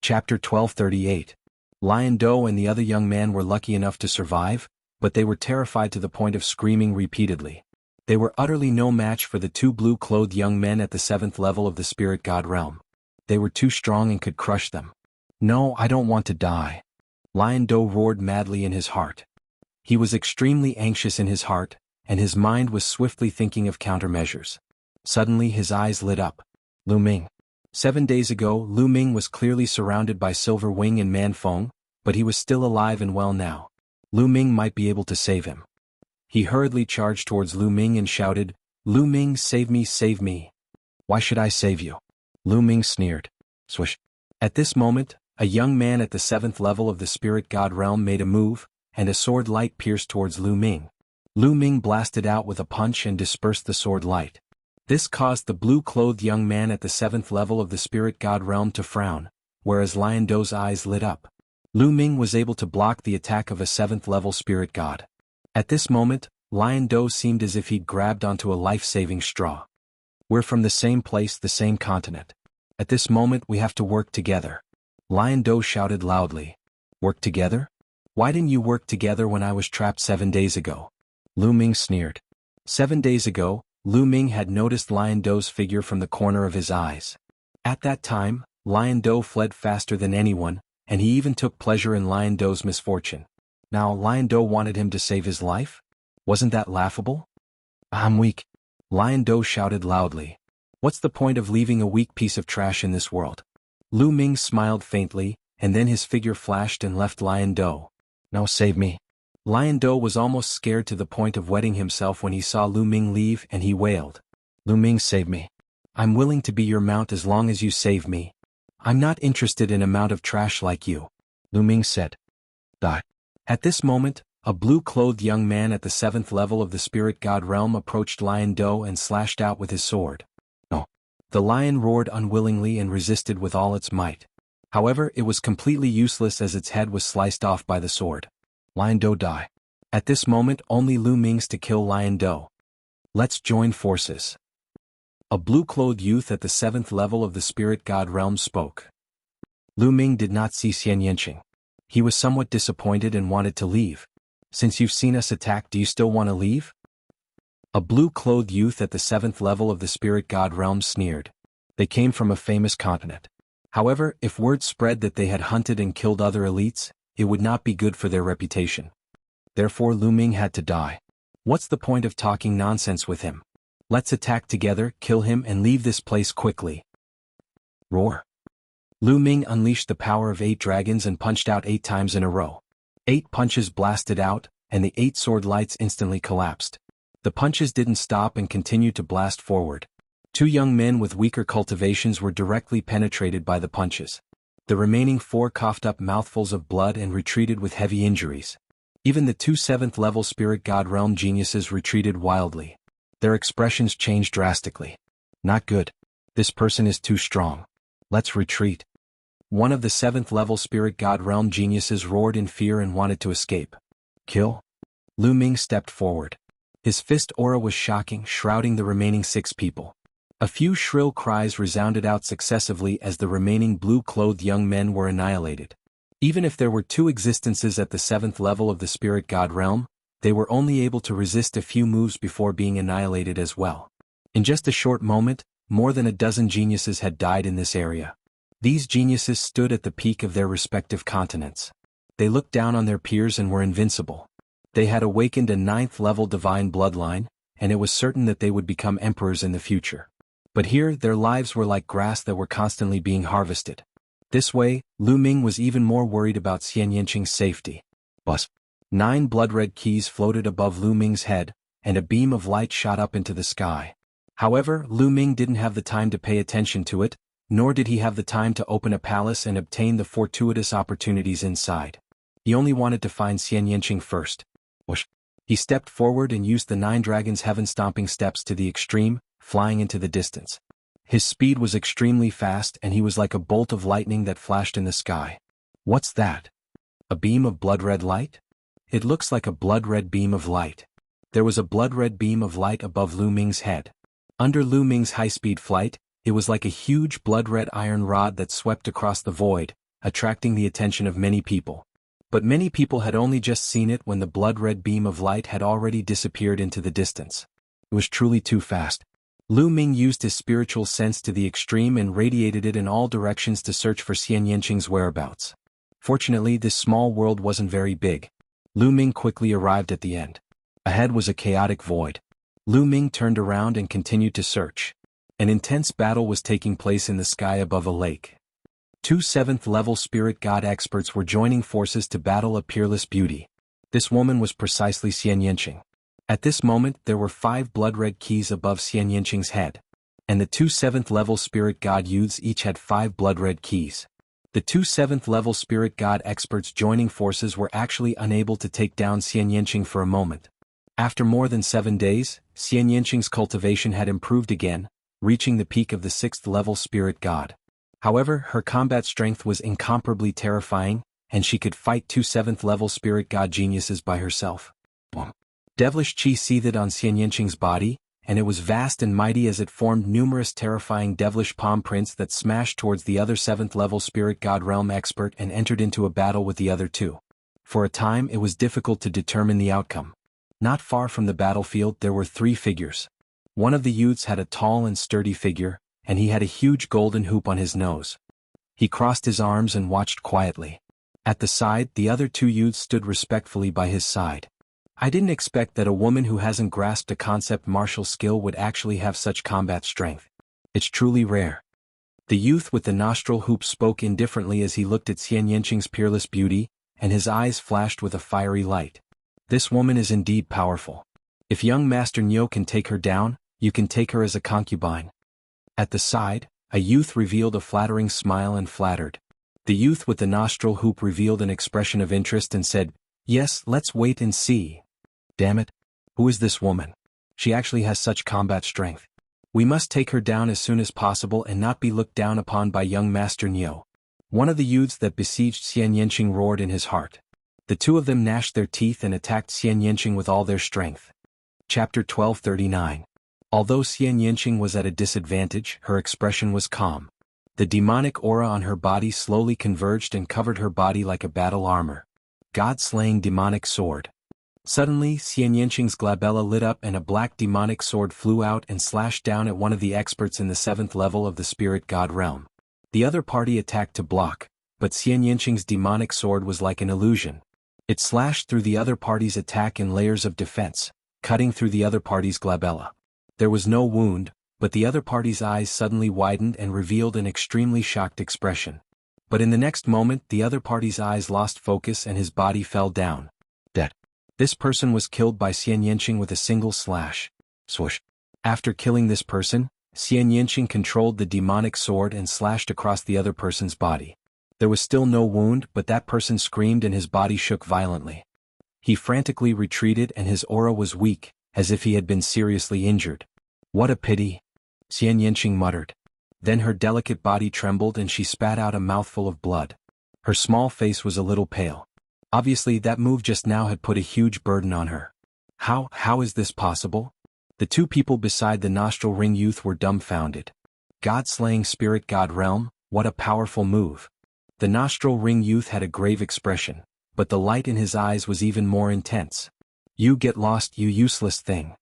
Chapter 1238. Lion Do and the other young man were lucky enough to survive, but they were terrified to the point of screaming repeatedly. They were utterly no match for the two blue-clothed young men at the 7th level of the spirit god realm. They were too strong and could crush them. "No, I don't want to die," Lion Do roared madly in his heart. He was extremely anxious in his heart, and his mind was swiftly thinking of countermeasures. Suddenly his eyes lit up. Lu Ming. 7 days ago, Lu Ming was clearly surrounded by Silver Wing and Man Feng, but he was still alive and well now. Lu Ming might be able to save him. He hurriedly charged towards Lu Ming and shouted, "Lu Ming, save me, save me." "Why should I save you?" Lu Ming sneered. Swish. At this moment, a young man at the 7th level of the spirit god realm made a move, and a sword light pierced towards Lu Ming. Lu Ming blasted out with a punch and dispersed the sword light. This caused the blue-clothed young man at the 7th level of the spirit god realm to frown, whereas Lion Do's eyes lit up. Lu Ming was able to block the attack of a 7th level spirit god. At this moment, Lion Do seemed as if he'd grabbed onto a life-saving straw. "We're from the same place, the same continent. At this moment we have to work together," Lion Do shouted loudly. "Work together? Why didn't you work together when I was trapped 7 days ago?" Lu Ming sneered. 7 days ago, Lu Ming had noticed Lion Do's figure from the corner of his eyes. At that time, Lion Do fled faster than anyone, and he even took pleasure in Lion Do's misfortune. Now Lion Do wanted him to save his life? Wasn't that laughable? "I'm weak," Lion Do shouted loudly. "What's the point of leaving a weak piece of trash in this world?" Lu Ming smiled faintly, and then his figure flashed and left Lion Do. "Now save me." Lion Do was almost scared to the point of wetting himself when he saw Lu Ming leave, and he wailed, "Lu Ming, save me. I'm willing to be your mount as long as you save me. I'm not interested in a mount of trash like you," Lu Ming said. Die. At this moment, a blue-clothed young man at the 7th level of the spirit god realm approached Lion Do and slashed out with his sword. No. The lion roared unwillingly and resisted with all its might. However, it was completely useless as its head was sliced off by the sword. Lion Do die. At this moment only Lu Ming's to kill Lion Do. "Let's join forces." A blue-clothed youth at the 7th level of the spirit god realm spoke. Lu Ming did not see Xian Yanqing. He was somewhat disappointed and wanted to leave. "Since you've seen us attack, do you still want to leave?" A blue-clothed youth at the 7th level of the spirit god realm sneered. They came from a famous continent. However, if word spread that they had hunted and killed other elites, it would not be good for their reputation. Therefore Lu Ming had to die. What's the point of talking nonsense with him? Let's attack together, kill him and leave this place quickly. Roar. Lu Ming unleashed the power of 8 dragons and punched out 8 times in a row. 8 punches blasted out, and the 8 sword lights instantly collapsed. The punches didn't stop and continued to blast forward. 2 young men with weaker cultivations were directly penetrated by the punches. The remaining 4 coughed up mouthfuls of blood and retreated with heavy injuries. Even the 2 7th level spirit god realm geniuses retreated wildly. Their expressions changed drastically. "Not good. This person is too strong. Let's retreat." One of the 7th level spirit god realm geniuses roared in fear and wanted to escape. "Kill?" Lu Ming stepped forward. His fist aura was shocking, shrouding the remaining 6 people. A few shrill cries resounded out successively as the remaining blue-clothed young men were annihilated. Even if there were 2 existences at the 7th level of the spirit god realm, they were only able to resist a few moves before being annihilated as well. In just a short moment, more than a dozen geniuses had died in this area. These geniuses stood at the peak of their respective continents. They looked down on their peers and were invincible. They had awakened a 9th level divine bloodline, and it was certain that they would become emperors in the future. But here, their lives were like grass that were constantly being harvested. This way, Lu Ming was even more worried about Xian Yanqing's safety. Buzz. 9 blood-red keys floated above Lu Ming's head, and a beam of light shot up into the sky. However, Lu Ming didn't have the time to pay attention to it, nor did he have the time to open a palace and obtain the fortuitous opportunities inside. He only wanted to find Xian Yanqing first. Whoosh. He stepped forward and used the 9 dragons' heaven-stomping steps to the extreme, flying into the distance. His speed was extremely fast and he was like a bolt of lightning that flashed in the sky. What's that? A beam of blood-red light? It looks like a blood-red beam of light. There was a blood-red beam of light above Lu Ming's head. Under Lu Ming's high-speed flight, it was like a huge blood-red iron rod that swept across the void, attracting the attention of many people. But many people had only just seen it when the blood-red beam of light had already disappeared into the distance. It was truly too fast. Lu Ming used his spiritual sense to the extreme and radiated it in all directions to search for Xian Yanqing's whereabouts. Fortunately, this small world wasn't very big. Lu Ming quickly arrived at the end. Ahead was a chaotic void. Lu Ming turned around and continued to search. An intense battle was taking place in the sky above a lake. Two 7th-level spirit god experts were joining forces to battle a peerless beauty. This woman was precisely Xian Yanqing. At this moment there were 5 blood-red keys above Xian Yanqing's head. And the two 7th-level spirit god youths each had 5 blood-red keys. The two 7th-level spirit god experts joining forces were actually unable to take down Xian Yanqing for a moment. After more than 7 days, Xian Yanqing's cultivation had improved again, reaching the peak of the 6th-level spirit god. However, her combat strength was incomparably terrifying, and she could fight 2 7th-level spirit god geniuses by herself. Devilish chi seethed on Xian Yanqing's body, and it was vast and mighty as it formed numerous terrifying devilish palm prints that smashed towards the other 7th-level spirit god realm expert and entered into a battle with the other two. For a time it was difficult to determine the outcome. Not far from the battlefield there were 3 figures. One of the youths had a tall and sturdy figure, and he had a huge golden hoop on his nose. He crossed his arms and watched quietly. At the side, the other 2 youths stood respectfully by his side. I didn't expect that a woman who hasn't grasped a concept martial skill would actually have such combat strength. It's truly rare. The youth with the nostril hoop spoke indifferently as he looked at Xian Yanqing's peerless beauty, and his eyes flashed with a fiery light. This woman is indeed powerful. If young Master Niu can take her down, you can take her as a concubine. At the side, a youth revealed a flattering smile and flattered. The youth with the nostril hoop revealed an expression of interest and said, "Yes, let's wait and see." Damn it. Who is this woman? She actually has such combat strength. We must take her down as soon as possible and not be looked down upon by young Master Niu. One of the youths that besieged Xian Yanqing roared in his heart. The 2 of them gnashed their teeth and attacked Xian Yanqing with all their strength. Chapter 1239. Although Xian Yanqing was at a disadvantage, her expression was calm. The demonic aura on her body slowly converged and covered her body like a battle armor. God-slaying demonic sword. Suddenly, Xian Yanqing's glabella lit up and a black demonic sword flew out and slashed down at one of the experts in the 7th level of the spirit god realm. The other party attacked to block, but Xian Yanqing's demonic sword was like an illusion. It slashed through the other party's attack in layers of defense, cutting through the other party's glabella. There was no wound, but the other party's eyes suddenly widened and revealed an extremely shocked expression. But in the next moment the other party's eyes lost focus and his body fell down. Dead. This person was killed by Xian Yanqing with a single slash. Swoosh. After killing this person, Xian Yanqing controlled the demonic sword and slashed across the other person's body. There was still no wound, but that person screamed and his body shook violently. He frantically retreated and his aura was weak, as if he had been seriously injured. What a pity, Xian Yanqing muttered. Then her delicate body trembled and she spat out a mouthful of blood. Her small face was a little pale. Obviously that move just now had put a huge burden on her. How is this possible? The 2 people beside the nostril ring youth were dumbfounded. God-slaying spirit god realm, what a powerful move. The nostril ring youth had a grave expression, but the light in his eyes was even more intense. You get lost, you useless thing.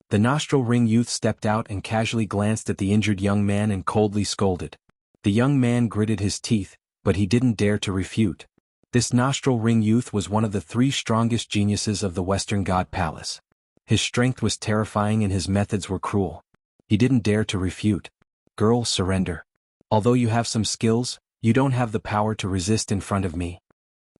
The nostril ring youth stepped out and casually glanced at the injured young man and coldly scolded. The young man gritted his teeth, but he didn't dare to refute. This nostril ring youth was one of the 3 strongest geniuses of the Western God Palace. His strength was terrifying and his methods were cruel. He didn't dare to refute. Girl, surrender. Although you have some skills, you don't have the power to resist in front of me.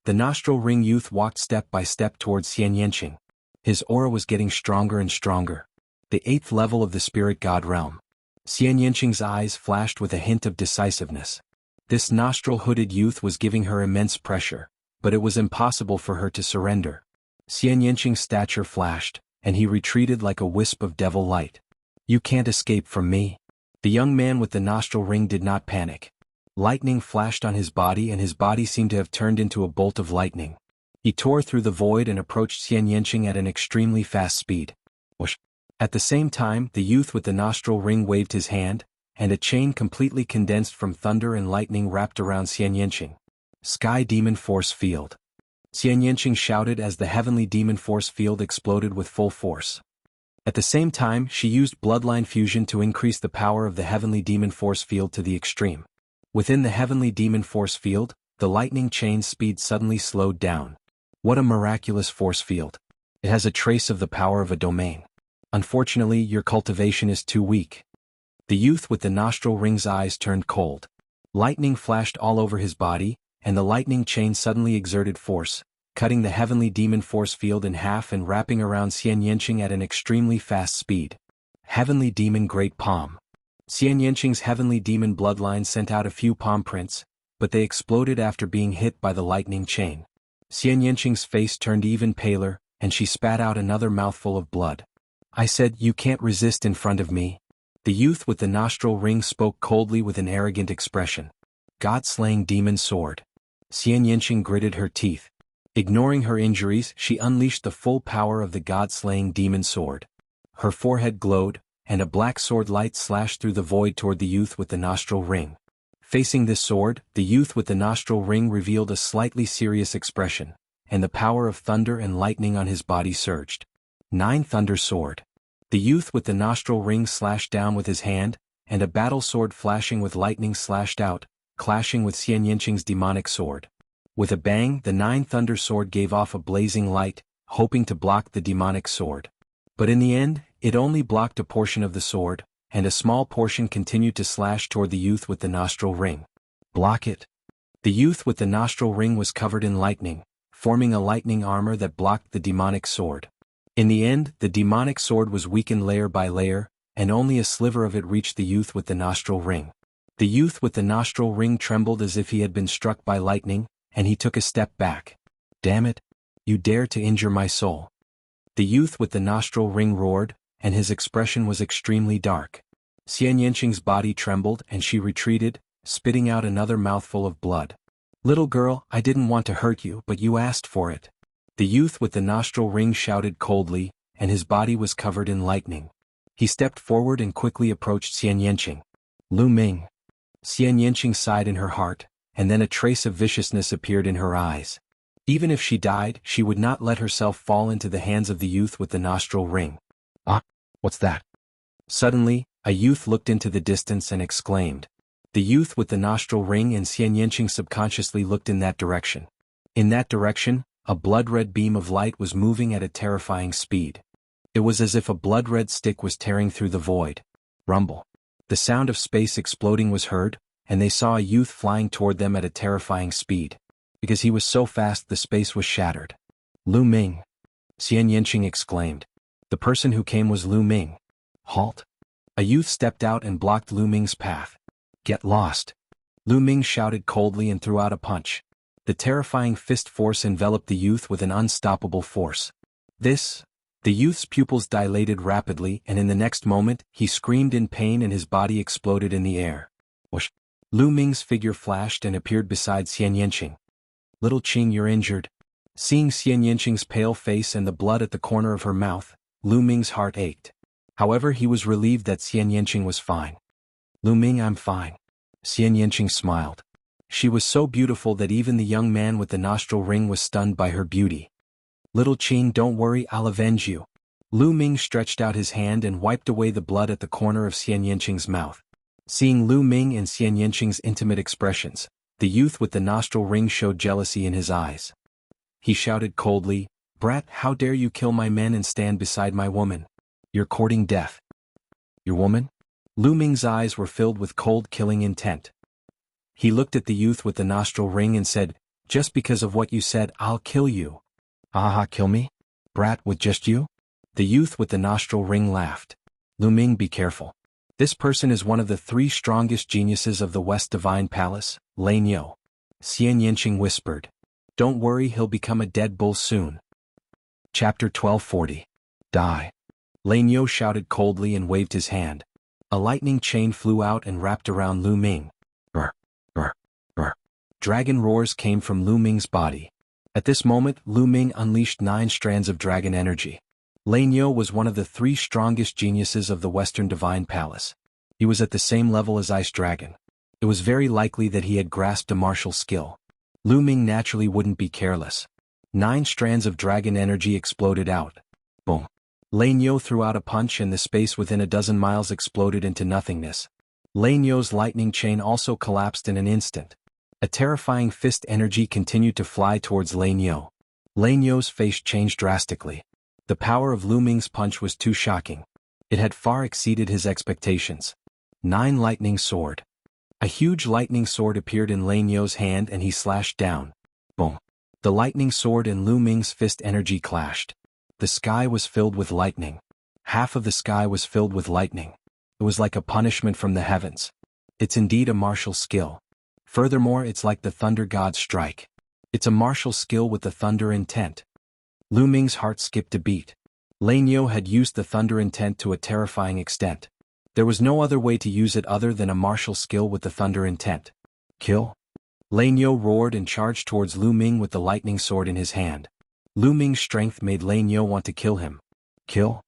The nostril ring youth walked step by step towards Xian Yanqing. His aura was getting stronger and stronger. The 8th level of the spirit god realm. Xian Yanqing's eyes flashed with a hint of decisiveness. This nostril-hooded youth was giving her immense pressure, but it was impossible for her to surrender. Xian Yanqing's stature flashed, and he retreated like a wisp of devil light. You can't escape from me. The young man with the nostril ring did not panic. Lightning flashed on his body and his body seemed to have turned into a bolt of lightning. He tore through the void and approached Xian Yanqing at an extremely fast speed. Whoosh. At the same time, the youth with the nostril ring waved his hand, and a chain completely condensed from thunder and lightning wrapped around Xian Yanqing. Sky Demon Force Field. Xian Yanqing shouted as the heavenly demon force field exploded with full force. At the same time, she used bloodline fusion to increase the power of the heavenly demon force field to the extreme. Within the heavenly demon force field, the lightning chain's speed suddenly slowed down. What a miraculous force field. It has a trace of the power of a domain. Unfortunately, your cultivation is too weak. The youth with the nostril ring's eyes turned cold. Lightning flashed all over his body, and the lightning chain suddenly exerted force, cutting the heavenly demon force field in half and wrapping around Xian Yanqing at an extremely fast speed. Heavenly Demon Great Palm. Xian Yanqing's heavenly demon bloodline sent out a few palm prints, but they exploded after being hit by the lightning chain. Xian Yanqing's face turned even paler, and she spat out another mouthful of blood. I said, you can't resist in front of me. The youth with the nostril ring spoke coldly with an arrogant expression. God-slaying demon sword. Xian Yanqing gritted her teeth. Ignoring her injuries, she unleashed the full power of the god-slaying demon sword. Her forehead glowed, and a black sword light slashed through the void toward the youth with the nostril ring. Facing this sword, the youth with the nostril ring revealed a slightly serious expression, and the power of thunder and lightning on his body surged. 9 Thunder Sword. The youth with the nostril ring slashed down with his hand, and a battle sword flashing with lightning slashed out, clashing with Xian Yanqing's demonic sword. With a bang, the 9 Thunder Sword gave off a blazing light, hoping to block the demonic sword. But in the end, it only blocked a portion of the sword, and a small portion continued to slash toward the youth with the nostril ring. Block it. The youth with the nostril ring was covered in lightning, forming a lightning armor that blocked the demonic sword. In the end, the demonic sword was weakened layer by layer, and only a sliver of it reached the youth with the nostril ring. The youth with the nostril ring trembled as if he had been struck by lightning, and he took a step back. Damn it! You dare to injure my soul. The youth with the nostril ring roared, and his expression was extremely dark. Xian Yanqing's body trembled and she retreated, spitting out another mouthful of blood. Little girl, I didn't want to hurt you, but you asked for it. The youth with the nostril ring shouted coldly, and his body was covered in lightning. He stepped forward and quickly approached Xian Yanqing. Lu Ming. Xian Yanqing sighed in her heart, and then a trace of viciousness appeared in her eyes. Even if she died, she would not let herself fall into the hands of the youth with the nostril ring. Ah, what's that? Suddenly, a youth looked into the distance and exclaimed. The youth with the nostril ring and Xian Yanqing subconsciously looked in that direction. In that direction, a blood-red beam of light was moving at a terrifying speed. It was as if a blood-red stick was tearing through the void. Rumble. The sound of space exploding was heard, and they saw a youth flying toward them at a terrifying speed. Because he was so fast the space was shattered. Lu Ming. Xian Yanqing exclaimed. The person who came was Lu Ming. Halt. A youth stepped out and blocked Lu Ming's path. Get lost. Lu Ming shouted coldly and threw out a punch. The terrifying fist force enveloped the youth with an unstoppable force. The youth's pupils dilated rapidly, and in the next moment, he screamed in pain and his body exploded in the air. Whoosh! Lu Ming's figure flashed and appeared beside Xian Yanqing. Little Qing, you're injured. Seeing Xian Yanqing's pale face and the blood at the corner of her mouth, Lu Ming's heart ached. However, he was relieved that Xian Yanqing was fine. Lu Ming, I'm fine. Xian Yanqing smiled. She was so beautiful that even the young man with the nostril ring was stunned by her beauty. Little Qing, don't worry, I'll avenge you. Lu Ming stretched out his hand and wiped away the blood at the corner of Xian Yanqing's mouth. Seeing Lu Ming and Xian Yanqing's intimate expressions, the youth with the nostril ring showed jealousy in his eyes. He shouted coldly, Brat, how dare you kill my men and stand beside my woman? You're courting death. Your woman? Lu Ming's eyes were filled with cold killing intent. He looked at the youth with the nostril ring and said, just because of what you said, I'll kill you. Aha, kill me? Brat, with just you? The youth with the nostril ring laughed. Lu Ming, be careful. This person is one of the 3 strongest geniuses of the West Divine Palace, Lane Yo. Xian Yanqing whispered. Don't worry, he'll become a dead bull soon. Chapter 1240. Die. Lane Yo shouted coldly and waved his hand. A lightning chain flew out and wrapped around Lu Ming. Brr, brr, brr. Dragon roars came from Lu Ming's body. At this moment, Lu Ming unleashed 9 strands of dragon energy. Lane Yo was one of the 3 strongest geniuses of the Western Divine Palace. He was at the same level as Ice Dragon. It was very likely that he had grasped a martial skill. Lu Ming naturally wouldn't be careless. 9 strands of dragon energy exploded out. Boom. Lane Yo threw out a punch and the space within a dozen miles exploded into nothingness. Lane Yo's lightning chain also collapsed in an instant. A terrifying fist energy continued to fly towards Lane Yo. Lane Yo's face changed drastically. The power of Lu Ming's punch was too shocking. It had far exceeded his expectations. 9 lightning sword. A huge lightning sword appeared in Lane Yo's hand and he slashed down. Boom. The lightning sword and Lu Ming's fist energy clashed. The sky was filled with lightning. Half of the sky was filled with lightning. It was like a punishment from the heavens. It's indeed a martial skill. Furthermore, it's like the thunder god's strike. It's a martial skill with the thunder intent. Lu Ming's heart skipped a beat. Lane Yo had used the thunder intent to a terrifying extent. There was no other way to use it other than a martial skill with the thunder intent. Kill? Lane Yo roared and charged towards Lu Ming with the lightning sword in his hand. Lu Ming's strength made Lane Yo want to kill him. Kill?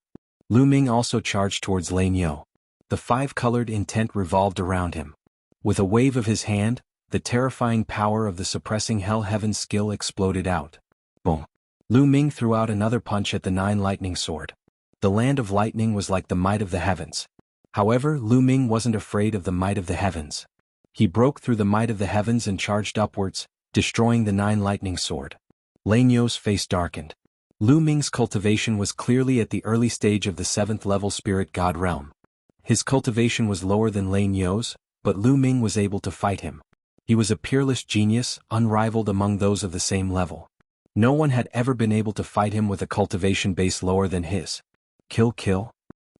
Lu Ming also charged towards Lane Yo. The 5-colored intent revolved around him. With a wave of his hand, the terrifying power of the suppressing Hell Heaven skill exploded out. Boom. Lu Ming threw out another punch at the 9 lightning sword. The land of lightning was like the might of the heavens. However, Lu Ming wasn't afraid of the might of the heavens. He broke through the might of the heavens and charged upwards, destroying the 9 lightning sword. Lane Yo's face darkened. Lu Ming's cultivation was clearly at the early stage of the 7th level spirit god realm. His cultivation was lower than Lane Yo's, but Lu Ming was able to fight him. He was a peerless genius, unrivaled among those of the same level. No one had ever been able to fight him with a cultivation base lower than his. Kill?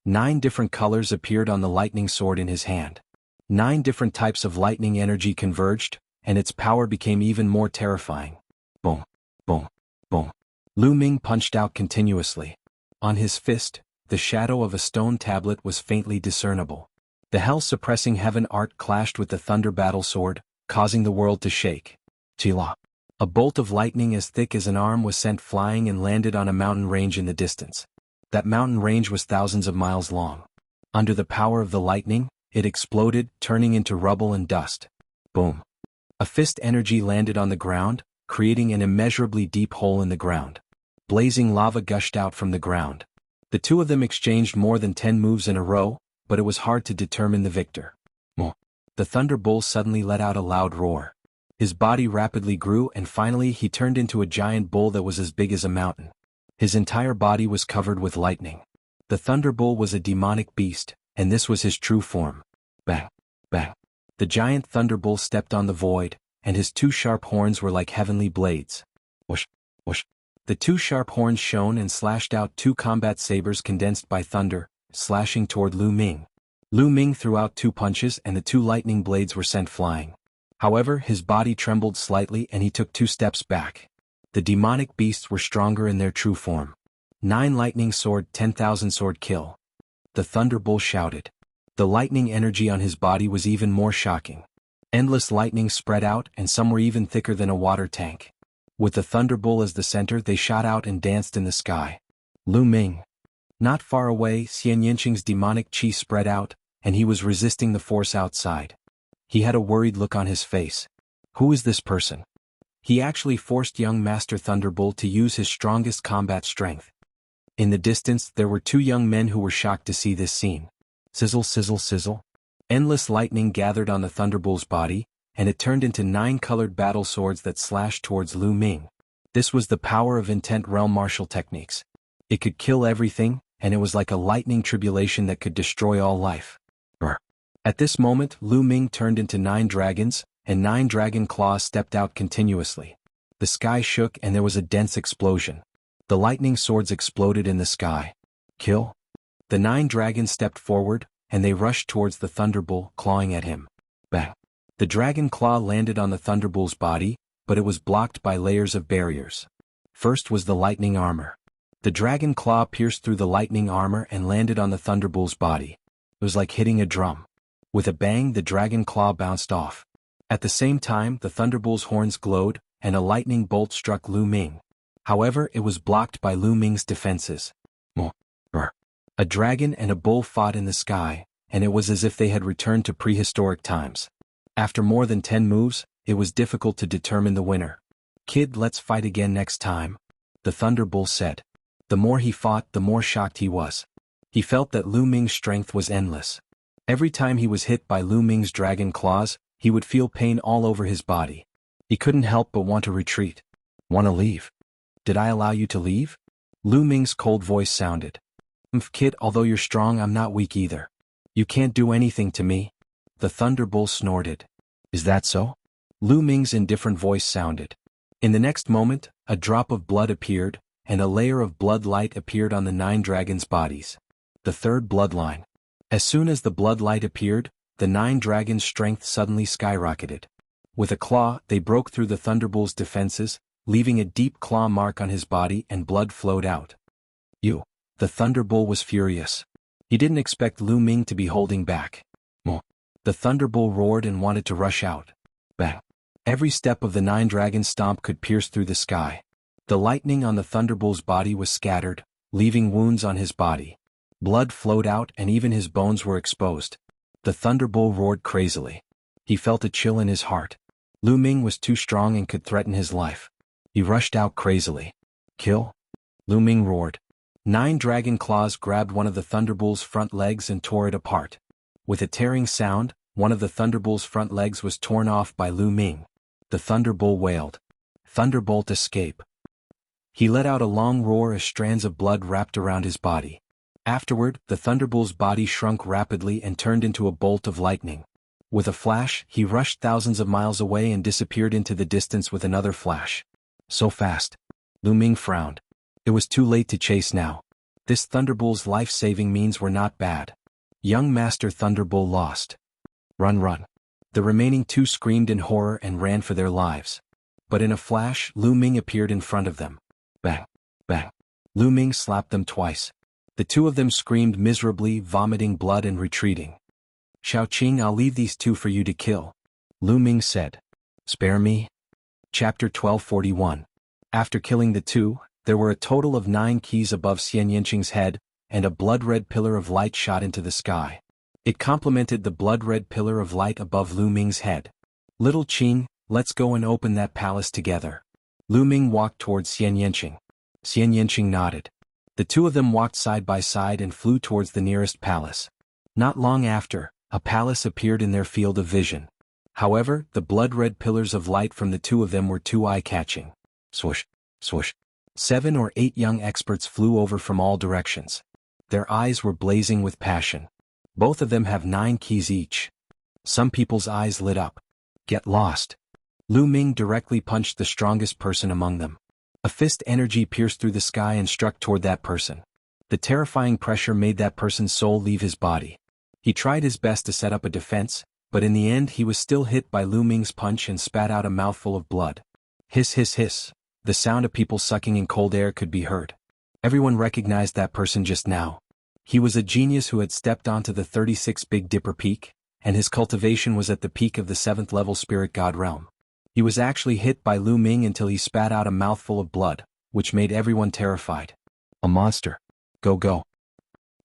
9 different colors appeared on the lightning sword in his hand. 9 different types of lightning energy converged, and its power became even more terrifying. Boom. Boom. Boom. Lu Ming punched out continuously. On his fist, the shadow of a stone tablet was faintly discernible. The hell-suppressing heaven art clashed with the thunder battle sword, causing the world to shake. Chila. A bolt of lightning as thick as an arm was sent flying and landed on a mountain range in the distance. That mountain range was thousands of miles long. Under the power of the lightning, it exploded, turning into rubble and dust. Boom. A fist energy landed on the ground, creating an immeasurably deep hole in the ground. Blazing lava gushed out from the ground. The two of them exchanged more than 10 moves in a row, but it was hard to determine the victor. The Thunder Bull suddenly let out a loud roar. His body rapidly grew and finally he turned into a giant bull that was as big as a mountain. His entire body was covered with lightning. The Thunder Bull was a demonic beast, and this was his true form. Bang! Bang! The giant Thunder Bull stepped on the void, and his 2 sharp horns were like heavenly blades. Whoosh! Whoosh! The 2 sharp horns shone and slashed out 2 combat sabers condensed by thunder, slashing toward Lu Ming. Lu Ming threw out 2 punches and the 2 lightning blades were sent flying. However, his body trembled slightly and he took 2 steps back. The demonic beasts were stronger in their true form. 9 lightning sword, 10,000 sword kill. The Thunder Bull shouted. The lightning energy on his body was even more shocking. Endless lightning spread out and some were even thicker than a water tank. With the Thunder Bull as the center, they shot out and danced in the sky. Lu Ming. Not far away, Xian Yinqing's demonic chi spread out, and he was resisting the force outside. He had a worried look on his face. Who is this person? He actually forced young Master Thunderbolt to use his strongest combat strength. In the distance, there were 2 young men who were shocked to see this scene. Sizzle, sizzle, sizzle. Endless lightning gathered on the Thunderbolt's body, and it turned into 9 colored battle swords that slashed towards Lu Ming. This was the power of intent realm martial techniques. It could kill everything, and it was like a lightning tribulation that could destroy all life. Brr. At this moment, Lu Ming turned into 9 dragons, and 9 dragon claws stepped out continuously. The sky shook and there was a dense explosion. The lightning swords exploded in the sky. Kill? The 9 dragons stepped forward, and they rushed towards the Thunderbull, clawing at him. Bang! The dragon claw landed on the Thunderbull's body, but it was blocked by layers of barriers. First was the lightning armor. The dragon claw pierced through the lightning armor and landed on the Thunderbull's body. It was like hitting a drum. With a bang, the dragon claw bounced off. At the same time, the Thunderbull's horns glowed, and a lightning bolt struck Lu Ming. However, it was blocked by Lu Ming's defenses. A dragon and a bull fought in the sky, and it was as if they had returned to prehistoric times. After more than 10 moves, it was difficult to determine the winner. "Kid, let's fight again next time," the Thunderbolt said. The more he fought, the more shocked he was. He felt that Lu Ming's strength was endless. Every time he was hit by Lu Ming's dragon claws, he would feel pain all over his body. He couldn't help but want to retreat. "Want to leave? Did I allow you to leave?" Lu Ming's cold voice sounded. Kid, although you're strong, I'm not weak either. You can't do anything to me." The Thunderbolt snorted. "Is that so?" Lu Ming's indifferent voice sounded. In the next moment, a drop of blood appeared, and a layer of blood light appeared on the 9 dragons' bodies. The third bloodline. As soon as the blood light appeared, the 9 dragons' strength suddenly skyrocketed. With a claw, they broke through the Thunderbolt's defenses, leaving a deep claw mark on his body, and blood flowed out. "You." The Thunderbolt was furious. He didn't expect Lu Ming to be holding back. "Mo." The Thunderbolt roared and wanted to rush out. Bang. Every step of the 9 dragons' stomp could pierce through the sky. The lightning on the Thunderbolt's body was scattered, leaving wounds on his body. Blood flowed out and even his bones were exposed. The Thunderbolt roared crazily. He felt a chill in his heart. Lu Ming was too strong and could threaten his life. He rushed out crazily. "Kill?" Lu Ming roared. 9 dragon claws grabbed one of the Thunderbolt's front legs and tore it apart. With a tearing sound, one of the Thunderbolt's front legs was torn off by Lu Ming. The Thunderbolt wailed. "Thunderbolt, escape." He let out a long roar as strands of blood wrapped around his body. Afterward, the Thunderbolt's body shrunk rapidly and turned into a bolt of lightning. With a flash, he rushed thousands of miles away and disappeared into the distance with another flash. "So fast." Lu Ming frowned. It was too late to chase now. This Thunderbolt's life-saving means were not bad. Young Master Thunderbolt lost. "Run, run." The remaining 2 screamed in horror and ran for their lives. But in a flash, Lu Ming appeared in front of them. Bang, bang. Lu Ming slapped them twice. The 2 of them screamed miserably, vomiting blood and retreating. "Xiao Qing, I'll leave these 2 for you to kill," Lu Ming said. "Spare me?" Chapter 1241. After killing the 2, there were a total of 9 keys above Xian Yanqing's head, and a blood-red pillar of light shot into the sky. It complemented the blood-red pillar of light above Lu Ming's head. "Little Qing, let's go and open that palace together." Lu Ming walked towards Xian Yanqing. Xian Yanqing nodded. The 2 of them walked side by side and flew towards the nearest palace. Not long after, a palace appeared in their field of vision. However, the blood-red pillars of light from the 2 of them were too eye-catching. Swoosh, swoosh. 7 or 8 young experts flew over from all directions. Their eyes were blazing with passion. Both of them have 9 keys each. Some people's eyes lit up. "Get lost." Lu Ming directly punched the strongest person among them. A fist energy pierced through the sky and struck toward that person. The terrifying pressure made that person's soul leave his body. He tried his best to set up a defense, but in the end he was still hit by Lu Ming's punch and spat out a mouthful of blood. Hiss, hiss, hiss. The sound of people sucking in cold air could be heard. Everyone recognized that person just now. He was a genius who had stepped onto the 36 Big Dipper Peak, and his cultivation was at the peak of the 7th level Spirit God realm. He was actually hit by Lu Ming until he spat out a mouthful of blood, which made everyone terrified. "A monster. Go, go.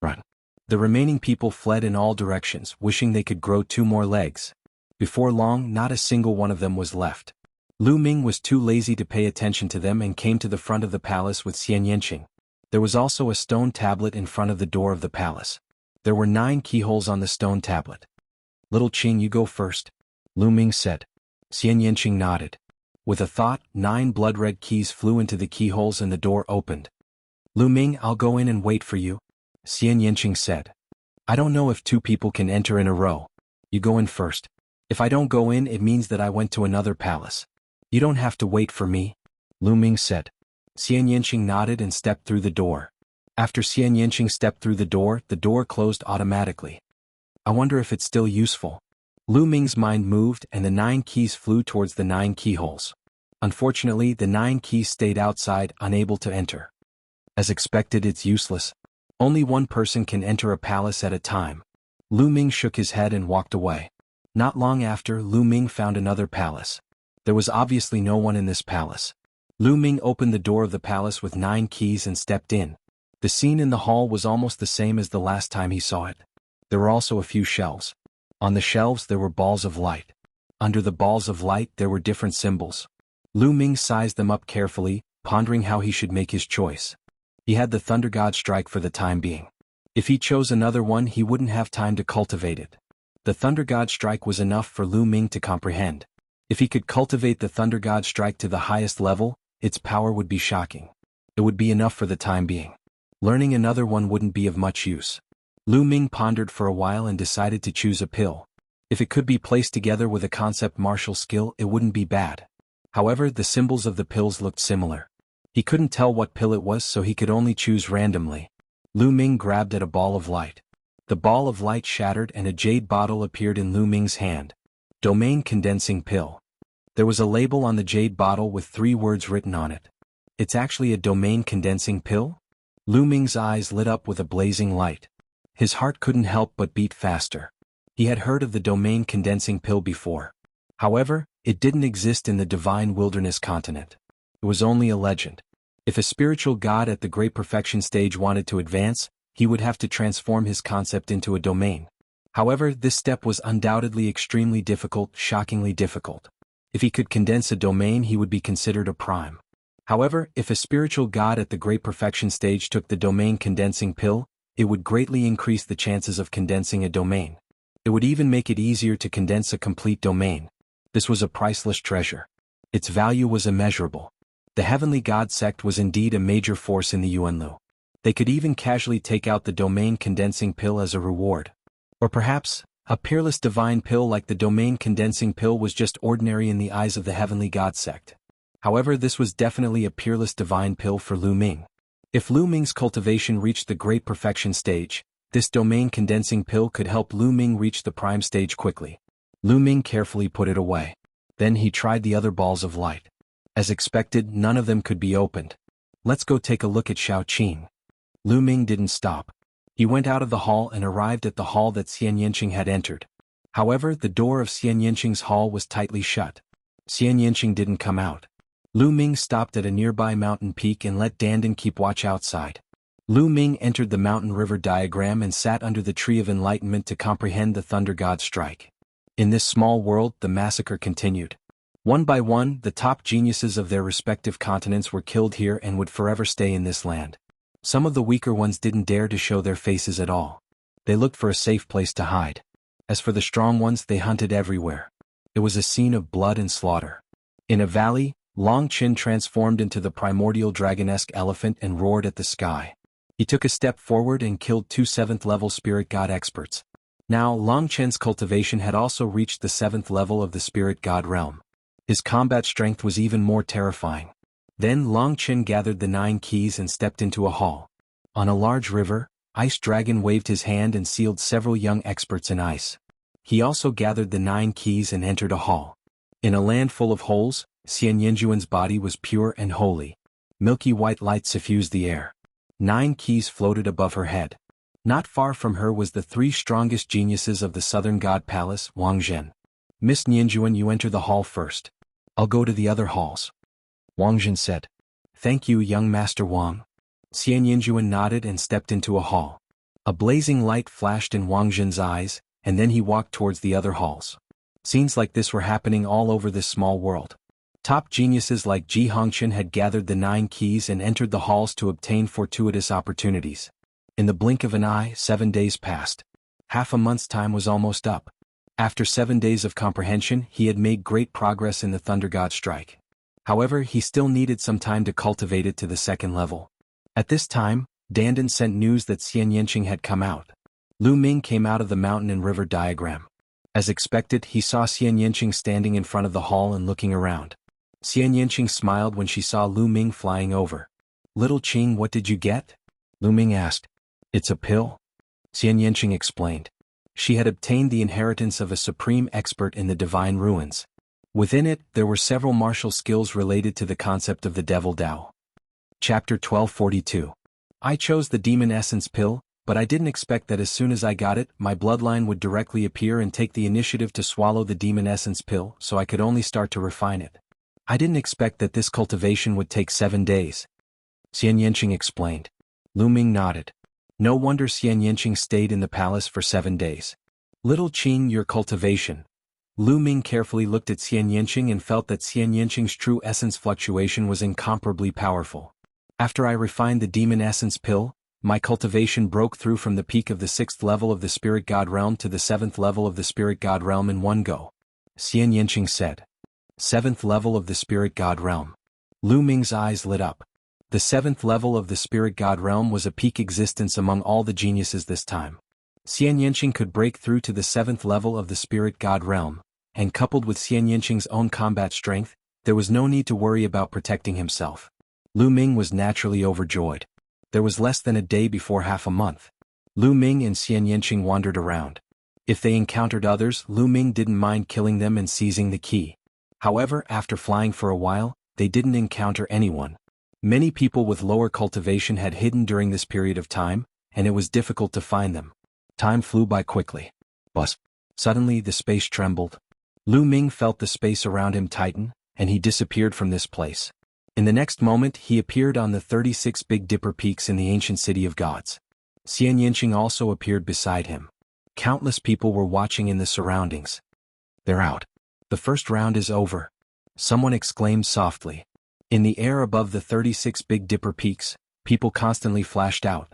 Run." The remaining people fled in all directions, wishing they could grow 2 more legs. Before long, not a single one of them was left. Lu Ming was too lazy to pay attention to them and came to the front of the palace with Xian Yanqing. There was also a stone tablet in front of the door of the palace. There were 9 keyholes on the stone tablet. "Little Qing, you go first," Lu Ming said. Xian Yanqing nodded. With a thought, 9 blood-red keys flew into the keyholes and the door opened. "Lu Ming, I'll go in and wait for you," Xian Yanqing said. "I don't know if 2 people can enter in a row. You go in first. If I don't go in, it means that I went to another palace. You don't have to wait for me," Lu Ming said. Xian Yanqing nodded and stepped through the door. After Xian Yanqing stepped through the door closed automatically. "I wonder if it's still useful." Lu Ming's mind moved and the 9 keys flew towards the 9 keyholes. Unfortunately, the 9 keys stayed outside, unable to enter. As expected, it's useless. Only one person can enter a palace at a time. Lu Ming shook his head and walked away. Not long after, Lu Ming found another palace. There was obviously no one in this palace. Lu Ming opened the door of the palace with 9 keys and stepped in. The scene in the hall was almost the same as the last time he saw it. There were also a few shelves. On the shelves there were balls of light. Under the balls of light there were different symbols. Lu Ming sized them up carefully, pondering how he should make his choice. He had the Thunder God strike for the time being. If he chose another one he wouldn't have time to cultivate it. The Thunder God strike was enough for Lu Ming to comprehend. If he could cultivate the Thunder God strike to the highest level, its power would be shocking. It would be enough for the time being. Learning another one wouldn't be of much use. Lu Ming pondered for a while and decided to choose a pill. If it could be placed together with a concept martial skill it wouldn't be bad. However, the symbols of the pills looked similar. He couldn't tell what pill it was so he could only choose randomly. Lu Ming grabbed at a ball of light. The ball of light shattered and a jade bottle appeared in Lu Ming's hand. Domain Condensing Pill. There was a label on the jade bottle with 3 words written on it. It's actually a domain condensing pill? Lu Ming's eyes lit up with a blazing light. His heart couldn't help but beat faster. He had heard of the domain condensing pill before. However, it didn't exist in the divine wilderness continent. It was only a legend. If a spiritual god at the great perfection stage wanted to advance, he would have to transform his concept into a domain. However, this step was undoubtedly extremely difficult, shockingly difficult. If he could condense a domain he would be considered a prime. However, if a spiritual god at the great perfection stage took the domain condensing pill, it would greatly increase the chances of condensing a domain. It would even make it easier to condense a complete domain. This was a priceless treasure. Its value was immeasurable. The heavenly god sect was indeed a major force in the Yuanlu. They could even casually take out the domain condensing pill as a reward. Or perhaps, a peerless divine pill like the domain condensing pill was just ordinary in the eyes of the heavenly god sect. However, this was definitely a peerless divine pill for Lu Ming. If Lu Ming's cultivation reached the great perfection stage, this domain condensing pill could help Lu Ming reach the prime stage quickly. Lu Ming carefully put it away. Then he tried the other balls of light. As expected, none of them could be opened. Let's go take a look at Xiao Qing. Lu Ming didn't stop. He went out of the hall and arrived at the hall that Xian Yanqing had entered. However, the door of Xian Yanqing's hall was tightly shut. Xian Yanqing didn't come out. Lu Ming stopped at a nearby mountain peak and let Dandan keep watch outside. Lu Ming entered the mountain river diagram and sat under the tree of enlightenment to comprehend the Thunder God strike. In this small world, the massacre continued. One by one, the top geniuses of their respective continents were killed here and would forever stay in this land. Some of the weaker ones didn't dare to show their faces at all. They looked for a safe place to hide. As for the strong ones, they hunted everywhere. It was a scene of blood and slaughter. In a valley, Long Qin transformed into the primordial dragonesque elephant and roared at the sky. He took a step forward and killed 2 7th-level spirit god experts. Now, Long Qin's cultivation had also reached the 7th level of the spirit god realm. His combat strength was even more terrifying. Then Long Qin gathered the 9 keys and stepped into a hall. On a large river, Ice Dragon waved his hand and sealed several young experts in ice. He also gathered the 9 keys and entered a hall. In a land full of holes, Xian Yanjuan's body was pure and holy. Milky white light suffused the air. 9 keys floated above her head. Not far from her was the 3 strongest geniuses of the Southern God Palace, Wang Zhen. Miss Nianjuan, you enter the hall first. I'll go to the other halls. Wang Zhen said. Thank you, young Master Wang. Xian Yanjuan nodded and stepped into a hall. A blazing light flashed in Wang Zhen's eyes, and then he walked towards the other halls. Scenes like this were happening all over this small world. Top geniuses like Ji Hongqian had gathered the 9 keys and entered the halls to obtain fortuitous opportunities. In the blink of an eye, 7 days passed. Half a month's time was almost up. After 7 days of comprehension, he had made great progress in the Thunder God strike. However, he still needed some time to cultivate it to the 2nd level. At this time, Dandan sent news that Xian Yanqing had come out. Lu Ming came out of the mountain and river diagram. As expected, he saw Xian Yanqing standing in front of the hall and looking around. Xian Yanqing smiled when she saw Lu Ming flying over. Little Qing, what did you get? Lu Ming asked. It's a pill. Xian Yanqing explained. She had obtained the inheritance of a supreme expert in the divine ruins. Within it, there were several martial skills related to the concept of the Devil Dao. Chapter 1242. I chose the Demon Essence pill, but I didn't expect that as soon as I got it, my bloodline would directly appear and take the initiative to swallow the Demon Essence pill, so I could only start to refine it. I didn't expect that this cultivation would take 7 days. Xian Yanqing explained. Lu Ming nodded. No wonder Xian Yanqing stayed in the palace for 7 days. Little Qing, your cultivation. Lu Ming carefully looked at Xian Yinqing and felt that Xian Yinqing's true essence fluctuation was incomparably powerful. After I refined the demon essence pill, my cultivation broke through from the peak of the 6th level of the Spirit God Realm to the 7th level of the Spirit God Realm in one go. Xian Yinqing said. 7th level of the Spirit God Realm. Lu Ming's eyes lit up. The 7th level of the Spirit God Realm was a peak existence among all the geniuses this time. Xian Yinqing could break through to the 7th level of the Spirit God Realm, and coupled with Xian Yinqing's own combat strength, there was no need to worry about protecting himself. Lu Ming was naturally overjoyed. There was less than a day before half a month. Lu Ming and Xian Yinqing wandered around. If they encountered others, Lu Ming didn't mind killing them and seizing the key. However, after flying for a while, they didn't encounter anyone. Many people with lower cultivation had hidden during this period of time, and it was difficult to find them. Time flew by quickly. Buzz. Suddenly the space trembled. Lu Ming felt the space around him tighten, and he disappeared from this place. In the next moment he appeared on the 36 Big Dipper peaks in the ancient city of gods. Xian Yinqing also appeared beside him. Countless people were watching in the surroundings. They're out. The first round is over. Someone exclaimed softly. In the air above the 36 Big Dipper peaks, people constantly flashed out.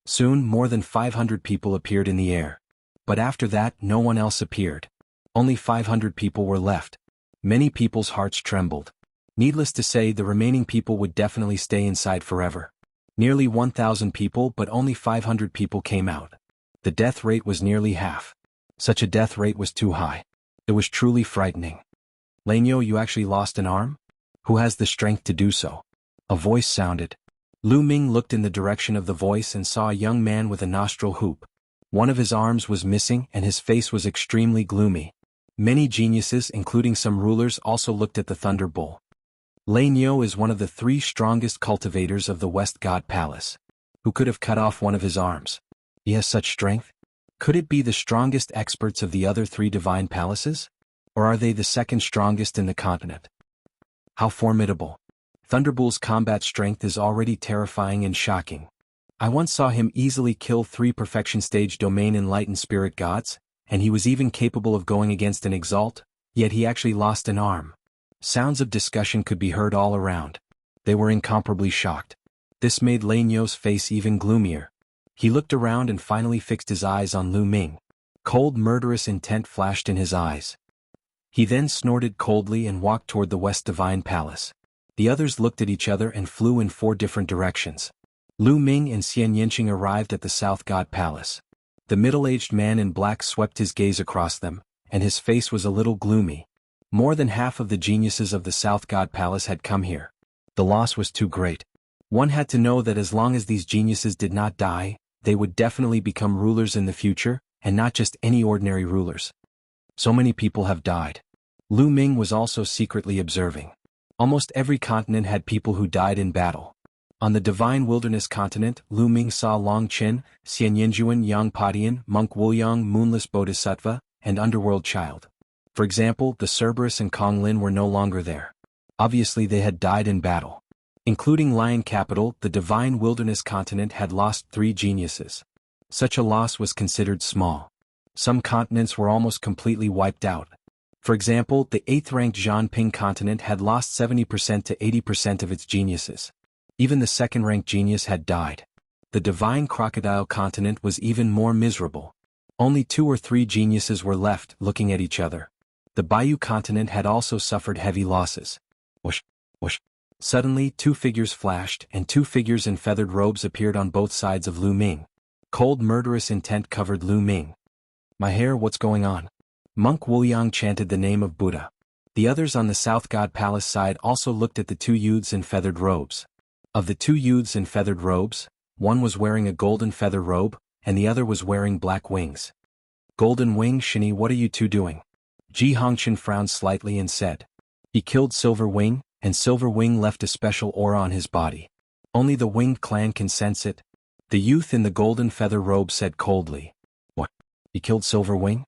Soon more than 500 people appeared in the air. But after that no one else appeared. Only 500 people were left. Many people's hearts trembled. Needless to say, the remaining people would definitely stay inside forever. Nearly 1,000 people, but only 500 people came out. The death rate was nearly half. Such a death rate was too high. It was truly frightening. Lanyo, you actually lost an arm? Who has the strength to do so? A voice sounded. Lu Ming looked in the direction of the voice and saw a young man with a nostril hoop. One of his arms was missing and his face was extremely gloomy. Many geniuses, including some rulers, also looked at the Thunder Bull. Lanyo is one of the 3 strongest cultivators of the West God Palace. Who could have cut off one of his arms? He has such strength? Could it be the strongest experts of the other 3 divine palaces? Or are they the second strongest in the continent? How formidable. Thunderbull's combat strength is already terrifying and shocking. I once saw him easily kill 3 perfection stage domain enlightened spirit gods, and he was even capable of going against an exalt, yet he actually lost an arm. Sounds of discussion could be heard all around. They were incomparably shocked. This made Lanyo's face even gloomier. He looked around and finally fixed his eyes on Lu Ming. Cold, murderous intent flashed in his eyes. He then snorted coldly and walked toward the West Divine Palace. The others looked at each other and flew in 4 different directions. Lu Ming and Xian Yinqing arrived at the South God Palace. The middle-aged man in black swept his gaze across them, and his face was a little gloomy. More than half of the geniuses of the South God Palace had come here. The loss was too great. One had to know that as long as these geniuses did not die, they would definitely become rulers in the future, and not just any ordinary rulers. So many people have died. Lu Ming was also secretly observing. Almost every continent had people who died in battle. On the Divine Wilderness continent, Lu Ming saw Long Qin, Xian Yinjuan, Yang Padian, Monk Wuliang, Moonless Bodhisattva, and Underworld Child. For example, the Cerberus and Kong Lin were no longer there. Obviously they had died in battle. Including Lion Capital, the Divine Wilderness continent had lost 3 geniuses. Such a loss was considered small. Some continents were almost completely wiped out. For example, the 8th-ranked Zhanping continent had lost 70% to 80% of its geniuses. Even the 2nd-ranked genius had died. The Divine Crocodile continent was even more miserable. Only 2 or 3 geniuses were left, looking at each other. The Bayou continent had also suffered heavy losses. Whoosh, whoosh. Suddenly 2 figures flashed, and 2 figures in feathered robes appeared on both sides of Lu Ming. Cold, murderous intent covered Lu Ming. My hair, what's going on? Monk Wuliang chanted the name of Buddha. The others on the South God Palace side also looked at the 2 youths in feathered robes. Of the 2 youths in feathered robes, one was wearing a golden feather robe, and the other was wearing black wings. Golden Wing, Shini, what are you 2 doing? Ji Hongqian frowned slightly and said. He killed Silver Wing, and Silver Wing left a special aura on his body. Only the Winged clan can sense it. The youth in the golden feather robe said coldly. What? He killed Silver Wing?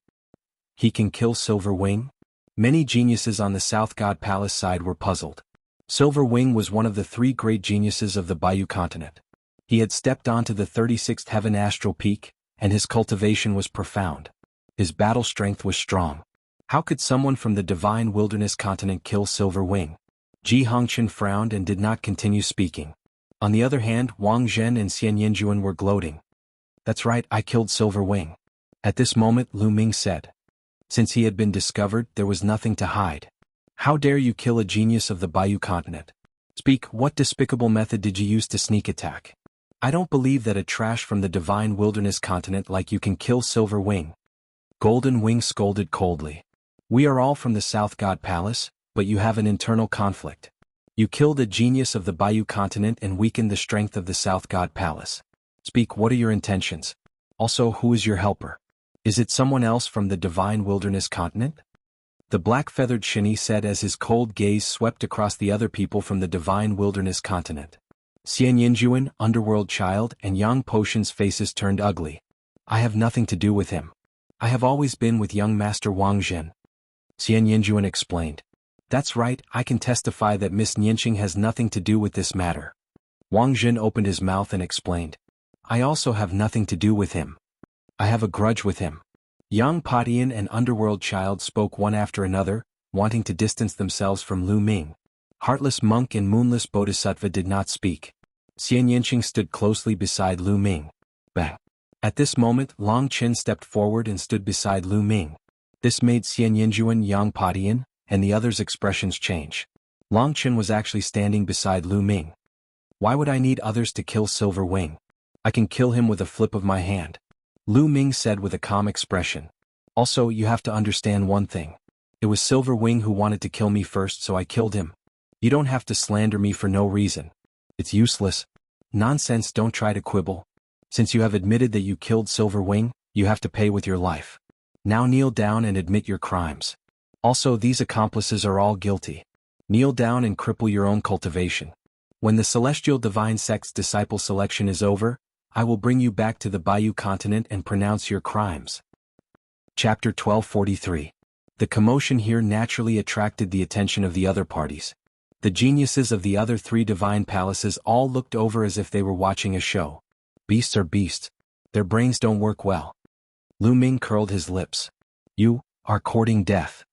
He can kill Silver Wing? Many geniuses on the South God Palace side were puzzled. Silver Wing was one of the 3 great geniuses of the Bayou continent. He had stepped onto the 36th heaven astral peak, and his cultivation was profound. His battle strength was strong. How could someone from the divine wilderness continent kill Silver Wing? Ji Hongqian frowned and did not continue speaking. On the other hand, Wang Zhen and Xian Yinjuan were gloating. That's right, I killed Silver Wing. At this moment, Lu Ming said. Since he had been discovered, there was nothing to hide. How dare you kill a genius of the Bayou continent? Speak, what despicable method did you use to sneak attack? I don't believe that a trash from the divine wilderness continent like you can kill Silver Wing. Golden Wing scolded coldly. We are all from the South God Palace, but you have an internal conflict. You killed a genius of the Bayou continent and weakened the strength of the South God Palace. Speak, what are your intentions? Also, who is your helper? Is it someone else from the divine wilderness continent? The black-feathered Shini said as his cold gaze swept across the other people from the divine wilderness continent. Xian Yinjuan, underworld child, and Yang Potion's faces turned ugly. I have nothing to do with him. I have always been with young Master Wang Zhen. Xian Yinjuan explained. That's right, I can testify that Miss Nianqing has nothing to do with this matter. Wang Zhen opened his mouth and explained. I also have nothing to do with him. I have a grudge with him. Yang Patian and Underworld Child spoke one after another, wanting to distance themselves from Lu Ming. Heartless Monk and Moonless Bodhisattva did not speak. Xian Yinqing stood closely beside Lu Ming. Bang! At this moment, Long Chen stepped forward and stood beside Lu Ming. This made Xian Yinjuan, Yang Patian, and the others' expressions change. Long Chen was actually standing beside Lu Ming. Why would I need others to kill Silver Wing? I can kill him with a flip of my hand. Lu Ming said with a calm expression. Also, you have to understand one thing. It was Silver Wing who wanted to kill me first, so I killed him. You don't have to slander me for no reason. It's useless. Nonsense, don't try to quibble. Since you have admitted that you killed Silver Wing, you have to pay with your life. Now kneel down and admit your crimes. Also, these accomplices are all guilty. Kneel down and cripple your own cultivation. When the Celestial Divine Sect's disciple selection is over, I will bring you back to the Bayou continent and pronounce your crimes. Chapter 1243. The commotion here naturally attracted the attention of the other parties. The geniuses of the other three divine palaces all looked over as if they were watching a show. Beasts are beasts. Their brains don't work well. Lu Ming curled his lips. You are courting death.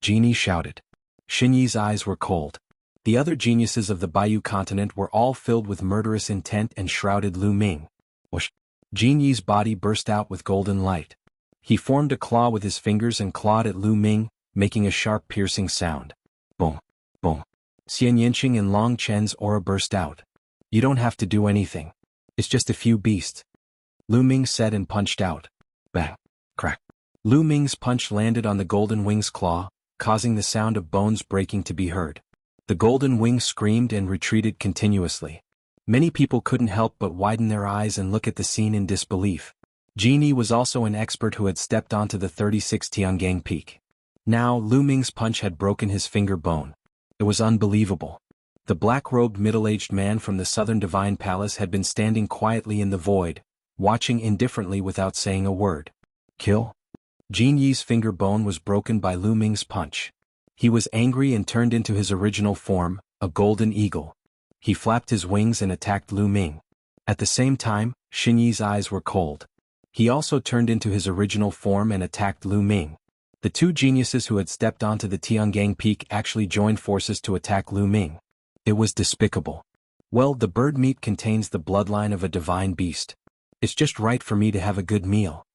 Genie shouted. Xinyi's eyes were cold. The other geniuses of the Bayou continent were all filled with murderous intent and shrouded Lu Ming. Whoosh! Jinyi's body burst out with golden light. He formed a claw with his fingers and clawed at Lu Ming, making a sharp piercing sound. Boom! Boom! Xian Yinqing and Long Chen's aura burst out. You don't have to do anything. It's just a few beasts. Lu Ming said and punched out. Bang! Crack! Lu Ming's punch landed on the Golden Wing's claw, causing the sound of bones breaking to be heard. The Golden Wing screamed and retreated continuously. Many people couldn't help but widen their eyes and look at the scene in disbelief. Genie was also an expert who had stepped onto the 36 Tiangang Peak. Now, Lu Ming's punch had broken his finger bone. It was unbelievable. The black-robed middle-aged man from the Southern Divine Palace had been standing quietly in the void, watching indifferently without saying a word. Kill? Jinyi's finger bone was broken by Lu Ming's punch. He was angry and turned into his original form, a golden eagle. He flapped his wings and attacked Lu Ming. At the same time, Xinyi's eyes were cold. He also turned into his original form and attacked Lu Ming. The two geniuses who had stepped onto the Tiangang Peak actually joined forces to attack Lu Ming. It was despicable. Well, the bird meat contains the bloodline of a divine beast. It's just right for me to have a good meal.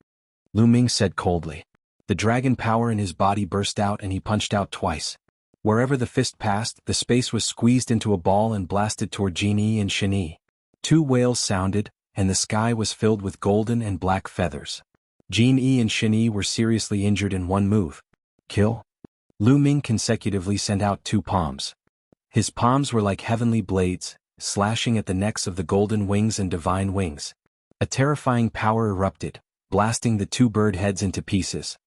Lu Ming said coldly. The dragon power in his body burst out and he punched out twice. Wherever the fist passed, the space was squeezed into a ball and blasted toward Jinyi and Xinyi. Two wails sounded, and the sky was filled with golden and black feathers. Jinyi and Xinyi were seriously injured in one move. Kill? Lu Ming consecutively sent out two palms. His palms were like heavenly blades, slashing at the necks of the golden wings and divine wings. A terrifying power erupted, blasting the two bird heads into pieces.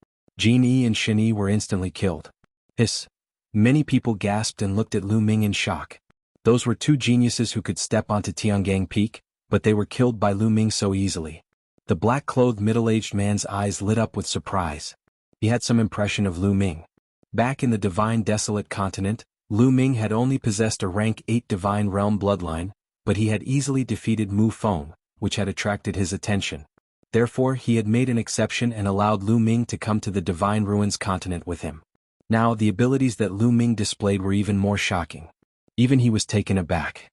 Jinyi and Xinyi were instantly killed. Hiss! Many people gasped and looked at Lu Ming in shock. Those were two geniuses who could step onto Tiangang Peak, but they were killed by Lu Ming so easily. The black-clothed middle-aged man's eyes lit up with surprise. He had some impression of Lu Ming. Back in the Divine Desolate Continent, Lu Ming had only possessed a rank 8 Divine Realm bloodline, but he had easily defeated Mu Feng, which had attracted his attention. Therefore he had made an exception and allowed Lu Ming to come to the Divine Ruins continent with him. Now the abilities that Lu Ming displayed were even more shocking. Even he was taken aback.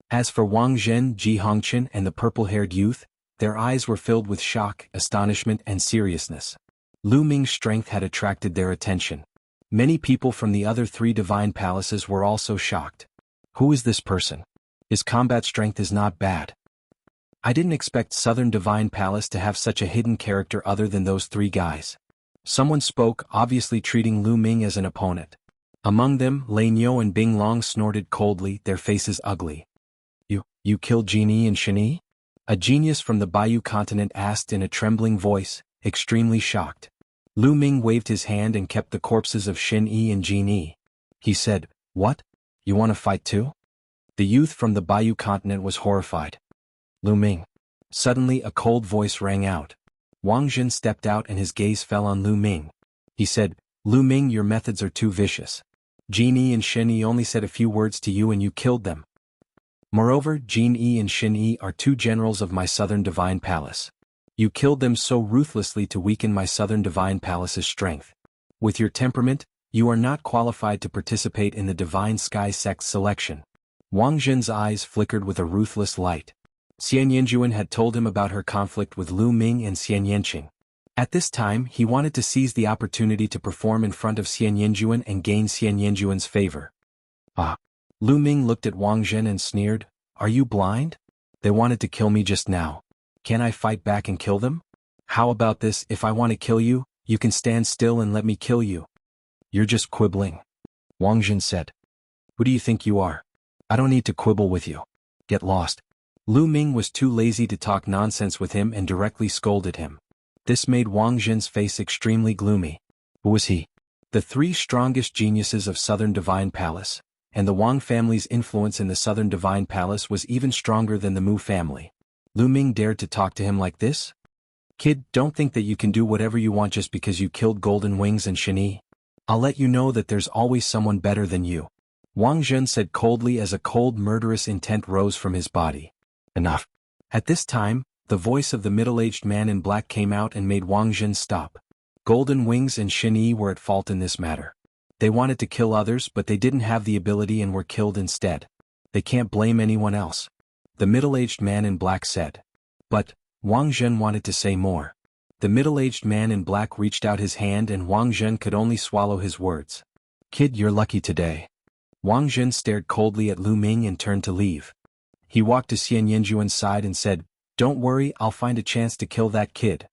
As for Wang Zhen, Ji Hongqian and the purple-haired youth, their eyes were filled with shock, astonishment and seriousness. Lu Ming's strength had attracted their attention. Many people from the other 3 divine palaces were also shocked. Who is this person? His combat strength is not bad. I didn't expect Southern Divine Palace to have such a hidden character other than those 3 guys. Someone spoke, obviously treating Lu Ming as an opponent. Among them, Lei Niu and Bing Long snorted coldly, their faces ugly. You killed Jinyi and Shenyi? A genius from the Bayou continent asked in a trembling voice, extremely shocked. Lu Ming waved his hand and kept the corpses of Shenyi and Jinyi. He said, "What? You want to fight too?" The youth from the Bayou continent was horrified. Lu Ming. Suddenly a cold voice rang out. Wang Zhen stepped out and his gaze fell on Lu Ming. He said, "Lu Ming, your methods are too vicious. Jinyi and Shenyi only said a few words to you and you killed them. Moreover, Jinyi and Shenyi are 2 generals of my Southern Divine Palace. You killed them so ruthlessly to weaken my Southern Divine Palace's strength. With your temperament, you are not qualified to participate in the Divine Sky Sect's selection." Wang Zhen's eyes flickered with a ruthless light. Xian Yanjuan had told him about her conflict with Lu Ming and Xian Yanqing. At this time, he wanted to seize the opportunity to perform in front of Xian Yanjuan and gain Xian Yanjuan's favor. Lu Ming looked at Wang Zhen and sneered, "Are you blind? They wanted to kill me just now. Can I fight back and kill them? How about this, if I want to kill you, you can stand still and let me kill you." "You're just quibbling," Wang Zhen said. "Who do you think you are? I don't need to quibble with you. Get lost." Lu Ming was too lazy to talk nonsense with him and directly scolded him. This made Wang Zhen's face extremely gloomy. Who was he? The 3 strongest geniuses of Southern Divine Palace, and the Wang family's influence in the Southern Divine Palace was even stronger than the Mu family. Lu Ming dared to talk to him like this? "Kid, don't think that you can do whatever you want just because you killed Golden Wings and Shenyi. I'll let you know that there's always someone better than you," Wang Zhen said coldly as a cold murderous intent rose from his body. "Enough." At this time, the voice of the middle-aged man in black came out and made Wang Zhen stop. Golden Wings and Shenyi were at fault in this matter. They wanted to kill others but they didn't have the ability and were killed instead. They can't blame anyone else. The middle-aged man in black said. But, Wang Zhen wanted to say more. The middle-aged man in black reached out his hand and Wang Zhen could only swallow his words. "Kid, you're lucky today." Wang Zhen stared coldly at Lu Ming and turned to leave. He walked to Xian Yanjuan's side and said, "Don't worry, I'll find a chance to kill that kid."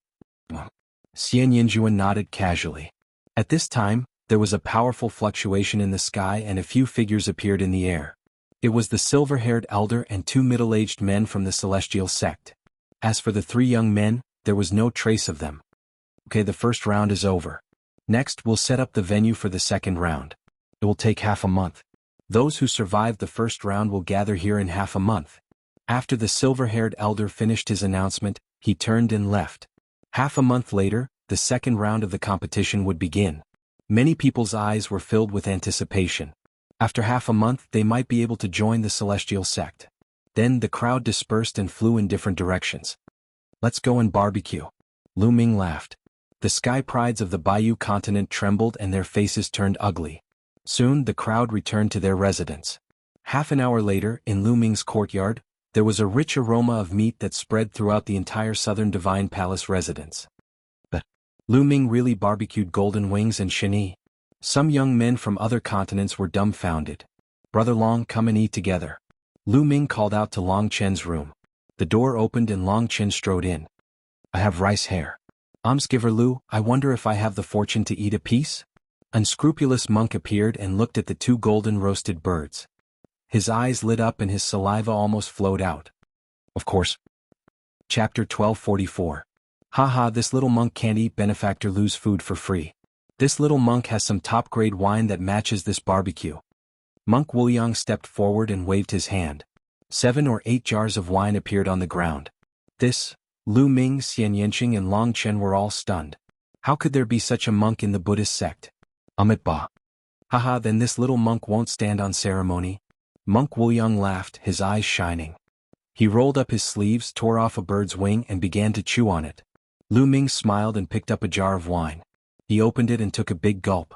Xian Yanjuan nodded casually. At this time, there was a powerful fluctuation in the sky and a few figures appeared in the air. It was the silver-haired elder and 2 middle-aged men from the celestial sect. As for the 3 young men, there was no trace of them. Okay, the first round is over. Next, we'll set up the venue for the second round. It will take half a month. Those who survived the first round will gather here in half a month. After the silver-haired elder finished his announcement, he turned and left. Half a month later, the second round of the competition would begin. Many people's eyes were filled with anticipation. After half a month, they might be able to join the celestial sect. Then the crowd dispersed and flew in different directions. "Let's go and barbecue." Lu Ming laughed. The sky prides of the Bayou continent trembled and their faces turned ugly. Soon the crowd returned to their residence. Half an hour later, in Lu Ming's courtyard, there was a rich aroma of meat that spread throughout the entire Southern Divine Palace residence. But Lu Ming really barbecued Golden Wings and Shenyi. Some young men from other continents were dumbfounded. "Brother Long, come and eat together." Lu Ming called out to Long Chen's room. The door opened and Long Chen strode in. "I have rice hair. Almsgiver Lu, I wonder if I have the fortune to eat a piece?" Unscrupulous monk appeared and looked at the 2 golden roasted birds. His eyes lit up and his saliva almost flowed out. "Of course." Chapter 1244. Haha, this little monk can't eat benefactor Lu's food for free. This little monk has some top-grade wine that matches this barbecue. Monk Wuyang stepped forward and waved his hand. 7 or 8 jars of wine appeared on the ground. This, Lu Ming, Xian Yanqing and Long Chen were all stunned. How could there be such a monk in the Buddhist sect? Ba. Haha, then this little monk won't stand on ceremony. Monk Wuyang laughed, his eyes shining. He rolled up his sleeves, tore off a bird's wing and began to chew on it. Lu Ming smiled and picked up a jar of wine. He opened it and took a big gulp.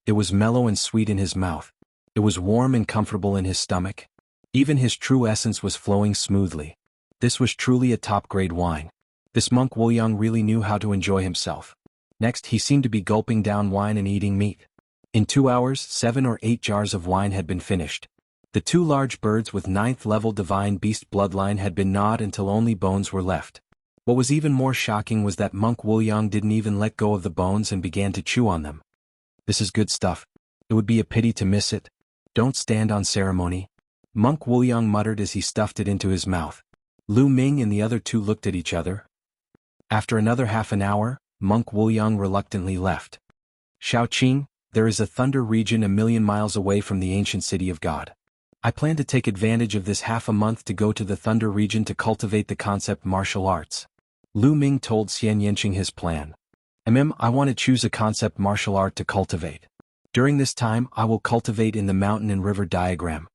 It was mellow and sweet in his mouth. It was warm and comfortable in his stomach. Even his true essence was flowing smoothly. This was truly a top-grade wine. This monk Wuxiang really knew how to enjoy himself. Next, he seemed to be gulping down wine and eating meat. In 2 hours, 7 or 8 jars of wine had been finished. The 2 large birds with 9th-level divine beast bloodline had been gnawed until only bones were left. What was even more shocking was that monk Wuxiang didn't even let go of the bones and began to chew on them. This is good stuff. It would be a pity to miss it. Don't stand on ceremony. Monk Wuxiang muttered as he stuffed it into his mouth. Lu Ming and the other 2 looked at each other. After another half an hour, monk Wuxiang reluctantly left. Shaoqing, there is a thunder region 1,000,000 miles away from the ancient city of God. I plan to take advantage of this half a month to go to the thunder region to cultivate the concept martial arts. Lu Ming told Xian Yanqing his plan. I want to choose a concept martial art to cultivate. During this time I will cultivate in the mountain and river diagram.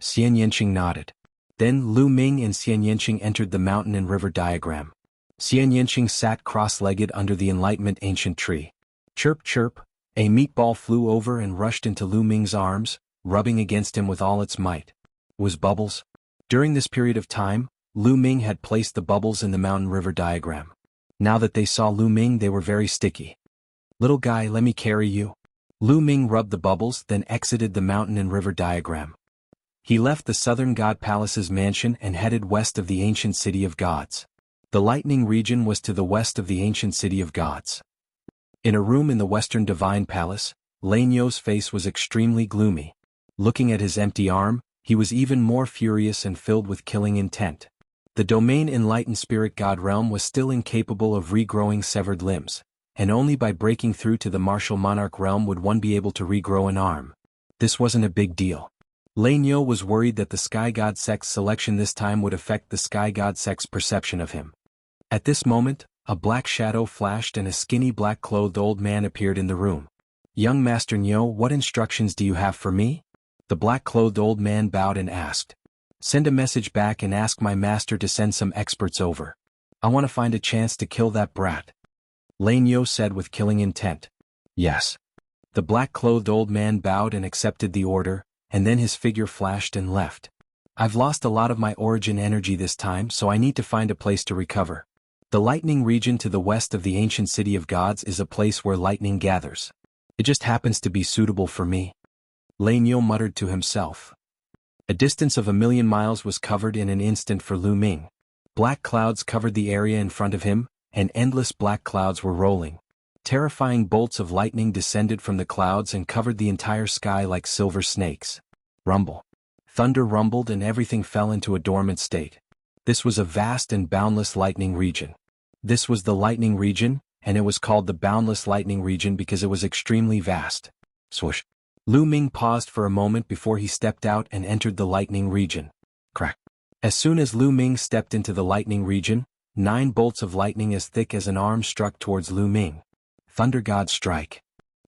Xian Yanqing nodded. Then Lu Ming and Xian Yanqing entered the mountain and river diagram. Xian Yanqing sat cross-legged under the enlightenment ancient tree. Chirp chirp, a meatball flew over and rushed into Lu Ming's arms, rubbing against him with all its might. Was Bubbles? During this period of time, Lu Ming had placed the bubbles in the mountain river diagram. Now that they saw Lu Ming, they were very sticky. Little guy, let me carry you. Lu Ming rubbed the bubbles, then exited the mountain and river diagram. He left the southern god palace's mansion and headed west of the ancient city of gods. The lightning region was to the west of the ancient city of gods. In a room in the western divine palace, Lei Nyo's face was extremely gloomy. Looking at his empty arm, he was even more furious and filled with killing intent. The domain enlightened spirit god realm was still incapable of regrowing severed limbs, and only by breaking through to the martial monarch realm would one be able to regrow an arm. This wasn't a big deal. Lei Nyo was worried that the sky god sect's selection this time would affect the sky god sect's perception of him. At this moment, a black shadow flashed and a skinny black-clothed old man appeared in the room. Young Master Nyo, what instructions do you have for me? The black-clothed old man bowed and asked. Send a message back and ask my master to send some experts over. I want to find a chance to kill that brat. Lei Nyo said with killing intent. Yes. The black-clothed old man bowed and accepted the order, and then his figure flashed and left. I've lost a lot of my origin energy this time, so I need to find a place to recover. The lightning region to the west of the ancient city of gods is a place where lightning gathers. It just happens to be suitable for me. Lei Nyo muttered to himself. A distance of 1,000,000 miles was covered in an instant for Lu Ming. Black clouds covered the area in front of him, and endless black clouds were rolling. Terrifying bolts of lightning descended from the clouds and covered the entire sky like silver snakes. Rumble. Thunder rumbled and everything fell into a dormant state. This was a vast and boundless lightning region. This was the lightning region, and it was called the boundless lightning region because it was extremely vast. Swoosh. Lu Ming paused for a moment before he stepped out and entered the lightning region. Crack. As soon as Lu Ming stepped into the lightning region, 9 bolts of lightning as thick as an arm struck towards Lu Ming. Thunder God strike.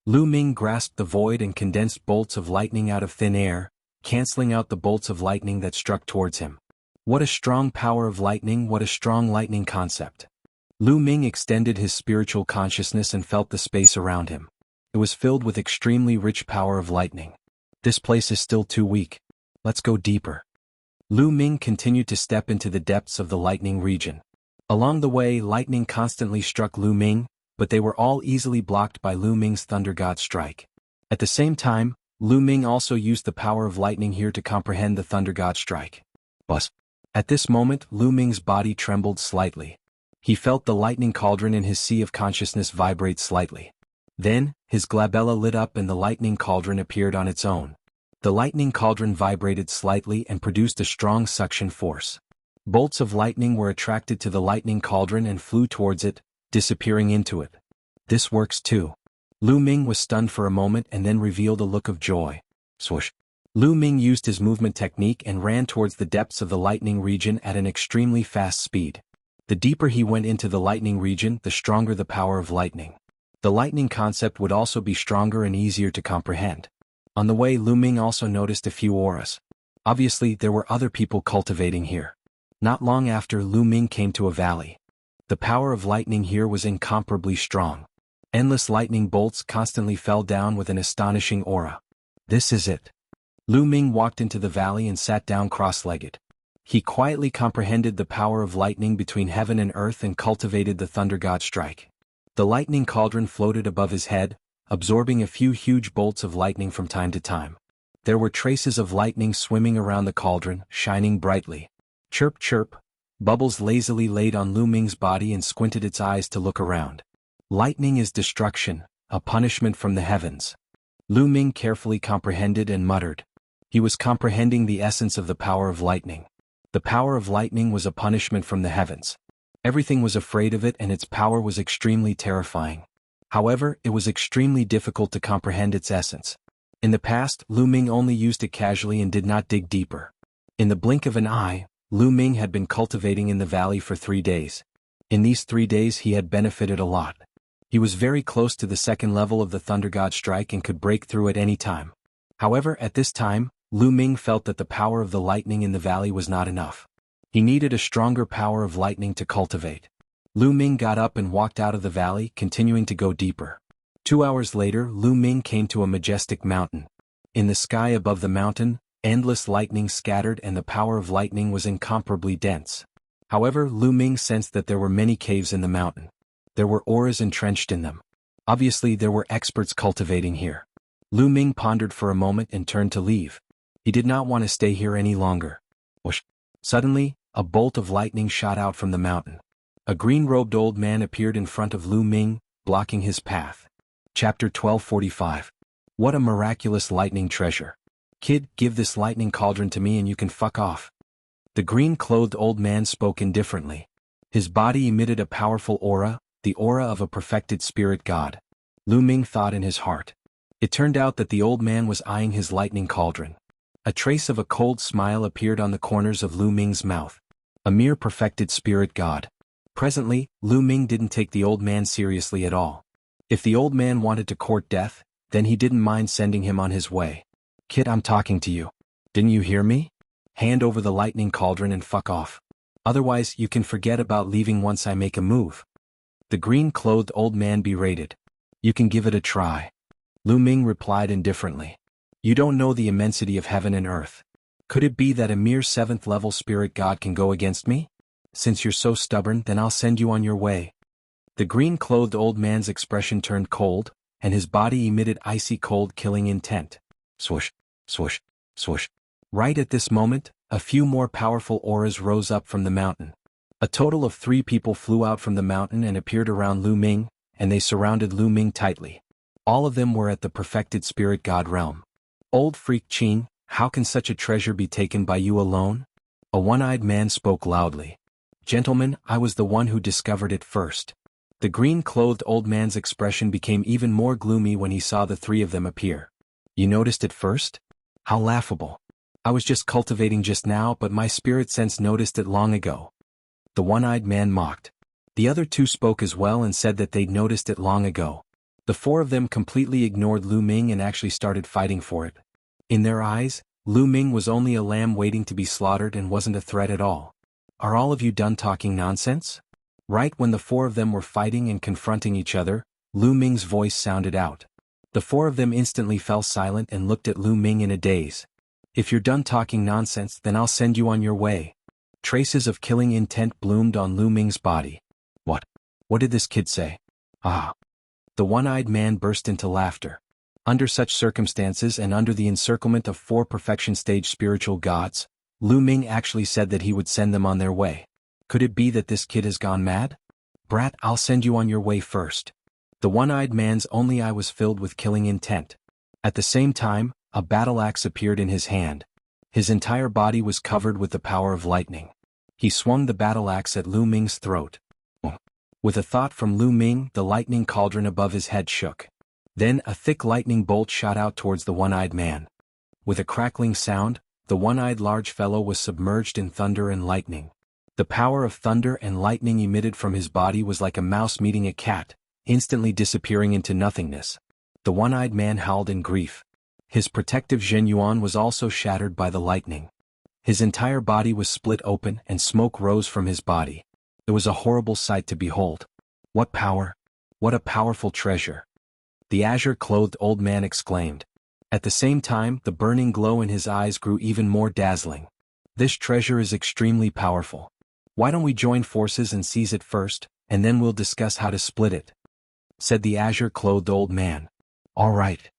Lu Ming grasped the void and condensed bolts of lightning out of thin air, canceling out the bolts of lightning that struck towards him. What a strong power of lightning, what a strong lightning concept. Lu Ming extended his spiritual consciousness and felt the space around him. It was filled with extremely rich power of lightning. This place is still too weak. Let's go deeper. Lu Ming continued to step into the depths of the lightning region. Along the way, lightning constantly struck Lu Ming, but they were all easily blocked by Lu Ming's Thunder God strike. At the same time, Lu Ming also used the power of lightning here to comprehend the Thunder God strike. Buzz. At this moment, Lu Ming's body trembled slightly. He felt the lightning cauldron in his sea of consciousness vibrate slightly. Then, his glabella lit up and the lightning cauldron appeared on its own. The lightning cauldron vibrated slightly and produced a strong suction force. Bolts of lightning were attracted to the lightning cauldron and flew towards it, disappearing into it. This works too. Lu Ming was stunned for a moment and then revealed a look of joy. Swoosh. Lu Ming used his movement technique and ran towards the depths of the lightning region at an extremely fast speed. The deeper he went into the lightning region, the stronger the power of lightning. The lightning concept would also be stronger and easier to comprehend. On the way, Lu Ming also noticed a few auras. Obviously, there were other people cultivating here. Not long after, Lu Ming came to a valley. The power of lightning here was incomparably strong. Endless lightning bolts constantly fell down with an astonishing aura. This is it. Lu Ming walked into the valley and sat down cross-legged. He quietly comprehended the power of lightning between heaven and earth and cultivated the thunder god strike. The lightning cauldron floated above his head, absorbing a few huge bolts of lightning from time to time. There were traces of lightning swimming around the cauldron, shining brightly. Chirp chirp. Bubbles lazily laid on Lu Ming's body and squinted its eyes to look around. Lightning is destruction, a punishment from the heavens. Lu Ming carefully comprehended and muttered. He was comprehending the essence of the power of lightning. The power of lightning was a punishment from the heavens. Everything was afraid of it and its power was extremely terrifying. However, it was extremely difficult to comprehend its essence. In the past, Lu Ming only used it casually and did not dig deeper. In the blink of an eye, Lu Ming had been cultivating in the valley for 3 days. In these 3 days he had benefited a lot. He was very close to the second level of the Thunder God strike and could break through at any time. However, at this time, Lu Ming felt that the power of the lightning in the valley was not enough. He needed a stronger power of lightning to cultivate. Lu Ming got up and walked out of the valley, continuing to go deeper. 2 hours later, Lu Ming came to a majestic mountain. In the sky above the mountain, endless lightning scattered and the power of lightning was incomparably dense. However, Lu Ming sensed that there were many caves in the mountain. There were auras entrenched in them. Obviously, there were experts cultivating here. Lu Ming pondered for a moment and turned to leave. He did not want to stay here any longer. Whoosh! Suddenly, a bolt of lightning shot out from the mountain. A green-robed old man appeared in front of Lu Ming, blocking his path. Chapter 1245. What a miraculous lightning treasure. Kid, give this lightning cauldron to me and you can fuck off. The green-clothed old man spoke indifferently. His body emitted a powerful aura, the aura of a perfected spirit god. Lu Ming thought in his heart. It turned out that the old man was eyeing his lightning cauldron. A trace of a cold smile appeared on the corners of Lu Ming's mouth. A mere perfected spirit god. Presently, Lu Ming didn't take the old man seriously at all. If the old man wanted to court death, then he didn't mind sending him on his way. Kid, I'm talking to you. Didn't you hear me? Hand over the lightning cauldron and fuck off. Otherwise, you can forget about leaving once I make a move. The green-clothed old man berated. You can give it a try. Lu Ming replied indifferently. You don't know the immensity of heaven and earth. Could it be that a mere 7th-level spirit god can go against me? Since you're so stubborn, then I'll send you on your way. The green-clothed old man's expression turned cold, and his body emitted icy cold killing intent. Swoosh, swoosh, swoosh. Right at this moment, a few more powerful auras rose up from the mountain. A total of 3 people flew out from the mountain and appeared around Lu Ming, and they surrounded Lu Ming tightly. All of them were at the perfected spirit god realm. Old freak Qing, how can such a treasure be taken by you alone? A one-eyed man spoke loudly. Gentlemen, I was the one who discovered it first. The green-clothed old man's expression became even more gloomy when he saw the 3 of them appear. You noticed it first? How laughable. I was just cultivating just now, but my spirit sense noticed it long ago. The one-eyed man mocked. The other 2 spoke as well and said that they'd noticed it long ago. The 4 of them completely ignored Lu Ming and actually started fighting for it. In their eyes, Lu Ming was only a lamb waiting to be slaughtered and wasn't a threat at all. Are all of you done talking nonsense? Right when the 4 of them were fighting and confronting each other, Lu Ming's voice sounded out. The 4 of them instantly fell silent and looked at Lu Ming in a daze. If you're done talking nonsense, then I'll send you on your way. Traces of killing intent bloomed on Lu Ming's body. What? What did this kid say? Ah. The one-eyed man burst into laughter. Under such circumstances and under the encirclement of 4 perfection stage spiritual gods, Lu Ming actually said that he would send them on their way. Could it be that this kid has gone mad? Brat, I'll send you on your way first. The one-eyed man's only eye was filled with killing intent. At the same time, a battle axe appeared in his hand. His entire body was covered with the power of lightning. He swung the battle axe at Lu Ming's throat. With a thought from Lu Ming, the lightning cauldron above his head shook. Then a thick lightning bolt shot out towards the one-eyed man. With a crackling sound, the one-eyed large fellow was submerged in thunder and lightning. The power of thunder and lightning emitted from his body was like a mouse meeting a cat, instantly disappearing into nothingness. The one-eyed man howled in grief. His protective Zhen Yuan was also shattered by the lightning. His entire body was split open and smoke rose from his body. It was a horrible sight to behold. What power! What a powerful treasure! The azure-clothed old man exclaimed. At the same time, the burning glow in his eyes grew even more dazzling. This treasure is extremely powerful. Why don't we join forces and seize it first, and then we'll discuss how to split it? Said the azure-clothed old man. All right.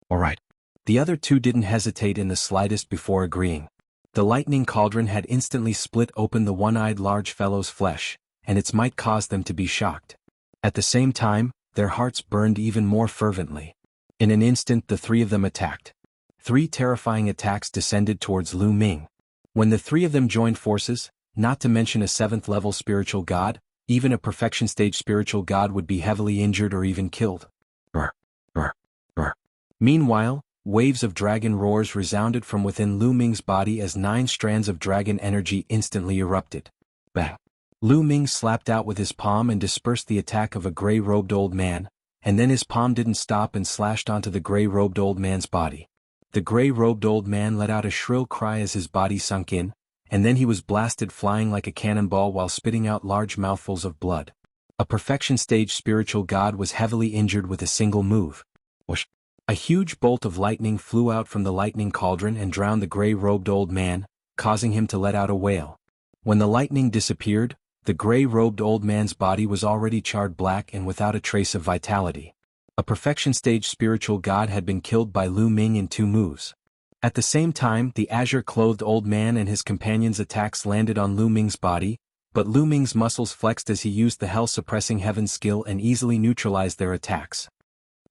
All right. The other two didn't hesitate in the slightest before agreeing. The lightning cauldron had instantly split open the one-eyed large fellow's flesh, and its might caused them to be shocked. At the same time, their hearts burned even more fervently. In an instant the three of them attacked. 3 terrifying attacks descended towards Lu Ming. When the 3 of them joined forces, not to mention a 7th-level spiritual god, even a perfection stage spiritual god would be heavily injured or even killed. Brr, brr, brr. Meanwhile, waves of dragon roars resounded from within Lu Ming's body as 9 strands of dragon energy instantly erupted. Bang! Lu Ming slapped out with his palm and dispersed the attack of a gray-robed old man, and then his palm didn't stop and slashed onto the gray-robed old man's body. The gray-robed old man let out a shrill cry as his body sunk in, and then he was blasted flying like a cannonball while spitting out large mouthfuls of blood. A perfection stage spiritual god was heavily injured with a single move. Whoosh! A huge bolt of lightning flew out from the lightning cauldron and drowned the gray-robed old man, causing him to let out a wail. When the lightning disappeared, the gray-robed old man's body was already charred black and without a trace of vitality. A perfection stage spiritual god had been killed by Lu Ming in 2 moves. At the same time, the azure-clothed old man and his companions' attacks landed on Lu Ming's body, but Lu Ming's muscles flexed as he used the hell-suppressing heaven skill and easily neutralized their attacks.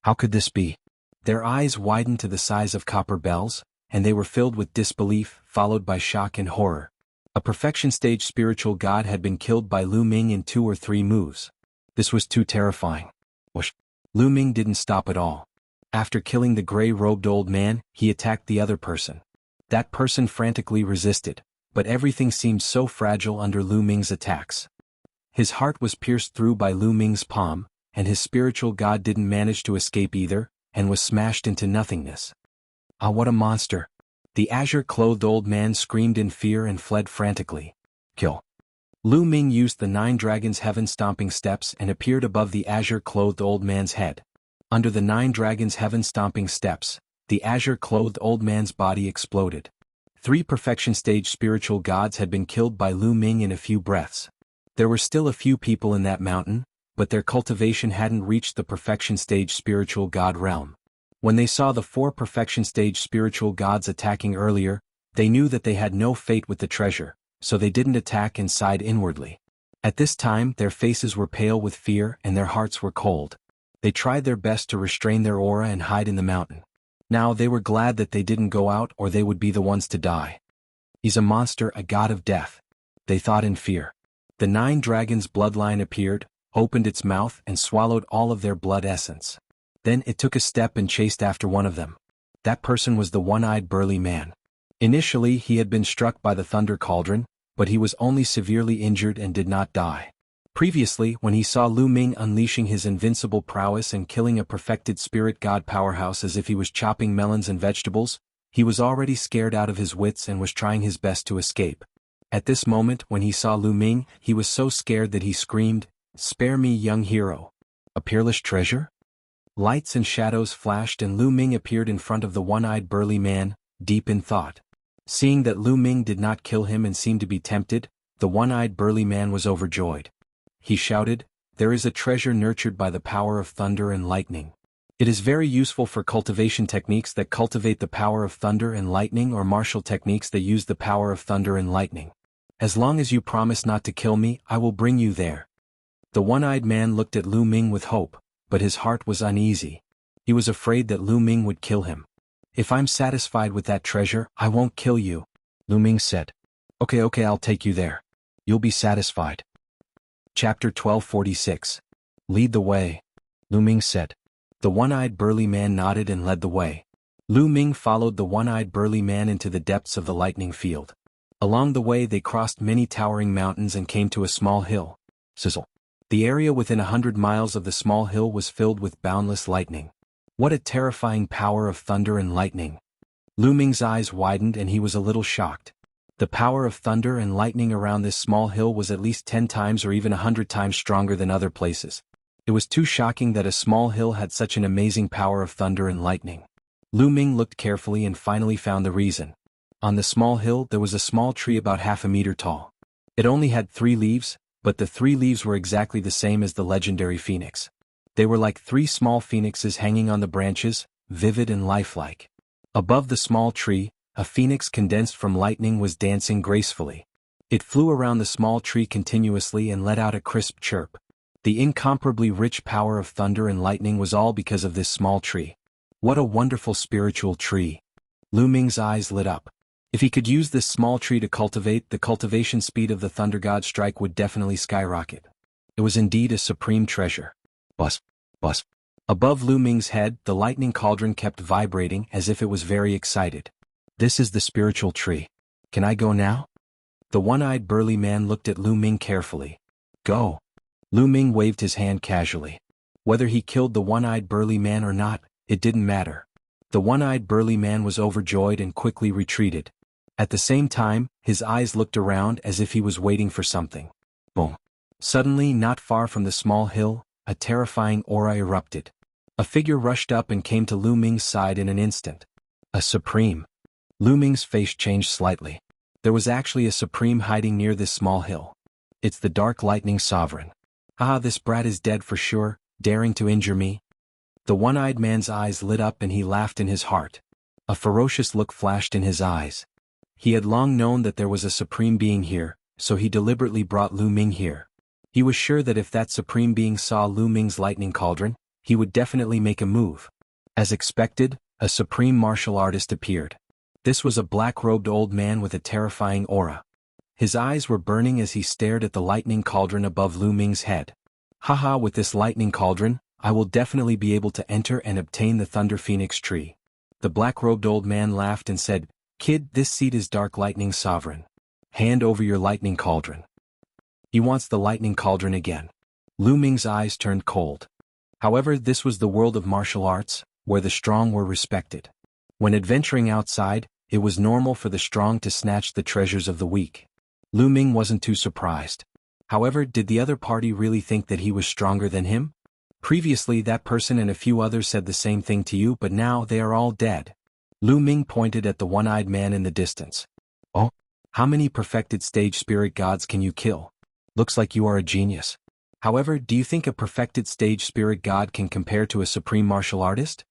How could this be? Their eyes widened to the size of copper bells, and they were filled with disbelief, followed by shock and horror. A perfection stage spiritual god had been killed by Lu Ming in 2 or 3 moves. This was too terrifying. Whoosh! Lu Ming didn't stop at all. After killing the gray-robed old man, he attacked the other person. That person frantically resisted, but everything seemed so fragile under Lu Ming's attacks. His heart was pierced through by Lu Ming's palm, and his spiritual god didn't manage to escape either, and was smashed into nothingness. Ah, what a monster! The azure-clothed old man screamed in fear and fled frantically. Kill! Lu Ming used the 9 dragons' heaven-stomping steps and appeared above the azure-clothed old man's head. Under the 9 dragons' heaven-stomping steps, the azure-clothed old man's body exploded. 3 perfection stage spiritual gods had been killed by Lu Ming in a few breaths. There were still a few people in that mountain, but their cultivation hadn't reached the perfection stage spiritual god realm. When they saw the 4 perfection stage spiritual gods attacking earlier, they knew that they had no fate with the treasure, so they didn't attack and sighed inwardly. At this time their faces were pale with fear and their hearts were cold. They tried their best to restrain their aura and hide in the mountain. Now they were glad that they didn't go out or they would be the ones to die. He's a monster, a god of death, they thought in fear. The 9 dragons' bloodline appeared, opened its mouth and swallowed all of their blood essence. Then it took a step and chased after one of them. That person was the one-eyed burly man. Initially he had been struck by the thunder cauldron, but he was only severely injured and did not die. Previously, when he saw Lu Ming unleashing his invincible prowess and killing a perfected spirit god powerhouse as if he was chopping melons and vegetables, he was already scared out of his wits and was trying his best to escape. At this moment, when he saw Lu Ming, he was so scared that he screamed, "Spare me, young hero! A peerless treasure?" Lights and shadows flashed and Lu Ming appeared in front of the one-eyed burly man, deep in thought. Seeing that Lu Ming did not kill him and seemed to be tempted, the one-eyed burly man was overjoyed. He shouted, "There is a treasure nurtured by the power of thunder and lightning. It is very useful for cultivation techniques that cultivate the power of thunder and lightning or martial techniques that use the power of thunder and lightning. As long as you promise not to kill me, I will bring you there." The one-eyed man looked at Lu Ming with hope, but his heart was uneasy. He was afraid that Lu Ming would kill him. "If I'm satisfied with that treasure, I won't kill you," Lu Ming said. Okay, I'll take you there. You'll be satisfied." Chapter 1246. Lead the way, Lu Ming said. The one-eyed burly man nodded and led the way. Lu Ming followed the one-eyed burly man into the depths of the lightning field. Along the way they crossed many towering mountains and came to a small hill. Sizzle. The area within 100 miles of the small hill was filled with boundless lightning. What a terrifying power of thunder and lightning! Lu Ming's eyes widened and he was a little shocked. The power of thunder and lightning around this small hill was at least 10 times or even 100 times stronger than other places. It was too shocking that a small hill had such an amazing power of thunder and lightning. Lu Ming looked carefully and finally found the reason. On the small hill there was a small tree about half a meter tall. It only had 3 leaves, but the 3 leaves were exactly the same as the legendary phoenix. They were like 3 small phoenixes hanging on the branches, vivid and lifelike. Above the small tree, a phoenix condensed from lightning was dancing gracefully. It flew around the small tree continuously and let out a crisp chirp. The incomparably rich power of thunder and lightning was all because of this small tree. What a wonderful spiritual tree! Lu Ming's eyes lit up. If he could use this small tree to cultivate, the cultivation speed of the thunder god strike would definitely skyrocket. It was indeed a supreme treasure. Buzz, buzz. Above Lu Ming's head, the lightning cauldron kept vibrating as if it was very excited. This is the spiritual tree. Can I go now? The one-eyed burly man looked at Lu Ming carefully. Go. Lu Ming waved his hand casually. Whether he killed the one-eyed burly man or not, it didn't matter. The one-eyed burly man was overjoyed and quickly retreated. At the same time, his eyes looked around as if he was waiting for something. Boom. Suddenly, not far from the small hill, a terrifying aura erupted. A figure rushed up and came to Lu Ming's side in an instant. A supreme. Lu Ming's face changed slightly. There was actually a supreme hiding near this small hill. It's the Dark Lightning Sovereign. Ah, this brat is dead for sure, daring to injure me. The one-eyed man's eyes lit up and he laughed in his heart. A ferocious look flashed in his eyes. He had long known that there was a supreme being here, so he deliberately brought Lu Ming here. He was sure that if that supreme being saw Lu Ming's lightning cauldron, he would definitely make a move. As expected, a supreme martial artist appeared. This was a black-robed old man with a terrifying aura. His eyes were burning as he stared at the lightning cauldron above Lu Ming's head. Haha, with this lightning cauldron, I will definitely be able to enter and obtain the Thunder Phoenix tree. The black-robed old man laughed and said, Kid, this seat is Dark Lightning Sovereign. Hand over your lightning cauldron. He wants the lightning cauldron again. Lu Ming's eyes turned cold. However, this was the world of martial arts, where the strong were respected. When adventuring outside, it was normal for the strong to snatch the treasures of the weak. Lu Ming wasn't too surprised. However, did the other party really think that he was stronger than him? Previously that person and a few others said the same thing to you, but now they are all dead. Lu Ming pointed at the one-eyed man in the distance. Oh, how many perfected stage spirit gods can you kill? Looks like you are a genius. However, do you think a perfected stage spirit god can compare to a supreme martial artist?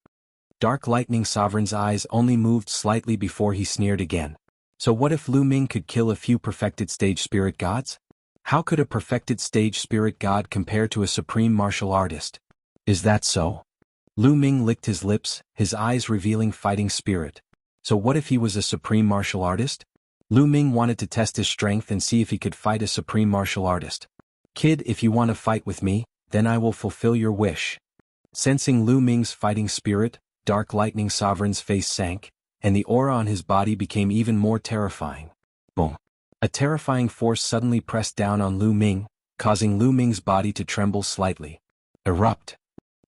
Dark Lightning Sovereign's eyes only moved slightly before he sneered again. So what if Lu Ming could kill a few perfected stage spirit gods? How could a perfected stage spirit god compare to a supreme martial artist? Is that so? Lu Ming licked his lips, his eyes revealing fighting spirit. So what if he was a supreme martial artist? Lu Ming wanted to test his strength and see if he could fight a supreme martial artist. Kid, if you want to fight with me, then I will fulfill your wish. Sensing Lu Ming's fighting spirit, Dark Lightning Sovereign's face sank, and the aura on his body became even more terrifying. Boom. A terrifying force suddenly pressed down on Lu Ming, causing Lu Ming's body to tremble slightly. Erupt.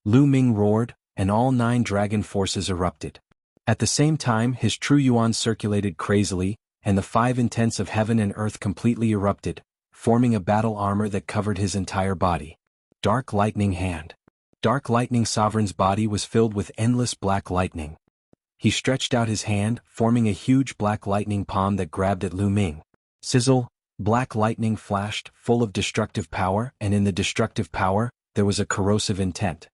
Lu Ming roared, and all 9 dragon forces erupted. At the same time, his true yuan circulated crazily, and the 5 intents of heaven and earth completely erupted, forming a battle armor that covered his entire body. Dark Lightning Hand. Dark Lightning Sovereign's body was filled with endless black lightning. He stretched out his hand, forming a huge black lightning palm that grabbed at Lu Ming. Sizzle, black lightning flashed, full of destructive power, and in the destructive power, there was a corrosive intent.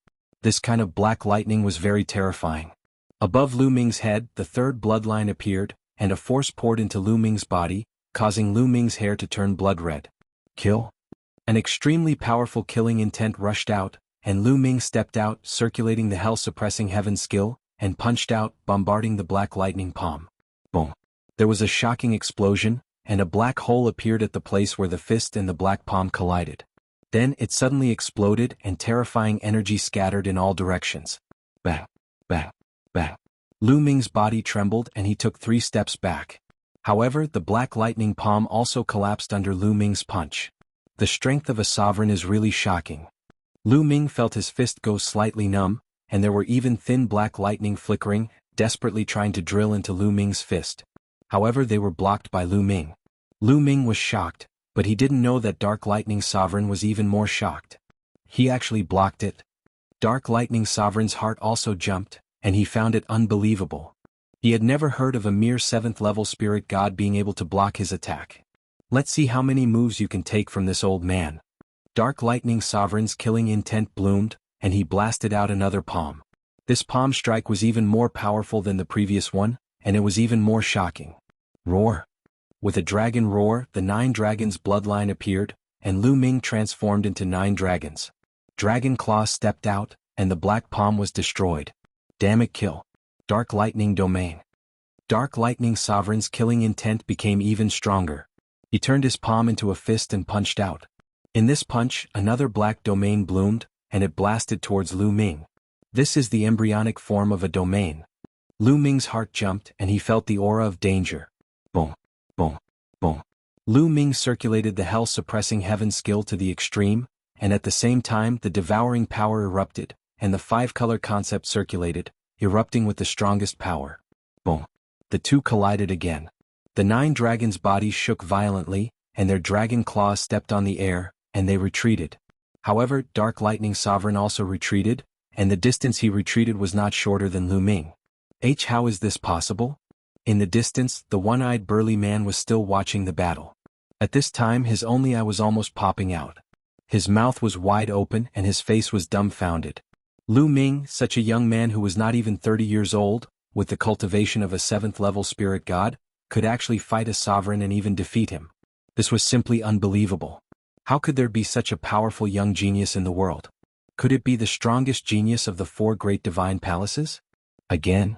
This kind of black lightning was very terrifying. Above Lu Ming's head, the 3rd bloodline appeared, and a force poured into Lu Ming's body, causing Lu Ming's hair to turn blood red. Kill? An extremely powerful killing intent rushed out, and Lu Ming stepped out, circulating the hell-suppressing heaven skill, and punched out, bombarding the black lightning palm. Boom. There was a shocking explosion, and a black hole appeared at the place where the fist and the black palm collided. Then it suddenly exploded and terrifying energy scattered in all directions. Bang, bang, bang. Lu Ming's body trembled and he took 3 steps back. However, the black lightning palm also collapsed under Lu Ming's punch. The strength of a sovereign is really shocking. Lu Ming felt his fist go slightly numb, and there were even thin black lightning flickering, desperately trying to drill into Lu Ming's fist. However, they were blocked by Lu Ming. Lu Ming was shocked, but he didn't know that Dark Lightning Sovereign was even more shocked. He actually blocked it. Dark Lightning Sovereign's heart also jumped, and he found it unbelievable. He had never heard of a mere 7th level spirit god being able to block his attack. Let's see how many moves you can take from this old man. Dark Lightning Sovereign's killing intent bloomed, and he blasted out another palm. This palm strike was even more powerful than the previous one, and it was even more shocking. Roar! With a dragon roar, the 9 dragons bloodline appeared, and Lu Ming transformed into 9 dragons. Dragon Claw stepped out, and the black palm was destroyed. Damn it, kill. Dark Lightning Domain. Dark Lightning Sovereign's killing intent became even stronger. He turned his palm into a fist and punched out. In this punch, another black domain bloomed, and it blasted towards Lu Ming. This is the embryonic form of a domain. Lu Ming's heart jumped, and he felt the aura of danger. Boom, boom, boom. Lu Ming circulated the hell-suppressing heaven skill to the extreme, and at the same time the devouring power erupted, and the 5-color concept circulated, erupting with the strongest power. Boom. The two collided again. The 9 dragons' bodies shook violently, and their dragon claws stepped on the air, and they retreated. However, Dark Lightning Sovereign also retreated, and the distance he retreated was not shorter than Lu Ming. How is this possible? In the distance, the one-eyed burly man was still watching the battle. At this time his only eye was almost popping out. His mouth was wide open and his face was dumbfounded. Lu Ming, such a young man who was not even 30 years old, with the cultivation of a 7th level spirit god, could actually fight a sovereign and even defeat him. This was simply unbelievable. How could there be such a powerful young genius in the world? Could it be the strongest genius of the 4 great divine palaces? Again?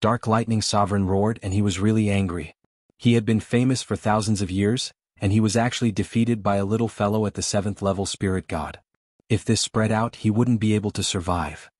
Dark Lightning Sovereign roared, and he was really angry. He had been famous for thousands of years, and he was actually defeated by a little fellow at the 7th level spirit god. If this spread out, he wouldn't be able to survive.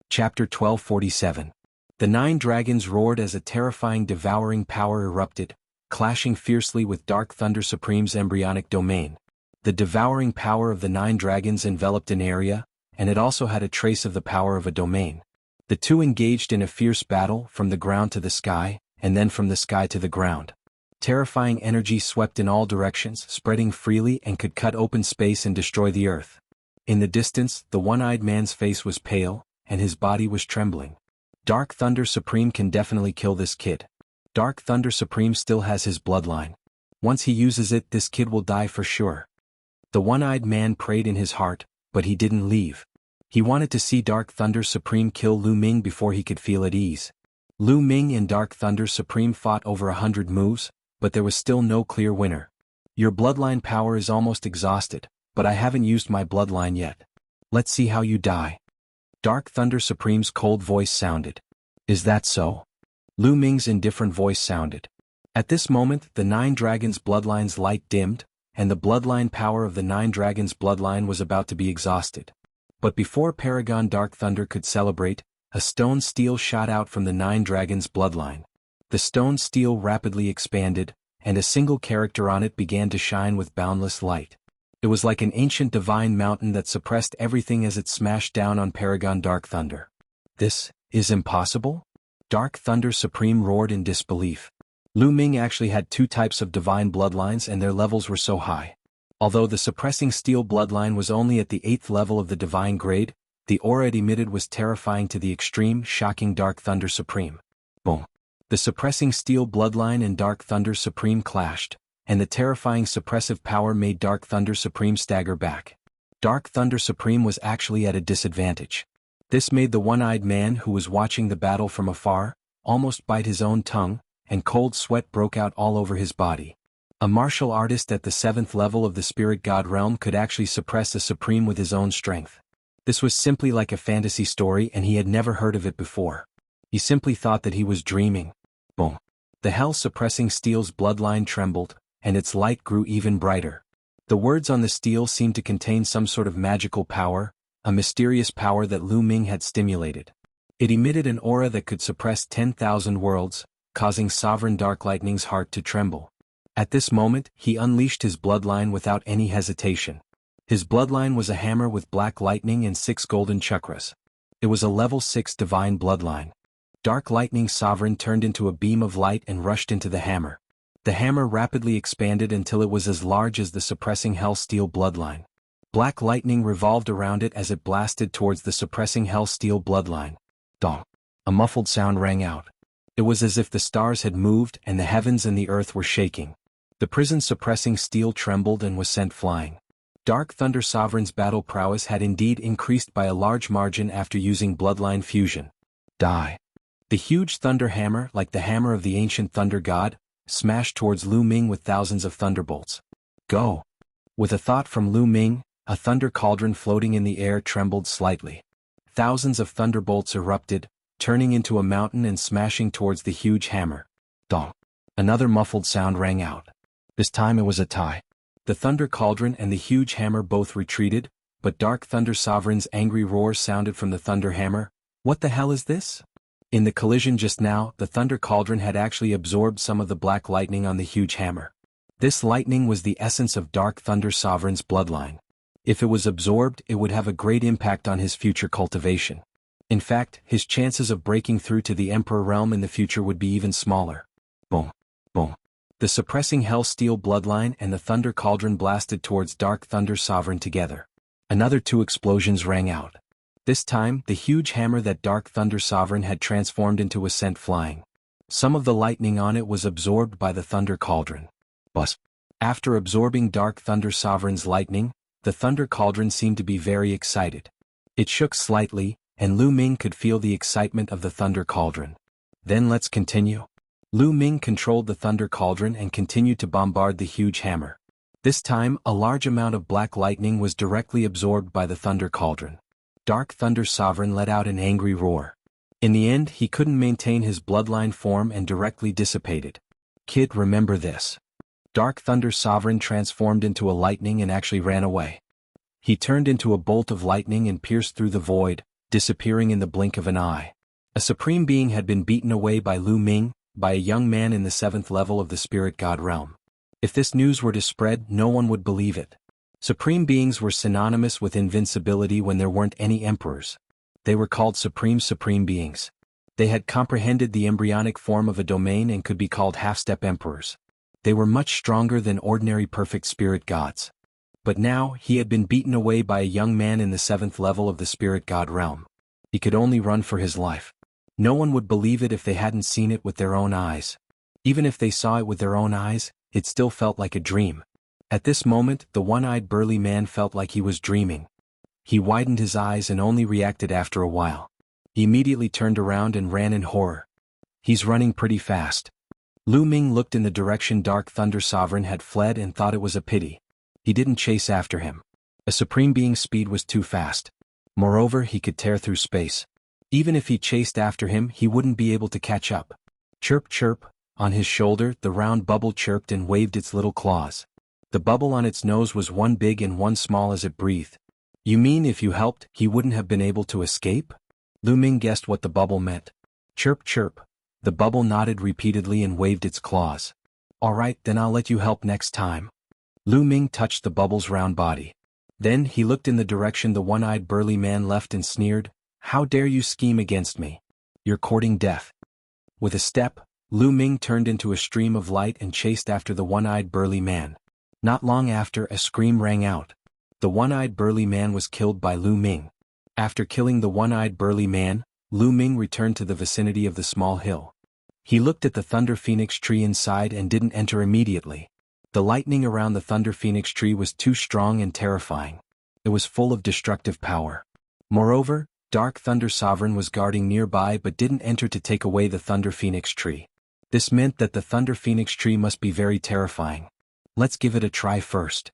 Chapter 1247. The 9 dragons roared as a terrifying devouring power erupted, clashing fiercely with Dark Thunder Supreme's embryonic domain. The devouring power of the 9 dragons enveloped an area, and it also had a trace of the power of a domain. The two engaged in a fierce battle from the ground to the sky, and then from the sky to the ground. Terrifying energy swept in all directions, spreading freely and could cut open space and destroy the earth. In the distance, the one-eyed man's face was pale, and his body was trembling. Dark Thunder Supreme can definitely kill this kid. Dark Thunder Supreme still has his bloodline. Once he uses it, this kid will die for sure. The one-eyed man prayed in his heart, but he didn't leave. He wanted to see Dark Thunder Supreme kill Lu Ming before he could feel at ease. Lu Ming and Dark Thunder Supreme fought over 100 moves, but there was still no clear winner. Your bloodline power is almost exhausted, but I haven't used my bloodline yet. Let's see how you die. Dark Thunder Supreme's cold voice sounded. Is that so? Lu Ming's indifferent voice sounded. At this moment, the 9 dragons' bloodline's light dimmed, and the bloodline power of the 9 dragons' bloodline was about to be exhausted. But before Paragon Dark Thunder could celebrate, a stone steel shot out from the 9 dragons' bloodline. The stone steel rapidly expanded, and a single character on it began to shine with boundless light. It was like an ancient divine mountain that suppressed everything as it smashed down on Paragon Dark Thunder. This is impossible? Dark Thunder Supreme roared in disbelief. Lu Ming actually had 2 types of divine bloodlines and their levels were so high. Although the suppressing steel bloodline was only at the 8th level of the divine grade, the aura it emitted was terrifying to the extreme, shocking Dark Thunder Supreme. Boom. The suppressing steel bloodline and Dark Thunder Supreme clashed, and the terrifying suppressive power made Dark Thunder Supreme stagger back. Dark Thunder Supreme was actually at a disadvantage. This made the one-eyed man who was watching the battle from afar almost bite his own tongue, and cold sweat broke out all over his body. A martial artist at the 7th level of the spirit god realm could actually suppress a supreme with his own strength. This was simply like a fantasy story and he had never heard of it before. He simply thought that he was dreaming. Boom. The hell-suppressing steel's bloodline trembled, and its light grew even brighter. The words on the steel seemed to contain some sort of magical power, a mysterious power that Lu Ming had stimulated. It emitted an aura that could suppress 10,000 worlds, causing Sovereign Dark Lightning's heart to tremble. At this moment, he unleashed his bloodline without any hesitation. His bloodline was a hammer with black lightning and 6 golden chakras. It was a level 6 divine bloodline. Dark Lightning Sovereign turned into a beam of light and rushed into the hammer. The hammer rapidly expanded until it was as large as the suppressing Hell Steel bloodline. Black lightning revolved around it as it blasted towards the suppressing Hell Steel bloodline. Dong! A muffled sound rang out. It was as if the stars had moved and the heavens and the earth were shaking. The prison-suppressing steel trembled and was sent flying. Dark Thunder Sovereign's battle prowess had indeed increased by a large margin after using bloodline fusion. Die! The huge thunder hammer, like the hammer of the ancient thunder god, smashed towards Lu Ming with thousands of thunderbolts. Go! With a thought from Lu Ming, a thunder cauldron floating in the air trembled slightly. Thousands of thunderbolts erupted, turning into a mountain and smashing towards the huge hammer. Dong! Another muffled sound rang out. This time it was a tie. The thunder cauldron and the huge hammer both retreated, but Dark Thunder Sovereign's angry roar sounded from the thunder hammer. What the hell is this? In the collision just now, the thunder cauldron had actually absorbed some of the black lightning on the huge hammer. This lightning was the essence of Dark Thunder Sovereign's bloodline. If it was absorbed, it would have a great impact on his future cultivation. In fact, his chances of breaking through to the Emperor realm in the future would be even smaller. Boom! Boom! The suppressing Hell Steel bloodline and the thunder cauldron blasted towards Dark Thunder Sovereign together. Another 2 explosions rang out. This time, the huge hammer that Dark Thunder Sovereign had transformed into was sent flying. Some of the lightning on it was absorbed by the thunder cauldron. Buzz! After absorbing Dark Thunder Sovereign's lightning, the thunder cauldron seemed to be very excited. It shook slightly, and Lu Ming could feel the excitement of the thunder cauldron. Then let's continue. Lu Ming controlled the thunder cauldron and continued to bombard the huge hammer. This time, a large amount of black lightning was directly absorbed by the thunder cauldron. Dark Thunder Sovereign let out an angry roar. In the end, he couldn't maintain his bloodline form and directly dissipated. Kid, remember this. Dark Thunder Sovereign transformed into a lightning and actually ran away. He turned into a bolt of lightning and pierced through the void, disappearing in the blink of an eye. A supreme being had been beaten away by Lu Ming, by a young man in the 7th level of the spirit god realm. If this news were to spread, no one would believe it. Supreme beings were synonymous with invincibility when there weren't any emperors. They were called supreme beings. They had comprehended the embryonic form of a domain and could be called half-step emperors. They were much stronger than ordinary perfect spirit gods. But now, he had been beaten away by a young man in the 7th level of the spirit god realm. He could only run for his life. No one would believe it if they hadn't seen it with their own eyes. Even if they saw it with their own eyes, it still felt like a dream. At this moment, the one-eyed burly man felt like he was dreaming. He widened his eyes and only reacted after a while. He immediately turned around and ran in horror. He's running pretty fast. Lu Ming looked in the direction Dark Thunder Sovereign had fled and thought it was a pity. He didn't chase after him. A supreme being's speed was too fast. Moreover, he could tear through space. Even if he chased after him, he wouldn't be able to catch up. Chirp chirp, on his shoulder the round bubble chirped and waved its little claws. The bubble on its nose was one big and one small as it breathed. You mean if you helped, he wouldn't have been able to escape? Lu Ming guessed what the bubble meant. Chirp chirp. The bubble nodded repeatedly and waved its claws. Alright, then I'll let you help next time. Lu Ming touched the bubble's round body. Then he looked in the direction the one-eyed burly man left and sneered, "How dare you scheme against me? You're courting death." With a step, Lu Ming turned into a stream of light and chased after the one-eyed burly man. Not long after, a scream rang out. The one-eyed burly man was killed by Lu Ming. After killing the one-eyed burly man, Lu Ming returned to the vicinity of the small hill. He looked at the Thunder Phoenix tree inside and didn't enter immediately. The lightning around the Thunder Phoenix tree was too strong and terrifying. It was full of destructive power. Moreover, Dark Thunder Sovereign was guarding nearby but didn't enter to take away the Thunder Phoenix tree. This meant that the Thunder Phoenix tree must be very terrifying. Let's give it a try first.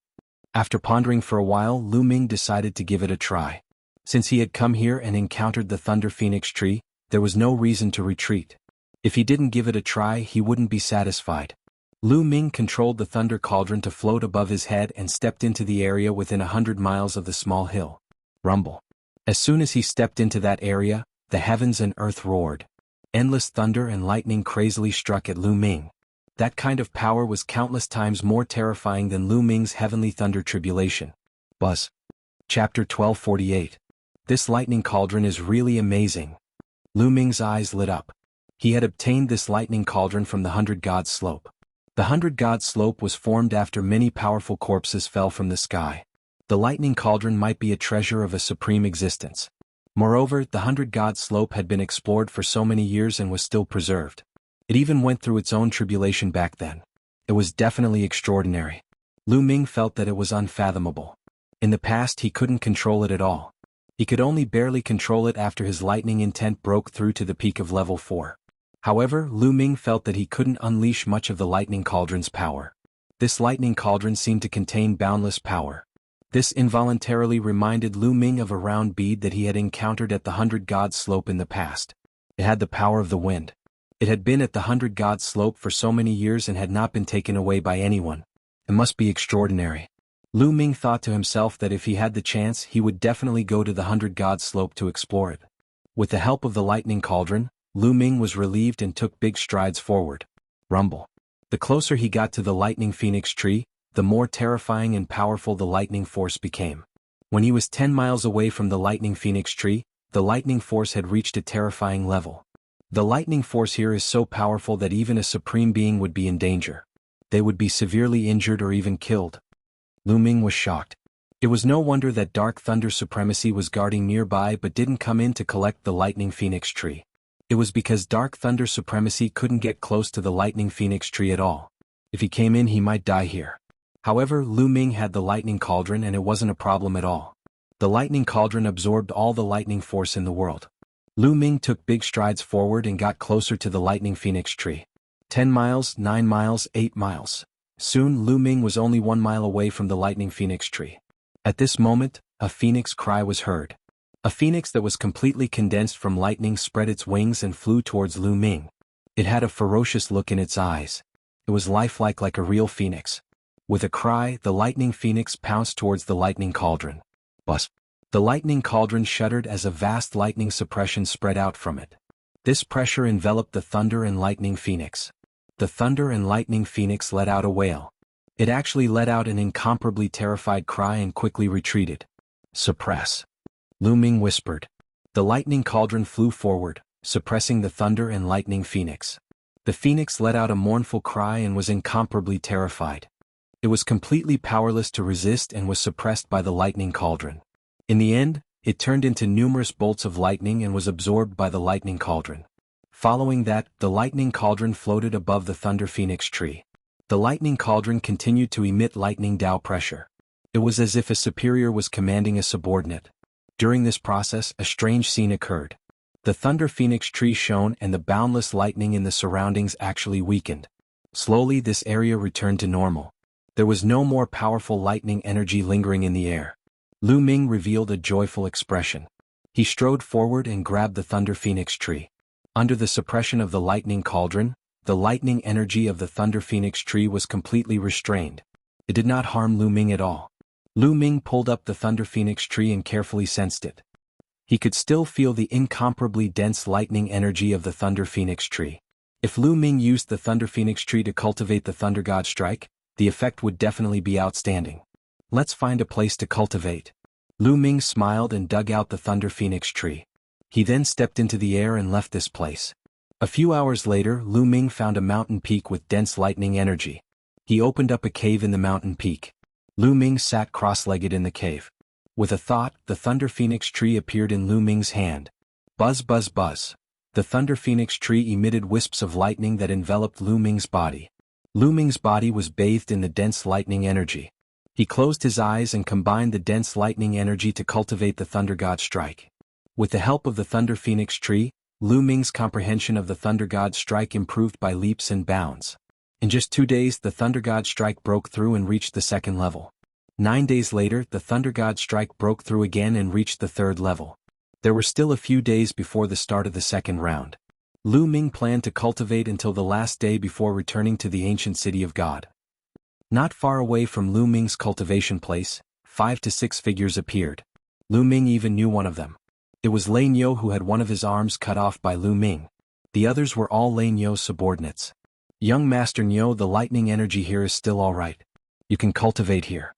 After pondering for a while, Lu Ming decided to give it a try. Since he had come here and encountered the Thunder Phoenix tree, there was no reason to retreat. If he didn't give it a try, he wouldn't be satisfied. Lu Ming controlled the thunder cauldron to float above his head and stepped into the area within 100 miles of the small hill. Rumble. As soon as he stepped into that area, the heavens and earth roared. Endless thunder and lightning crazily struck at Lu Ming. That kind of power was countless times more terrifying than Lu Ming's heavenly thunder tribulation. Buzz. Chapter 1248. This lightning cauldron is really amazing. Lu Ming's eyes lit up. He had obtained this lightning cauldron from the 100 Gods slope. The 100 Gods slope was formed after many powerful corpses fell from the sky. The lightning cauldron might be a treasure of a supreme existence. Moreover, the 100 Gods slope had been explored for so many years and was still preserved. It even went through its own tribulation back then. It was definitely extraordinary. Lu Ming felt that it was unfathomable. In the past he couldn't control it at all. He could only barely control it after his lightning intent broke through to the peak of level 4. However, Lu Ming felt that he couldn't unleash much of the lightning cauldron's power. This lightning cauldron seemed to contain boundless power. This involuntarily reminded Lu Ming of a round bead that he had encountered at the 100 Gods slope in the past. It had the power of the wind. It had been at the 100 Gods slope for so many years and had not been taken away by anyone. It must be extraordinary. Lu Ming thought to himself that if he had the chance he would definitely go to the 100 Gods slope to explore it. With the help of the lightning cauldron, Lu Ming was relieved and took big strides forward. Rumble. The closer he got to the lightning phoenix tree, the more terrifying and powerful the lightning force became. When he was 10 miles away from the lightning phoenix tree, the lightning force had reached a terrifying level. The lightning force here is so powerful that even a supreme being would be in danger. They would be severely injured or even killed. Lu Ming was shocked. It was no wonder that Dark Thunder Supremacy was guarding nearby but didn't come in to collect the lightning phoenix tree. It was because Dark Thunder Supremacy couldn't get close to the lightning phoenix tree at all. If he came in he might die here. However, Lu Ming had the lightning cauldron and it wasn't a problem at all. The lightning cauldron absorbed all the lightning force in the world. Lu Ming took big strides forward and got closer to the lightning phoenix tree. 10 miles, 9 miles, 8 miles. Soon Lu Ming was only 1 mile away from the lightning phoenix tree. At this moment, a phoenix cry was heard. A phoenix that was completely condensed from lightning spread its wings and flew towards Lu Ming. It had a ferocious look in its eyes. It was lifelike like a real phoenix. With a cry, the lightning phoenix pounced towards the lightning cauldron. Buzz. The lightning cauldron shuddered as a vast lightning suppression spread out from it. This pressure enveloped the thunder and lightning phoenix. The thunder and lightning phoenix let out a wail. It actually let out an incomparably terrified cry and quickly retreated. Suppress. Lu Ming whispered. The lightning cauldron flew forward, suppressing the thunder and lightning phoenix. The phoenix let out a mournful cry and was incomparably terrified. It was completely powerless to resist and was suppressed by the lightning cauldron. In the end, it turned into numerous bolts of lightning and was absorbed by the lightning cauldron. Following that, the lightning cauldron floated above the thunder phoenix tree. The lightning cauldron continued to emit lightning Tao pressure. It was as if a superior was commanding a subordinate. During this process, a strange scene occurred. The thunder phoenix tree shone and the boundless lightning in the surroundings actually weakened. Slowly this area returned to normal. There was no more powerful lightning energy lingering in the air. Lu Ming revealed a joyful expression. He strode forward and grabbed the thunder phoenix tree. Under the suppression of the lightning cauldron, the lightning energy of the thunder phoenix tree was completely restrained. It did not harm Lu Ming at all. Lu Ming pulled up the thunder phoenix tree and carefully sensed it. He could still feel the incomparably dense lightning energy of the thunder phoenix tree. If Lu Ming used the thunder phoenix tree to cultivate the thunder god strike, the effect would definitely be outstanding. Let's find a place to cultivate. Lu Ming smiled and dug out the thunder phoenix tree. He then stepped into the air and left this place. A few hours later, Lu Ming found a mountain peak with dense lightning energy. He opened up a cave in the mountain peak. Lu Ming sat cross-legged in the cave. With a thought, the thunder phoenix tree appeared in Lu Ming's hand. Buzz buzz buzz. The thunder phoenix tree emitted wisps of lightning that enveloped Lu Ming's body. Lu Ming's body was bathed in the dense lightning energy. He closed his eyes and combined the dense lightning energy to cultivate the thunder god strike. With the help of the thunder phoenix tree, Lu Ming's comprehension of the thunder god strike improved by leaps and bounds. In just 2 days the thunder god strike broke through and reached the 2nd level. 9 days later the thunder god strike broke through again and reached the 3rd level. There were still a few days before the start of the 2nd round. Lu Ming planned to cultivate until the last day before returning to the ancient city of God. Not far away from Lu Ming's cultivation place, 5 to 6 figures appeared. Lu Ming even knew one of them. It was Lane Yo, who had one of his arms cut off by Lu Ming. The others were all Lane Yo's subordinates. Young Master Nyo, the lightning energy here is still alright. You can cultivate here.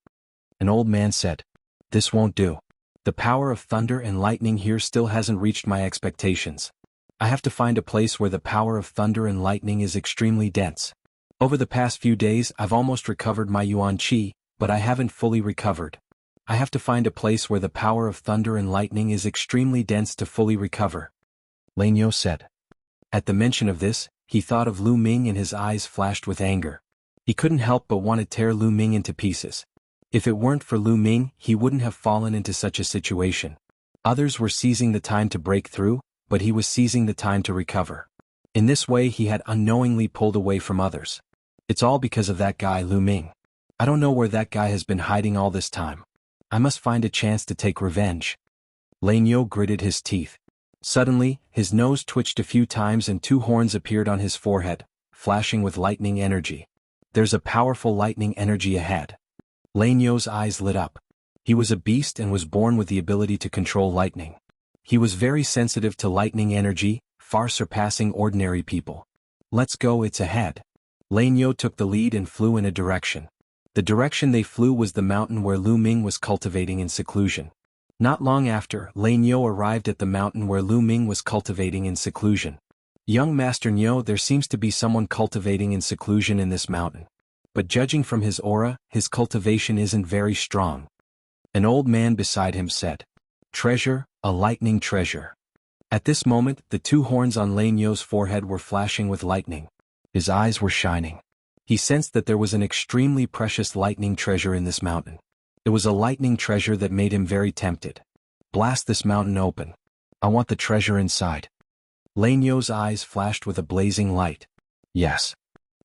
An old man said. This won't do. The power of thunder and lightning here still hasn't reached my expectations. I have to find a place where the power of thunder and lightning is extremely dense. Over the past few days I've almost recovered my Yuan Qi, but I haven't fully recovered. I have to find a place where the power of thunder and lightning is extremely dense to fully recover. Lan Yo said. At the mention of this, he thought of Lu Ming and his eyes flashed with anger. He couldn't help but want to tear Lu Ming into pieces. If it weren't for Lu Ming, he wouldn't have fallen into such a situation. Others were seizing the time to break through, but he was seizing the time to recover. In this way he had unknowingly pulled away from others. It's all because of that guy Lu Ming. I don't know where that guy has been hiding all this time. I must find a chance to take revenge. Lan Yo gritted his teeth. Suddenly, his nose twitched a few times and two horns appeared on his forehead, flashing with lightning energy. There's a powerful lightning energy ahead. Lan Yo's eyes lit up. He was a beast and was born with the ability to control lightning. He was very sensitive to lightning energy, far surpassing ordinary people. Let's go, it's ahead. Lan Yo took the lead and flew in a direction. The direction they flew was the mountain where Lu Ming was cultivating in seclusion. Not long after, Lan Yo arrived at the mountain where Lu Ming was cultivating in seclusion. Young Master Nyo, there seems to be someone cultivating in seclusion in this mountain. But judging from his aura, his cultivation isn't very strong. An old man beside him said. Treasure, a lightning treasure. At this moment, the two horns on Lan Yo's forehead were flashing with lightning. His eyes were shining. He sensed that there was an extremely precious lightning treasure in this mountain. It was a lightning treasure that made him very tempted. Blast this mountain open. I want the treasure inside. Lan Yo's eyes flashed with a blazing light. Yes.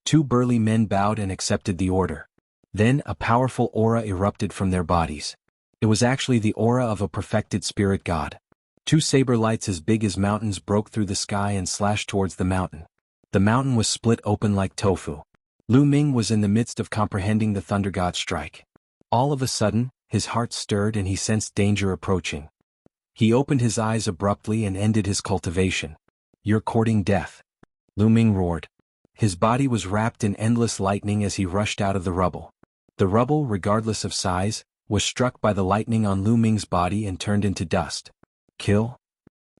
Two burly men bowed and accepted the order. Then a powerful aura erupted from their bodies. It was actually the aura of a perfected spirit god. Two saber lights as big as mountains broke through the sky and slashed towards the mountain. The mountain was split open like tofu. Lu Ming was in the midst of comprehending the thunder god strike. All of a sudden, his heart stirred and he sensed danger approaching. He opened his eyes abruptly and ended his cultivation. You're courting death. Lu Ming roared. His body was wrapped in endless lightning as he rushed out of the rubble. The rubble, regardless of size, was struck by the lightning on Lu Ming's body and turned into dust. Kill?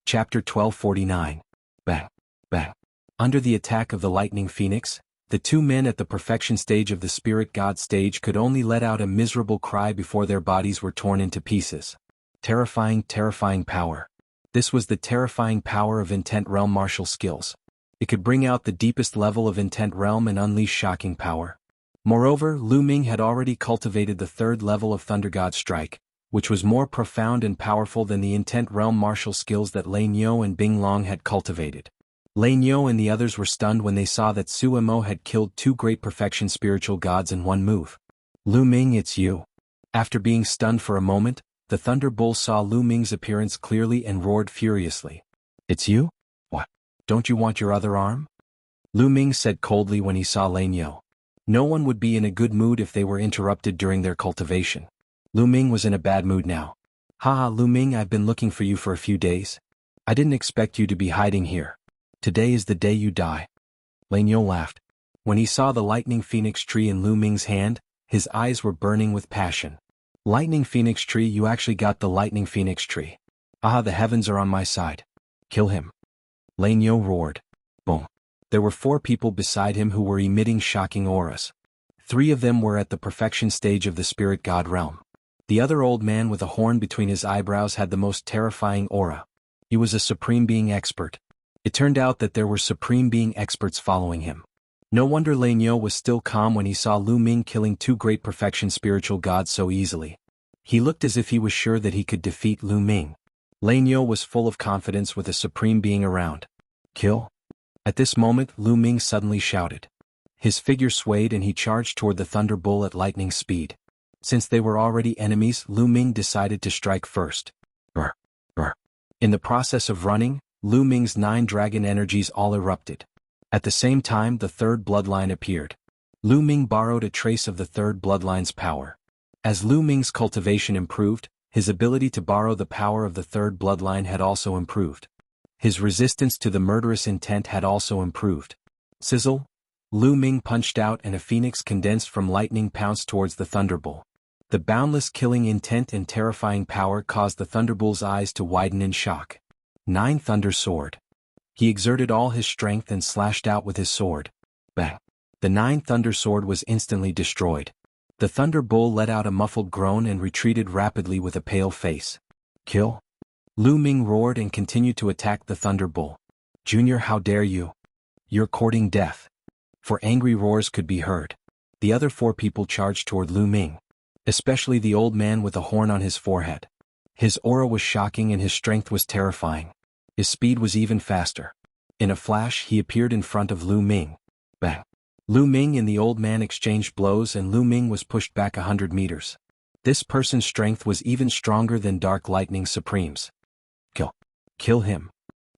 Chapter 1249. Bang. Bang. Under the attack of the lightning phoenix, the two men at the perfection stage of the spirit god stage could only let out a miserable cry before their bodies were torn into pieces. Terrifying, terrifying power. This was the terrifying power of intent realm martial skills. It could bring out the deepest level of intent realm and unleash shocking power. Moreover, Lu Ming had already cultivated the third level of Thunder God Strike, which was more profound and powerful than the intent realm martial skills that Lan Yo and Bing Long had cultivated. Lan Yo and the others were stunned when they saw that Su Mo had killed two great perfection spiritual gods in one move. Lu Ming, it's you. After being stunned for a moment, the Thunder Bull saw Lu Ming's appearance clearly and roared furiously. It's you? What? Don't you want your other arm? Lu Ming said coldly when he saw Lan Yo. No one would be in a good mood if they were interrupted during their cultivation. Lu Ming was in a bad mood now. Haha, Lu Ming, I've been looking for you for a few days. I didn't expect you to be hiding here. Today is the day you die. Lan Yo laughed. When he saw the lightning phoenix tree in Lu Ming's hand, his eyes were burning with passion. Lightning phoenix tree, you actually got the lightning phoenix tree. Aha, the heavens are on my side. Kill him. Lan Yo roared. Boom. There were 4 people beside him who were emitting shocking auras. 3 of them were at the perfection stage of the spirit god realm. The other old man with a horn between his eyebrows had the most terrifying aura. He was a supreme being expert. It turned out that there were supreme being experts following him. No wonder Lan Yo was still calm when he saw Lu Ming killing 2 great perfection spiritual gods so easily. He looked as if he was sure that he could defeat Lu Ming. Lan Yo was full of confidence with a supreme being around. Kill? At this moment, Lu Ming suddenly shouted. His figure swayed and he charged toward the Thunder Bull at lightning speed. Since they were already enemies, Lu Ming decided to strike first. Brr, brr. In the process of running, Lu Ming's 9 dragon energies all erupted. At the same time, the third bloodline appeared. Lu Ming borrowed a trace of the third bloodline's power. As Lu Ming's cultivation improved, his ability to borrow the power of the third bloodline had also improved. His resistance to the murderous intent had also improved. Sizzle! Lu Ming punched out and a phoenix condensed from lightning pounced towards the Thunderbull. The boundless killing intent and terrifying power caused the Thunderbull's eyes to widen in shock. 9 Thunder Sword. He exerted all his strength and slashed out with his sword. Bang! The 9 Thunder Sword was instantly destroyed. The Thunder Bull let out a muffled groan and retreated rapidly with a pale face. Kill? Lu Ming roared and continued to attack the Thunder Bull. Junior, how dare you? You're courting death. 4 angry roars could be heard. The other 4 people charged toward Lu Ming, especially the old man with a horn on his forehead. His aura was shocking and his strength was terrifying. His speed was even faster. In a flash, he appeared in front of Lu Ming. Bang! Lu Ming and the old man exchanged blows and Lu Ming was pushed back 100 meters. This person's strength was even stronger than Dark Lightning Supreme's. Kill. Kill him.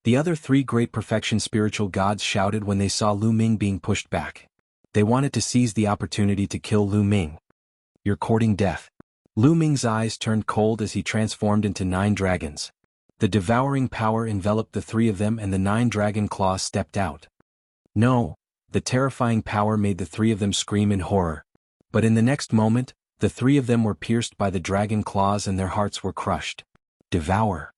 The other 3 great perfection spiritual gods shouted when they saw Lu Ming being pushed back. They wanted to seize the opportunity to kill Lu Ming. You're courting death. Lu Ming's eyes turned cold as he transformed into 9 dragons. The devouring power enveloped the 3 of them and the 9 dragon claws stepped out. No! The terrifying power made the 3 of them scream in horror. But in the next moment, the 3 of them were pierced by the dragon claws and their hearts were crushed. Devour.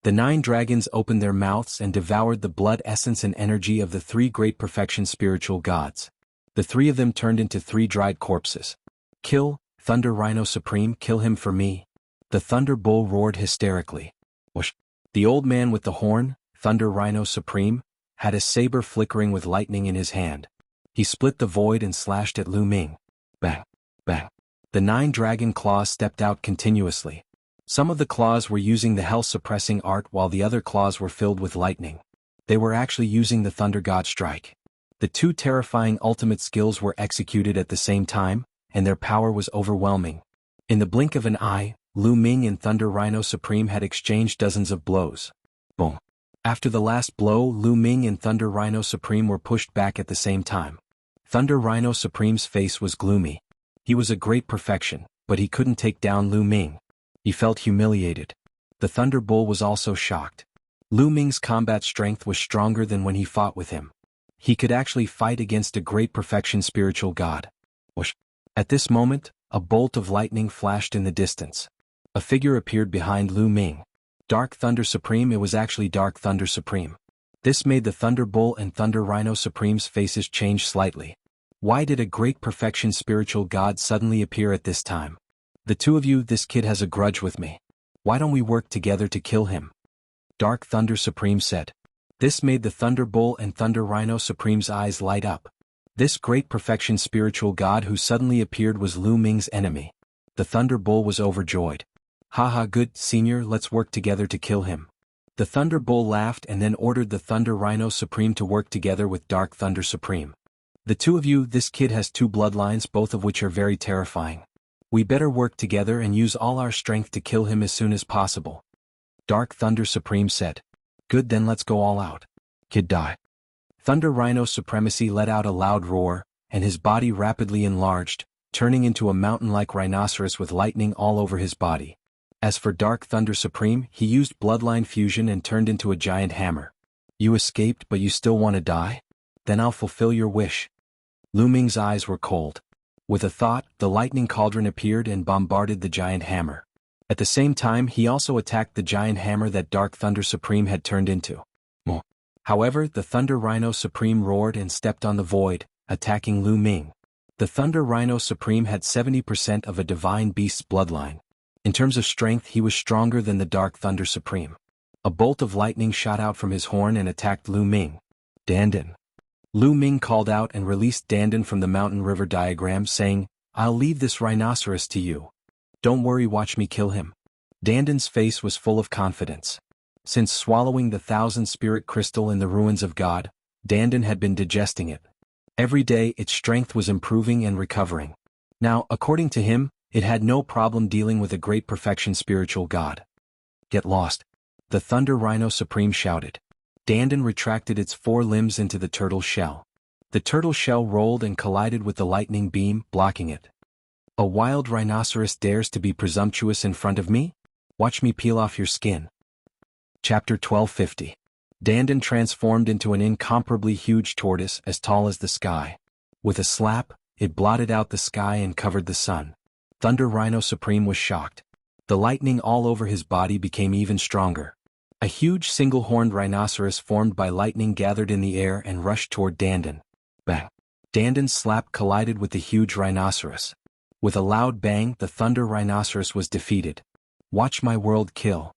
The 9 dragons opened their mouths and devoured the blood essence and energy of the 3 great perfection spiritual gods. The 3 of them turned into 3 dried corpses. Kill, Thunder Rhino Supreme, kill him for me. The Thunder Bull roared hysterically. Whoosh. The old man with the horn, Thunder Rhino Supreme, had a saber flickering with lightning in his hand. He split the void and slashed at Lu Ming. Bang! Bang! The 9 dragon claws stepped out continuously. Some of the claws were using the hell-suppressing art while the other claws were filled with lightning. They were actually using the Thunder God Strike. The 2 terrifying ultimate skills were executed at the same time, and their power was overwhelming. In the blink of an eye, Lu Ming and Thunder Rhino Supreme had exchanged dozens of blows. Boom! After the last blow, Lu Ming and Thunder Rhino Supreme were pushed back at the same time. Thunder Rhino Supreme's face was gloomy. He was a great perfection, but he couldn't take down Lu Ming. He felt humiliated. The Thunder Bull was also shocked. Lu Ming's combat strength was stronger than when he fought with him. He could actually fight against a great perfection spiritual god. Whoosh. At this moment, a bolt of lightning flashed in the distance. A figure appeared behind Lu Ming. Dark Thunder Supreme. It was actually Dark Thunder Supreme. This made the Thunder Bull and Thunder Rhino Supreme's faces change slightly. Why did a great perfection spiritual god suddenly appear at this time? The 2 of you, this kid has a grudge with me. Why don't we work together to kill him? Dark Thunder Supreme said. This made the Thunder Bull and Thunder Rhino Supreme's eyes light up. This great perfection spiritual god who suddenly appeared was Lu Ming's enemy. The Thunder Bull was overjoyed. Haha, good, senior, let's work together to kill him. The Thunder Bull laughed and then ordered the Thunder Rhino Supreme to work together with Dark Thunder Supreme. The 2 of you, this kid has 2 bloodlines, both of which are very terrifying. We better work together and use all our strength to kill him as soon as possible. Dark Thunder Supreme said. Good, then let's go all out. Kid, die. Thunder Rhino Supremacy let out a loud roar, and his body rapidly enlarged, turning into a mountain-like rhinoceros with lightning all over his body. As for Dark Thunder Supreme, he used bloodline fusion and turned into a giant hammer. You escaped, but you still want to die? Then I'll fulfill your wish. Lu Ming's eyes were cold. With a thought, the lightning cauldron appeared and bombarded the giant hammer. At the same time, he also attacked the giant hammer that Dark Thunder Supreme had turned into. However, the Thunder Rhino Supreme roared and stepped on the void, attacking Lu Ming. The Thunder Rhino Supreme had 70% of a divine beast's bloodline. In terms of strength, he was stronger than the Dark Thunder Supreme. A bolt of lightning shot out from his horn and attacked Lu Ming. Dandan. Lu Ming called out and released Dandan from the mountain river diagram, saying, I'll leave this rhinoceros to you. Don't worry, watch me kill him. Dandan's face was full of confidence. Since swallowing the 1,000 spirit crystal in the ruins of God, Dandan had been digesting it. Every day its strength was improving and recovering. Now, according to him, it had no problem dealing with a great perfection spiritual god. Get lost. The Thunder Rhino Supreme shouted. Dandan retracted its 4 limbs into the turtle shell. The turtle shell rolled and collided with the lightning beam, blocking it. A wild rhinoceros dares to be presumptuous in front of me? Watch me peel off your skin. Chapter 1250. Dandan transformed into an incomparably huge tortoise as tall as the sky. With a slap, it blotted out the sky and covered the sun. Thunder Rhino Supreme was shocked. The lightning all over his body became even stronger. A huge single-horned rhinoceros formed by lightning gathered in the air and rushed toward Dandan. Bang! Dandan's slap collided with the huge rhinoceros. With a loud bang, the thunder rhinoceros was defeated. "Watch my world kill,"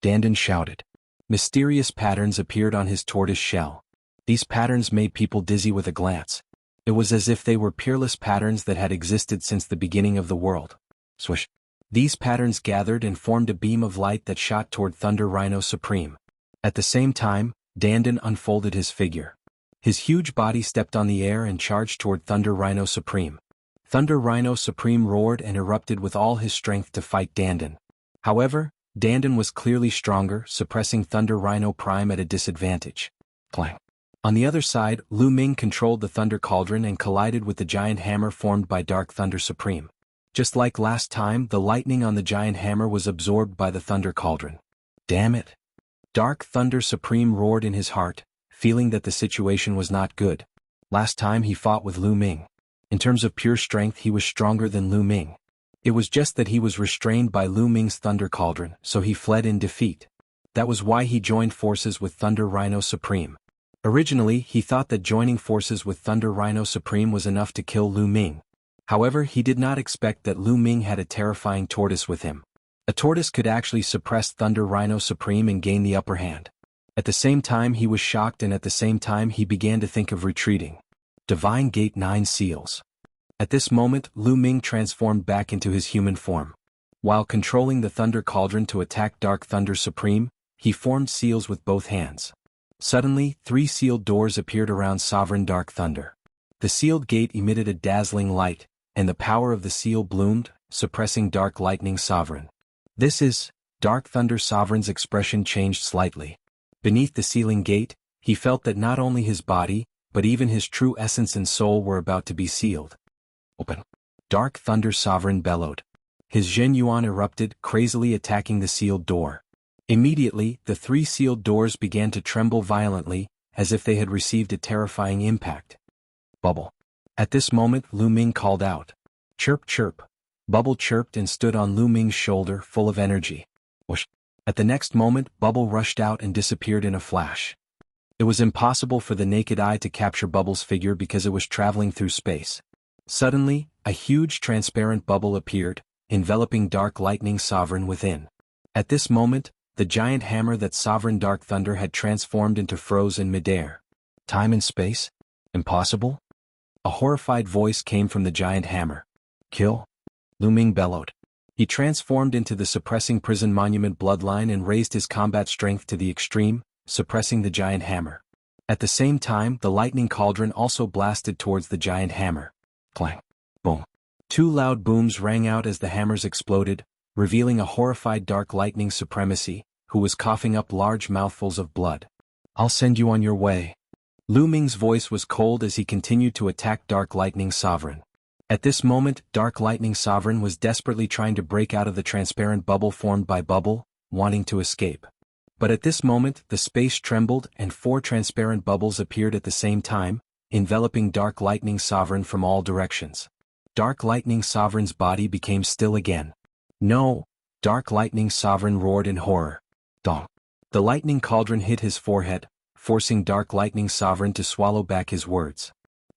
Dandan shouted. Mysterious patterns appeared on his tortoise shell. These patterns made people dizzy with a glance. It was as if they were peerless patterns that had existed since the beginning of the world. Swish! These patterns gathered and formed a beam of light that shot toward Thunder Rhino Supreme. At the same time, Dandan unfolded his figure. His huge body stepped on the air and charged toward Thunder Rhino Supreme. Thunder Rhino Supreme roared and erupted with all his strength to fight Dandan. However, Dandan was clearly stronger, suppressing Thunder Rhino Prime at a disadvantage. Clang! On the other side, Lu Ming controlled the Thunder Cauldron and collided with the giant hammer formed by Dark Thunder Supreme. Just like last time, the lightning on the giant hammer was absorbed by the Thunder Cauldron. Damn it! Dark Thunder Supreme roared in his heart, feeling that the situation was not good. Last time he fought with Lu Ming. In terms of pure strength, he was stronger than Lu Ming. It was just that he was restrained by Lu Ming's Thunder Cauldron, so he fled in defeat. That was why he joined forces with Thunder Rhino Supreme. Originally, he thought that joining forces with Thunder Rhino Supreme was enough to kill Lu Ming. However, he did not expect that Lu Ming had a terrifying tortoise with him. A tortoise could actually suppress Thunder Rhino Supreme and gain the upper hand. At the same time he was shocked, and at the same time he began to think of retreating. Divine Gate 9 Seals. At this moment, Lu Ming transformed back into his human form. While controlling the Thunder Cauldron to attack Dark Thunder Supreme, he formed seals with both hands. Suddenly, 3 sealed doors appeared around Sovereign Dark Thunder. The sealed gate emitted a dazzling light, and the power of the seal bloomed, suppressing Dark Lightning Sovereign. "This is..." Dark Thunder Sovereign's expression changed slightly. Beneath the sealing gate, he felt that not only his body, but even his true essence and soul were about to be sealed. "Open!" Dark Thunder Sovereign bellowed. His Zhen Yuan erupted, crazily attacking the sealed door. Immediately, the 3 sealed doors began to tremble violently, as if they had received a terrifying impact. "Bubble!" At this moment, Lu Ming called out. "Chirp, chirp!" Bubble chirped and stood on Lu Ming's shoulder, full of energy. Whoosh! At the next moment, Bubble rushed out and disappeared in a flash. It was impossible for the naked eye to capture Bubble's figure because it was traveling through space. Suddenly, a huge transparent bubble appeared, enveloping Dark Lightning Sovereign within. At this moment, the giant hammer that Sovereign Dark Thunder had transformed into froze in midair. "Time and space? Impossible?" A horrified voice came from the giant hammer. "Kill!" Lu Ming bellowed. He transformed into the suppressing prison monument bloodline and raised his combat strength to the extreme, suppressing the giant hammer. At the same time, the lightning cauldron also blasted towards the giant hammer. Clang! Boom! 2 loud booms rang out as the hammers exploded, revealing a horrified Dark Lightning Supremacy, who was coughing up large mouthfuls of blood. "I'll send you on your way." Lu Ming's voice was cold as he continued to attack Dark Lightning Sovereign. At this moment, Dark Lightning Sovereign was desperately trying to break out of the transparent bubble formed by Bubble, wanting to escape. But at this moment, the space trembled and 4 transparent bubbles appeared at the same time, enveloping Dark Lightning Sovereign from all directions. Dark Lightning Sovereign's body became still again. "No!" Dark Lightning Sovereign roared in horror. Dong! The lightning cauldron hit his forehead, forcing Dark Lightning Sovereign to swallow back his words.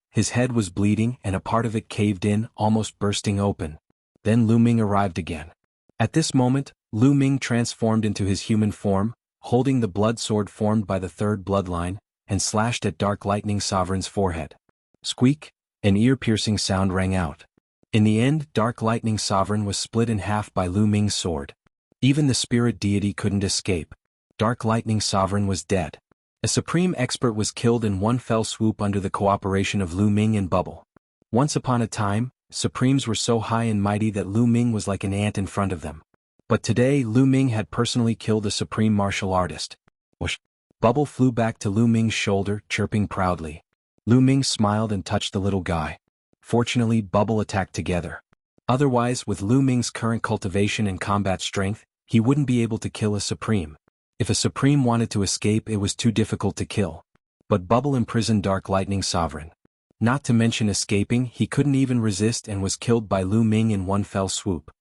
His head was bleeding and a part of it caved in, almost bursting open. Then Lu Ming arrived again. At this moment, Lu Ming transformed into his human form, holding the blood sword formed by the 3rd bloodline, and slashed at Dark Lightning Sovereign's forehead. Squeak! An ear-piercing sound rang out. In the end, Dark Lightning Sovereign was split in half by Lu Ming's sword. Even the spirit deity couldn't escape. Dark Lightning Sovereign was dead. A supreme expert was killed in one fell swoop under the cooperation of Lu Ming and Bubble. Once upon a time, supremes were so high and mighty that Lu Ming was like an ant in front of them. But today Lu Ming had personally killed a supreme martial artist. Whoosh! Bubble flew back to Lu Ming's shoulder, chirping proudly. Lu Ming smiled and touched the little guy. Fortunately, Bubble attacked together. Otherwise, with Lu Ming's current cultivation and combat strength, he wouldn't be able to kill a supreme. If a supreme wanted to escape, it was too difficult to kill. But Bubble imprisoned Dark Lightning Sovereign. Not to mention escaping, he couldn't even resist and was killed by Lu Ming in one fell swoop.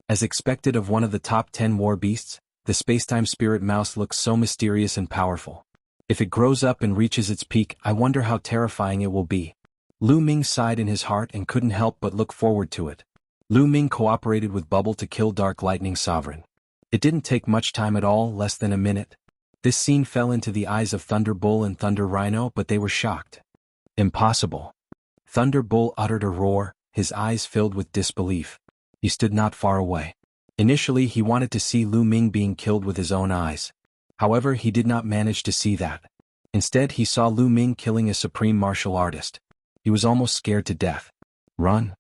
As expected of one of the top 10 war beasts, the spacetime spirit mouse looks so mysterious and powerful. If it grows up and reaches its peak, I wonder how terrifying it will be. Lu Ming sighed in his heart and couldn't help but look forward to it. Lu Ming cooperated with Bubble to kill Dark Lightning Sovereign. It didn't take much time at all, less than a minute. This scene fell into the eyes of Thunder Bull and Thunder Rhino, but they were shocked. Impossible. Thunder Bull uttered a roar, his eyes filled with disbelief. He stood not far away. Initially he wanted to see Lu Ming being killed with his own eyes. However, he did not manage to see that. Instead he saw Lu Ming killing a supreme martial artist. He was almost scared to death. Run.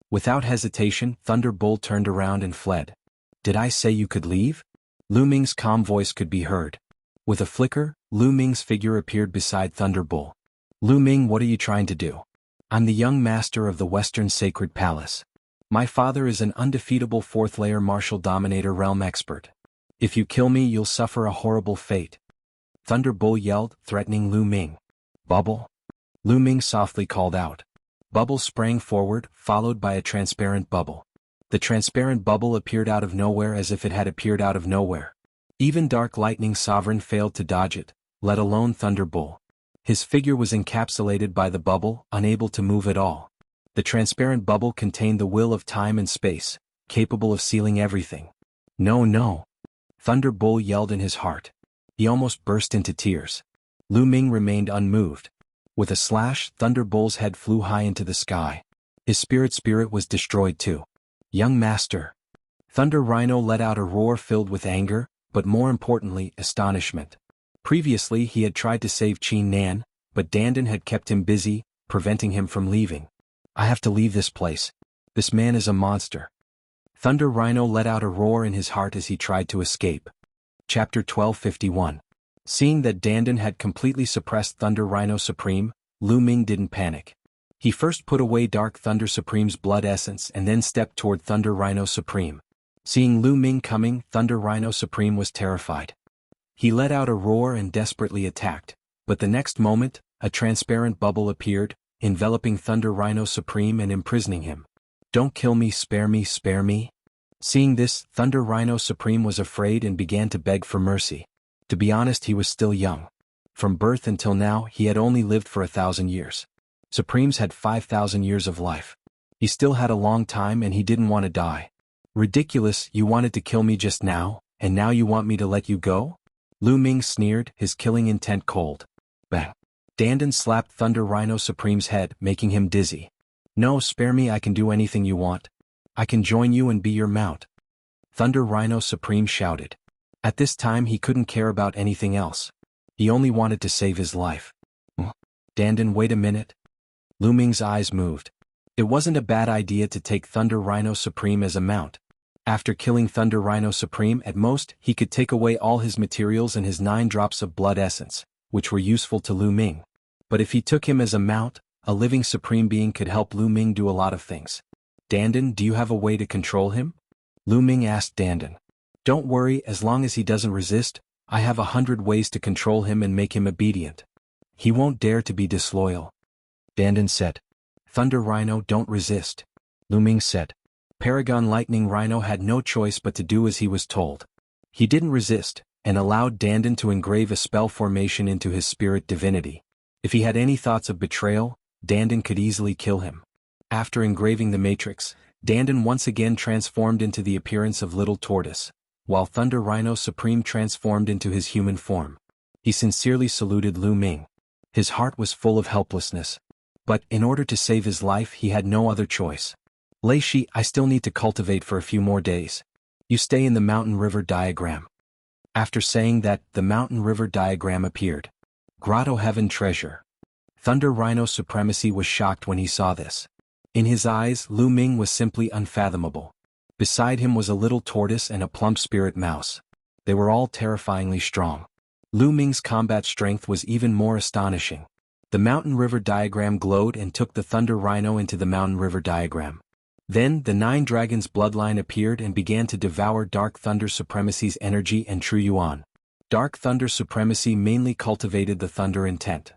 Without hesitation, Thunder Bull turned around and fled. Did I say you could leave? Lu Ming's calm voice could be heard. With a flicker, Lu Ming's figure appeared beside Thunder Bull. Lu Ming, what are you trying to do? I'm the young master of the Western Sacred Palace. My father is an undefeatable fourth-layer martial dominator realm expert. If you kill me, you'll suffer a horrible fate. Thunder Bull yelled, threatening Lu Ming. Bubble? Lu Ming softly called out. Bubble sprang forward, followed by a transparent bubble. The transparent bubble appeared out of nowhere as if it had appeared out of nowhere. Even Dark Lightning Sovereign failed to dodge it, let alone Thunder Bull. His figure was encapsulated by the bubble, unable to move at all. The transparent bubble contained the will of time and space, capable of sealing everything. No, no. Thunder Bull yelled in his heart. He almost burst into tears. Lu Ming remained unmoved. With a slash, Thunder Bull's head flew high into the sky. His spirit was destroyed too. Young master. Thunder Rhino let out a roar filled with anger, but more importantly, astonishment. Previously he had tried to save Qin Nan, but Dandan had kept him busy, preventing him from leaving. I have to leave this place. This man is a monster. Thunder Rhino let out a roar in his heart as he tried to escape. Chapter 1251. Seeing that Dandan had completely suppressed Thunder Rhino Supreme, Lu Ming didn't panic. He first put away Dark Thunder Supreme's blood essence and then stepped toward Thunder Rhino Supreme. Seeing Lu Ming coming, Thunder Rhino Supreme was terrified. He let out a roar and desperately attacked, but the next moment, a transparent bubble appeared, enveloping Thunder Rhino Supreme and imprisoning him. Don't kill me, spare me, spare me. Seeing this, Thunder Rhino Supreme was afraid and began to beg for mercy. To be honest, he was still young. From birth until now, he had only lived for 1,000 years. Supremes had 5,000 years of life. He still had a long time and he didn't want to die. Ridiculous, you wanted to kill me just now, and now you want me to let you go? Lu Ming sneered, his killing intent cold. Bang. Dandan slapped Thunder Rhino Supreme's head, making him dizzy. No, spare me, I can do anything you want. I can join you and be your mount. Thunder Rhino Supreme shouted. At this time he couldn't care about anything else. He only wanted to save his life. Dandan, wait a minute. Lu Ming's eyes moved. It wasn't a bad idea to take Thunder Rhino Supreme as a mount. After killing Thunder Rhino Supreme, at most, he could take away all his materials and his 9 drops of blood essence, which were useful to Lu Ming. But if he took him as a mount, a living supreme being could help Lu Ming do a lot of things. Dandan, do you have a way to control him? Lu Ming asked Dandan. Don't worry, as long as he doesn't resist, I have 100 ways to control him and make him obedient. He won't dare to be disloyal. Dandan said. Thunder Rhino, don't resist. Lu Ming said. Paragon Lightning Rhino had no choice but to do as he was told. He didn't resist, and allowed Dandan to engrave a spell formation into his spirit divinity. If he had any thoughts of betrayal, Dandan could easily kill him. After engraving the matrix, Dandan once again transformed into the appearance of Little Tortoise, while Thunder Rhino Supreme transformed into his human form. He sincerely saluted Lu Ming. His heart was full of helplessness. But, in order to save his life, he had no other choice. Lei Shi, I still need to cultivate for a few more days. You stay in the mountain river diagram. After saying that, the mountain river diagram appeared. Grotto Heaven Treasure. Thunder Rhino Supremacy was shocked when he saw this. In his eyes, Lu Ming was simply unfathomable. Beside him was a little tortoise and a plump spirit mouse. They were all terrifyingly strong. Lu Ming's combat strength was even more astonishing. The mountain river diagram glowed and took the Thunder Rhino into the mountain river diagram. Then, the 9 dragons' bloodline appeared and began to devour Dark Thunder Supremacy's energy and True Yuan. Dark Thunder Supremacy mainly cultivated the Thunder Intent.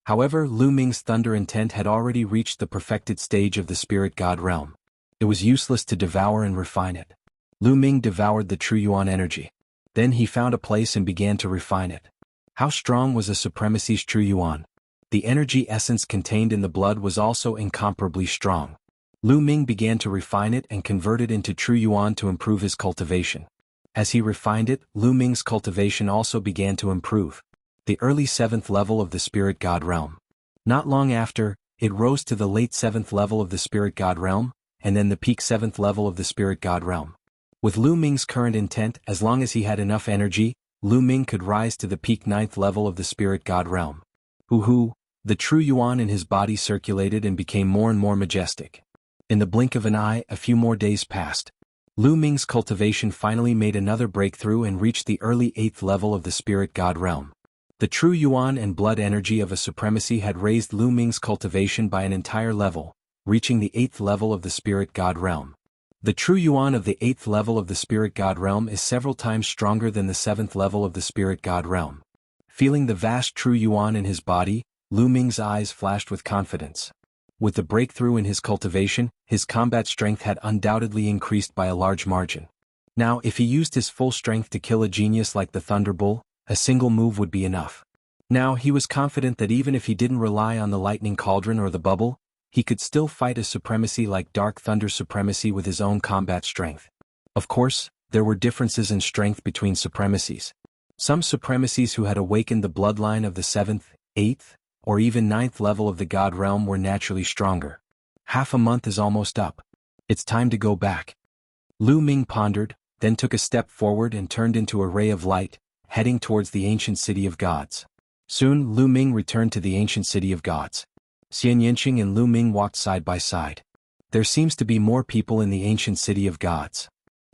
However, Lu Ming's Thunder Intent had already reached the perfected stage of the Spirit God realm. It was useless to devour and refine it. Lu Ming devoured the True Yuan energy. Then he found a place and began to refine it. How strong was the supremacy's true yuan? The energy essence contained in the blood was also incomparably strong. Lu Ming began to refine it and convert it into true yuan to improve his cultivation. As he refined it, Lu Ming's cultivation also began to improve. The early 7th level of the spirit god realm. Not long after, it rose to the late 7th level of the spirit god realm, and then the peak 7th level of the spirit god realm. With Lu Ming's current intent, as long as he had enough energy, Lu Ming could rise to the peak 9th level of the spirit god realm. The true yuan in his body circulated and became more and more majestic. In the blink of an eye, a few more days passed. Lu Ming's cultivation finally made another breakthrough and reached the early 8th level of the spirit god realm. The true yuan and blood energy of a supremacy had raised Lu Ming's cultivation by an entire level, reaching the 8th level of the spirit god realm. The true yuan of the 8th level of the spirit god realm is several times stronger than the 7th level of the spirit god realm. Feeling the vast true yuan in his body, Lu Ming's eyes flashed with confidence. With the breakthrough in his cultivation, his combat strength had undoubtedly increased by a large margin. Now, if he used his full strength to kill a genius like the Thunderbull, a single move would be enough. Now, he was confident that even if he didn't rely on the lightning cauldron or the bubble, he could still fight a supremacy like Dark Thunder supremacy with his own combat strength. Of course, there were differences in strength between supremacies. Some supremacies who had awakened the bloodline of the 7th, 8th, or even 9th level of the god realm were naturally stronger. Half a month is almost up. It's time to go back. Lu Ming pondered, then took a step forward and turned into a ray of light, heading towards the ancient city of gods. Soon, Lu Ming returned to the ancient city of gods. Xian Yanqing and Lu Ming walked side by side. There seems to be more people in the ancient city of gods.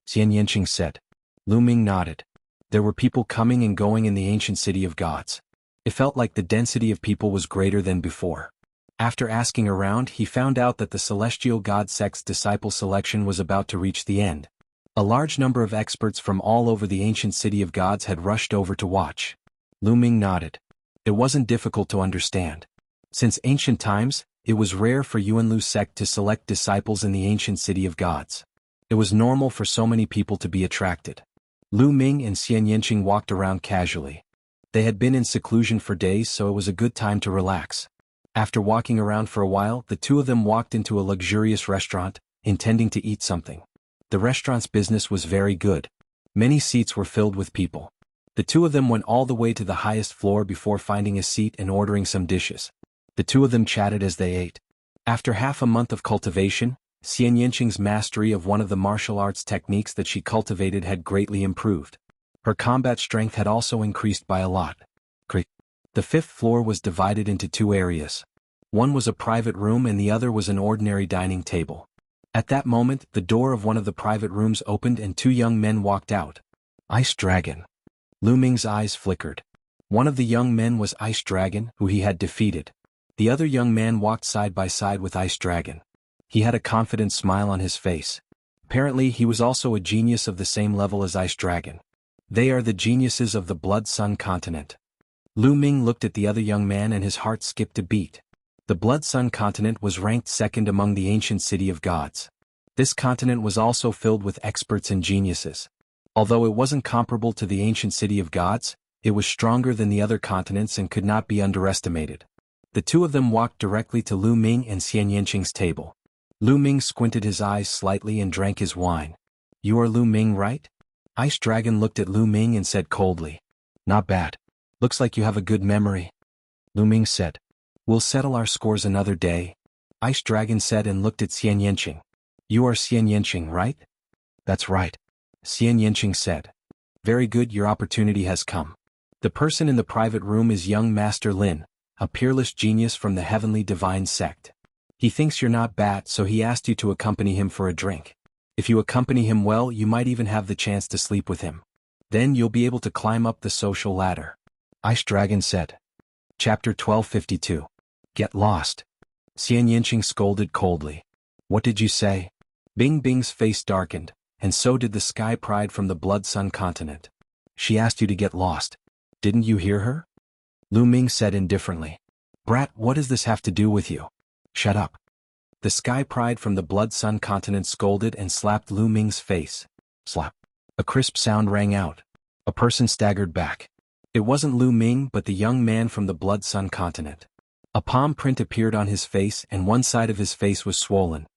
Xian Yanqing said. Lu Ming nodded. There were people coming and going in the ancient city of gods. It felt like the density of people was greater than before. After asking around, he found out that the celestial god sect's disciple selection was about to reach the end. A large number of experts from all over the ancient city of gods had rushed over to watch. Lu Ming nodded. It wasn't difficult to understand. Since ancient times, it was rare for Yuanlu's sect to select disciples in the ancient city of gods. It was normal for so many people to be attracted. Lu Ming and Xian Yanqing walked around casually. They had been in seclusion for days, so it was a good time to relax. After walking around for a while, the two of them walked into a luxurious restaurant, intending to eat something. The restaurant's business was very good. Many seats were filled with people. The two of them went all the way to the highest floor before finding a seat and ordering some dishes. The two of them chatted as they ate. After half a month of cultivation, Xian Yanqing's mastery of one of the martial arts techniques that she cultivated had greatly improved. Her combat strength had also increased by a lot. The 5th floor was divided into 2 areas. One was a private room and the other was an ordinary dining table. At that moment, the door of one of the private rooms opened and 2 young men walked out. Ice Dragon. Lu Ming's eyes flickered. One of the young men was Ice Dragon, who he had defeated. The other young man walked side by side with Ice Dragon. He had a confident smile on his face. Apparently, he was also a genius of the same level as Ice Dragon. They are the geniuses of the Blood Sun continent. Lu Ming looked at the other young man and his heart skipped a beat. The Blood Sun continent was ranked 2nd among the ancient city of gods. This continent was also filled with experts and geniuses. Although it wasn't comparable to the ancient city of gods, it was stronger than the other continents and could not be underestimated. The two of them walked directly to Lu Ming and Xian Yanqing's table. Lu Ming squinted his eyes slightly and drank his wine. You are Lu Ming, right? Ice Dragon looked at Lu Ming and said coldly. Not bad. Looks like you have a good memory. Lu Ming said. We'll settle our scores another day. Ice Dragon said and looked at Xian Yanqing. You are Xian Yanqing, right? That's right. Xian Yanqing said. Very good, your opportunity has come. The person in the private room is young Master Lin, a peerless genius from the Heavenly Divine Sect. He thinks you're not bad, so he asked you to accompany him for a drink. If you accompany him well, you might even have the chance to sleep with him. Then you'll be able to climb up the social ladder. Ice Dragon said. Chapter 1252. Get lost. Xian Yanqing scolded coldly. What did you say? Bing Bing's face darkened, and so did the Sky Pride from the Blood Sun continent. She asked you to get lost. Didn't you hear her? Lu Ming said indifferently. Brat, what does this have to do with you? Shut up. The Sky Pride from the Blood Sun continent scolded and slapped Lu Ming's face. Slap. A crisp sound rang out. A person staggered back. It wasn't Lu Ming but the young man from the Blood Sun continent. A palm print appeared on his face and one side of his face was swollen.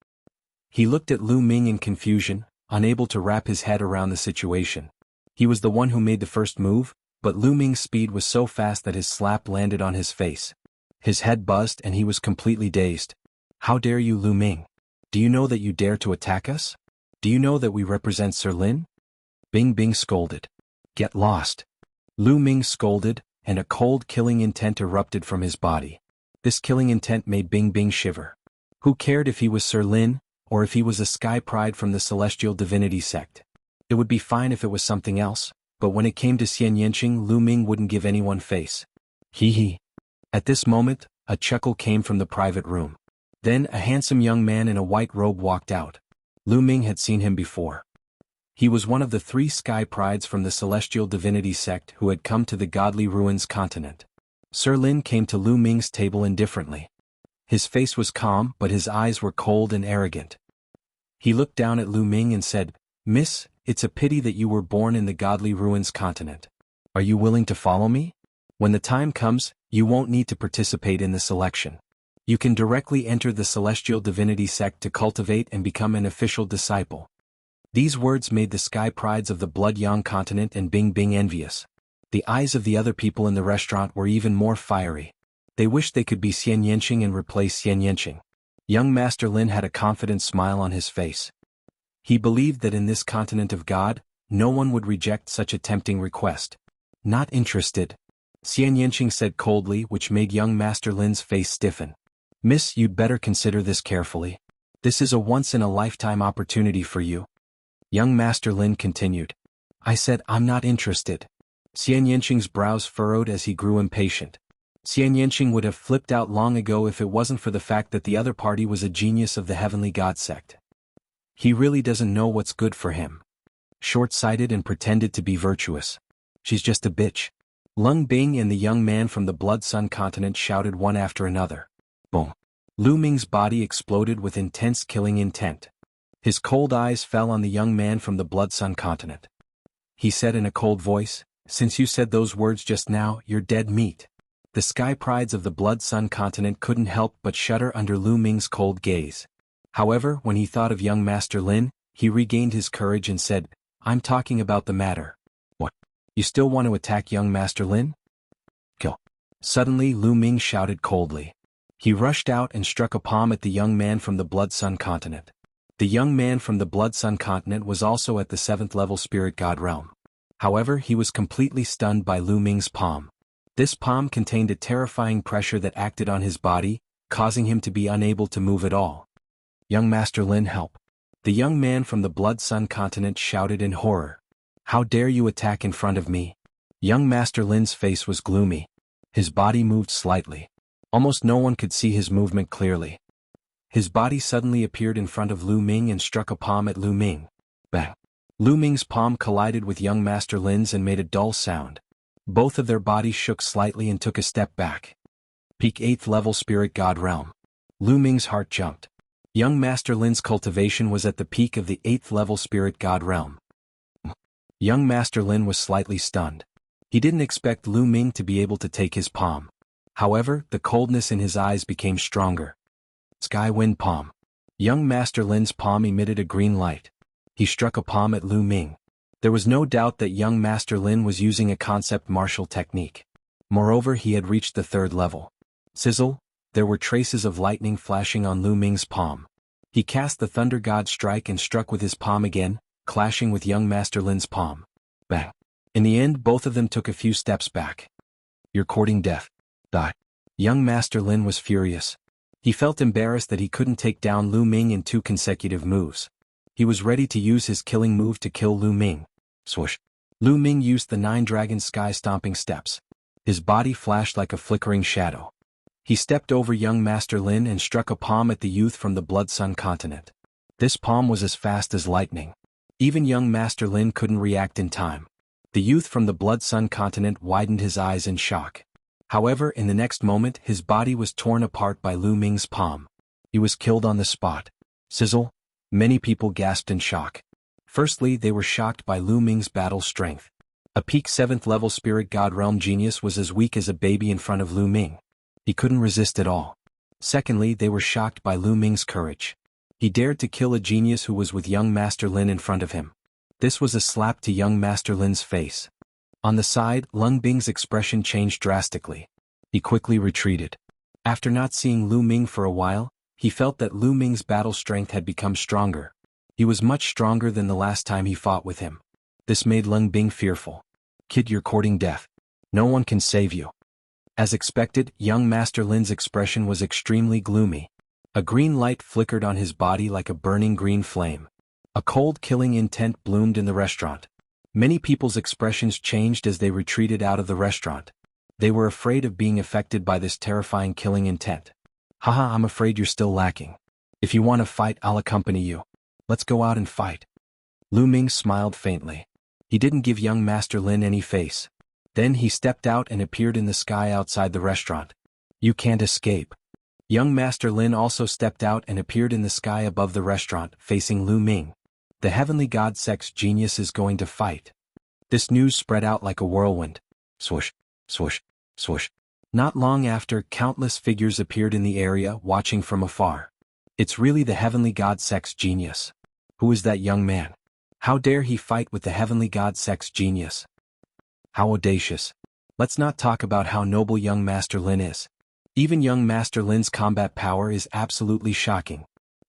He looked at Lu Ming in confusion, unable to wrap his head around the situation. He was the one who made the first move, but Lu Ming's speed was so fast that his slap landed on his face. His head buzzed and he was completely dazed. How dare you, Lu Ming? Do you know that you dare to attack us? Do you know that we represent Sir Lin? Bing Bing scolded. Get lost. Lu Ming scolded, and a cold killing intent erupted from his body. This killing intent made Bing Bing shiver. Who cared if he was Sir Lin, or if he was a sky pride from the celestial divinity sect? It would be fine if it was something else, but when it came to Xian Yanqing, Lu Ming wouldn't give anyone face. Hee hee. At this moment, a chuckle came from the private room. Then a handsome young man in a white robe walked out. Lu Ming had seen him before. He was one of the 3 sky prides from the celestial divinity sect who had come to the Godly Ruins continent. Sir Lin came to Lu Ming's table indifferently. His face was calm but his eyes were cold and arrogant. He looked down at Lu Ming and said, Miss, it's a pity that you were born in the Godly Ruins continent. Are you willing to follow me? When the time comes, you won't need to participate in the selection. You can directly enter the celestial divinity sect to cultivate and become an official disciple. These words made the sky prides of the Blood Yang continent and Bing Bing envious. The eyes of the other people in the restaurant were even more fiery. They wished they could be Xian Yanqing and replace Xian Yanqing. Young Master Lin had a confident smile on his face. He believed that in this continent of God, no one would reject such a tempting request. Not interested. Xian Yanqing said coldly, which made young Master Lin's face stiffen. Miss, you'd better consider this carefully. This is a once-in-a-lifetime opportunity for you. Young Master Lin continued. I said I'm not interested. Xian Yanqing's brows furrowed as he grew impatient. Xian Yanqing would have flipped out long ago if it wasn't for the fact that the other party was a genius of the Heavenly God sect. He really doesn't know what's good for him. Short-sighted and pretended to be virtuous. She's just a bitch. Lung Bing and the young man from the Blood Sun continent shouted one after another. Boom. Lu Ming's body exploded with intense killing intent. His cold eyes fell on the young man from the Blood Sun continent. He said in a cold voice, Since you said those words just now, you're dead meat. The sky prides of the Blood Sun continent couldn't help but shudder under Lu Ming's cold gaze. However, when he thought of young Master Lin, he regained his courage and said, I'm talking about the matter. What? You still want to attack young Master Lin? Kill. Suddenly Lu Ming shouted coldly. He rushed out and struck a palm at the young man from the Blood Sun continent. The young man from the Blood Sun continent was also at the 7th level spirit god realm. However, he was completely stunned by Lu Ming's palm. This palm contained a terrifying pressure that acted on his body, causing him to be unable to move at all. Young Master Lin, help. The young man from the Blood Sun continent shouted in horror. How dare you attack in front of me? Young Master Lin's face was gloomy. His body moved slightly. Almost no one could see his movement clearly. His body suddenly appeared in front of Lu Ming and struck a palm at Lu Ming. Bang! Lu Ming's palm collided with young Master Lin's and made a dull sound. Both of their bodies shook slightly and took a step back. Peak 8th level spirit god realm. Lu Ming's heart jumped. Young Master Lin's cultivation was at the peak of the 8th level spirit god realm. Young Master Lin was slightly stunned. He didn't expect Lu Ming to be able to take his palm. However, the coldness in his eyes became stronger. Sky Wind Palm. Young Master Lin's palm emitted a green light. He struck a palm at Lu Ming. There was no doubt that young Master Lin was using a concept martial technique. Moreover, he had reached the 3rd level. Sizzle, there were traces of lightning flashing on Lu Ming's palm. He cast the Thunder God strike and struck with his palm again, clashing with young Master Lin's palm. Bang. In the end, both of them took a few steps back. You're courting death. Die. Young Master Lin was furious. He felt embarrassed that he couldn't take down Lu Ming in 2 consecutive moves. He was ready to use his killing move to kill Lu Ming. Swoosh. Lu Ming used the 9 dragon sky stomping steps. His body flashed like a flickering shadow. He stepped over young Master Lin and struck a palm at the youth from the Blood Sun continent. This palm was as fast as lightning. Even young Master Lin couldn't react in time. The youth from the Blood Sun continent widened his eyes in shock. However, in the next moment, his body was torn apart by Lu Ming's palm. He was killed on the spot. Sizzle. Many people gasped in shock. Firstly, they were shocked by Lu Ming's battle strength. A peak 7th level spirit god realm genius was as weak as a baby in front of Lu Ming. He couldn't resist at all. Secondly, they were shocked by Lu Ming's courage. He dared to kill a genius who was with young Master Lin in front of him. This was a slap to young Master Lin's face. On the side, Lung Bing's expression changed drastically. He quickly retreated. After not seeing Lu Ming for a while, he felt that Lu Ming's battle strength had become stronger. He was much stronger than the last time he fought with him. This made Lung Bing fearful. Kid, you're courting death. No one can save you. As expected, young Master Lin's expression was extremely gloomy. A green light flickered on his body like a burning green flame. A cold killing intent bloomed in the restaurant. Many people's expressions changed as they retreated out of the restaurant. They were afraid of being affected by this terrifying killing intent. Haha, I'm afraid you're still lacking. If you want to fight, I'll accompany you. Let's go out and fight. Lu Ming smiled faintly. He didn't give young Master Lin any face. Then he stepped out and appeared in the sky outside the restaurant. You can't escape. Young Master Lin also stepped out and appeared in the sky above the restaurant, facing Lu Ming. The heavenly god sex genius is going to fight. This news spread out like a whirlwind. Swoosh, swoosh, swoosh. Not long after, countless figures appeared in the area, watching from afar. It's really the heavenly god sex genius. Who is that young man? How dare he fight with the heavenly god sex genius? How audacious. Let's not talk about how noble young Master Lin is. Even young Master Lin's combat power is absolutely shocking.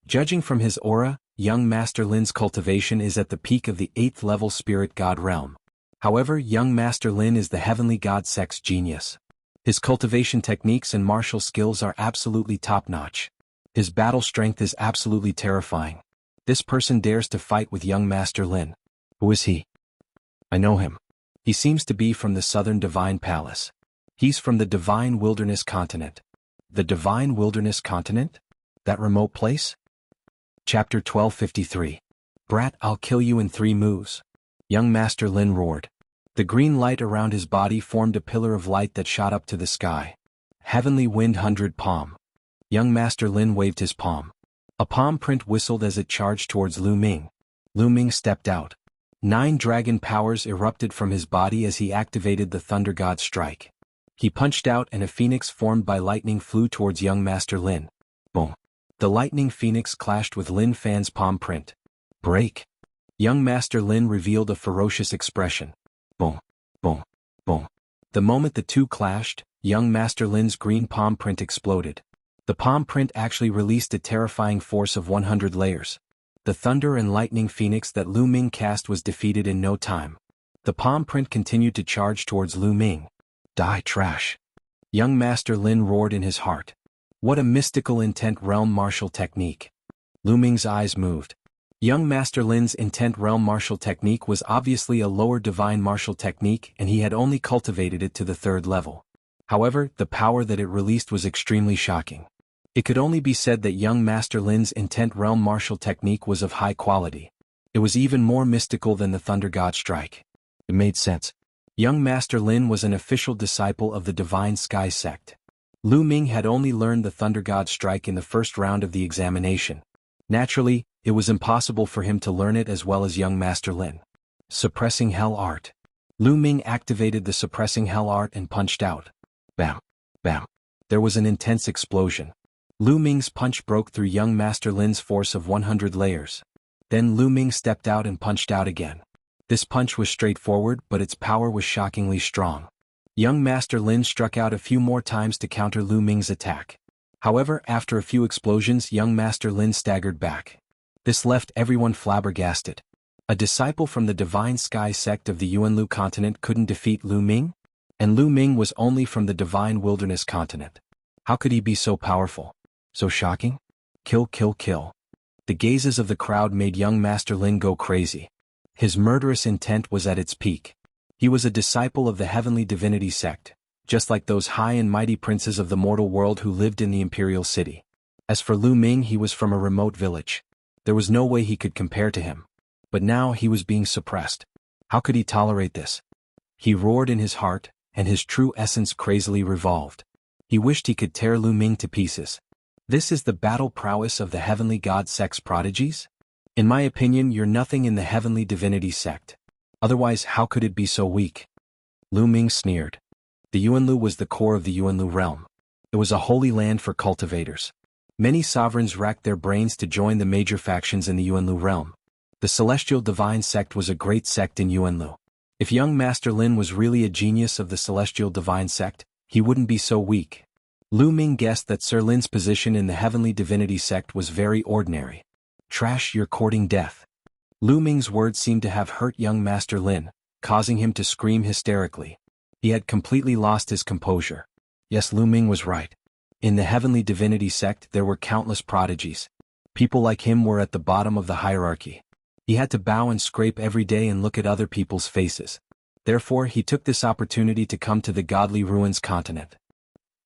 Judging from his aura, young Master Lin's cultivation is at the peak of the 8th level spirit god realm. However, young Master Lin is the heavenly god sex genius. His cultivation techniques and martial skills are absolutely top-notch. His battle strength is absolutely terrifying. This person dares to fight with young Master Lin. Who is he? I know him. He seems to be from the Southern Divine Palace. He's from the Divine Wilderness Continent. The Divine Wilderness Continent? That remote place? Chapter 1253. Brat, I'll kill you in 3 moves. Young Master Lin roared. The green light around his body formed a pillar of light that shot up to the sky. Heavenly Wind 100 Palm. Young Master Lin waved his palm. A palm print whistled as it charged towards Lu Ming. Lu Ming stepped out. 9 dragon powers erupted from his body as he activated the Thunder God Strike. He punched out and a phoenix formed by lightning flew towards young Master Lin. Boom. The lightning phoenix clashed with Lin Fan's palm print. Break. Young Master Lin revealed a ferocious expression. Boom, boom, boom. The moment the two clashed, young Master Lin's green palm print exploded. The palm print actually released a terrifying force of 100 layers. The thunder and lightning phoenix that Lu Ming cast was defeated in no time. The palm print continued to charge towards Lu Ming. Die, trash. Young Master Lin roared in his heart. What a mystical intent realm martial technique. Lu Ming's eyes moved. Young Master Lin's intent realm martial technique was obviously a lower divine martial technique and he had only cultivated it to the 3rd level. However, the power that it released was extremely shocking. It could only be said that young Master Lin's intent realm martial technique was of high quality. It was even more mystical than the Thunder God Strike. It made sense. Young Master Lin was an official disciple of the Divine Sky Sect. Lu Ming had only learned the Thunder God Strike in the first round of the examination. Naturally, it was impossible for him to learn it as well as young Master Lin. Suppressing Hell Art. Lu Ming activated the Suppressing Hell Art and punched out. Bam, bam. There was an intense explosion. Lu Ming's punch broke through young Master Lin's force of 100 layers. Then Lu Ming stepped out and punched out again. This punch was straightforward, but its power was shockingly strong. Young Master Lin struck out a few more times to counter Lu Ming's attack. However, after a few explosions, young Master Lin staggered back. This left everyone flabbergasted. A disciple from the Divine Sky Sect of the Yuanlu continent couldn't defeat Lu Ming? And Lu Ming was only from the Divine Wilderness continent. How could he be so powerful? So shocking? Kill, kill, kill. The gazes of the crowd made young Master Lin go crazy. His murderous intent was at its peak. He was a disciple of the Heavenly Divinity Sect, just like those high and mighty princes of the mortal world who lived in the Imperial City. As for Lu Ming, he was from a remote village. There was no way he could compare to him. But now he was being suppressed. How could he tolerate this? He roared in his heart, and his true essence crazily revolved. He wished he could tear Lu Ming to pieces. This is the battle prowess of the Heavenly God Sect's prodigies? In my opinion, you're nothing in the Heavenly Divinity Sect. Otherwise, how could it be so weak? Lu Ming sneered. The Yuanlu was the core of the Yuanlu realm. It was a holy land for cultivators. Many sovereigns racked their brains to join the major factions in the Yuanlu realm. The Celestial Divine Sect was a great sect in Yuanlu. If young Master Lin was really a genius of the Celestial Divine Sect, he wouldn't be so weak. Lu Ming guessed that Sir Lin's position in the Heavenly Divinity Sect was very ordinary. Trash, you're courting death. Lu Ming's words seemed to have hurt young Master Lin, causing him to scream hysterically. He had completely lost his composure. Yes, Lu Ming was right. In the Heavenly Divinity Sect there were countless prodigies. People like him were at the bottom of the hierarchy. He had to bow and scrape every day and look at other people's faces. Therefore he took this opportunity to come to the Godly Ruins continent.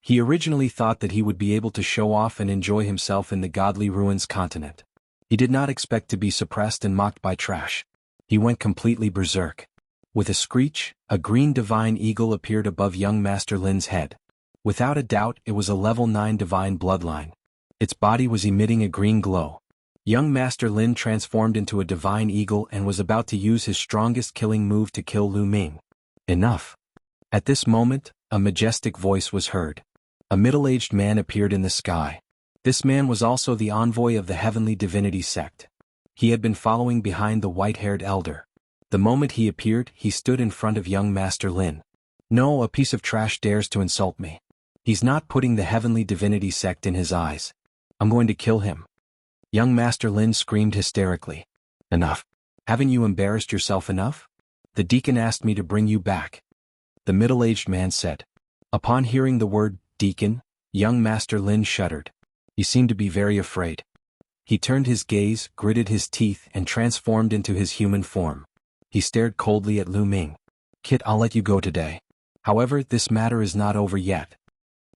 He originally thought that he would be able to show off and enjoy himself in the Godly Ruins continent. He did not expect to be suppressed and mocked by trash. He went completely berserk. With a screech, a green divine eagle appeared above young Master Lin's head. Without a doubt, it was a level 9 divine bloodline. Its body was emitting a green glow. Young Master Lin transformed into a divine eagle and was about to use his strongest killing move to kill Lu Ming. Enough. At this moment, a majestic voice was heard. A middle-aged man appeared in the sky. This man was also the envoy of the Heavenly Divinity Sect. He had been following behind the white-haired elder. The moment he appeared, he stood in front of young Master Lin. No, a piece of trash dares to insult me. He's not putting the Heavenly Divinity Sect in his eyes. I'm going to kill him. Young Master Lin screamed hysterically. Enough. Haven't you embarrassed yourself enough? The deacon asked me to bring you back. The middle-aged man said. Upon hearing the word deacon, young Master Lin shuddered. He seemed to be very afraid. He turned his gaze, gritted his teeth, and transformed into his human form. He stared coldly at Lu Ming. Kid, I'll let you go today. However, this matter is not over yet.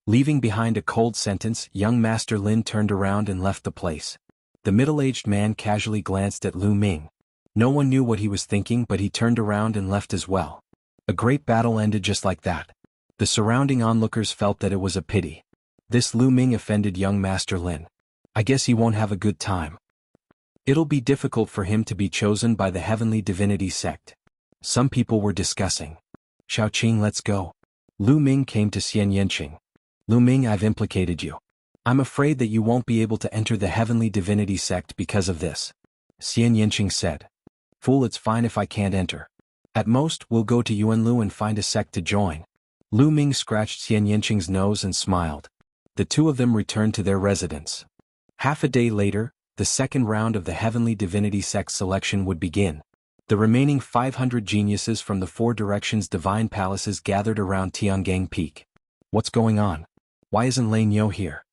Leaving behind a cold sentence, young Master Lin turned around and left the place. The middle-aged man casually glanced at Lu Ming. No one knew what he was thinking, but he turned around and left as well. A great battle ended just like that. The surrounding onlookers felt that it was a pity. This Lu Ming offended young Master Lin. I guess he won't have a good time. It'll be difficult for him to be chosen by the Heavenly Divinity Sect. Some people were discussing. Xiaoqing, let's go. Lu Ming came to Xian Yanqing. Lu Ming, I've implicated you. I'm afraid that you won't be able to enter the Heavenly Divinity Sect because of this. Xian Yanqing said. Fool, it's fine if I can't enter. At most, we'll go to Yuanlu and find a sect to join. Lu Ming scratched Xian Yanqing's nose and smiled. The two of them returned to their residence. Half a day later, the second round of the Heavenly Divinity Sect selection would begin. The remaining 500 geniuses from the 4 directions divine palaces gathered around Tiangang Peak. What's going on? Why isn't Lane Yo here?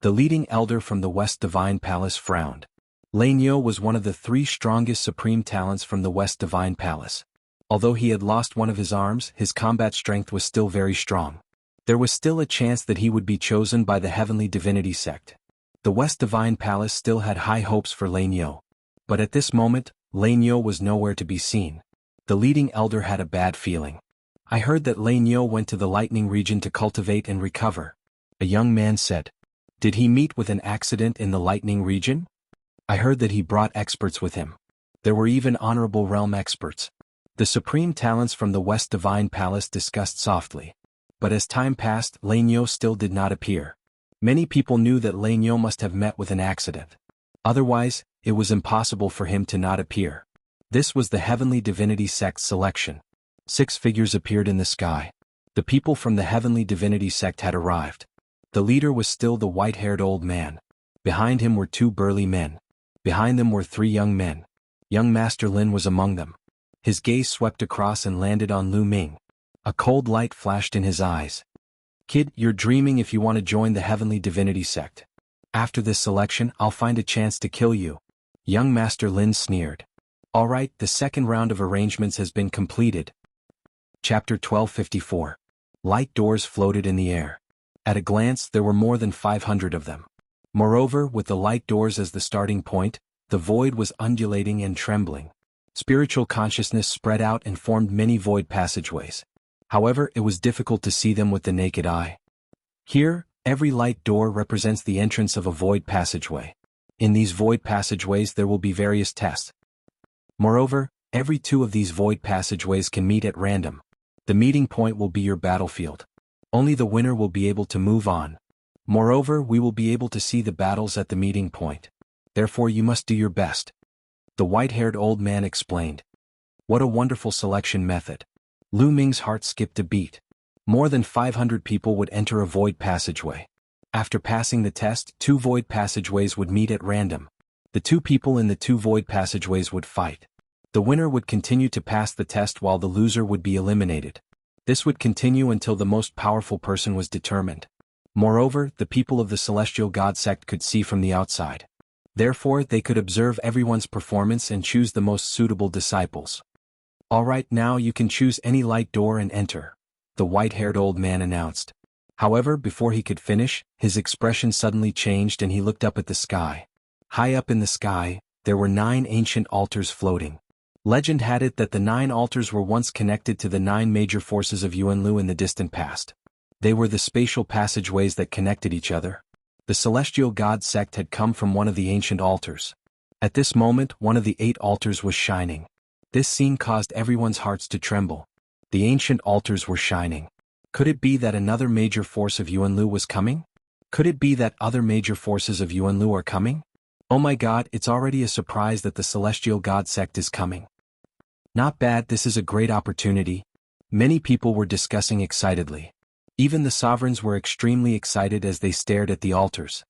The leading elder from the West Divine Palace frowned. Lane Yo was one of the 3 strongest supreme talents from the West Divine Palace. Although he had lost one of his arms, his combat strength was still very strong. There was still a chance that he would be chosen by the Heavenly Divinity Sect. The West Divine Palace still had high hopes for Lane Yo. But at this moment, Lane Yo was nowhere to be seen. The leading elder had a bad feeling. I heard that Lane Yo went to the Lightning region to cultivate and recover. A young man said. Did he meet with an accident in the Lightning region? I heard that he brought experts with him. There were even honorable realm experts. The supreme talents from the West Divine Palace discussed softly. But as time passed, Lane Yo still did not appear. Many people knew that Lane Yo must have met with an accident. Otherwise, it was impossible for him to not appear. This was the Heavenly Divinity Sect selection. 6 figures appeared in the sky. The people from the Heavenly Divinity Sect had arrived. The leader was still the white-haired old man. Behind him were 2 burly men. Behind them were 3 young men. Young Master Lin was among them. His gaze swept across and landed on Lu Ming. A cold light flashed in his eyes. Kid, you're dreaming if you want to join the Heavenly Divinity Sect. After this selection, I'll find a chance to kill you. Young Master Lin sneered. All right, the second round of arrangements has been completed. Chapter 1254. Light doors floated in the air. At a glance, there were more than 500 of them. Moreover, with the light doors as the starting point, the void was undulating and trembling. Spiritual consciousness spread out and formed many void passageways. However, it was difficult to see them with the naked eye. Here, every light door represents the entrance of a void passageway. In these void passageways there will be various tests. Moreover, Every two of these void passageways can meet at random. The meeting point will be your battlefield. Only the winner will be able to move on. Moreover, we will be able to see the battles at the meeting point. Therefore you must do your best. The white-haired old man explained. What a wonderful selection method. Lu Ming's heart skipped a beat. More than 500 people would enter a void passageway. After passing the test, 2 void passageways would meet at random. The 2 people in the 2 void passageways would fight. The winner would continue to pass the test while the loser would be eliminated. This would continue until the most powerful person was determined. Moreover, the people of the Celestial God sect could see from the outside. Therefore, they could observe everyone's performance and choose the most suitable disciples. Alright, now you can choose any light door and enter, the white-haired old man announced. However, before he could finish, his expression suddenly changed and he looked up at the sky. High up in the sky, there were 9 ancient altars floating. Legend had it that the 9 altars were once connected to the 9 major forces of Yuanlu in the distant past. They were the spatial passageways that connected each other. The Celestial God sect had come from one of the ancient altars. At this moment, one of the 8 altars was shining. This scene caused everyone's hearts to tremble. The ancient altars were shining. Could it be that another major force of Yuanlu was coming? Could it be that other major forces of Yuanlu are coming? Oh my god, it's already a surprise that the Celestial God sect is coming. Not bad, this is a great opportunity. Many people were discussing excitedly. Even the sovereigns were extremely excited as they stared at the altars.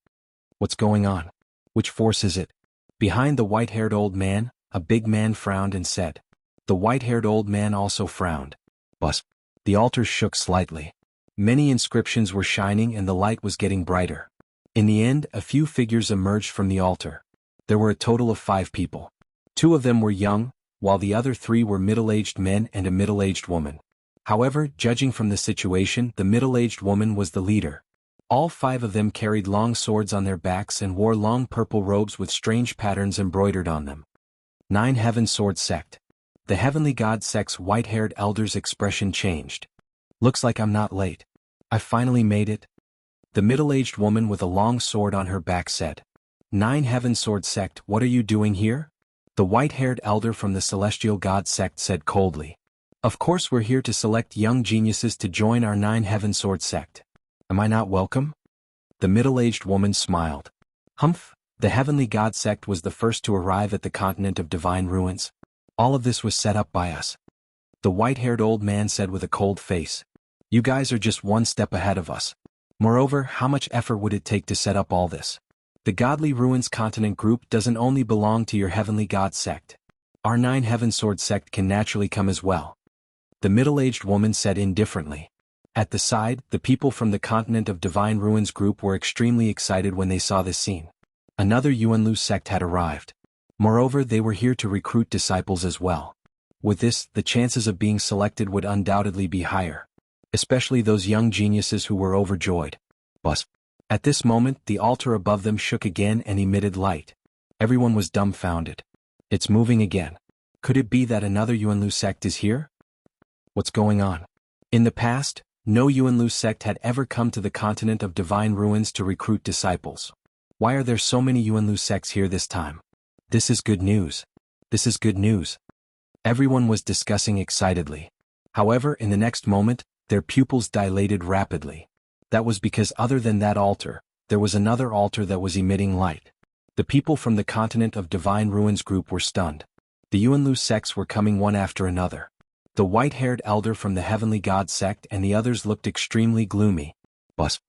What's going on? Which force is it? Behind the white-haired old man, a big man frowned and said. The white-haired old man also frowned. But the altars shook slightly. Many inscriptions were shining and the light was getting brighter. In the end, a few figures emerged from the altar. There were a total of 5 people. 2 of them were young, while the other 3 were middle-aged men and a middle-aged woman. However, judging from the situation, the middle-aged woman was the leader. All 5 of them carried long swords on their backs and wore long purple robes with strange patterns embroidered on them. 9 Heaven Sword Sect. The Heavenly God sect's white-haired elder's expression changed. Looks like I'm not late. I finally made it. The middle-aged woman with a long sword on her back said. 9 Heaven Sword Sect, what are you doing here? The white-haired elder from the Celestial God sect said coldly. Of course we're here to select young geniuses to join our 9 Heaven Sword Sect. Am I not welcome? The middle-aged woman smiled. Humph, the Heavenly God sect was the first to arrive at the continent of divine ruins. All of this was set up by us. The white-haired old man said with a cold face. You guys are just one step ahead of us. Moreover, how much effort would it take to set up all this? The Godly Ruins Continent group doesn't only belong to your Heavenly God sect. Our 9 Heaven Sword sect can naturally come as well. The middle-aged woman said indifferently. At the side, the people from the Continent of Divine Ruins group were extremely excited when they saw this scene. Another Yuanlu sect had arrived. Moreover, they were here to recruit disciples as well. With this, the chances of being selected would undoubtedly be higher. Especially those young geniuses who were overjoyed. But at this moment, the altar above them shook again and emitted light. Everyone was dumbfounded. It's moving again. Could it be that another Yuanlu sect is here? What's going on? In the past, no Yuanlu sect had ever come to the continent of divine ruins to recruit disciples. Why are there so many Yuanlu sects here this time? This is good news. This is good news. Everyone was discussing excitedly. However, in the next moment, their pupils dilated rapidly. That was because other than that altar, there was another altar that was emitting light. The people from the continent of divine ruins group were stunned. The Yuanlu sects were coming one after another. The white-haired elder from the Heavenly God sect and the others looked extremely gloomy. Bus.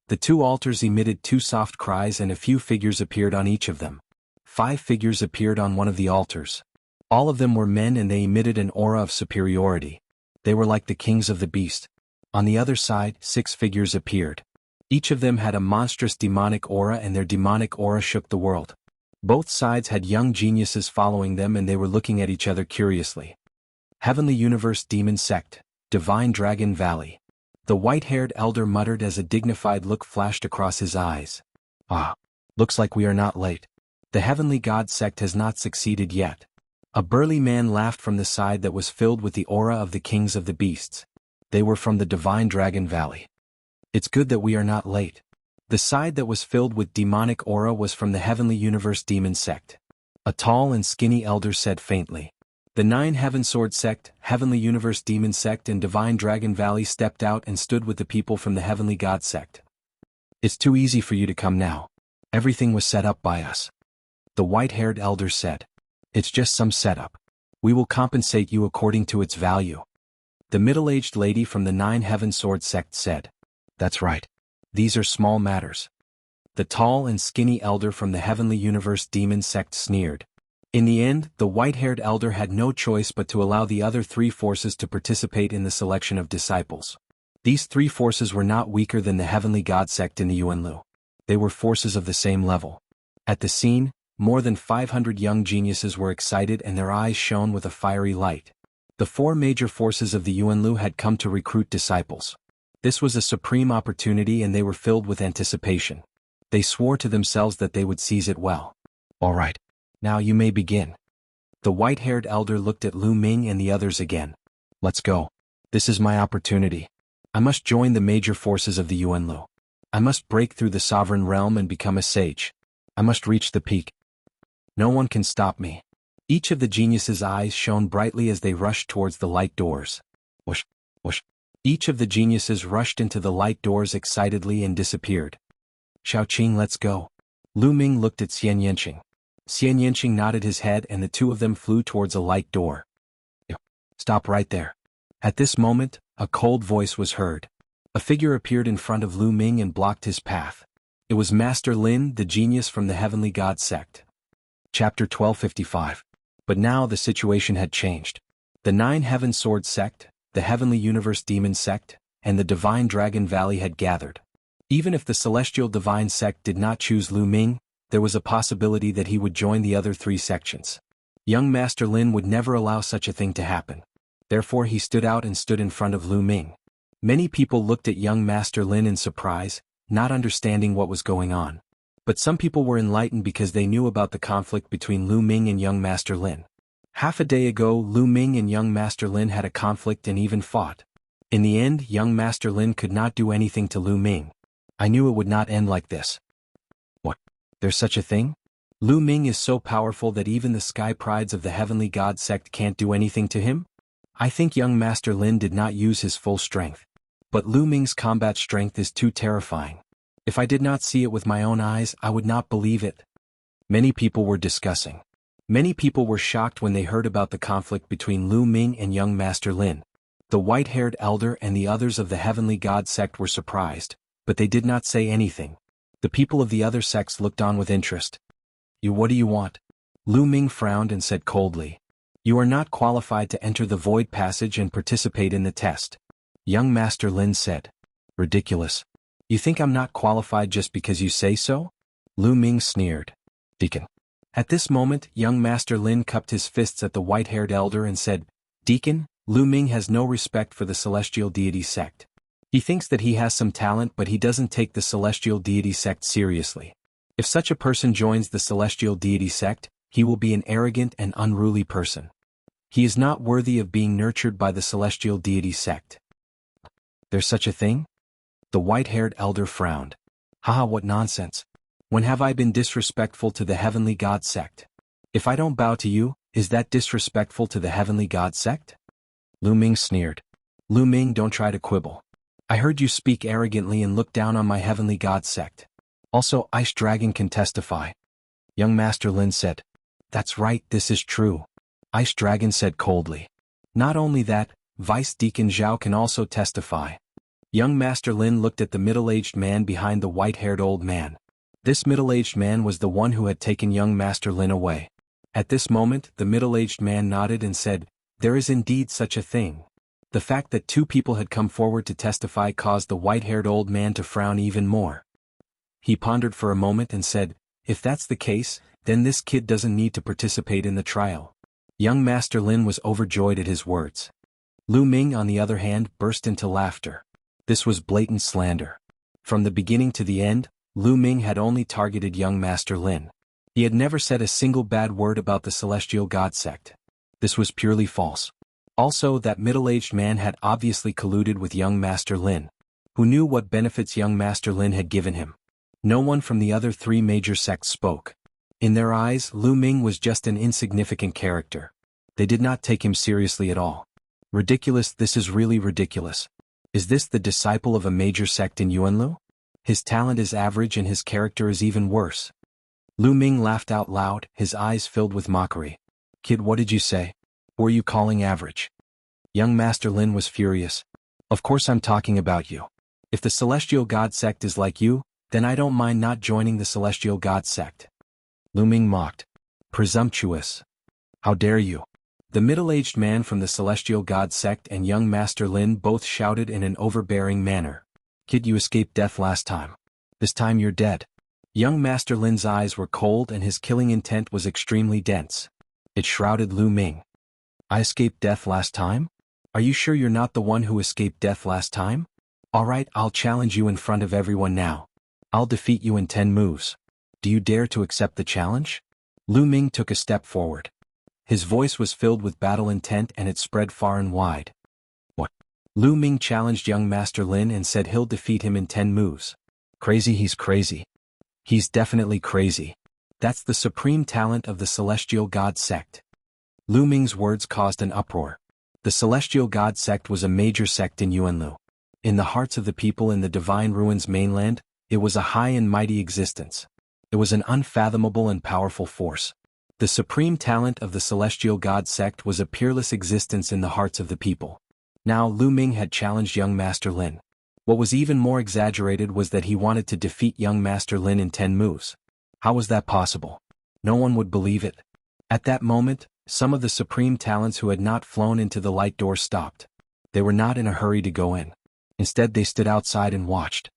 The 2 altars emitted 2 soft cries and a few figures appeared on each of them. 5 figures appeared on one of the altars. All of them were men and they emitted an aura of superiority. They were like the kings of the beast. On the other side, 6 figures appeared. Each of them had a monstrous demonic aura and their demonic aura shook the world. Both sides had young geniuses following them and they were looking at each other curiously. Heavenly Universe Demon Sect, Divine Dragon Valley. The white-haired elder muttered as a dignified look flashed across his eyes. Ah, looks like we are not late. The Heavenly God sect has not succeeded yet. A burly man laughed from the side that was filled with the aura of the kings of the beasts. They were from the Divine Dragon Valley. It's good that we are not late. The side that was filled with demonic aura was from the Heavenly Universe Demon Sect. A tall and skinny elder said faintly. The 9 Heaven Sword Sect, Heavenly Universe Demon Sect and Divine Dragon Valley stepped out and stood with the people from the Heavenly God Sect. "It's too easy for you to come now. Everything was set up by us," the white-haired elder said. "It's just some setup. We will compensate you according to its value." The middle-aged lady from the 9 Heaven Sword Sect said, "That's right. These are small matters." The tall and skinny elder from the Heavenly Universe Demon Sect sneered. In the end, the white-haired elder had no choice but to allow the other 3 forces to participate in the selection of disciples. These 3 forces were not weaker than the Heavenly God Sect in the Yuanlu. They were forces of the same level. At the scene, more than 500 young geniuses were excited and their eyes shone with a fiery light. The 4 major forces of the Yuanlu had come to recruit disciples. This was a supreme opportunity and they were filled with anticipation. They swore to themselves that they would seize it well. "All right. Now you may begin." The white-haired elder looked at Lu Ming and the others again. "Let's go. This is my opportunity. I must join the major forces of the Yuanlu. I must break through the sovereign realm and become a sage. I must reach the peak. No one can stop me." Each of the geniuses' eyes shone brightly as they rushed towards the light doors. Whoosh, whoosh. Each of the geniuses rushed into the light doors excitedly and disappeared. "Xiaoqing, let's go." Lu Ming looked at Xian Yanqing. Xian Yanqing nodded his head and the 2 of them flew towards a light door. "Stop right there." At this moment, a cold voice was heard. A figure appeared in front of Lu Ming and blocked his path. It was Master Lin, the genius from the Heavenly God Sect. Chapter 1255. But now the situation had changed. The 9 Heaven Sword Sect, the Heavenly Universe Demon Sect, and the Divine Dragon Valley had gathered. Even if the Celestial Divine Sect did not choose Lu Ming, there was a possibility that he would join the other 3 sections. Young Master Lin would never allow such a thing to happen. Therefore he stood out and stood in front of Lu Ming. Many people looked at young Master Lin in surprise, not understanding what was going on. But some people were enlightened because they knew about the conflict between Lu Ming and young Master Lin. Half a day ago, Lu Ming and young Master Lin had a conflict and even fought. In the end, young Master Lin could not do anything to Lu Ming. "I knew it would not end like this." "What? There's such a thing?" "Lu Ming is so powerful that even the sky prides of the Heavenly God Sect can't do anything to him?" "I think young Master Lin did not use his full strength. But Lu Ming's combat strength is too terrifying. If I did not see it with my own eyes, I would not believe it." Many people were discussing. Many people were shocked when they heard about the conflict between Lu Ming and young Master Lin. The white-haired elder and the others of the Heavenly God Sect were surprised, but they did not say anything. The people of the other sects looked on with interest. What do you want?" Lu Ming frowned and said coldly. "You are not qualified to enter the Void Passage and participate in the test." Young Master Lin said. "Ridiculous. You think I'm not qualified just because you say so?" Lu Ming sneered. "Deacon." At this moment, young Master Lin cupped his fists at the white-haired elder and said, "Deacon, Lu Ming has no respect for the Celestial Deity Sect. He thinks that he has some talent but he doesn't take the Celestial Deity Sect seriously. If such a person joins the Celestial Deity Sect, he will be an arrogant and unruly person. He is not worthy of being nurtured by the Celestial Deity Sect." "There's such a thing?" The white-haired elder frowned. "Haha, what nonsense. When have I been disrespectful to the Heavenly God Sect? If I don't bow to you, is that disrespectful to the Heavenly God Sect?" Lu Ming sneered. "Lu Ming, don't try to quibble. I heard you speak arrogantly and look down on my Heavenly God Sect. Also, Ice Dragon can testify." Young Master Lin said. "That's right, this is true." Ice Dragon said coldly. "Not only that, Vice Deacon Zhao can also testify." Young Master Lin looked at the middle-aged man behind the white-haired old man. This middle-aged man was the one who had taken young Master Lin away. At this moment, the middle-aged man nodded and said, "There is indeed such a thing." The fact that 2 people had come forward to testify caused the white-haired old man to frown even more. He pondered for a moment and said, "If that's the case, then this kid doesn't need to participate in the trial." Young Master Lin was overjoyed at his words. Lu Ming, on the other hand, burst into laughter. This was blatant slander. From the beginning to the end, Lu Ming had only targeted young Master Lin. He had never said a single bad word about the Celestial God Sect. This was purely false. Also, that middle-aged man had obviously colluded with young Master Lin. Who knew what benefits young Master Lin had given him? No one from the other 3 major sects spoke. In their eyes, Lu Ming was just an insignificant character. They did not take him seriously at all. Ridiculous, this is really ridiculous. Is this the disciple of a major sect in Yuanlu? His talent is average and his character is even worse. Lu Ming laughed out loud, his eyes filled with mockery. Kid, what did you say? Who are you calling average? Young Master Lin was furious. Of course I'm talking about you. If the Celestial God sect is like you, then I don't mind not joining the Celestial God sect. Lu Ming mocked. Presumptuous. How dare you? The middle-aged man from the Celestial God sect and young Master Lin both shouted in an overbearing manner. Kid, you escaped death last time. This time you're dead. Young Master Lin's eyes were cold and his killing intent was extremely dense. It shrouded Lu Ming. I escaped death last time? Are you sure you're not the one who escaped death last time? Alright, I'll challenge you in front of everyone now. I'll defeat you in 10 moves. Do you dare to accept the challenge? Lu Ming took a step forward. His voice was filled with battle intent and it spread far and wide. What? Lu Ming challenged young Master Lin and said he'll defeat him in 10 moves. Crazy, he's crazy. He's definitely crazy. That's the supreme talent of the Celestial God sect. Lu Ming's words caused an uproar. The Celestial God sect was a major sect in Yuanlu. In the hearts of the people in the Divine Ruins mainland, it was a high and mighty existence. It was an unfathomable and powerful force. The supreme talent of the Celestial God sect was a peerless existence in the hearts of the people. Now Lu Ming had challenged young Master Lin. What was even more exaggerated was that he wanted to defeat young Master Lin in 10 moves. How was that possible? No one would believe it. At that moment, some of the supreme talents who had not flown into the light door stopped. They were not in a hurry to go in. Instead they stood outside and watched.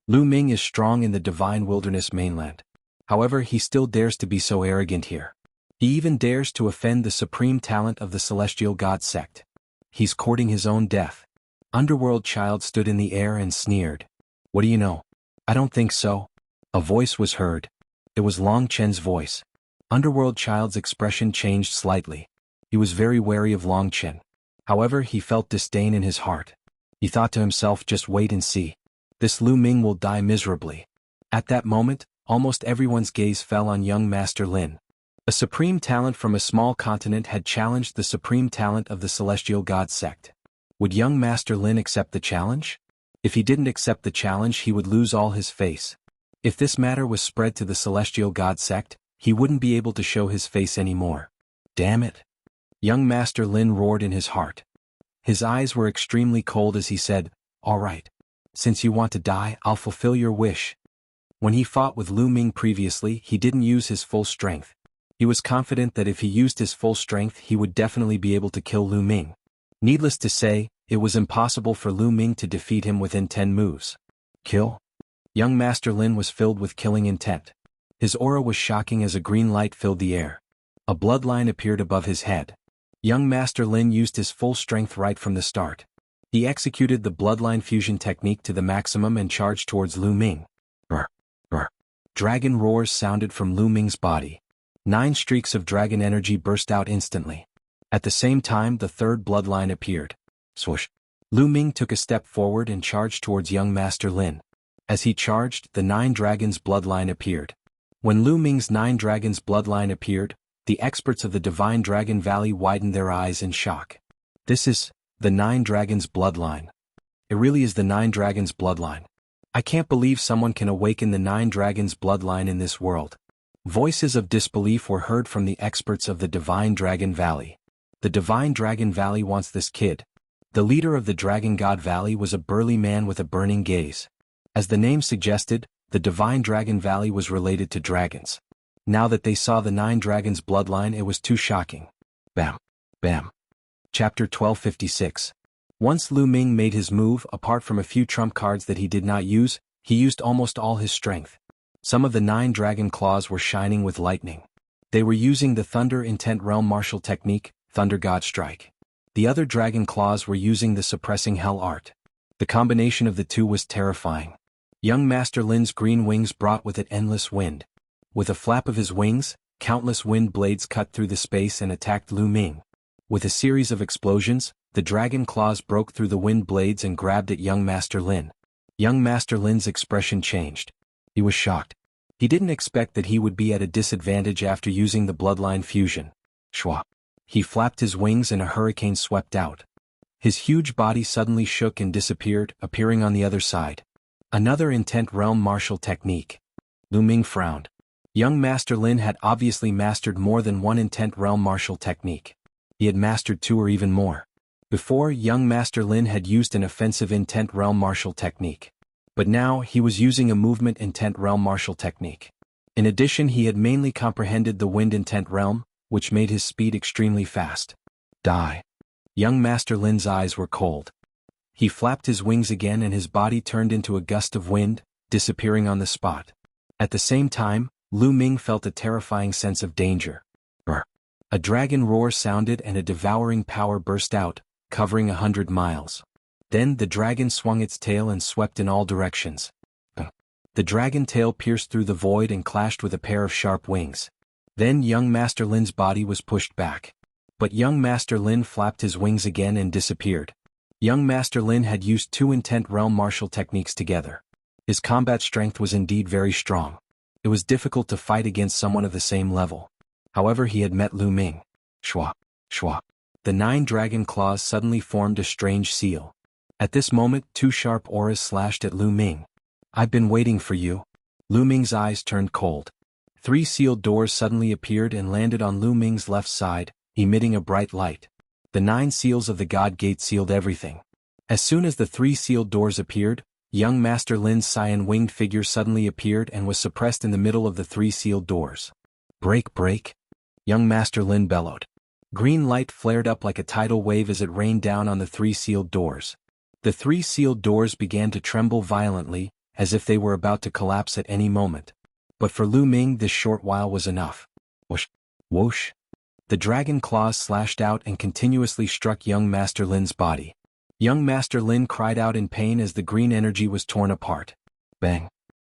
Lu Ming is strong in the Divine Wilderness mainland. However, he still dares to be so arrogant here. He even dares to offend the supreme talent of the Celestial God sect. He's courting his own death. Underworld Child stood in the air and sneered. What do you know? I don't think so. A voice was heard. It was Long Chen's voice. Underworld Child's expression changed slightly. He was very wary of Long Chen. However, he felt disdain in his heart. He thought to himself, just wait and see. This Lu Ming will die miserably. At that moment, almost everyone's gaze fell on young Master Lin. A supreme talent from a small continent had challenged the supreme talent of the Celestial God sect. Would young Master Lin accept the challenge? If he didn't accept the challenge, he would lose all his face. If this matter was spread to the Celestial God sect, he wouldn't be able to show his face anymore. Damn it! Young Master Lin roared in his heart. His eyes were extremely cold as he said, all right. Since you want to die, I'll fulfill your wish. When he fought with Lu Ming previously, he didn't use his full strength. He was confident that if he used his full strength, he would definitely be able to kill Lu Ming. Needless to say, it was impossible for Lu Ming to defeat him within 10 moves. Kill? Young Master Lin was filled with killing intent. His aura was shocking as a green light filled the air. A bloodline appeared above his head. Young Master Lin used his full strength right from the start. He executed the bloodline fusion technique to the maximum and charged towards Lu Ming. Brr, brr. Dragon roars sounded from Lu Ming's body. 9 streaks of dragon energy burst out instantly. At the same time, the third bloodline appeared. Swoosh. Lu Ming took a step forward and charged towards young Master Lin. As he charged, the 9 dragons bloodline appeared. When Lu Ming's 9 dragons bloodline appeared, the experts of the Divine Dragon Valley widened their eyes in shock. This is the 9 dragons bloodline. It really is the 9 dragons bloodline. I can't believe someone can awaken the 9 dragons bloodline in this world. Voices of disbelief were heard from the experts of the Divine Dragon Valley. The Divine Dragon Valley wants this kid. The leader of the Dragon God Valley was a burly man with a burning gaze. As the name suggested, the Divine Dragon Valley was related to dragons. Now that they saw the 9 dragons bloodline, it was too shocking. Bam. Bam. Chapter 1256. Once Lu Ming made his move, apart from a few trump cards that he did not use, he used almost all his strength. Some of the 9 dragon claws were shining with lightning. They were using the Thunder Intent Realm Martial technique, Thunder God Strike. The other dragon claws were using the Suppressing Hell art. The combination of the two was terrifying. Young Master Lin's green wings brought with it endless wind. With a flap of his wings, countless wind blades cut through the space and attacked Lu Ming. With a series of explosions, the dragon claws broke through the wind blades and grabbed at young Master Lin. Young Master Lin's expression changed. He was shocked. He didn't expect that he would be at a disadvantage after using the bloodline fusion. Schwa. He flapped his wings and a hurricane swept out. His huge body suddenly shook and disappeared, appearing on the other side. Another intent realm martial technique. Lu Ming frowned. Young Master Lin had obviously mastered more than one intent realm martial technique. He had mastered 2 or even more. Before, young Master Lin had used an offensive intent realm martial technique. But now, he was using a movement intent realm martial technique. In addition, he had mainly comprehended the wind intent realm, which made his speed extremely fast. Die. Young Master Lin's eyes were cold. He flapped his wings again and his body turned into a gust of wind, disappearing on the spot. At the same time, Lu Ming felt a terrifying sense of danger. Brr. A dragon roar sounded and a devouring power burst out, covering 100 miles. Then the dragon swung its tail and swept in all directions. The dragon tail pierced through the void and clashed with a pair of sharp wings. Then young Master Lin's body was pushed back. But young Master Lin flapped his wings again and disappeared. Young Master Lin had used 2 intent realm martial techniques together. His combat strength was indeed very strong. It was difficult to fight against someone of the same level. However, he had met Lu Ming. Shwa, shwa. The 9 dragon claws suddenly formed a strange seal. At this moment, 2 sharp auras slashed at Lu Ming. I've been waiting for you. Lu Ming's eyes turned cold. 3 sealed doors suddenly appeared and landed on Lu Ming's left side, emitting a bright light. The 9 seals of the God Gate sealed everything. As soon as the 3 sealed doors appeared, young Master Lin's cyan-winged figure suddenly appeared and was suppressed in the middle of the 3 sealed doors. Break, break! Young Master Lin bellowed. Green light flared up like a tidal wave as it rained down on the 3 sealed doors. The 3 sealed doors began to tremble violently, as if they were about to collapse at any moment. But for Lu Ming this short while was enough. Whoosh! Whoosh! The dragon claws slashed out and continuously struck young Master Lin's body. Young Master Lin cried out in pain as the green energy was torn apart. Bang!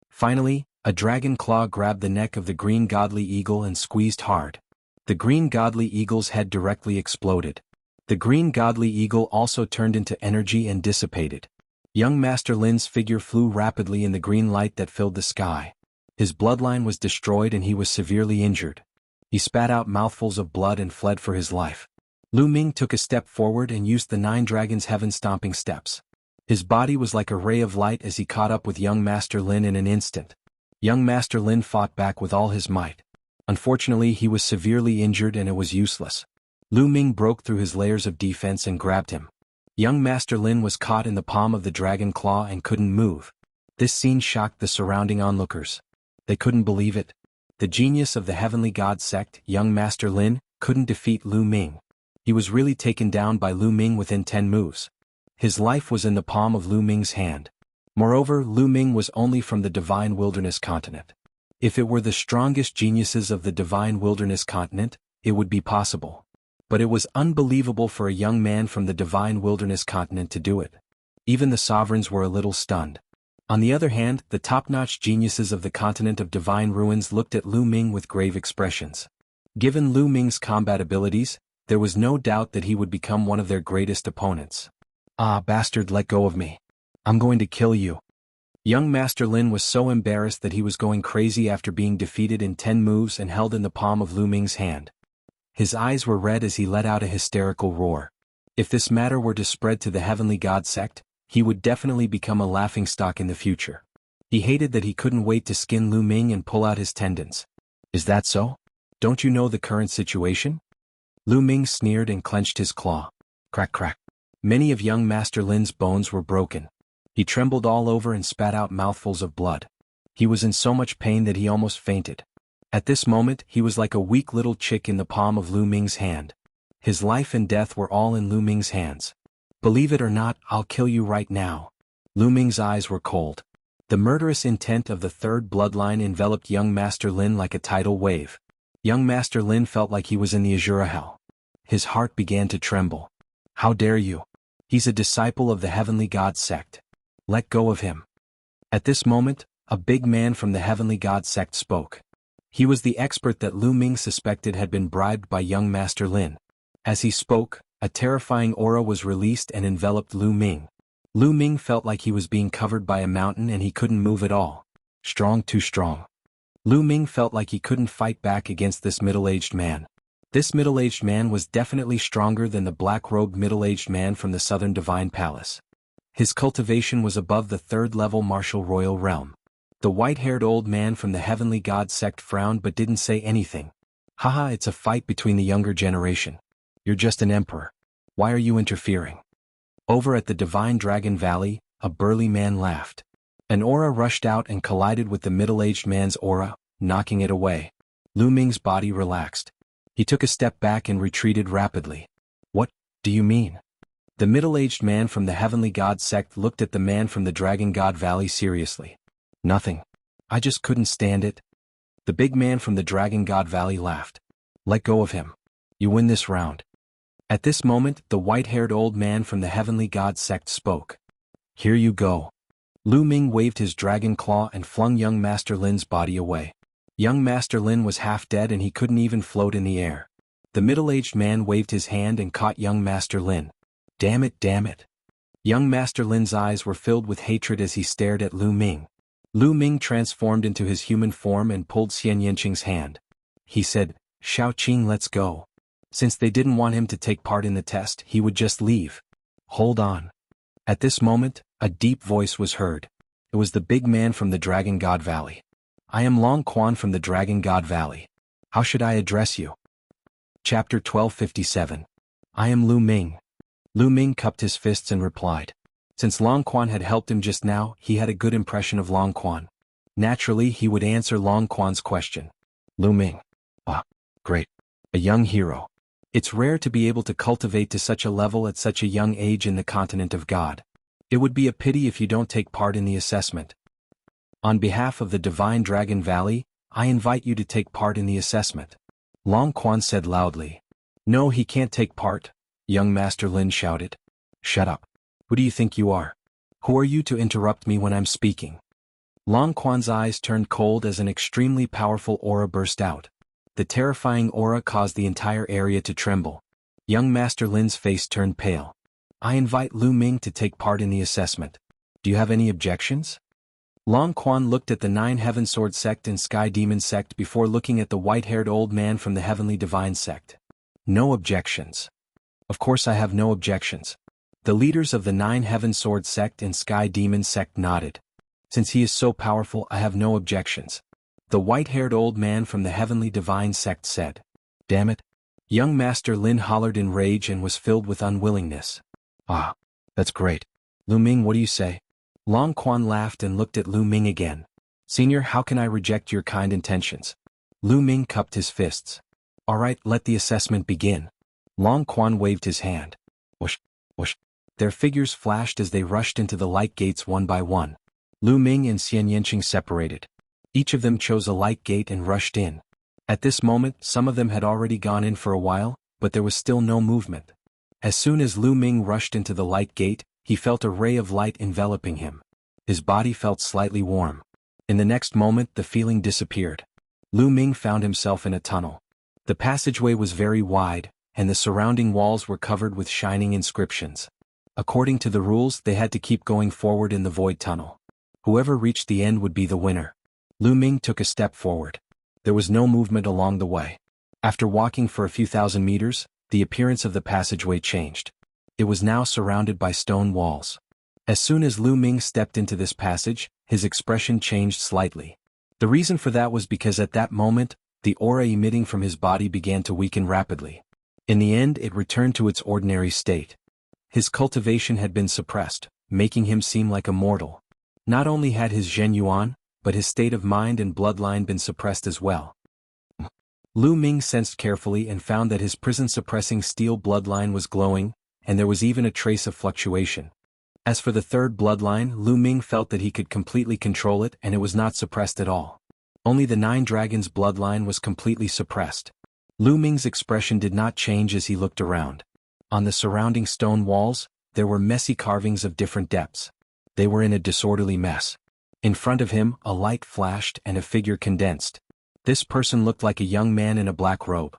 Finally, a dragon claw grabbed the neck of the green godly eagle and squeezed hard. The green godly eagle's head directly exploded. The green godly eagle also turned into energy and dissipated. Young Master Lin's figure flew rapidly in the green light that filled the sky. His bloodline was destroyed and he was severely injured. He spat out mouthfuls of blood and fled for his life. Lu Ming took a step forward and used the 9 dragons' heaven-stomping steps. His body was like a ray of light as he caught up with young Master Lin in an instant. Young Master Lin fought back with all his might. Unfortunately, he was severely injured and it was useless. Lu Ming broke through his layers of defense and grabbed him. Young Master Lin was caught in the palm of the dragon claw and couldn't move. This scene shocked the surrounding onlookers. They couldn't believe it. The genius of the Heavenly God sect, young Master Lin, couldn't defeat Lu Ming. He was really taken down by Lu Ming within 10 moves. His life was in the palm of Lu Ming's hand. Moreover, Lu Ming was only from the Divine Wilderness continent. If it were the strongest geniuses of the Divine Wilderness continent, it would be possible. But it was unbelievable for a young man from the Divine Wilderness continent to do it. Even the sovereigns were a little stunned. On the other hand, the top-notch geniuses of the continent of Divine Ruins looked at Lu Ming with grave expressions. Given Lu Ming's combat abilities, there was no doubt that he would become one of their greatest opponents. Ah, bastard, let go of me. I'm going to kill you. Young Master Lin was so embarrassed that he was going crazy after being defeated in 10 moves and held in the palm of Lu Ming's hand. His eyes were red as he let out a hysterical roar. If this matter were to spread to the Heavenly God sect, he would definitely become a laughingstock in the future. He hated that he couldn't wait to skin Lu Ming and pull out his tendons. Is that so? Don't you know the current situation? Lu Ming sneered and clenched his claw. Crack, crack. Many of young Master Lin's bones were broken. He trembled all over and spat out mouthfuls of blood. He was in so much pain that he almost fainted. At this moment, he was like a weak little chick in the palm of Lu Ming's hand. His life and death were all in Lu Ming's hands. Believe it or not, I'll kill you right now. Lu Ming's eyes were cold. The murderous intent of the 3rd bloodline enveloped young Master Lin like a tidal wave. Young Master Lin felt like he was in the Azura Hell. His heart began to tremble. How dare you? He's a disciple of the Heavenly God sect. Let go of him. At this moment, a big man from the Heavenly God sect spoke. He was the expert that Lu Ming suspected had been bribed by young Master Lin. As he spoke, a terrifying aura was released and enveloped Lu Ming. Lu Ming felt like he was being covered by a mountain and he couldn't move at all. Strong, too strong. Lu Ming felt like he couldn't fight back against this middle-aged man. This middle-aged man was definitely stronger than the black-robed middle-aged man from the southern divine palace. His cultivation was above the third-level martial royal realm. The white-haired old man from the heavenly god sect frowned but didn't say anything. Haha, it's a fight between the younger generation. You're just an emperor. Why are you interfering? Over at the Divine Dragon Valley, a burly man laughed. An aura rushed out and collided with the middle-aged man's aura, knocking it away. Lu Ming's body relaxed. He took a step back and retreated rapidly. What do you mean? The middle-aged man from the heavenly god sect looked at the man from the Dragon God Valley seriously. Nothing. I just couldn't stand it. The big man from the Dragon God Valley laughed. Let go of him. You win this round. At this moment, the white-haired old man from the heavenly god sect spoke. Here you go. Lu Ming waved his dragon claw and flung young Master Lin's body away. Young Master Lin was half dead and he couldn't even float in the air. The middle-aged man waved his hand and caught young Master Lin. Damn it, damn it. Young Master Lin's eyes were filled with hatred as he stared at Lu Ming. Lu Ming transformed into his human form and pulled Xian Yanqing's hand. He said, Xiao Qing, let's go. Since they didn't want him to take part in the test, he would just leave. Hold on. At this moment, a deep voice was heard. It was the big man from the Dragon God Valley. I am Long Quan from the Dragon God Valley. How should I address you? Chapter 1257. I am Lu Ming. Lu Ming cupped his fists and replied. Since Long Quan had helped him just now, he had a good impression of Long Quan. Naturally, he would answer Long Quan's question. Lu Ming. Ah, great. A young hero. It's rare to be able to cultivate to such a level at such a young age in the continent of God. It would be a pity if you don't take part in the assessment. On behalf of the Divine Dragon Valley, I invite you to take part in the assessment. Long Quan said loudly. No, he can't take part, young Master Lin shouted. Shut up. Who do you think you are? Who are you to interrupt me when I'm speaking? Long Quan's eyes turned cold as an extremely powerful aura burst out. The terrifying aura caused the entire area to tremble. Young Master Lin's face turned pale. I invite Lu Ming to take part in the assessment. Do you have any objections? Long Quan looked at the 9 Heaven Sword sect and Sky Demon sect before looking at the white-haired old man from the Heavenly Divine sect. No objections. Of course I have no objections. The leaders of the 9 Heaven Sword sect and Sky Demon sect nodded. Since he is so powerful, I have no objections. The white-haired old man from the Heavenly Divine sect said. Damn it. Young Master Lin hollered in rage and was filled with unwillingness. Ah, that's great. Lu Ming, what do you say? Long Quan laughed and looked at Lu Ming again. Senior, how can I reject your kind intentions? Lu Ming cupped his fists. All right, let the assessment begin. Long Quan waved his hand. Whoosh, whoosh. Their figures flashed as they rushed into the light gates one by one. Lu Ming and Xian Yanqing separated. Each of them chose a light gate and rushed in. At this moment, some of them had already gone in for a while, but there was still no movement. As soon as Lu Ming rushed into the light gate, he felt a ray of light enveloping him. His body felt slightly warm. In the next moment, the feeling disappeared. Lu Ming found himself in a tunnel. The passageway was very wide, and the surrounding walls were covered with shining inscriptions. According to the rules, they had to keep going forward in the void tunnel. Whoever reached the end would be the winner. Lu Ming took a step forward. There was no movement along the way. After walking for a few thousand meters, the appearance of the passageway changed. It was now surrounded by stone walls. As soon as Lu Ming stepped into this passage, his expression changed slightly. The reason for that was because at that moment, the aura emitting from his body began to weaken rapidly. In the end, it returned to its ordinary state. His cultivation had been suppressed, making him seem like a mortal. Not only had his Zhen Yuan, but his state of mind and bloodline been suppressed as well. Lu Ming sensed carefully and found that his prison-suppressing steel bloodline was glowing, and there was even a trace of fluctuation. As for the third bloodline, Lu Ming felt that he could completely control it and it was not suppressed at all. Only the 9 Dragons bloodline was completely suppressed. Lu Ming's expression did not change as he looked around. On the surrounding stone walls, there were messy carvings of different depths. They were in a disorderly mess. In front of him, a light flashed and a figure condensed. This person looked like a young man in a black robe.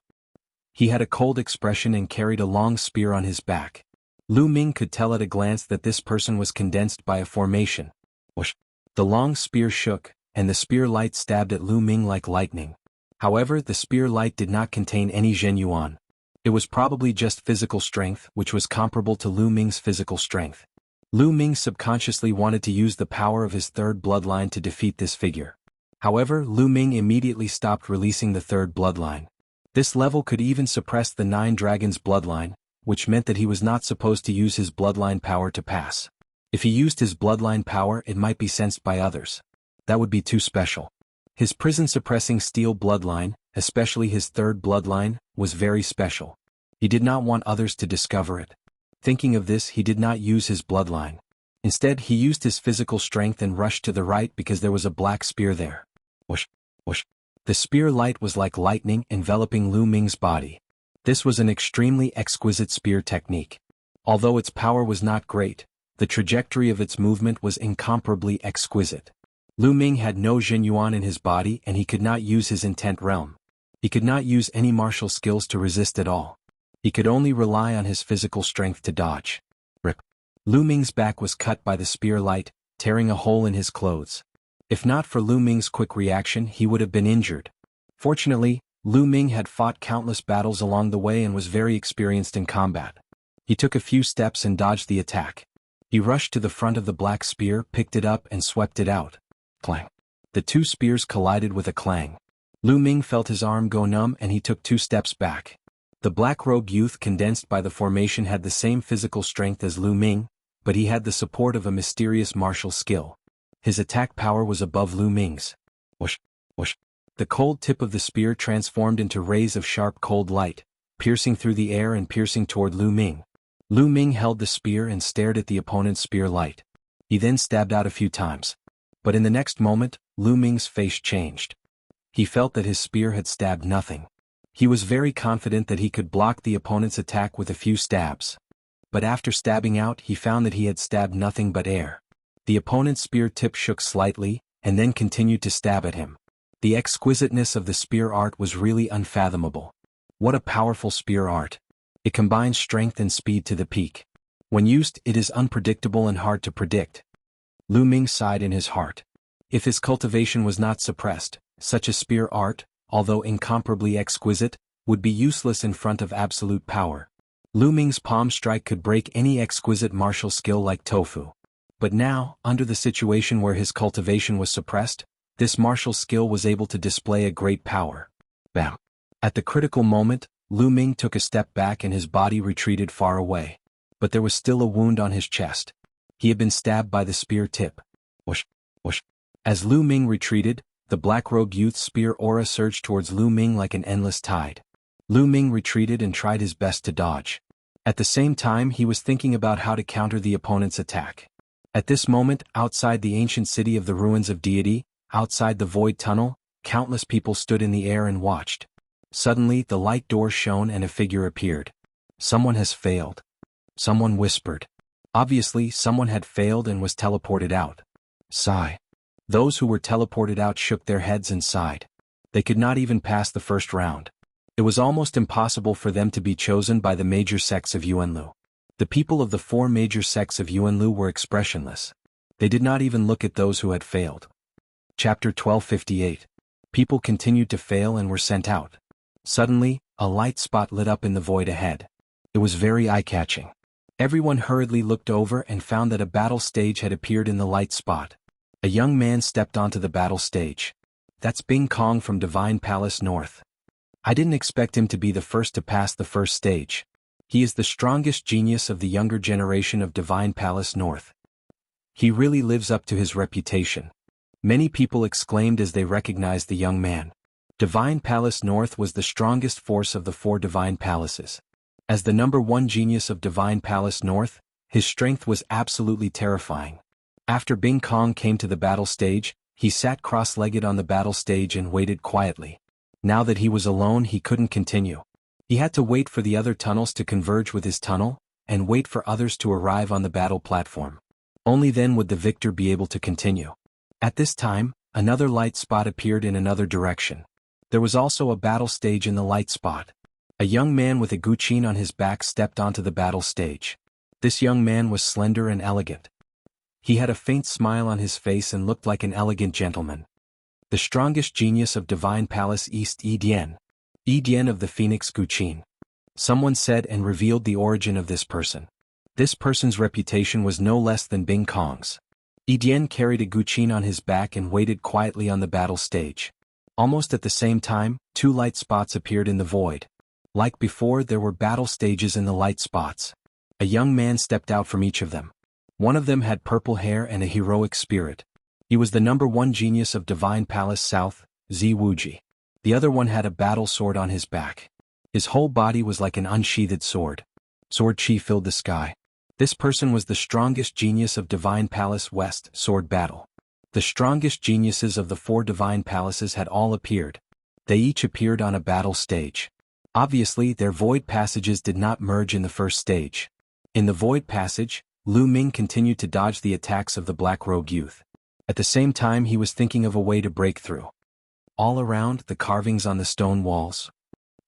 He had a cold expression and carried a long spear on his back. Lu Ming could tell at a glance that this person was condensed by a formation. Whoosh! The long spear shook, and the spear light stabbed at Lu Ming like lightning. However, the spear light did not contain any Zhenyuan. It was probably just physical strength, which was comparable to Lu Ming's physical strength. Lu Ming subconsciously wanted to use the power of his third bloodline to defeat this figure. However, Lu Ming immediately stopped releasing the third bloodline. This level could even suppress the Nine Dragons bloodline, which meant that he was not supposed to use his bloodline power to pass. If he used his bloodline power, it might be sensed by others. That would be too special. His prison-suppressing steel bloodline, especially his third bloodline, was very special. He did not want others to discover it. Thinking of this, he did not use his bloodline. Instead, he used his physical strength and rushed to the right because there was a black spear there. Whoosh, whoosh. The spear light was like lightning enveloping Lu Ming's body. This was an extremely exquisite spear technique. Although its power was not great, the trajectory of its movement was incomparably exquisite. Lu Ming had no Zhenyuan in his body and he could not use his intent realm. He could not use any martial skills to resist at all. He could only rely on his physical strength to dodge. Rip. Lu Ming's back was cut by the spear light, tearing a hole in his clothes. If not for Lu Ming's quick reaction, he would have been injured. Fortunately, Lu Ming had fought countless battles along the way and was very experienced in combat. He took a few steps and dodged the attack. He rushed to the front of the black spear, picked it up and swept it out. Clang. The two spears collided with a clang. Lu Ming felt his arm go numb and he took 2 steps back. The black-robed youth condensed by the formation had the same physical strength as Lu Ming, but he had the support of a mysterious martial skill. His attack power was above Lu Ming's. Whoosh, whoosh. The cold tip of the spear transformed into rays of sharp cold light, piercing through the air and piercing toward Lu Ming. Lu Ming held the spear and stared at the opponent's spear light. He then stabbed out a few times. But in the next moment, Lu Ming's face changed. He felt that his spear had stabbed nothing. He was very confident that he could block the opponent's attack with a few stabs. But after stabbing out, he found that he had stabbed nothing but air. The opponent's spear tip shook slightly, and then continued to stab at him. The exquisiteness of the spear art was really unfathomable. What a powerful spear art. It combines strength and speed to the peak. When used, it is unpredictable and hard to predict. Lu Ming sighed in his heart. If his cultivation was not suppressed, such a spear art, although incomparably exquisite, would be useless in front of absolute power. Lu Ming's palm strike could break any exquisite martial skill like tofu. But now, under the situation where his cultivation was suppressed, this martial skill was able to display a great power. Bam! At the critical moment, Lu Ming took a step back and his body retreated far away. But there was still a wound on his chest. He had been stabbed by the spear tip. Whoosh, whoosh. As Lu Ming retreated, the black-robed youth's spear aura surged towards Lu Ming like an endless tide. Lu Ming retreated and tried his best to dodge. At the same time, he was thinking about how to counter the opponent's attack. At this moment, outside the ancient city of the ruins of deity, outside the void tunnel, countless people stood in the air and watched. Suddenly, the light door shone and a figure appeared. Someone has failed. Someone whispered. Obviously, someone had failed and was teleported out. Sigh. Those who were teleported out shook their heads and sighed. They could not even pass the first round. It was almost impossible for them to be chosen by the major sects of Yuanlu. The people of the 4 major sects of Yuanlu were expressionless. They did not even look at those who had failed. Chapter 1258. People continued to fail and were sent out. Suddenly, a light spot lit up in the void ahead. It was very eye-catching. Everyone hurriedly looked over and found that a battle stage had appeared in the light spot. A young man stepped onto the battle stage. That's Bing Kong from Divine Palace North. I didn't expect him to be the first to pass the first stage. He is the strongest genius of the younger generation of Divine Palace North. He really lives up to his reputation. Many people exclaimed as they recognized the young man. Divine Palace North was the strongest force of the 4 Divine Palaces. As the number 1 genius of Divine Palace North, his strength was absolutely terrifying. After Bing Kong came to the battle stage, he sat cross-legged on the battle stage and waited quietly. Now that he was alone, he couldn't continue. He had to wait for the other tunnels to converge with his tunnel, and wait for others to arrive on the battle platform. Only then would the victor be able to continue. At this time, another light spot appeared in another direction. There was also a battle stage in the light spot. A young man with a guqin on his back stepped onto the battle stage. This young man was slender and elegant. He had a faint smile on his face and looked like an elegant gentleman. The strongest genius of Divine Palace East Edian. Edian of the Phoenix Guqin. Someone said and revealed the origin of this person. This person's reputation was no less than Bing Kong's. Edian carried a Guqin on his back and waited quietly on the battle stage. Almost at the same time, two light spots appeared in the void. Like before, there were battle stages in the light spots. A young man stepped out from each of them. One of them had purple hair and a heroic spirit. He was the #1 genius of Divine Palace South, Zi Wuji. The other one had a battle sword on his back. His whole body was like an unsheathed sword. Sword chi filled the sky. This person was the strongest genius of Divine Palace West, Sword Battle. The strongest geniuses of the 4 Divine Palaces had all appeared. They each appeared on a battle stage. Obviously, their void passages did not merge in the first stage. In the void passage, Lu Ming continued to dodge the attacks of the Black Rogue youth. At the same time, he was thinking of a way to break through. All around, the carvings on the stone walls.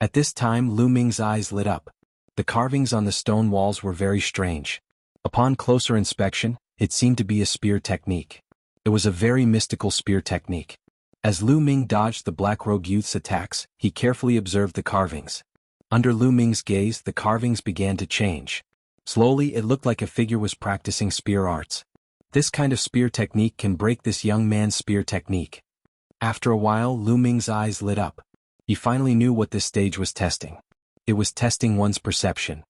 At this time, Lu Ming's eyes lit up. The carvings on the stone walls were very strange. Upon closer inspection, it seemed to be a spear technique. It was a very mystical spear technique. As Lu Ming dodged the Black Rogue youth's attacks, he carefully observed the carvings. Under Lu Ming's gaze, the carvings began to change. Slowly, it looked like a figure was practicing spear arts. This kind of spear technique can break this young man's spear technique. After a while, Lu Ming's eyes lit up. He finally knew what this stage was testing. It was testing one's perception.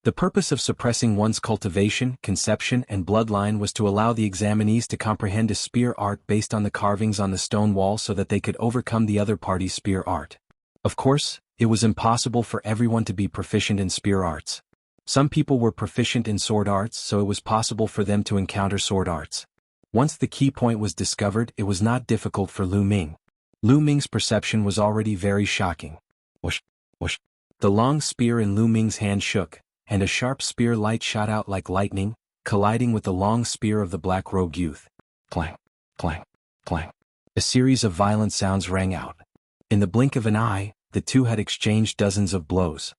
The purpose of suppressing one's cultivation, conception, and bloodline was to allow the examinees to comprehend a spear art based on the carvings on the stone wall so that they could overcome the other party's spear art. Of course, it was impossible for everyone to be proficient in spear arts. Some people were proficient in sword arts, so it was possible for them to encounter sword arts. Once the key point was discovered, it was not difficult for Lu Ming. Lu Ming's perception was already very shocking. Whoosh, whoosh. The long spear in Lu Ming's hand shook, and a sharp spear light shot out like lightning, colliding with the long spear of the Black Rogue youth. Clang, clang, clang. A series of violent sounds rang out. In the blink of an eye, the two had exchanged dozens of blows.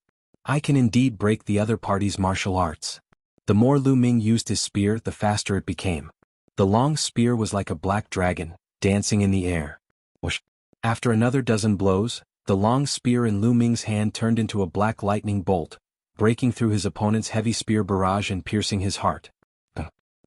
I can indeed break the other party's martial arts. The more Lu Ming used his spear, the faster it became. The long spear was like a black dragon, dancing in the air. Whoosh. After another dozen blows, the long spear in Lu Ming's hand turned into a black lightning bolt, breaking through his opponent's heavy spear barrage and piercing his heart.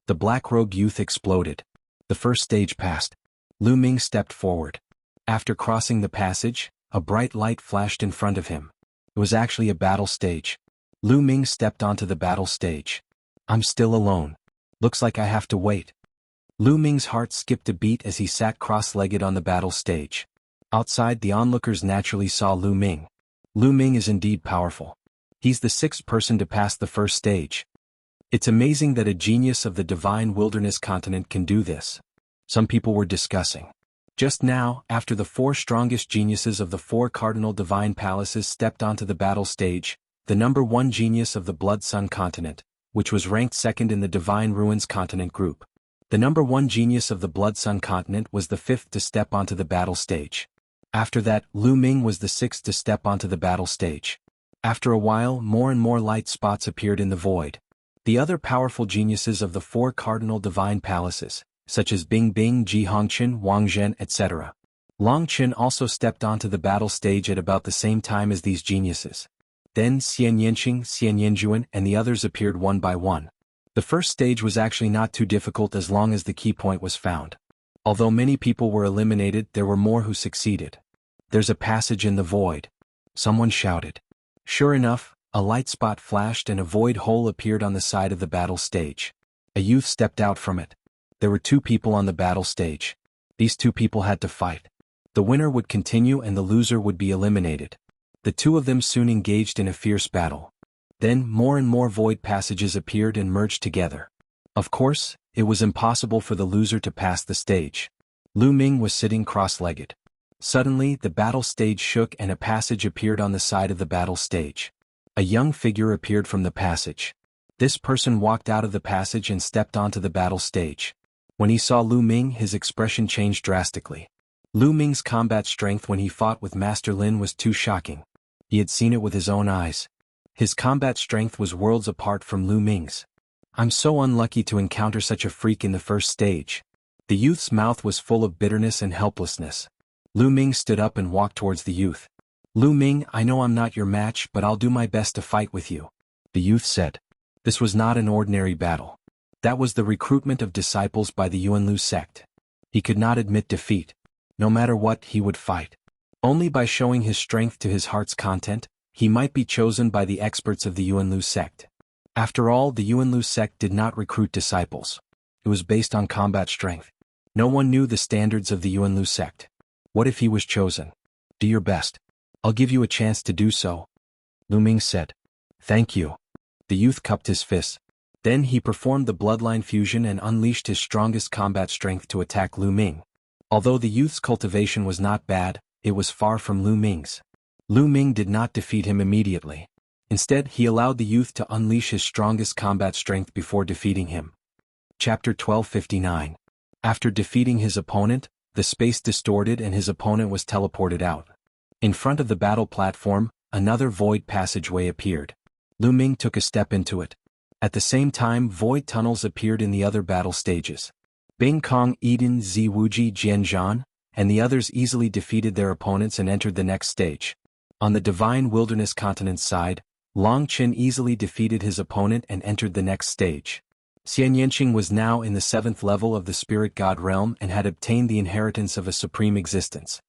The Black Rogue youth exploded. The first stage passed. Lu Ming stepped forward. After crossing the passage, a bright light flashed in front of him. It was actually a battle stage. Lu Ming stepped onto the battle stage. I'm still alone. Looks like I have to wait. Lu Ming's heart skipped a beat as he sat cross-legged on the battle stage. Outside, the onlookers naturally saw Lu Ming. Lu Ming is indeed powerful. He's the 6th person to pass the first stage. It's amazing that a genius of the Divine Wilderness continent can do this. Some people were discussing. Just now, after the 4 strongest geniuses of the 4 cardinal Divine Palaces stepped onto the battle stage, the #1 genius of the Blood Sun continent, which was ranked 2nd in the Divine Ruins continent group. The #1 genius of the Blood Sun continent was the 5th to step onto the battle stage. After that, Lu Ming was the 6th to step onto the battle stage. After a while, more and more light spots appeared in the void. The other powerful geniuses of the 4 cardinal Divine Palaces, such as Bing Bing, Ji Hongqian, Wang Zhen, etc. Long Qin also stepped onto the battle stage at about the same time as these geniuses. Then Xian Yanqing, Xian Yanjuan, and the others appeared one by one. The first stage was actually not too difficult as long as the key point was found. Although many people were eliminated, there were more who succeeded. There's a passage in the void. Someone shouted. Sure enough, a light spot flashed and a void hole appeared on the side of the battle stage. A youth stepped out from it. There were 2 people on the battle stage. These 2 people had to fight. The winner would continue and the loser would be eliminated. The 2 of them soon engaged in a fierce battle. Then more and more void passages appeared and merged together. Of course, it was impossible for the loser to pass the stage. Lu Ming was sitting cross-legged. Suddenly, the battle stage shook and a passage appeared on the side of the battle stage. A young figure appeared from the passage. This person walked out of the passage and stepped onto the battle stage. When he saw Lu Ming, his expression changed drastically. Lu Ming's combat strength when he fought with Master Lin was too shocking. He had seen it with his own eyes. His combat strength was worlds apart from Lu Ming's. I'm so unlucky to encounter such a freak in the first stage. The youth's mouth was full of bitterness and helplessness. Lu Ming stood up and walked towards the youth. Lu Ming, I know I'm not your match, but I'll do my best to fight with you, the youth said. This was not an ordinary battle. That was the recruitment of disciples by the Yuanlu sect. He could not admit defeat. No matter what, he would fight. Only by showing his strength to his heart's content, he might be chosen by the experts of the Yuanlu sect. After all, the Yuanlu sect did not recruit disciples. It was based on combat strength. No one knew the standards of the Yuanlu sect. What if he was chosen? Do your best. I'll give you a chance to do so, Lu Ming said. Thank you. The youth cupped his fists. Then he performed the bloodline fusion and unleashed his strongest combat strength to attack Lu Ming. Although the youth's cultivation was not bad, it was far from Lu Ming's. Lu Ming did not defeat him immediately. Instead, he allowed the youth to unleash his strongest combat strength before defeating him. Chapter 1259. After defeating his opponent, the space distorted and his opponent was teleported out. In front of the battle platform, another void passageway appeared. Lu Ming took a step into it. At the same time, void tunnels appeared in the other battle stages. Bing Kong, Eden, Ziwuji, Jianzhan, and the others easily defeated their opponents and entered the next stage. On the Divine Wilderness Continent's side, Long Qin easily defeated his opponent and entered the next stage. Xian Yanqing was now in the 7th level of the Spirit God realm and had obtained the inheritance of a supreme existence.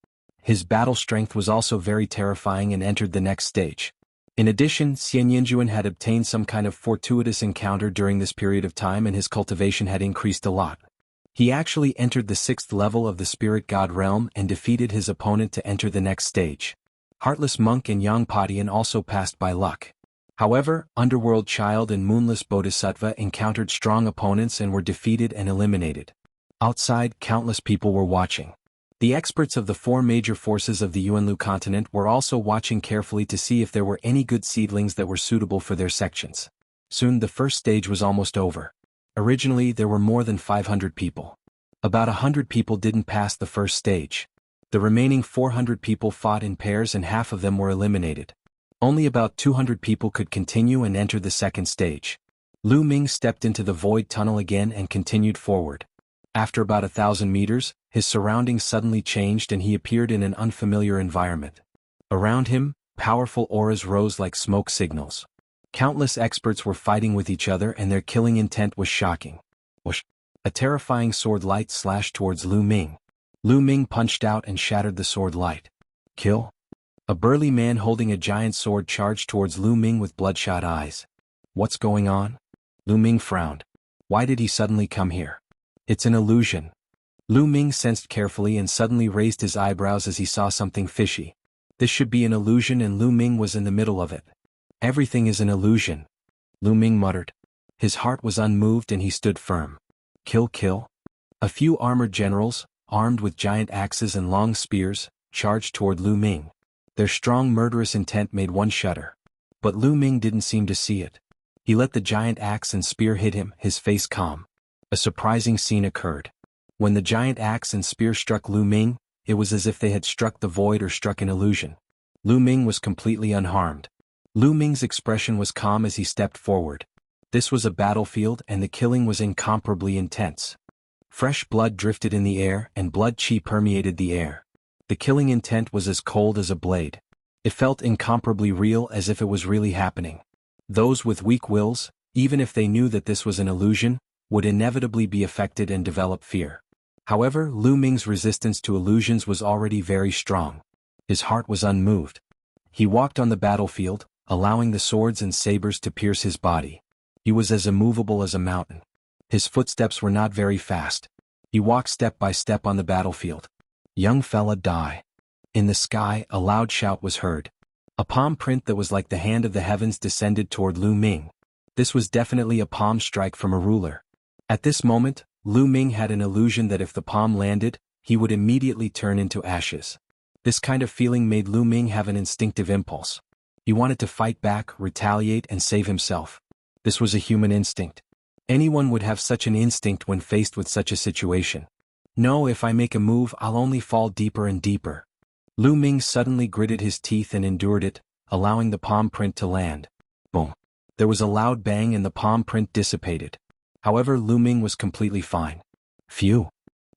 His battle strength was also very terrifying and entered the next stage. In addition, Xian Yanjuan had obtained some kind of fortuitous encounter during this period of time and his cultivation had increased a lot. He actually entered the 6th level of the Spirit God realm and defeated his opponent to enter the next stage. Heartless Monk and Yang Padian also passed by luck. However, Underworld Child and Moonless Bodhisattva encountered strong opponents and were defeated and eliminated. Outside, countless people were watching. The experts of the 4 major forces of the Yuanlu continent were also watching carefully to see if there were any good seedlings that were suitable for their sections. Soon the first stage was almost over. Originally there were more than 500 people. About 100 people didn't pass the first stage. The remaining 400 people fought in pairs and half of them were eliminated. Only about 200 people could continue and enter the second stage. Lu Ming stepped into the void tunnel again and continued forward. After about 1,000 meters, his surroundings suddenly changed and he appeared in an unfamiliar environment. Around him, powerful auras rose like smoke signals. Countless experts were fighting with each other and their killing intent was shocking. Whoosh! A terrifying sword light slashed towards Lu Ming. Lu Ming punched out and shattered the sword light. Kill? A burly man holding a giant sword charged towards Lu Ming with bloodshot eyes. What's going on? Lu Ming frowned. Why did he suddenly come here? It's an illusion. Lu Ming sensed carefully and suddenly raised his eyebrows as he saw something fishy. This should be an illusion and Lu Ming was in the middle of it. Everything is an illusion, Lu Ming muttered. His heart was unmoved and he stood firm. Kill. A few armored generals, armed with giant axes and long spears, charged toward Lu Ming. Their strong murderous intent made one shudder. But Lu Ming didn't seem to see it. He let the giant axe and spear hit him, his face calm. A surprising scene occurred. When the giant axe and spear struck Lu Ming, it was as if they had struck the void or struck an illusion. Lu Ming was completely unharmed. Lu Ming's expression was calm as he stepped forward. This was a battlefield and the killing was incomparably intense. Fresh blood drifted in the air and blood qi permeated the air. The killing intent was as cold as a blade. It felt incomparably real as if it was really happening. Those with weak wills, even if they knew that this was an illusion, would inevitably be affected and develop fear. However, Lu Ming's resistance to illusions was already very strong. His heart was unmoved. He walked on the battlefield, allowing the swords and sabers to pierce his body. He was as immovable as a mountain. His footsteps were not very fast. He walked step by step on the battlefield. Young fella, die. In the sky, a loud shout was heard. A palm print that was like the hand of the heavens descended toward Lu Ming. This was definitely a palm strike from a ruler. At this moment, Lu Ming had an illusion that if the palm landed, he would immediately turn into ashes. This kind of feeling made Lu Ming have an instinctive impulse. He wanted to fight back, retaliate, and save himself. This was a human instinct. Anyone would have such an instinct when faced with such a situation. No, if I make a move, I'll only fall deeper and deeper. Lu Ming suddenly gritted his teeth and endured it, allowing the palm print to land. Boom. There was a loud bang and the palm print dissipated. However, Lu Ming was completely fine. Phew.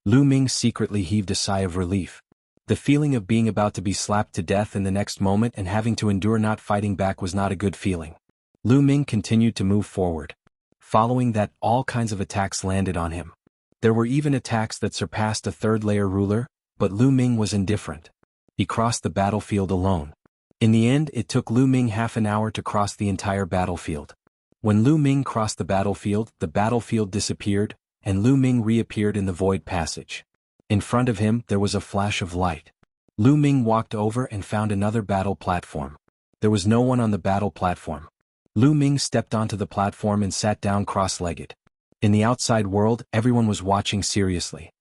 Lu Ming secretly heaved a sigh of relief. The feeling of being about to be slapped to death in the next moment and having to endure not fighting back was not a good feeling. Lu Ming continued to move forward. Following that, all kinds of attacks landed on him. There were even attacks that surpassed a third-layer ruler, but Lu Ming was indifferent. He crossed the battlefield alone. In the end, it took Lu Ming half an hour to cross the entire battlefield. When Lu Ming crossed the battlefield disappeared, and Lu Ming reappeared in the void passage. In front of him, there was a flash of light. Lu Ming walked over and found another battle platform. There was no one on the battle platform. Lu Ming stepped onto the platform and sat down cross-legged. In the outside world, everyone was watching seriously.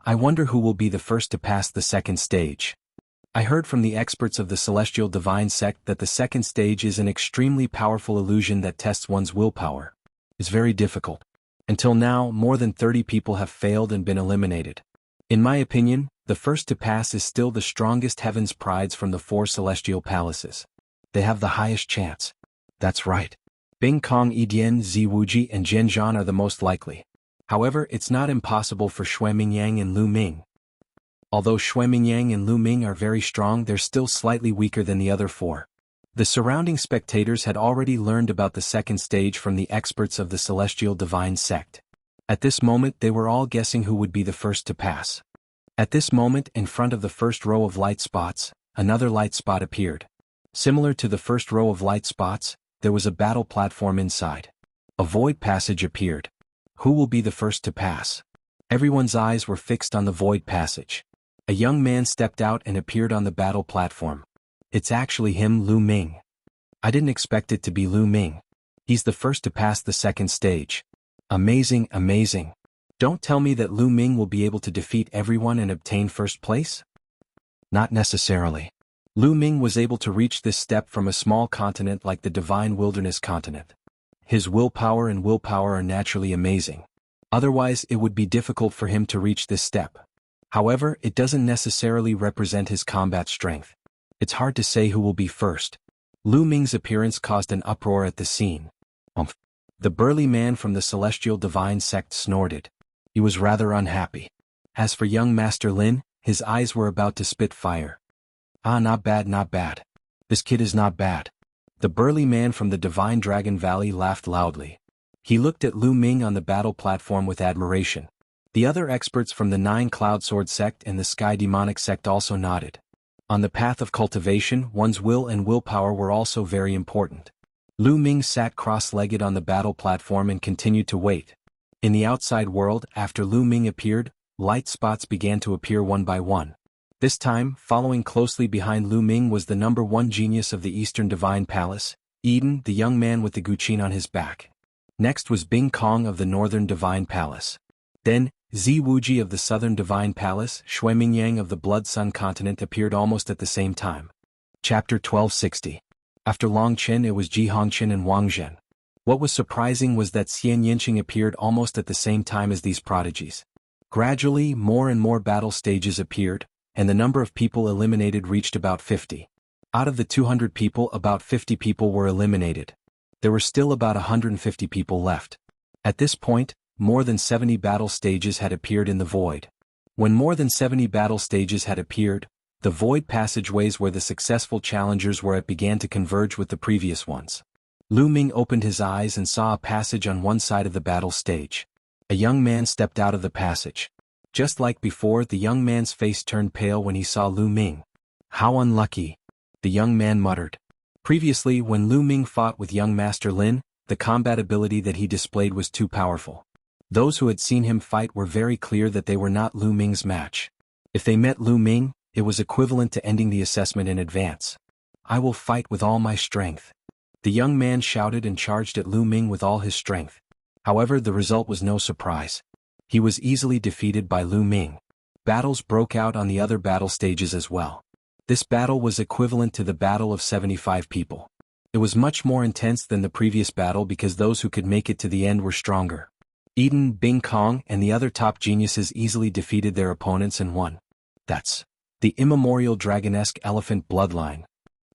I wonder who will be the first to pass the second stage. I heard from the experts of the Celestial Divine Sect that the second stage is an extremely powerful illusion that tests one's willpower. It's very difficult. Until now, more than 30 people have failed and been eliminated. In my opinion, the first to pass is still the strongest heaven's prides from the 4 celestial palaces. They have the highest chance. That's right. Bing Kong, Yidian, Ziwuji and Zhenzhan are the most likely. However, it's not impossible for Shuimingyang and Lu Ming. Although Shuimingyang and Lu Ming are very strong, they're still slightly weaker than the other 4. The surrounding spectators had already learned about the second stage from the experts of the Celestial Divine Sect. At this moment, they were all guessing who would be the first to pass. At this moment, in front of the first row of light spots, another light spot appeared. Similar to the first row of light spots, there was a battle platform inside. A void passage appeared. Who will be the first to pass? Everyone's eyes were fixed on the void passage. A young man stepped out and appeared on the battle platform. It's actually him, Lu Ming. I didn't expect it to be Lu Ming. He's the first to pass the second stage. Amazing, amazing. Don't tell me that Lu Ming will be able to defeat everyone and obtain first place? Not necessarily. Lu Ming was able to reach this step from a small continent like the Divine Wilderness continent. His willpower are naturally amazing. Otherwise, it would be difficult for him to reach this step. However, it doesn't necessarily represent his combat strength. It's hard to say who will be first. Lu Ming's appearance caused an uproar at the scene. The burly man from the Celestial Divine Sect snorted. He was rather unhappy. As for young Master Lin, his eyes were about to spit fire. Ah, not bad, not bad. This kid is not bad. The burly man from the Divine Dragon Valley laughed loudly. He looked at Lu Ming on the battle platform with admiration. The other experts from the 9 Cloud Sword Sect and the Sky Demonic Sect also nodded. On the path of cultivation, one's will and willpower were also very important. Lu Ming sat cross-legged on the battle platform and continued to wait. In the outside world, after Lu Ming appeared, light spots began to appear one by one. This time, following closely behind Lu Ming was the #1 genius of the Eastern Divine Palace, Eden, the young man with the guqin on his back. Next was Bing Kong of the Northern Divine Palace. Then, Ziwuji of the Southern Divine Palace, Shuimingyang of the Blood Sun continent appeared almost at the same time. Chapter 1260. After Long Chen, it was Ji Hongqian and Wang Zhen. What was surprising was that Xian Yinqing appeared almost at the same time as these prodigies. Gradually, more and more battle stages appeared, and the number of people eliminated reached about 50. Out of the 200 people, about 50 people were eliminated. There were still about 150 people left. At this point, more than 70 battle stages had appeared in the void. When more than 70 battle stages had appeared, the void passageways where the successful challengers were at began to converge with the previous ones. Lu Ming opened his eyes and saw a passage on one side of the battle stage. A young man stepped out of the passage. Just like before, the young man's face turned pale when he saw Lu Ming. How unlucky, the young man muttered. Previously, when Lu Ming fought with young Master Lin, the combat ability that he displayed was too powerful. Those who had seen him fight were very clear that they were not Lu Ming's match. If they met Lu Ming, it was equivalent to ending the assessment in advance. I will fight with all my strength. The young man shouted and charged at Lu Ming with all his strength. However, the result was no surprise. He was easily defeated by Lu Ming. Battles broke out on the other battle stages as well. This battle was equivalent to the battle of 75 people. It was much more intense than the previous battle because those who could make it to the end were stronger. Eden, Bing Kong, and the other top geniuses easily defeated their opponents and won. That's the immemorial dragonesque elephant bloodline.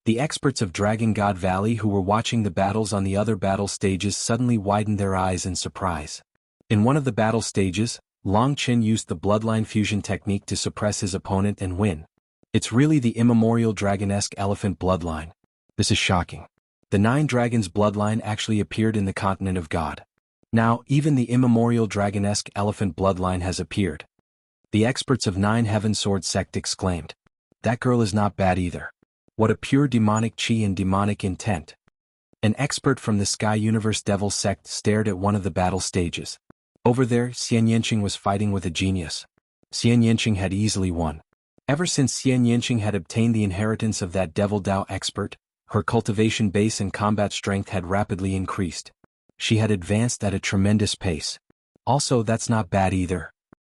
The experts of Dragon God Valley who were watching the battles on the other battle stages suddenly widened their eyes in surprise. In one of the battle stages, Long Qin used the bloodline fusion technique to suppress his opponent and win. It's really the immemorial dragonesque elephant bloodline. This is shocking. The 9 dragons bloodline actually appeared in the continent of God. Now, even the immemorial dragonesque elephant bloodline has appeared. The experts of 9 Heaven Sword sect exclaimed. That girl is not bad either. What a pure demonic chi and demonic intent. An expert from the Sky Universe Devil sect stared at one of the battle stages. Over there, Xian Yanqing was fighting with a genius. Xian Yanqing had easily won. Ever since Xian Yanqing had obtained the inheritance of that Devil Dao expert, her cultivation base and combat strength had rapidly increased. She had advanced at a tremendous pace. Also, that's not bad either.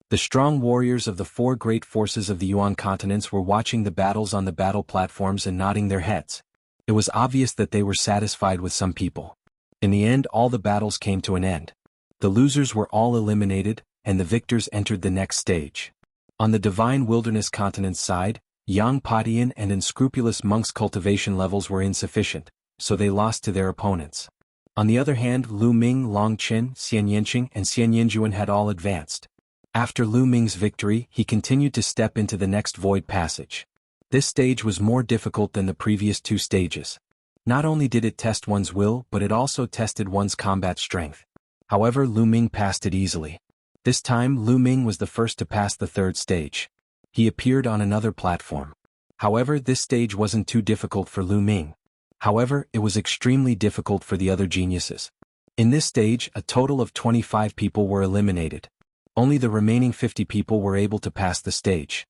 The strong warriors of the 4 great forces of the Yuan continents were watching the battles on the battle platforms and nodding their heads. It was obvious that they were satisfied with some people. In the end, all the battles came to an end. The losers were all eliminated, and the victors entered the next stage. On the Divine Wilderness continent's side, Yang Padian and unscrupulous monks' cultivation levels were insufficient, so they lost to their opponents. On the other hand, Lu Ming, Long Qin, Xian Yanqing, and Xian Yanjuan had all advanced. After Lu Ming's victory, he continued to step into the next void passage. This stage was more difficult than the previous 2 stages. Not only did it test one's will, but it also tested one's combat strength. However, Lu Ming passed it easily. This time, Lu Ming was the first to pass the 3rd stage. He appeared on another platform. However, this stage wasn't too difficult for Lu Ming. However, it was extremely difficult for the other geniuses. In this stage, a total of 25 people were eliminated. Only the remaining 50 people were able to pass the stage.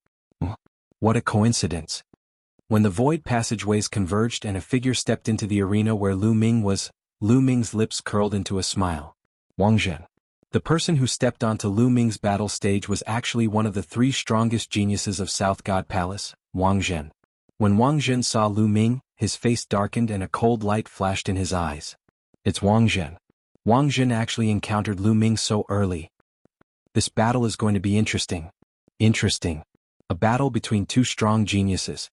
What a coincidence. When the void passageways converged and a figure stepped into the arena where Lu Ming was, Lu Ming's lips curled into a smile. Wang Zhen. The person who stepped onto Lu Ming's battle stage was actually one of the 3 strongest geniuses of South God Palace, Wang Zhen. When Wang Zhen saw Lu Ming, his face darkened and a cold light flashed in his eyes. It's Wang Zhen. Wang Zhen actually encountered Lu Ming so early. This battle is going to be interesting. Interesting. A battle between 2 strong geniuses.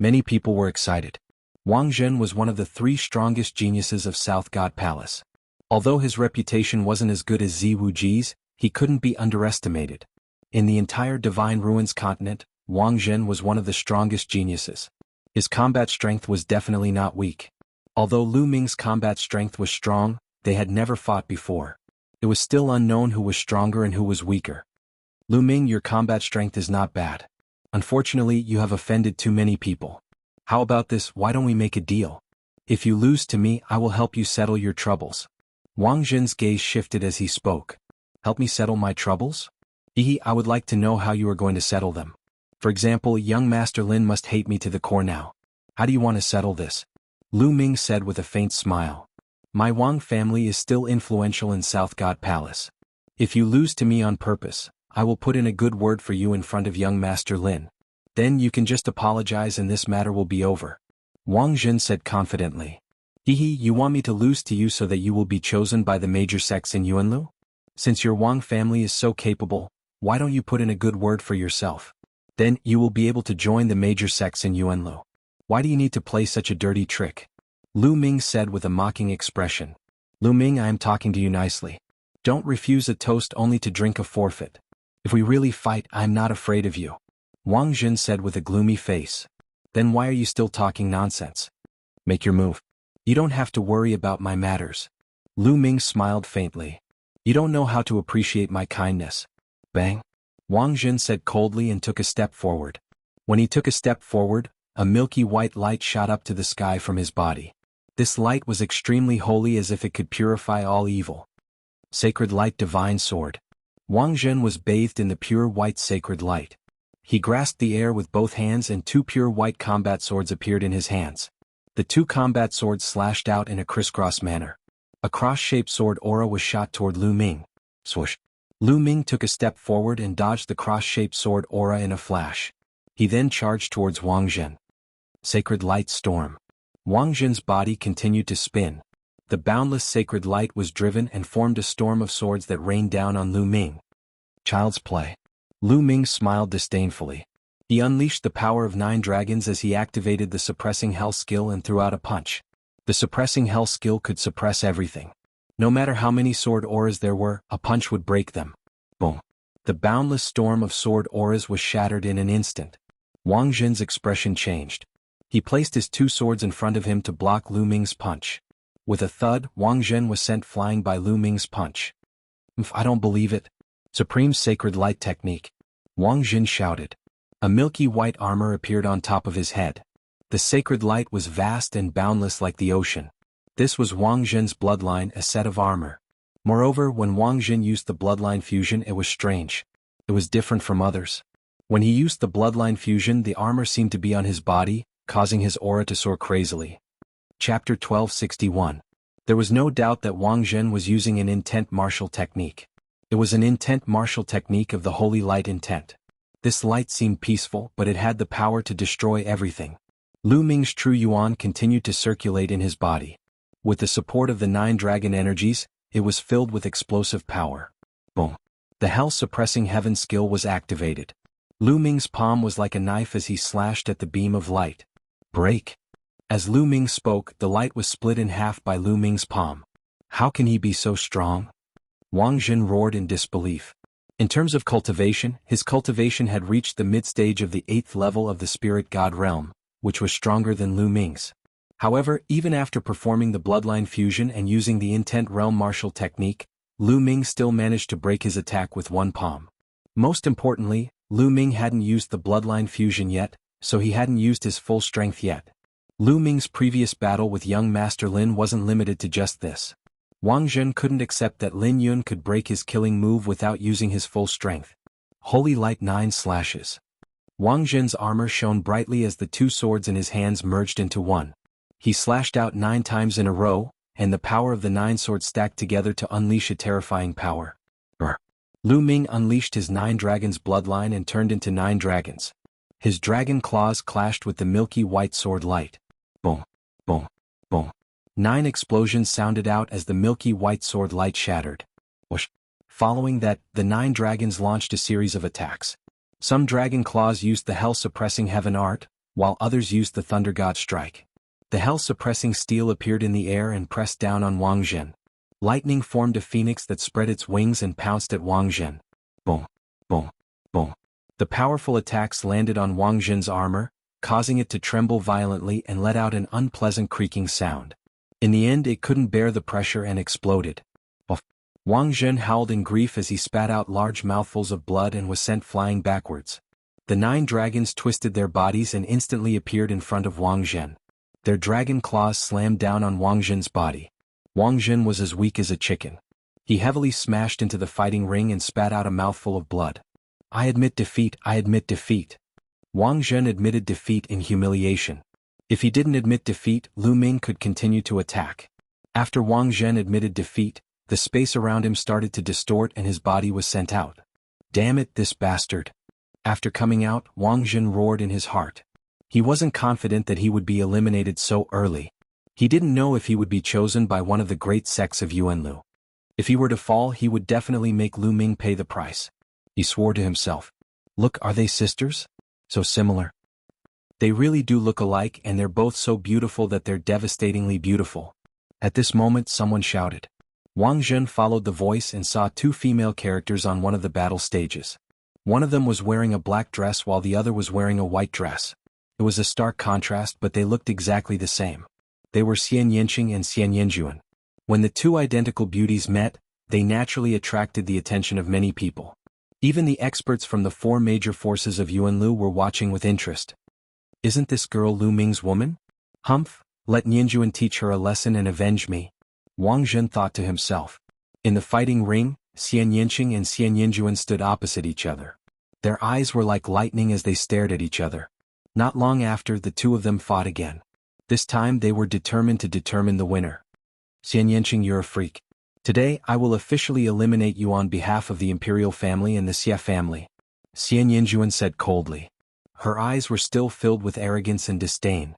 Many people were excited. Wang Zhen was one of the 3 strongest geniuses of South God Palace. Although his reputation wasn't as good as Ziwu Ji's, he couldn't be underestimated. In the entire Divine Ruins continent, Wang Zhen was one of the strongest geniuses. His combat strength was definitely not weak. Although Lu Ming's combat strength was strong, they had never fought before. It was still unknown who was stronger and who was weaker. Lu Ming, your combat strength is not bad. Unfortunately, you have offended too many people. How about this, why don't we make a deal? If you lose to me, I will help you settle your troubles. Wang Zhen's gaze shifted as he spoke. Help me settle my troubles? I would like to know how you are going to settle them. For example, young Master Lin must hate me to the core now. How do you want to settle this? Lu Ming said with a faint smile. My Wang family is still influential in South God Palace. If you lose to me on purpose, I will put in a good word for you in front of young Master Lin. Then you can just apologize and this matter will be over. Wang Zhen said confidently. You want me to lose to you so that you will be chosen by the major sects in Yuanlu? Since your Wang family is so capable, why don't you put in a good word for yourself? Then you will be able to join the major sects in Yuanlu. Why do you need to play such a dirty trick? Lu Ming said with a mocking expression. Lu Ming, I am talking to you nicely. Don't refuse a toast only to drink a forfeit. If we really fight, I am not afraid of you. Wang Zhen said with a gloomy face. Then why are you still talking nonsense? Make your move. You don't have to worry about my matters. Lu Ming smiled faintly. You don't know how to appreciate my kindness. Bang. Wang Zhen said coldly and took a step forward. When he took a step forward, a milky white light shot up to the sky from his body. This light was extremely holy, as if it could purify all evil. Sacred light, divine sword. Wang Zhen was bathed in the pure white sacred light. He grasped the air with both hands and 2 pure white combat swords appeared in his hands. The 2 combat swords slashed out in a crisscross manner. A cross-shaped sword aura was shot toward Lu Ming. Swoosh. Lu Ming took a step forward and dodged the cross-shaped sword aura in a flash. He then charged towards Wang Zhen. Sacred light storm. Wang Zhen's body continued to spin. The boundless sacred light was driven and formed a storm of swords that rained down on Lu Ming. Child's play. Lu Ming smiled disdainfully. He unleashed the power of 9 dragons as he activated the suppressing hell skill and threw out a punch. The suppressing hell skill could suppress everything. No matter how many sword auras there were, a punch would break them. Boom. The boundless storm of sword auras was shattered in an instant. Wang Zhen's expression changed. He placed his two swords in front of him to block Lu Ming's punch. With a thud, Wang Zhen was sent flying by Lu Ming's punch. I don't believe it. Supreme Sacred Light Technique. Wang Zhen shouted. A milky white armor appeared on top of his head. The sacred light was vast and boundless like the ocean. This was Wang Zhen's bloodline, a set of armor. Moreover, when Wang Zhen used the bloodline fusion, it was strange. It was different from others. When he used the bloodline fusion, the armor seemed to be on his body, causing his aura to soar crazily. Chapter 1261. There was no doubt that Wang Zhen was using an intent martial technique. It was an intent martial technique of the holy light intent. This light seemed peaceful, but it had the power to destroy everything. Lu Ming's true yuan continued to circulate in his body. With the support of the 9 dragon energies, it was filled with explosive power. Boom. The hell-suppressing heaven skill was activated. Lu Ming's palm was like a knife as he slashed at the beam of light. Break. As Lu Ming spoke, the light was split in half by Lu Ming's palm. How can he be so strong? Wang Zhen roared in disbelief. In terms of cultivation, his cultivation had reached the mid-stage of the 8th level of the spirit god realm, which was stronger than Lu Ming's. However, even after performing the bloodline fusion and using the intent realm martial technique, Lu Ming still managed to break his attack with one palm. Most importantly, Lu Ming hadn't used the bloodline fusion yet, so he hadn't used his full strength yet. Lu Ming's previous battle with young Master Lin wasn't limited to just this. Wang Zhen couldn't accept that Lin Yun could break his killing move without using his full strength. Holy Light 9 slashes. Wang Zhen's armor shone brightly as the two swords in his hands merged into one. He slashed out 9 times in a row, and the power of the 9 swords stacked together to unleash a terrifying power. Lu Ming unleashed his 9 dragons bloodline and turned into 9 dragons. His dragon claws clashed with the milky white sword light. Boom, boom, boom. 9 explosions sounded out as the milky white sword light shattered. Whoosh. Following that, the 9 dragons launched a series of attacks. Some dragon claws used the hell-suppressing heaven art, while others used the thunder god strike. The hell-suppressing steel appeared in the air and pressed down on Wang Zhen. Lightning formed a phoenix that spread its wings and pounced at Wang Zhen. Boom, boom, boom. The powerful attacks landed on Wang Zhen's armor, causing it to tremble violently and let out an unpleasant creaking sound. In the end, it couldn't bear the pressure and exploded. Wang Zhen howled in grief as he spat out large mouthfuls of blood and was sent flying backwards. The 9 dragons twisted their bodies and instantly appeared in front of Wang Zhen. Their dragon claws slammed down on Wang Zhen's body. Wang Zhen was as weak as a chicken. He heavily smashed into the fighting ring and spat out a mouthful of blood. I admit defeat, I admit defeat. Wang Zhen admitted defeat in humiliation. If he didn't admit defeat, Lu Ming could continue to attack. After Wang Zhen admitted defeat, the space around him started to distort and his body was sent out. Damn it, this bastard. After coming out, Wang Zhen roared in his heart. He wasn't confident that he would be eliminated so early. He didn't know if he would be chosen by one of the great sects of Yuanlu. If he were to fall, he would definitely make Lu Ming pay the price. He swore to himself. Look, are they sisters? So similar. They really do look alike, and they're both so beautiful that they're devastatingly beautiful. At this moment, someone shouted. Wang Zhen followed the voice and saw 2 female characters on one of the battle stages. One of them was wearing a black dress while the other was wearing a white dress. It was a stark contrast, but they looked exactly the same. They were Xian Yanqing and Xian Yanjuan. When the 2 identical beauties met, they naturally attracted the attention of many people. Even the experts from the 4 major forces of Yuanlu were watching with interest. Isn't this girl Lu Ming's woman? Humph, let Yanjuan teach her a lesson and avenge me. Wang Zhen thought to himself. In the fighting ring, Xian Yanqing and Xian Yanjuan stood opposite each other. Their eyes were like lightning as they stared at each other. Not long after, the 2 of them fought again. This time they were determined to determine the winner. Xian Yanqing, you're a freak. Today I will officially eliminate you on behalf of the imperial family and the Xie family. Xian Yanjuan said coldly. Her eyes were still filled with arrogance and disdain.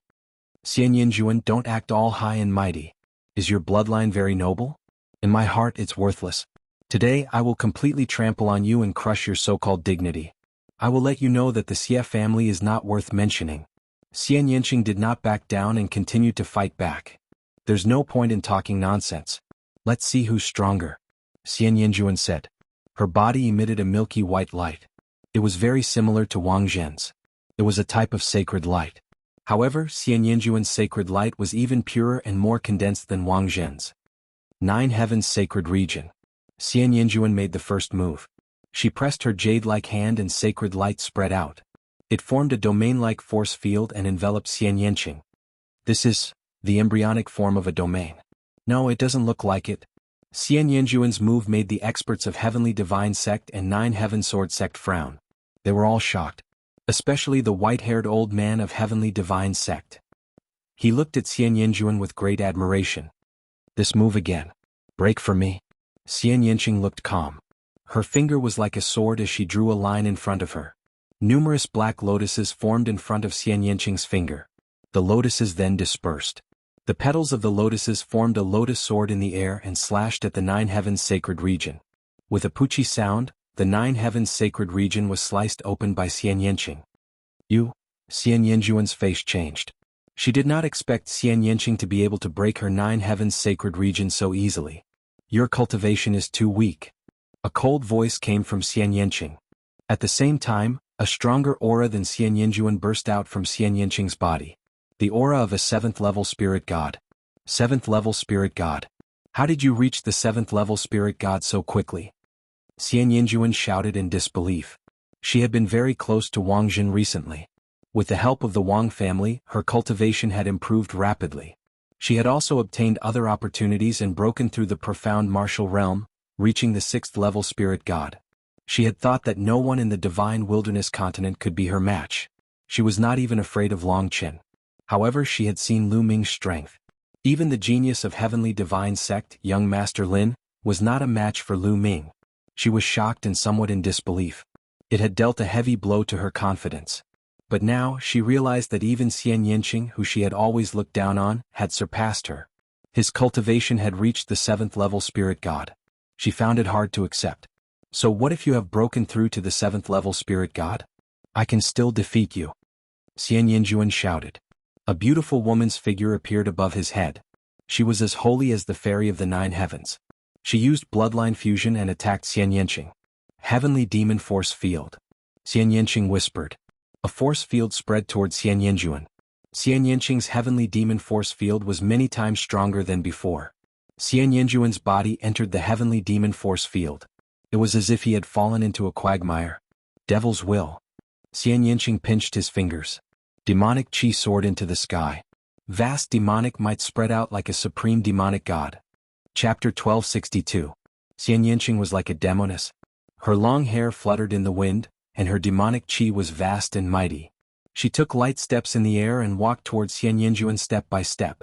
Xian Yanjuan, don't act all high and mighty. Is your bloodline very noble? In my heart it's worthless. Today I will completely trample on you and crush your so-called dignity. I will let you know that the Xie family is not worth mentioning. Xian Yanqing did not back down and continued to fight back. There's no point in talking nonsense. Let's see who's stronger. Xian Yanjuan said. Her body emitted a milky white light. It was very similar to Wang Zhen's. It was a type of sacred light. However, Xian Yinjuan's sacred light was even purer and more condensed than Wang Zhen's. 9 Heavens Sacred Region. Xian Yinjuan made the first move. She pressed her jade-like hand and sacred light spread out. It formed a domain-like force field and enveloped Xian Yanqing. This is the embryonic form of a domain. No, it doesn't look like it. Xian Yinjuan's move made the experts of Heavenly Divine Sect and 9 Heaven Sword Sect frown. They were all shocked. Especially the white-haired old man of Heavenly Divine Sect. He looked at Xian Yinjuan with great admiration. This move again. Break for me. Xian Yanqing looked calm. Her finger was like a sword as she drew a line in front of her. Numerous black lotuses formed in front of Xian Yanqing's finger. The lotuses then dispersed. The petals of the lotuses formed a lotus sword in the air and slashed at the 9 Heavens Sacred Region. With a poochie sound, the 9 Heavens Sacred Region was sliced open by Xian Yanqing. Xian Yinjuan's face changed. She did not expect Xian Yanqing to be able to break her 9 Heavens Sacred Region so easily. Your cultivation is too weak. A cold voice came from Xian Yanqing. At the same time, a stronger aura than Xian Yinjuan burst out from Xian Yanqing's body. The aura of a 7th-level spirit god. 7th-level spirit god. How did you reach the 7th-level spirit god so quickly? Xian Yinjuan shouted in disbelief. She had been very close to Wang Zhen recently. With the help of the Wang family, her cultivation had improved rapidly. She had also obtained other opportunities and broken through the profound martial realm, reaching the 6th-level spirit god. She had thought that no one in the divine wilderness continent could be her match. She was not even afraid of Long Qin. However, she had seen Lu Ming's strength. Even the genius of Heavenly Divine Sect, young Master Lin, was not a match for Lu Ming. She was shocked and somewhat in disbelief. It had dealt a heavy blow to her confidence. But now, she realized that even Xian Yanqing, who she had always looked down on, had surpassed her. His cultivation had reached the 7th-level spirit god. She found it hard to accept. So what if you have broken through to the 7th-level spirit god? I can still defeat you. Xian Yinjuan shouted. A beautiful woman's figure appeared above his head. She was as holy as the fairy of the 9 heavens. She used bloodline fusion and attacked Xian Yanqing. Heavenly Demon Force Field. Xian Yanqing whispered. A force field spread toward Xian Yinjuan. Xian Yanqing's heavenly demon force field was many times stronger than before. Xian Yinjuan's body entered the heavenly demon force field. It was as if he had fallen into a quagmire. Devil's will. Xian Yanqing pinched his fingers. Demonic chi soared into the sky. Vast demonic might spread out like a supreme demonic god. Chapter 1262. Xian Yanqing was like a demoness. Her long hair fluttered in the wind, and her demonic chi was vast and mighty. She took light steps in the air and walked towards Xian Yinjuan step by step.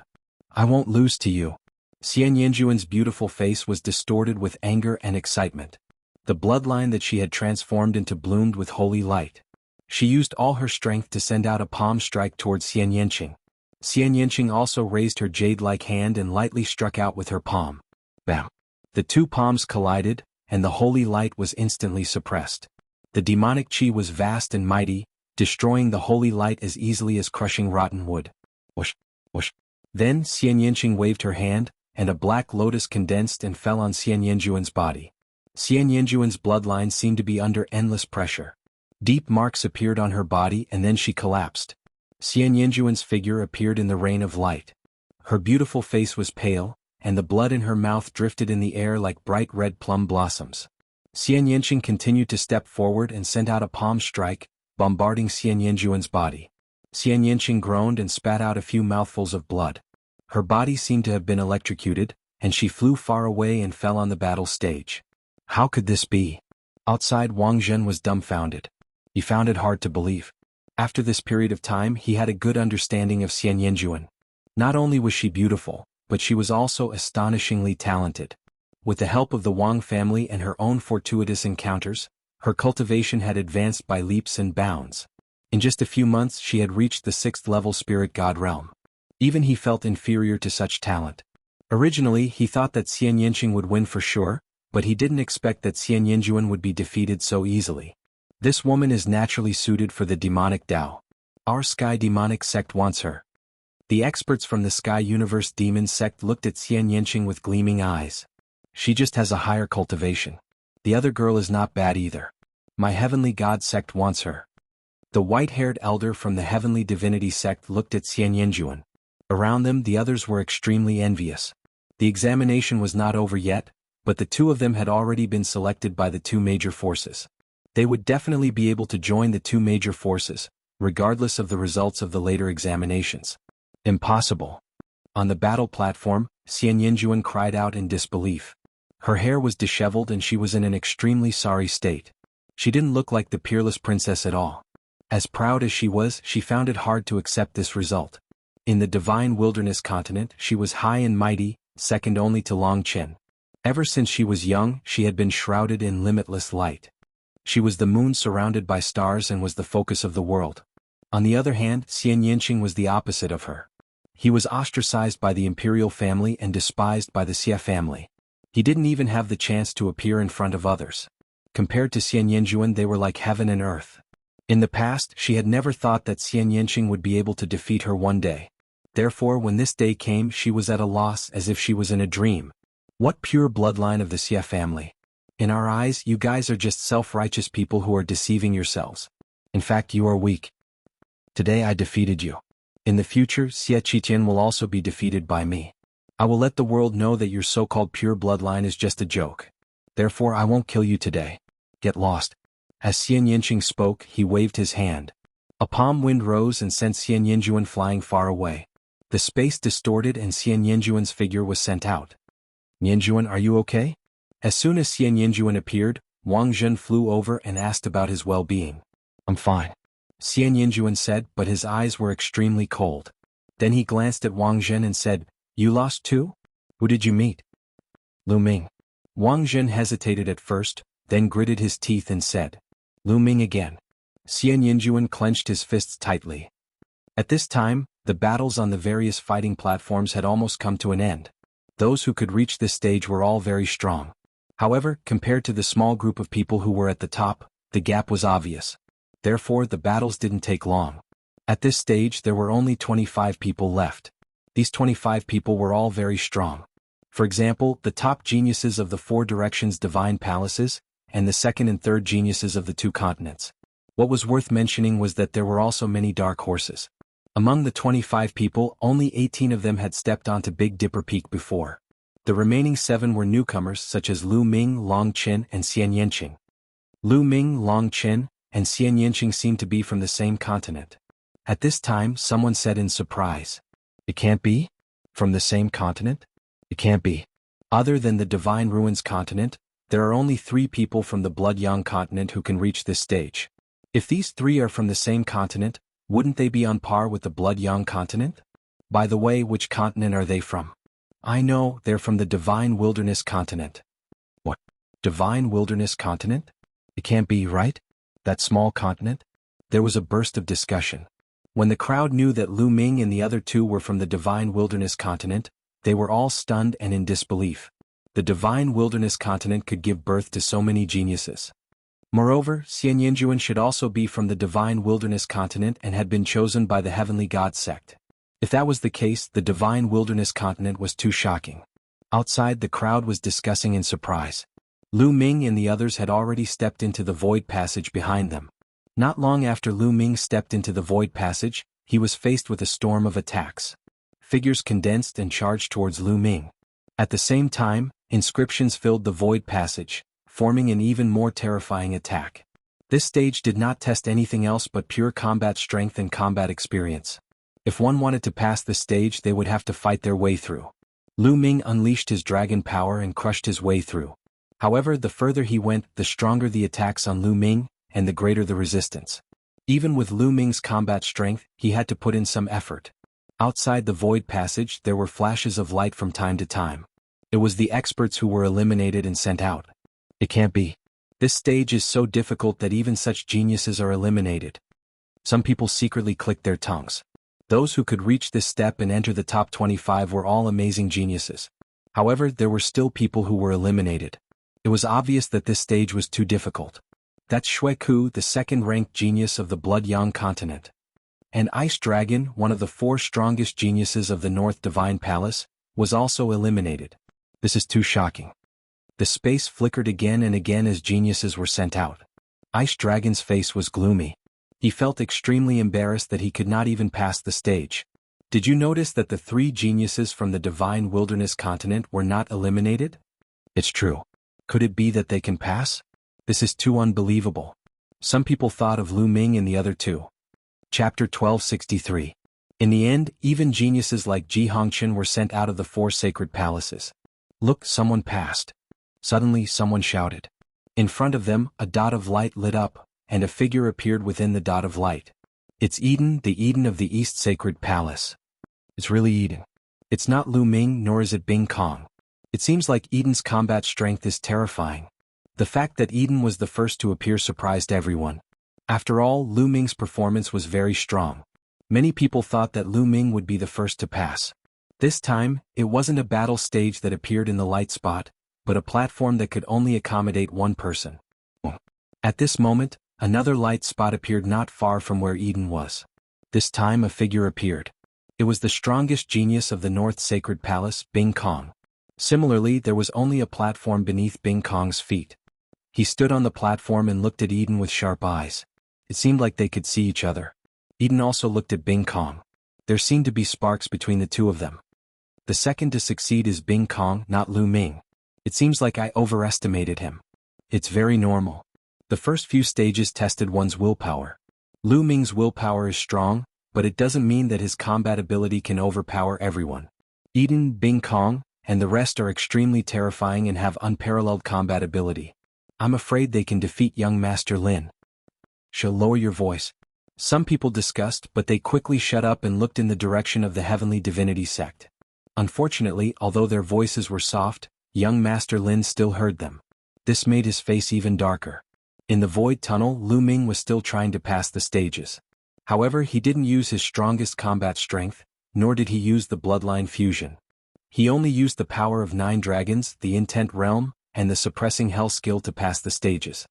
I won't lose to you. Xian Yinjuan's beautiful face was distorted with anger and excitement. The bloodline that she had transformed into bloomed with holy light. She used all her strength to send out a palm strike towards Xian Yanqing. Xian Yanqing also raised her jade-like hand and lightly struck out with her palm. Bam! The two palms collided, and the holy light was instantly suppressed. The demonic chi was vast and mighty, destroying the holy light as easily as crushing rotten wood. Whoosh! Whoosh! Then Xian Yanqing waved her hand, and a black lotus condensed and fell on Xian Yinjuan's body. Xian Yinjuan's bloodline seemed to be under endless pressure. Deep marks appeared on her body and then she collapsed. Xian Yinjuan's figure appeared in the rain of light. Her beautiful face was pale, and the blood in her mouth drifted in the air like bright red plum blossoms. Xian Yanqing continued to step forward and sent out a palm strike, bombarding Xian Yinjuan's body. Xian Yanqing groaned and spat out a few mouthfuls of blood. Her body seemed to have been electrocuted, and she flew far away and fell on the battle stage. How could this be? Outside, Wang Zhen was dumbfounded. He found it hard to believe. After this period of time, he had a good understanding of Xian Yinjuan. Not only was she beautiful, but she was also astonishingly talented. With the help of the Wang family and her own fortuitous encounters, her cultivation had advanced by leaps and bounds. In just a few months she had reached the 6th-level spirit god realm. Even he felt inferior to such talent. Originally he thought that Xian Yanqing would win for sure, but he didn't expect that Xian Yinjuan would be defeated so easily. This woman is naturally suited for the demonic Tao. Our Sky Demonic Sect wants her. The experts from the Sky Universe Demon Sect looked at Xian Yanqing with gleaming eyes. She just has a higher cultivation. The other girl is not bad either. My heavenly god sect wants her. The white-haired elder from the heavenly divinity sect looked at Xian Yinjuan. Around them the others were extremely envious. The examination was not over yet, but the two of them had already been selected by the two major forces. They would definitely be able to join the two major forces, regardless of the results of the later examinations. Impossible. On the battle platform, Xian Yinjuan cried out in disbelief. Her hair was disheveled and she was in an extremely sorry state. She didn't look like the peerless princess at all. As proud as she was, she found it hard to accept this result. In the divine wilderness continent, she was high and mighty, second only to Long Chen. Ever since she was young, she had been shrouded in limitless light. She was the moon surrounded by stars and was the focus of the world. On the other hand, Xian Yinqing was the opposite of her. He was ostracized by the imperial family and despised by the Xie family. He didn't even have the chance to appear in front of others. Compared to Xian Yinjuan, they were like heaven and earth. In the past, she had never thought that Xian Yinqing would be able to defeat her one day. Therefore, when this day came, she was at a loss, as if she was in a dream. What pure bloodline of the Xie family? In our eyes, you guys are just self-righteous people who are deceiving yourselves. In fact, you are weak. Today I defeated you. In the future, Xie Qitian will also be defeated by me. I will let the world know that your so-called pure bloodline is just a joke. Therefore, I won't kill you today. Get lost. As Xian Yinqing spoke, he waved his hand. A palm wind rose and sent Xian Yinjuan flying far away. The space distorted and Xian Yinjuan's figure was sent out. Yinjuan, are you okay? As soon as Xian Yinjuan appeared, Wang Zhen flew over and asked about his well-being. I'm fine, Xian Yinjuan said, but his eyes were extremely cold. Then he glanced at Wang Zhen and said, You lost too? Who did you meet? Lu Ming. Wang Zhen hesitated at first, then gritted his teeth and said, Lu Ming again. Xian Yinjuan clenched his fists tightly. At this time, the battles on the various fighting platforms had almost come to an end. Those who could reach this stage were all very strong. However, compared to the small group of people who were at the top, the gap was obvious. Therefore, the battles didn't take long. At this stage, there were only 25 people left. These 25 people were all very strong. For example, the top geniuses of the four directions divine palaces, and the second and third geniuses of the two continents. What was worth mentioning was that there were also many dark horses. Among the 25 people, only 18 of them had stepped onto Big Dipper Peak before. The remaining 7 were newcomers such as Lu Ming, Long Chen, and Xian Yinqing. Lu Ming, Long Chen, and Xian Yinqing seemed to be from the same continent. At this time, someone said in surprise, It can't be? From the same continent? It can't be. Other than the Divine Ruins continent, there are only 3 people from the Blood Yang continent who can reach this stage. If these 3 are from the same continent, wouldn't they be on par with the Blood Yang continent? By the way, which continent are they from? I know, they're from the Divine Wilderness continent. What? Divine Wilderness continent? It can't be, right? That small continent? There was a burst of discussion. When the crowd knew that Lu Ming and the other 2 were from the Divine Wilderness continent, they were all stunned and in disbelief. The Divine Wilderness continent could give birth to so many geniuses. Moreover, Xian Yinjuan should also be from the Divine Wilderness continent and had been chosen by the Heavenly God sect. If that was the case, the Divine Wilderness continent was too shocking. Outside, the crowd was discussing in surprise. Lu Ming and the others had already stepped into the void passage behind them. Not long after Lu Ming stepped into the void passage, he was faced with a storm of attacks. Figures condensed and charged towards Lu Ming. At the same time, inscriptions filled the void passage, forming an even more terrifying attack. This stage did not test anything else but pure combat strength and combat experience. If one wanted to pass the stage, they would have to fight their way through. Lu Ming unleashed his dragon power and crushed his way through. However, the further he went, the stronger the attacks on Lu Ming, and the greater the resistance. Even with Lu Ming's combat strength, he had to put in some effort. Outside the void passage, there were flashes of light from time to time. It was the experts who were eliminated and sent out. It can't be. This stage is so difficult that even such geniuses are eliminated. Some people secretly clicked their tongues. Those who could reach this step and enter the top 25 were all amazing geniuses. However, there were still people who were eliminated. It was obvious that this stage was too difficult. That's Xue Ku, the second-ranked genius of the Blood Yang continent. And Ice Dragon, one of the 4 strongest geniuses of the North Divine Palace, was also eliminated. This is too shocking. The space flickered again and again as geniuses were sent out. Ice Dragon's face was gloomy. He felt extremely embarrassed that he could not even pass the stage. Did you notice that the 3 geniuses from the Divine Wilderness continent were not eliminated? It's true. Could it be that they can pass? This is too unbelievable. Some people thought of Lu Ming and the other 2. Chapter 1263. In the end, even geniuses like Ji Hongqian were sent out of the 4 sacred palaces. Look, someone passed. Suddenly someone shouted. In front of them, a dot of light lit up, and a figure appeared within the dot of light. It's Eden, the Eden of the East Sacred Palace. It's really Eden. It's not Lu Ming nor is it Bing Kong. It seems like Eden's combat strength is terrifying. The fact that Eden was the first to appear surprised everyone. After all, Lu Ming's performance was very strong. Many people thought that Lu Ming would be the first to pass. This time, it wasn't a battle stage that appeared in the light spot, but a platform that could only accommodate 1 person. At this moment, another light spot appeared not far from where Eden was. This time a figure appeared. It was the strongest genius of the North Sacred Palace, Bing Kong. Similarly, there was only a platform beneath Bing Kong's feet. He stood on the platform and looked at Eden with sharp eyes. It seemed like they could see each other. Eden also looked at Bing Kong. There seemed to be sparks between the 2 of them. The second to succeed is Bing Kong, not Lu Ming. It seems like I overestimated him. It's very normal. The first few stages tested one's willpower. Lu Ming's willpower is strong, but it doesn't mean that his combat ability can overpower everyone. Eden, Bing Kong, and the rest are extremely terrifying and have unparalleled combat ability. I'm afraid they can defeat young Master Lin. Shall lower your voice. Some people discussed, but they quickly shut up and looked in the direction of the Heavenly Divinity sect. Unfortunately, although their voices were soft, young Master Lin still heard them. This made his face even darker. In the void tunnel, Lu Ming was still trying to pass the stages. However, he didn't use his strongest combat strength, nor did he use the bloodline fusion. He only used the power of 9 dragons, the intent realm, and the suppressing hell skill to pass the stages.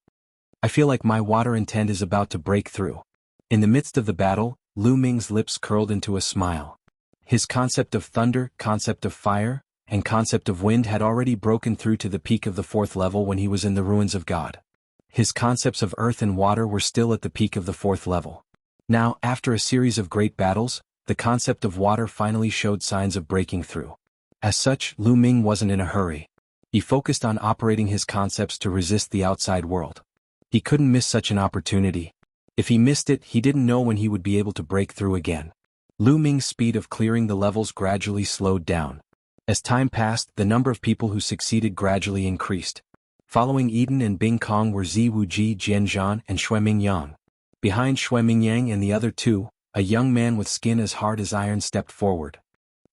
I feel like my water intent is about to break through. In the midst of the battle, Lu Ming's lips curled into a smile. His concept of thunder, concept of fire, and concept of wind had already broken through to the peak of the 4th level when he was in the ruins of God. His concepts of earth and water were still at the peak of the 4th level. Now, after a series of great battles, the concept of water finally showed signs of breaking through. As such, Lu Ming wasn't in a hurry. He focused on operating his concepts to resist the outside world. He couldn't miss such an opportunity. If he missed it, he didn't know when he would be able to break through again. Lu Ming's speed of clearing the levels gradually slowed down. As time passed, the number of people who succeeded gradually increased. Following Eden and Bing Kong were Zi Wuji, Jianzhan, and Xueming Yang. Behind Xueming Yang and the other 2, a young man with skin as hard as iron stepped forward.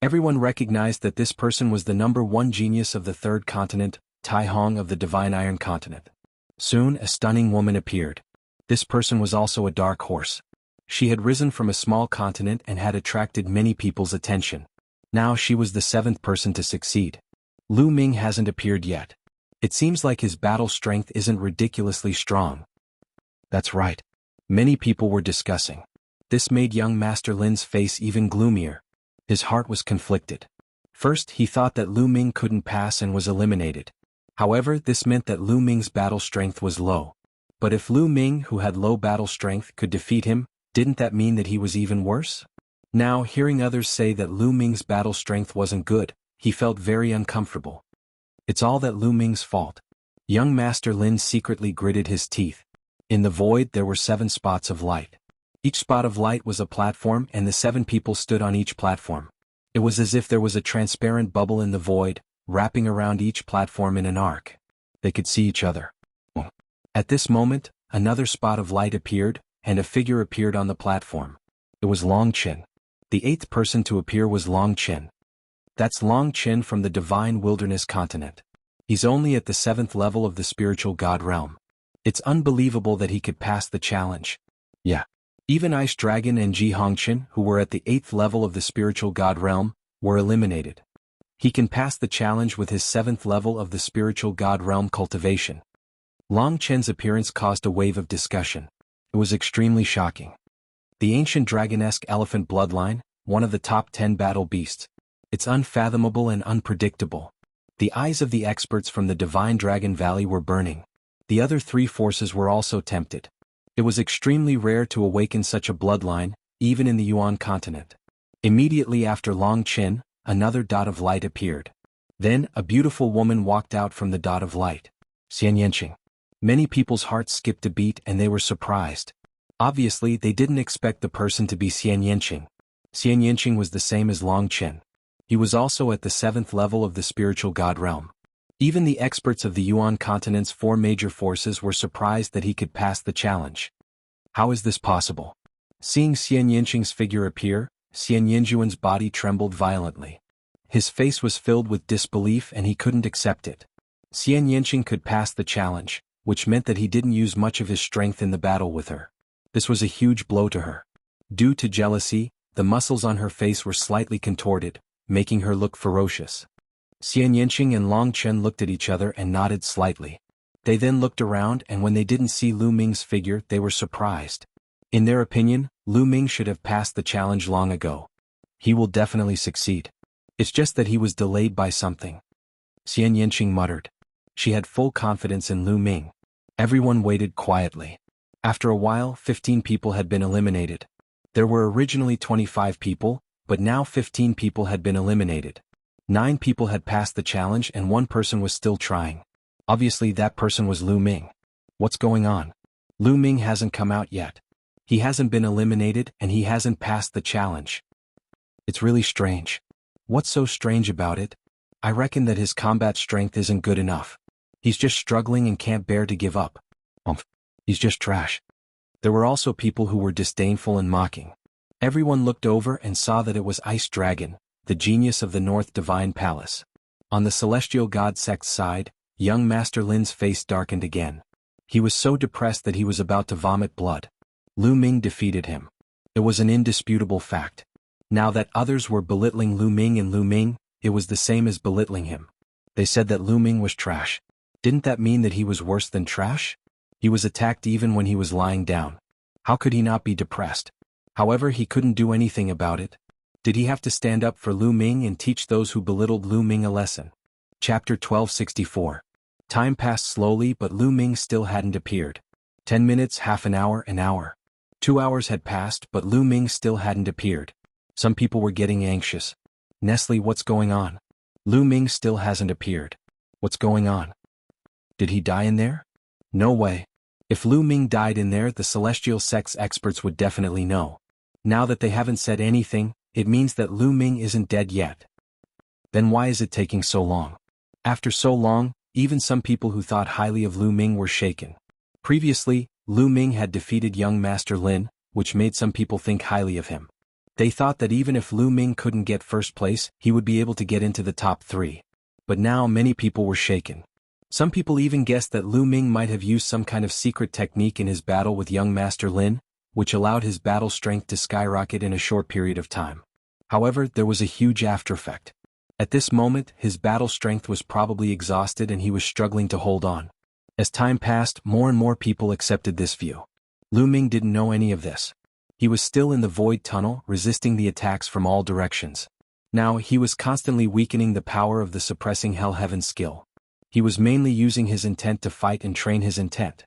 Everyone recognized that this person was the number 1 genius of the 3rd continent, Tai Hong of the Divine Iron Continent. Soon, a stunning woman appeared. This person was also a dark horse. She had risen from a small continent and had attracted many people's attention. Now she was the 7th person to succeed. Lu Ming hasn't appeared yet. It seems like his battle strength isn't ridiculously strong. That's right. Many people were discussing. This made young Master Lin's face even gloomier. His heart was conflicted. First, he thought that Lu Ming couldn't pass and was eliminated. However, this meant that Lu Ming's battle strength was low. But if Lu Ming, who had low battle strength, could defeat him, didn't that mean that he was even worse? Now, hearing others say that Lu Ming's battle strength wasn't good, he felt very uncomfortable. It's all that Lu Ming's fault. Young Master Lin secretly gritted his teeth. In the void there were 7 spots of light. Each spot of light was a platform and the 7 people stood on each platform. It was as if there was a transparent bubble in the void, wrapping around each platform in an arc. They could see each other. At this moment, another spot of light appeared, and a figure appeared on the platform. It was Long Qin. The 8th person to appear was Long Qin. That's Long Qin from the Divine Wilderness continent. He's only at the 7th level of the spiritual god realm. It's unbelievable that he could pass the challenge. Yeah. Even Ice Dragon and Ji Hongqian, who were at the 8th level of the spiritual god realm, were eliminated. He can pass the challenge with his 7th level of the spiritual god realm cultivation. Long Qin's appearance caused a wave of discussion. It was extremely shocking. The ancient dragonesque elephant bloodline, one of the top 10 battle beasts. It's unfathomable and unpredictable. The eyes of the experts from the Divine Dragon Valley were burning. The other three forces were also tempted. It was extremely rare to awaken such a bloodline, even in the Yuan continent. Immediately after Long Qin, another dot of light appeared. Then, a beautiful woman walked out from the dot of light. Xian Yanqing. Many people's hearts skipped a beat and they were surprised. Obviously, they didn't expect the person to be Xian Yanqing. Xian Yanqing was the same as Long Qin. He was also at the 7th level of the spiritual god realm. Even the experts of the Yuan continent's 4 major forces were surprised that he could pass the challenge. How is this possible? Seeing Xian Yanqing's figure appear, Xian Yinjuan's body trembled violently. His face was filled with disbelief and he couldn't accept it. Xian Yanqing could pass the challenge, which meant that he didn't use much of his strength in the battle with her. This was a huge blow to her. Due to jealousy, the muscles on her face were slightly contorted, making her look ferocious. Xian Yanqing and Long Chen looked at each other and nodded slightly. They then looked around and when they didn't see Lu Ming's figure they were surprised. In their opinion, Lu Ming should have passed the challenge long ago. He will definitely succeed. It's just that he was delayed by something. Xian Yanqing muttered. She had full confidence in Lu Ming. Everyone waited quietly. After a while, 15 people had been eliminated. There were originally 25 people, but now 15 people had been eliminated. 9 people had passed the challenge and 1 person was still trying. Obviously that person was Lu Ming. What's going on? Lu Ming hasn't come out yet. He hasn't been eliminated and he hasn't passed the challenge. It's really strange. What's so strange about it? I reckon that his combat strength isn't good enough. He's just struggling and can't bear to give up. He's just trash. There were also people who were disdainful and mocking. Everyone looked over and saw that it was Ice Dragon, the genius of the North Divine Palace. On the Celestial God Sect's side, young Master Lin's face darkened again. He was so depressed that he was about to vomit blood. Lu Ming defeated him. It was an indisputable fact. Now that others were belittling Lu Ming and Lu Ming, it was the same as belittling him. They said that Lu Ming was trash. Didn't that mean that he was worse than trash? He was attacked even when he was lying down. How could he not be depressed? However, he couldn't do anything about it. Did he have to stand up for Lu Ming and teach those who belittled Lu Ming a lesson? Chapter 1264. Time passed slowly but Lu Ming still hadn't appeared. 10 minutes, half an hour, an hour. 2 hours had passed but Lu Ming still hadn't appeared. Some people were getting anxious. Nestle, what's going on? Lu Ming still hasn't appeared. What's going on? Did he die in there? No way. If Lu Ming died in there, the Celestial Sect's experts would definitely know. Now that they haven't said anything, it means that Lu Ming isn't dead yet. Then why is it taking so long? After so long, even some people who thought highly of Lu Ming were shaken. Previously, Lu Ming had defeated young Master Lin, which made some people think highly of him. They thought that even if Lu Ming couldn't get first place, he would be able to get into the top 3. But now many people were shaken. Some people even guessed that Lu Ming might have used some kind of secret technique in his battle with young Master Lin, which allowed his battle strength to skyrocket in a short period of time. However, there was a huge after effect. At this moment, his battle strength was probably exhausted and he was struggling to hold on. As time passed, more and more people accepted this view. Lu Ming didn't know any of this. He was still in the void tunnel, resisting the attacks from all directions. Now, he was constantly weakening the power of the suppressing Hell Heaven skill. He was mainly using his intent to fight and train his intent.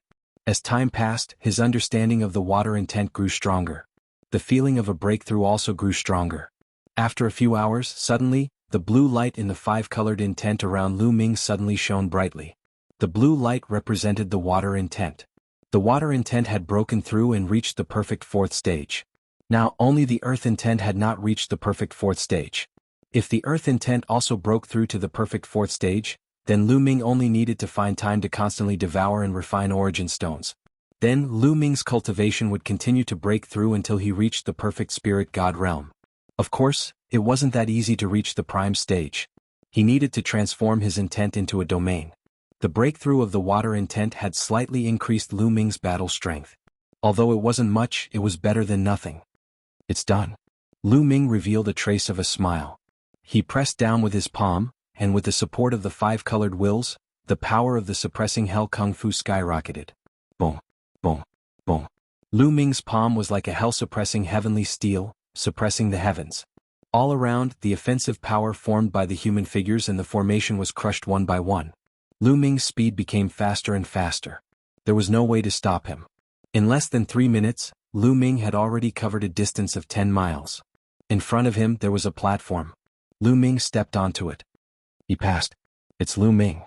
As time passed, his understanding of the water intent grew stronger. The feeling of a breakthrough also grew stronger. After a few hours, suddenly, the blue light in the 5-colored intent around Lu Ming suddenly shone brightly. The blue light represented the water intent. The water intent had broken through and reached the perfect 4th stage. Now only the earth intent had not reached the perfect 4th stage. If the earth intent also broke through to the perfect 4th stage, then Lu Ming only needed to find time to constantly devour and refine origin stones. Then Lu Ming's cultivation would continue to break through until he reached the perfect spirit god realm. Of course, it wasn't that easy to reach the prime stage. He needed to transform his intent into a domain. The breakthrough of the water intent had slightly increased Lu Ming's battle strength. Although it wasn't much, it was better than nothing. It's done. Lu Ming revealed a trace of a smile. He pressed down with his palm, and with the support of the 5-colored wills, the power of the suppressing hell kung fu skyrocketed. Boom, boom, boom. Lu Ming's palm was like a hell-suppressing heavenly steel, suppressing the heavens. All around, the offensive power formed by the human figures and the formation was crushed one by one. Lu Ming's speed became faster and faster. There was no way to stop him. In less than 3 minutes, Lu Ming had already covered a distance of 10 miles. In front of him there was a platform. Lu Ming stepped onto it. He passed. It's Lu Ming.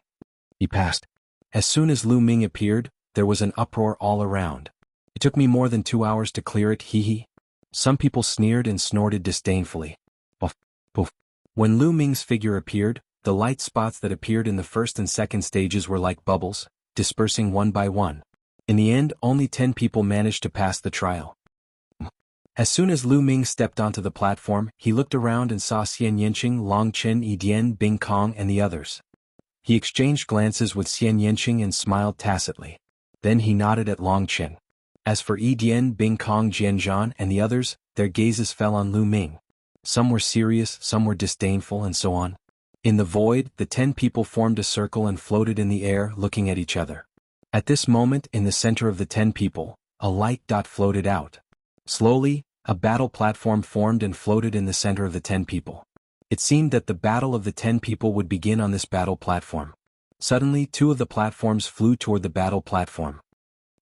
He passed. As soon as Lu Ming appeared, there was an uproar all around. It took me more than 2 hours to clear it, hee hee. Some people sneered and snorted disdainfully. Poof, poof. When Lu Ming's figure appeared, the light spots that appeared in the first and second stages were like bubbles, dispersing one by one. In the end, only 10 people managed to pass the trial. As soon as Lu Ming stepped onto the platform, he looked around and saw Xian Yanqing, Long Chen, Yi Dian, Bing Kong and the others. He exchanged glances with Xian Yanqing and smiled tacitly. Then he nodded at Long Chen. As for Yi Dian, Bing Kong, Jian Zhan and the others, their gazes fell on Lu Ming. Some were serious, some were disdainful and so on. In the void, the 10 people formed a circle and floated in the air, looking at each other. At this moment, in the center of the 10 people, a light dot floated out. Slowly, a battle platform formed and floated in the center of the 10 people. It seemed that the battle of the 10 people would begin on this battle platform. Suddenly, 2 of the platforms flew toward the battle platform.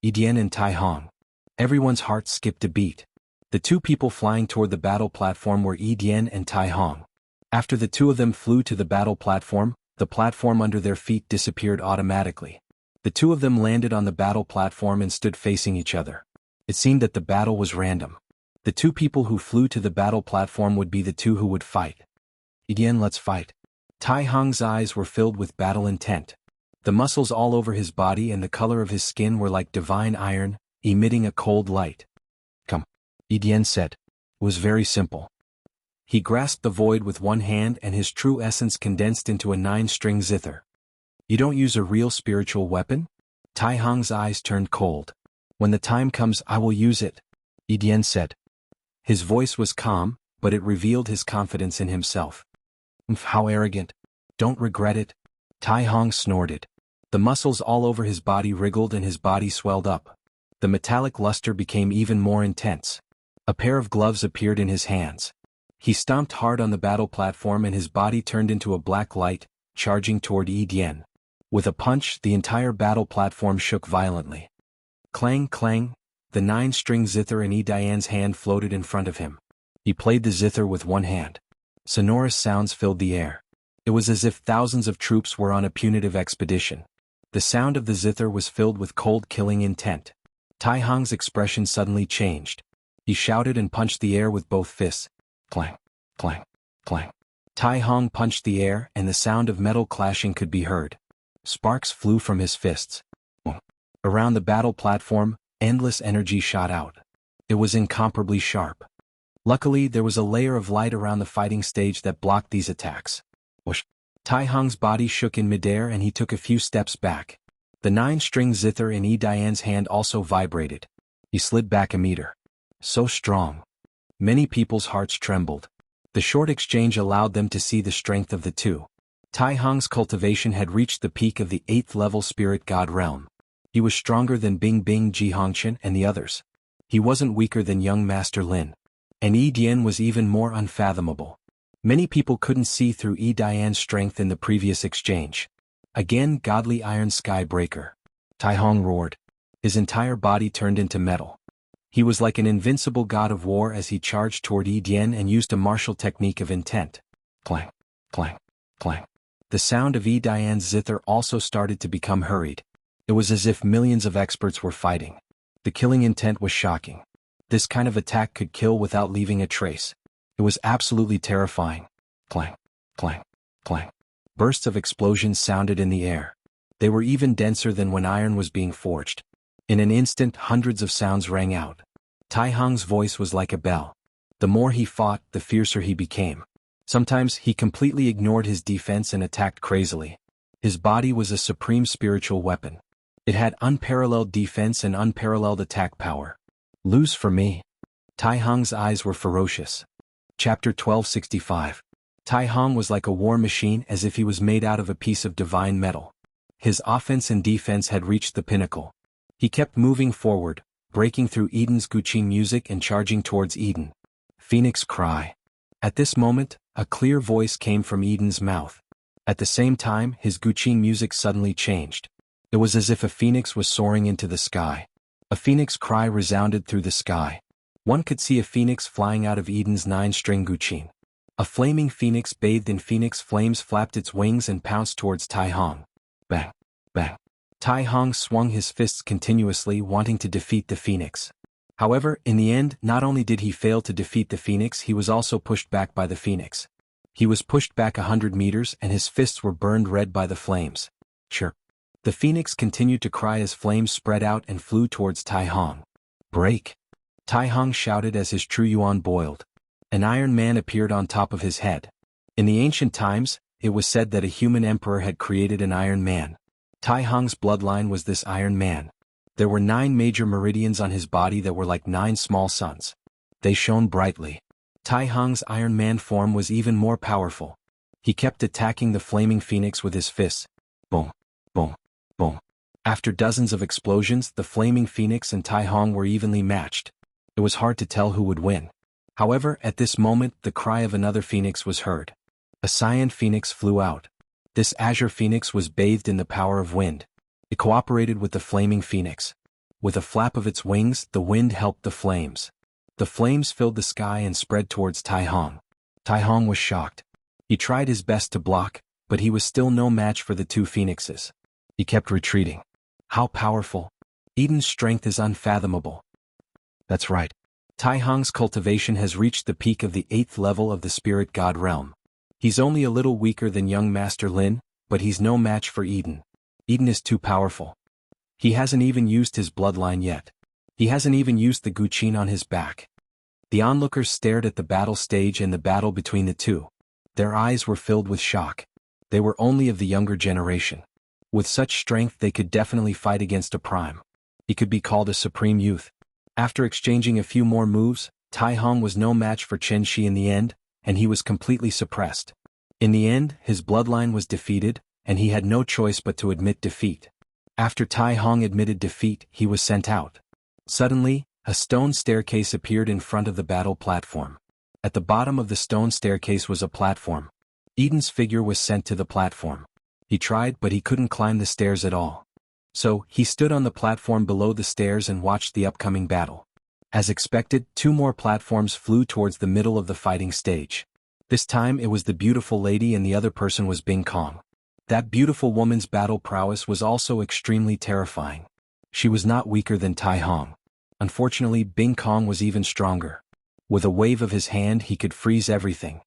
Yi Dian and Tai Hong. Everyone's heart skipped a beat. The 2 people flying toward the battle platform were Yi Dian and Tai Hong. After the 2 of them flew to the battle platform, the platform under their feet disappeared automatically. The 2 of them landed on the battle platform and stood facing each other. It seemed that the battle was random. The 2 people who flew to the battle platform would be the 2 who would fight. Yi Dian, let's fight. Tai Hong's eyes were filled with battle intent. The muscles all over his body and the color of his skin were like divine iron, emitting a cold light. Come, Yi Dian said. It was very simple. He grasped the void with one hand and his true essence condensed into a 9-string zither. You don't use a real spiritual weapon? Tai Hong's eyes turned cold. When the time comes I will use it, Yi Dian said. His voice was calm, but it revealed his confidence in himself. How arrogant. Don't regret it. Tai Hong snorted. The muscles all over his body wriggled and his body swelled up. The metallic luster became even more intense. A pair of gloves appeared in his hands. He stomped hard on the battle platform and his body turned into a black light, charging toward Yi Dian. With a punch, the entire battle platform shook violently. Clang, clang, the 9-string zither in Yi Dian's hand floated in front of him. He played the zither with one hand. Sonorous sounds filled the air. It was as if thousands of troops were on a punitive expedition. The sound of the zither was filled with cold killing intent. Tai Hong's expression suddenly changed. He shouted and punched the air with both fists. Clang, clang, clang. Tai Hong punched the air and the sound of metal clashing could be heard. Sparks flew from his fists. Around the battle platform, endless energy shot out. It was incomparably sharp. Luckily, there was a layer of light around the fighting stage that blocked these attacks. Whoosh! Tai Hong's body shook in midair and he took a few steps back. The 9-string zither in Yi Dian's hand also vibrated. He slid back a meter. So strong. Many people's hearts trembled. The short exchange allowed them to see the strength of the 2. Tai Hong's cultivation had reached the peak of the 8th level spirit god realm. He was stronger than Bing Bing, Ji Hongchen and the others. He wasn't weaker than young Master Lin. And Yi Dian was even more unfathomable. Many people couldn't see through Yi Dian's strength in the previous exchange. Again, godly iron sky breaker. Tai Hong roared. His entire body turned into metal. He was like an invincible god of war as he charged toward Yi Dian and used a martial technique of intent. Clang, clang, clang. The sound of Yi Dian's zither also started to become hurried. It was as if millions of experts were fighting. The killing intent was shocking. This kind of attack could kill without leaving a trace. It was absolutely terrifying. Clang, clang, clang. Bursts of explosions sounded in the air. They were even denser than when iron was being forged. In an instant, hundreds of sounds rang out. Tai Hong's voice was like a bell. The more he fought, the fiercer he became. Sometimes he completely ignored his defense and attacked crazily. His body was a supreme spiritual weapon. It had unparalleled defense and unparalleled attack power. Lose for me. Tai Hong's eyes were ferocious. Chapter 1265. Tai Hong was like a war machine as if he was made out of a piece of divine metal. His offense and defense had reached the pinnacle. He kept moving forward, breaking through Eden's Guqing music and charging towards Eden. Phoenix cry. At this moment, a clear voice came from Eden's mouth. At the same time, his Guqin music suddenly changed. It was as if a phoenix was soaring into the sky. A phoenix cry resounded through the sky. One could see a phoenix flying out of Eden's 9-string Guqin. A flaming phoenix bathed in phoenix flames flapped its wings and pounced towards Tai Hong. Bang! Bang! Tai Hong swung his fists continuously, wanting to defeat the phoenix. However, in the end, not only did he fail to defeat the phoenix, he was also pushed back by the phoenix. He was pushed back 100 meters and his fists were burned red by the flames. Chirp! The phoenix continued to cry as flames spread out and flew towards Tai Hong. Break! Tai Hong shouted as his true yuan boiled. An Iron Man appeared on top of his head. In the ancient times, it was said that a human emperor had created an Iron Man. Tai Hong's bloodline was this Iron Man. There were 9 major meridians on his body that were like 9 small suns. They shone brightly. Tai Hong's Iron Man form was even more powerful. He kept attacking the flaming phoenix with his fists. Boom! Boom! Boom! After dozens of explosions, the flaming phoenix and Tai Hong were evenly matched. It was hard to tell who would win. However, at this moment, the cry of another phoenix was heard. A cyan phoenix flew out. This azure phoenix was bathed in the power of wind. It cooperated with the flaming phoenix. With a flap of its wings, the wind helped the flames. The flames filled the sky and spread towards Tai Hong. Tai Hong was shocked. He tried his best to block, but he was still no match for the 2 phoenixes. He kept retreating. How powerful! Eden's strength is unfathomable. That's right. Tai Hong's cultivation has reached the peak of the 8th level of the spirit god realm. He's only a little weaker than young Master Lin, but he's no match for Eden. Eden is too powerful. He hasn't even used his bloodline yet. He hasn't even used the Guqin on his back. The onlookers stared at the battle stage and the battle between the two. Their eyes were filled with shock. They were only of the younger generation. With such strength they could definitely fight against a prime. He could be called a supreme youth. After exchanging a few more moves, Tai Hong was no match for Chen Shi in the end, and he was completely suppressed. In the end, his bloodline was defeated, and he had no choice but to admit defeat. After Tai Hong admitted defeat, he was sent out. Suddenly, a stone staircase appeared in front of the battle platform. At the bottom of the stone staircase was a platform. Eden's figure was sent to the platform. He tried, but he couldn't climb the stairs at all. So, he stood on the platform below the stairs and watched the upcoming battle. As expected, 2 more platforms flew towards the middle of the fighting stage. This time it was the beautiful lady and the other person was Bing Kong. That beautiful woman's battle prowess was also extremely terrifying. She was not weaker than Tai Hong. Unfortunately, Bing Kong was even stronger. With a wave of his hand he could freeze everything.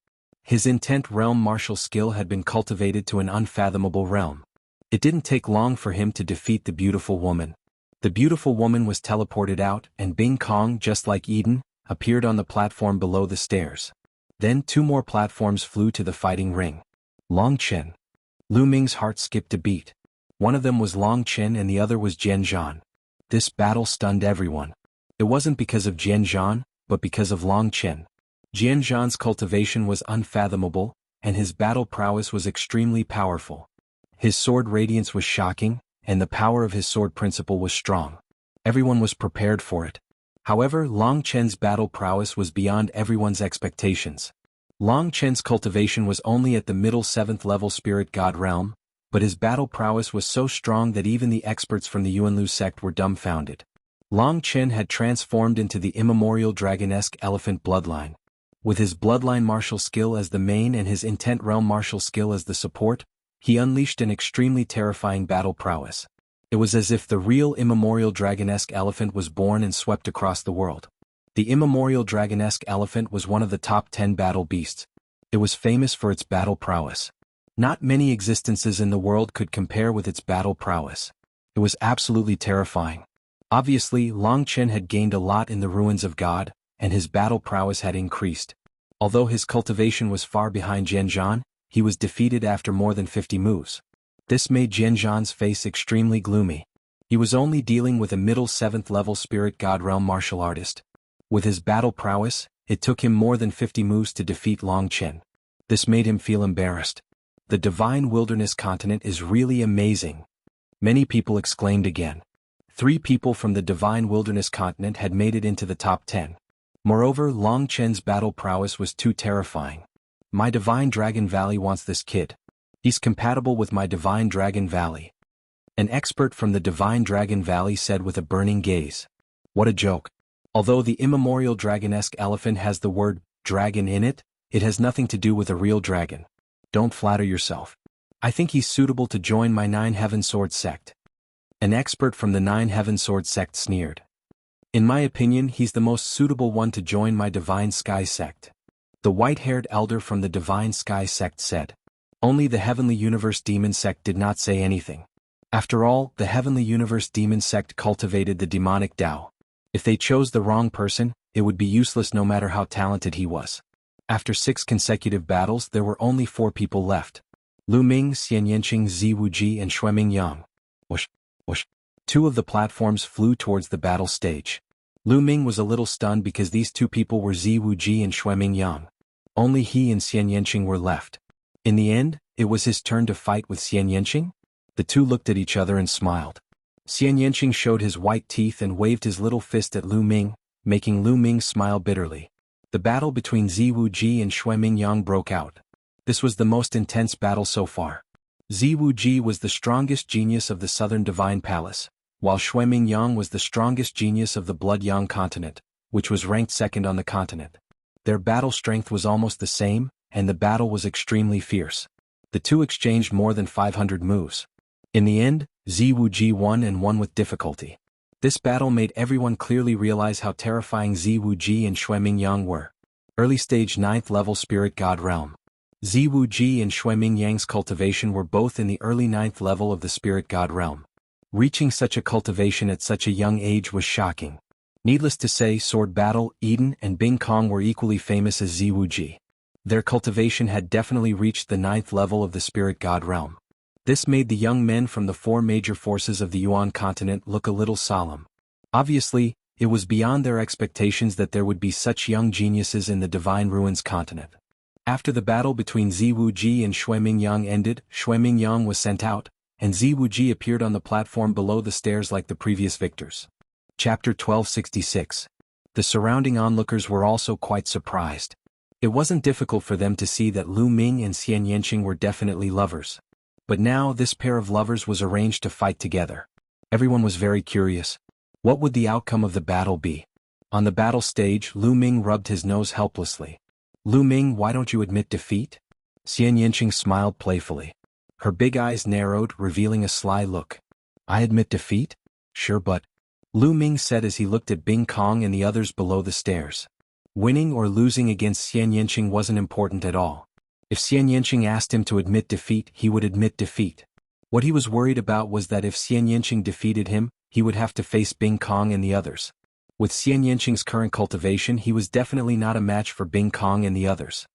His intent realm martial skill had been cultivated to an unfathomable realm. It didn't take long for him to defeat the beautiful woman. The beautiful woman was teleported out, and Bing Kong, just like Eden, appeared on the platform below the stairs. Then 2 more platforms flew to the fighting ring. Long Chen. Lu Ming's heart skipped a beat. One of them was Long Chen and the other was Jian Zhan. This battle stunned everyone. It wasn't because of Jian Zhan, but because of Long Chen. Jian Zhan's cultivation was unfathomable, and his battle prowess was extremely powerful. His sword radiance was shocking, and the power of his sword principle was strong. Everyone was prepared for it. However, Long Chen's battle prowess was beyond everyone's expectations. Long Chen's cultivation was only at the middle 7th level spirit god realm, but his battle prowess was so strong that even the experts from the Yuanlu sect were dumbfounded. Long Chen had transformed into the immemorial dragonesque elephant bloodline. With his bloodline martial skill as the main and his intent realm martial skill as the support, he unleashed an extremely terrifying battle prowess. It was as if the real immemorial dragonesque elephant was born and swept across the world. The immemorial dragonesque elephant was one of the top 10 battle beasts. It was famous for its battle prowess. Not many existences in the world could compare with its battle prowess. It was absolutely terrifying. Obviously, Long Chen had gained a lot in the ruins of God, and his battle prowess had increased. Although his cultivation was far behind Jian Zhan, he was defeated after more than 50 moves. This made Jian Zhan's face extremely gloomy. He was only dealing with a middle 7th level spirit god realm martial artist. With his battle prowess, it took him more than 50 moves to defeat Long Chen. This made him feel embarrassed. The Divine Wilderness continent is really amazing. Many people exclaimed again. 3 people from the Divine Wilderness continent had made it into the top 10. Moreover, Long Chen's battle prowess was too terrifying. My Divine Dragon Valley wants this kid. He's compatible with my Divine Dragon Valley. An expert from the Divine Dragon Valley said with a burning gaze. What a joke. Although the immemorial dragonesque elephant has the word dragon in it, it has nothing to do with a real dragon. Don't flatter yourself. I think he's suitable to join my Nine Heaven Sword sect. An expert from the Nine Heaven Sword sect sneered. In my opinion, he's the most suitable one to join my Divine Sky sect. The white-haired elder from the Divine Sky sect said. Only the Heavenly Universe Demon sect did not say anything. After all, the Heavenly Universe Demon sect cultivated the demonic Tao. If they chose the wrong person, it would be useless no matter how talented he was. After 6 consecutive battles, there were only 4 people left. Lu Ming, Xian Yanqing, Zi Wuji, and Xueming Yang. Whoosh, whoosh. 2 of the platforms flew towards the battle stage. Lu Ming was a little stunned because these 2 people were Zi Wuji and Xueming Yang. Only he and Xian Yanqing were left. In the end, it was his turn to fight with Xian Yanqing? The 2 looked at each other and smiled. Xian Yanqing showed his white teeth and waved his little fist at Lu Ming, making Lu Ming smile bitterly. The battle between Zi Wuji and Xueming Yang broke out. This was the most intense battle so far. Zi Wuji was the strongest genius of the Southern Divine Palace, while Xueming Yang was the strongest genius of the Blood Yang continent, which was ranked 2nd on the continent. Their battle strength was almost the same, and the battle was extremely fierce. The 2 exchanged more than 500 moves. In the end, Zi Wuji won and won with difficulty. This battle made everyone clearly realize how terrifying Zi Wuji and Xueming Yang were. Early stage 9th level Spirit God Realm. Zi Wuji and Xueming Yang's cultivation were both in the early 9th level of the Spirit God Realm. Reaching such a cultivation at such a young age was shocking. Needless to say, Sword Battle, Eden, and Bing Kong were equally famous as Zi Wuji. Their cultivation had definitely reached the 9th level of the Spirit God Realm. This made the young men from the 4 major forces of the Yuan continent look a little solemn. Obviously, it was beyond their expectations that there would be such young geniuses in the Divine Ruins continent. After the battle between Zi Wuji and Xueming Yang ended, Xueming Yang was sent out, and Zi Wuji appeared on the platform below the stairs like the previous victors. Chapter 1266. The surrounding onlookers were also quite surprised. It wasn't difficult for them to see that Lu Ming and Xian Yanqing were definitely lovers. But now this pair of lovers was arranged to fight together. Everyone was very curious. What would the outcome of the battle be? On the battle stage, Lu Ming rubbed his nose helplessly. Lu Ming, why don't you admit defeat? Xian Yanqing smiled playfully. Her big eyes narrowed, revealing a sly look. I admit defeat? Sure, but... Lu Ming said as he looked at Bing Kong and the others below the stairs. Winning or losing against Xian Yanqing wasn't important at all. If Xian Yanqing asked him to admit defeat, he would admit defeat. What he was worried about was that if Xian Yanqing defeated him, he would have to face Bing Kong and the others. With Xian Yanqing's current cultivation, he was definitely not a match for Bing Kong and the others.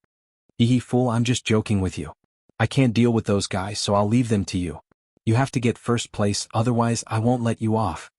Hee fool, I'm just joking with you. I can't deal with those guys, so I'll leave them to you. You have to get first place, otherwise I won't let you off.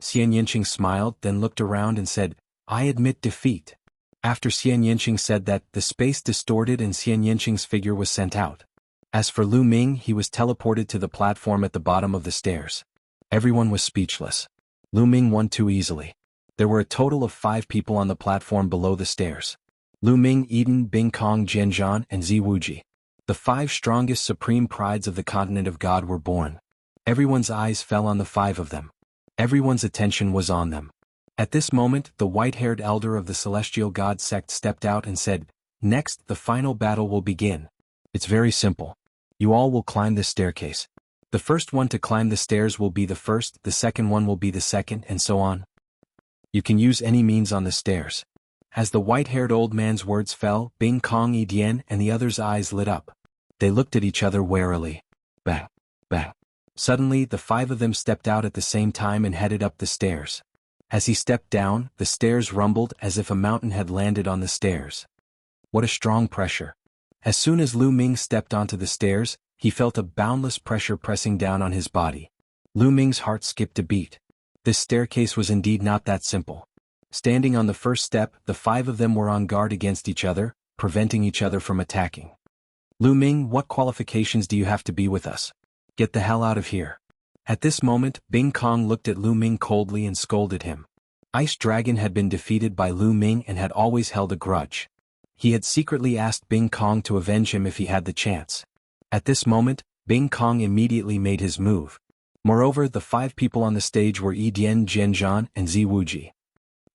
Xian Yanqing smiled, then looked around and said, I admit defeat. After Xian Yanqing said that, the space distorted and Xian Yanqing's figure was sent out. As for Lu Ming, he was teleported to the platform at the bottom of the stairs. Everyone was speechless. Lu Ming won too easily. There were a total of 5 people on the platform below the stairs. Lu Ming, Eden, Bing Kong, Jianzhan, and Zi Wuji. The 5 strongest supreme prides of the continent of God were born. Everyone's eyes fell on the 5 of them. Everyone's attention was on them. At this moment, the white-haired elder of the Celestial God sect stepped out and said, Next, the final battle will begin. It's very simple. You all will climb this staircase. The first one to climb the stairs will be the first, the second one will be the second, and so on. You can use any means on the stairs. As the white-haired old man's words fell, Bing Kong, Edian, and the others' eyes lit up. They looked at each other warily. Bang, bang. Suddenly, the 5 of them stepped out at the same time and headed up the stairs. As he stepped down, the stairs rumbled as if a mountain had landed on the stairs. What a strong pressure. As soon as Lu Ming stepped onto the stairs, he felt a boundless pressure pressing down on his body. Lu Ming's heart skipped a beat. This staircase was indeed not that simple. Standing on the first step, the 5 of them were on guard against each other, preventing each other from attacking. Lu Ming, what qualifications do you have to be with us? Get the hell out of here. At this moment, Bing Kong looked at Lu Ming coldly and scolded him. Ice Dragon had been defeated by Lu Ming and had always held a grudge. He had secretly asked Bing Kong to avenge him if he had the chance. At this moment, Bing Kong immediately made his move. Moreover, the 5 people on the stage were Yi Dian, Jianzhan, and Zi Wuji.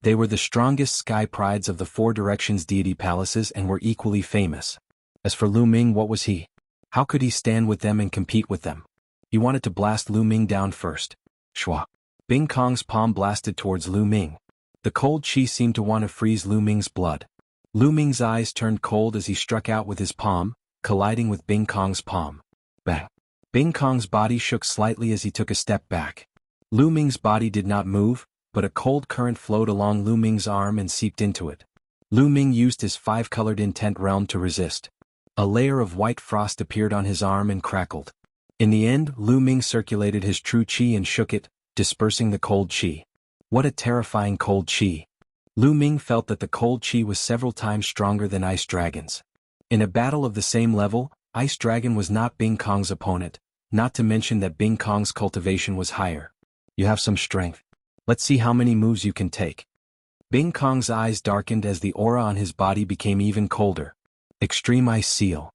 They were the strongest sky prides of the 4 directions deity palaces and were equally famous. As for Lu Ming, what was he? How could he stand with them and compete with them? He wanted to blast Lu Ming down first. Shwa. Bing Kong's palm blasted towards Lu Ming. The cold chi seemed to want to freeze Lu Ming's blood. Lu Ming's eyes turned cold as he struck out with his palm, colliding with Bing Kong's palm. Bang. Bing Kong's body shook slightly as he took a step back. Lu Ming's body did not move, but a cold current flowed along Lu Ming's arm and seeped into it. Lu Ming used his 5-colored intent realm to resist. A layer of white frost appeared on his arm and crackled. In the end, Lu Ming circulated his true chi and shook it, dispersing the cold chi. What a terrifying cold chi! Lu Ming felt that the cold chi was several times stronger than Ice Dragon's. In a battle of the same level, Ice Dragon was not Bing Kong's opponent, not to mention that Bing Kong's cultivation was higher. You have some strength. Let's see how many moves you can take. Bing Kong's eyes darkened as the aura on his body became even colder. Extreme Ice Seal.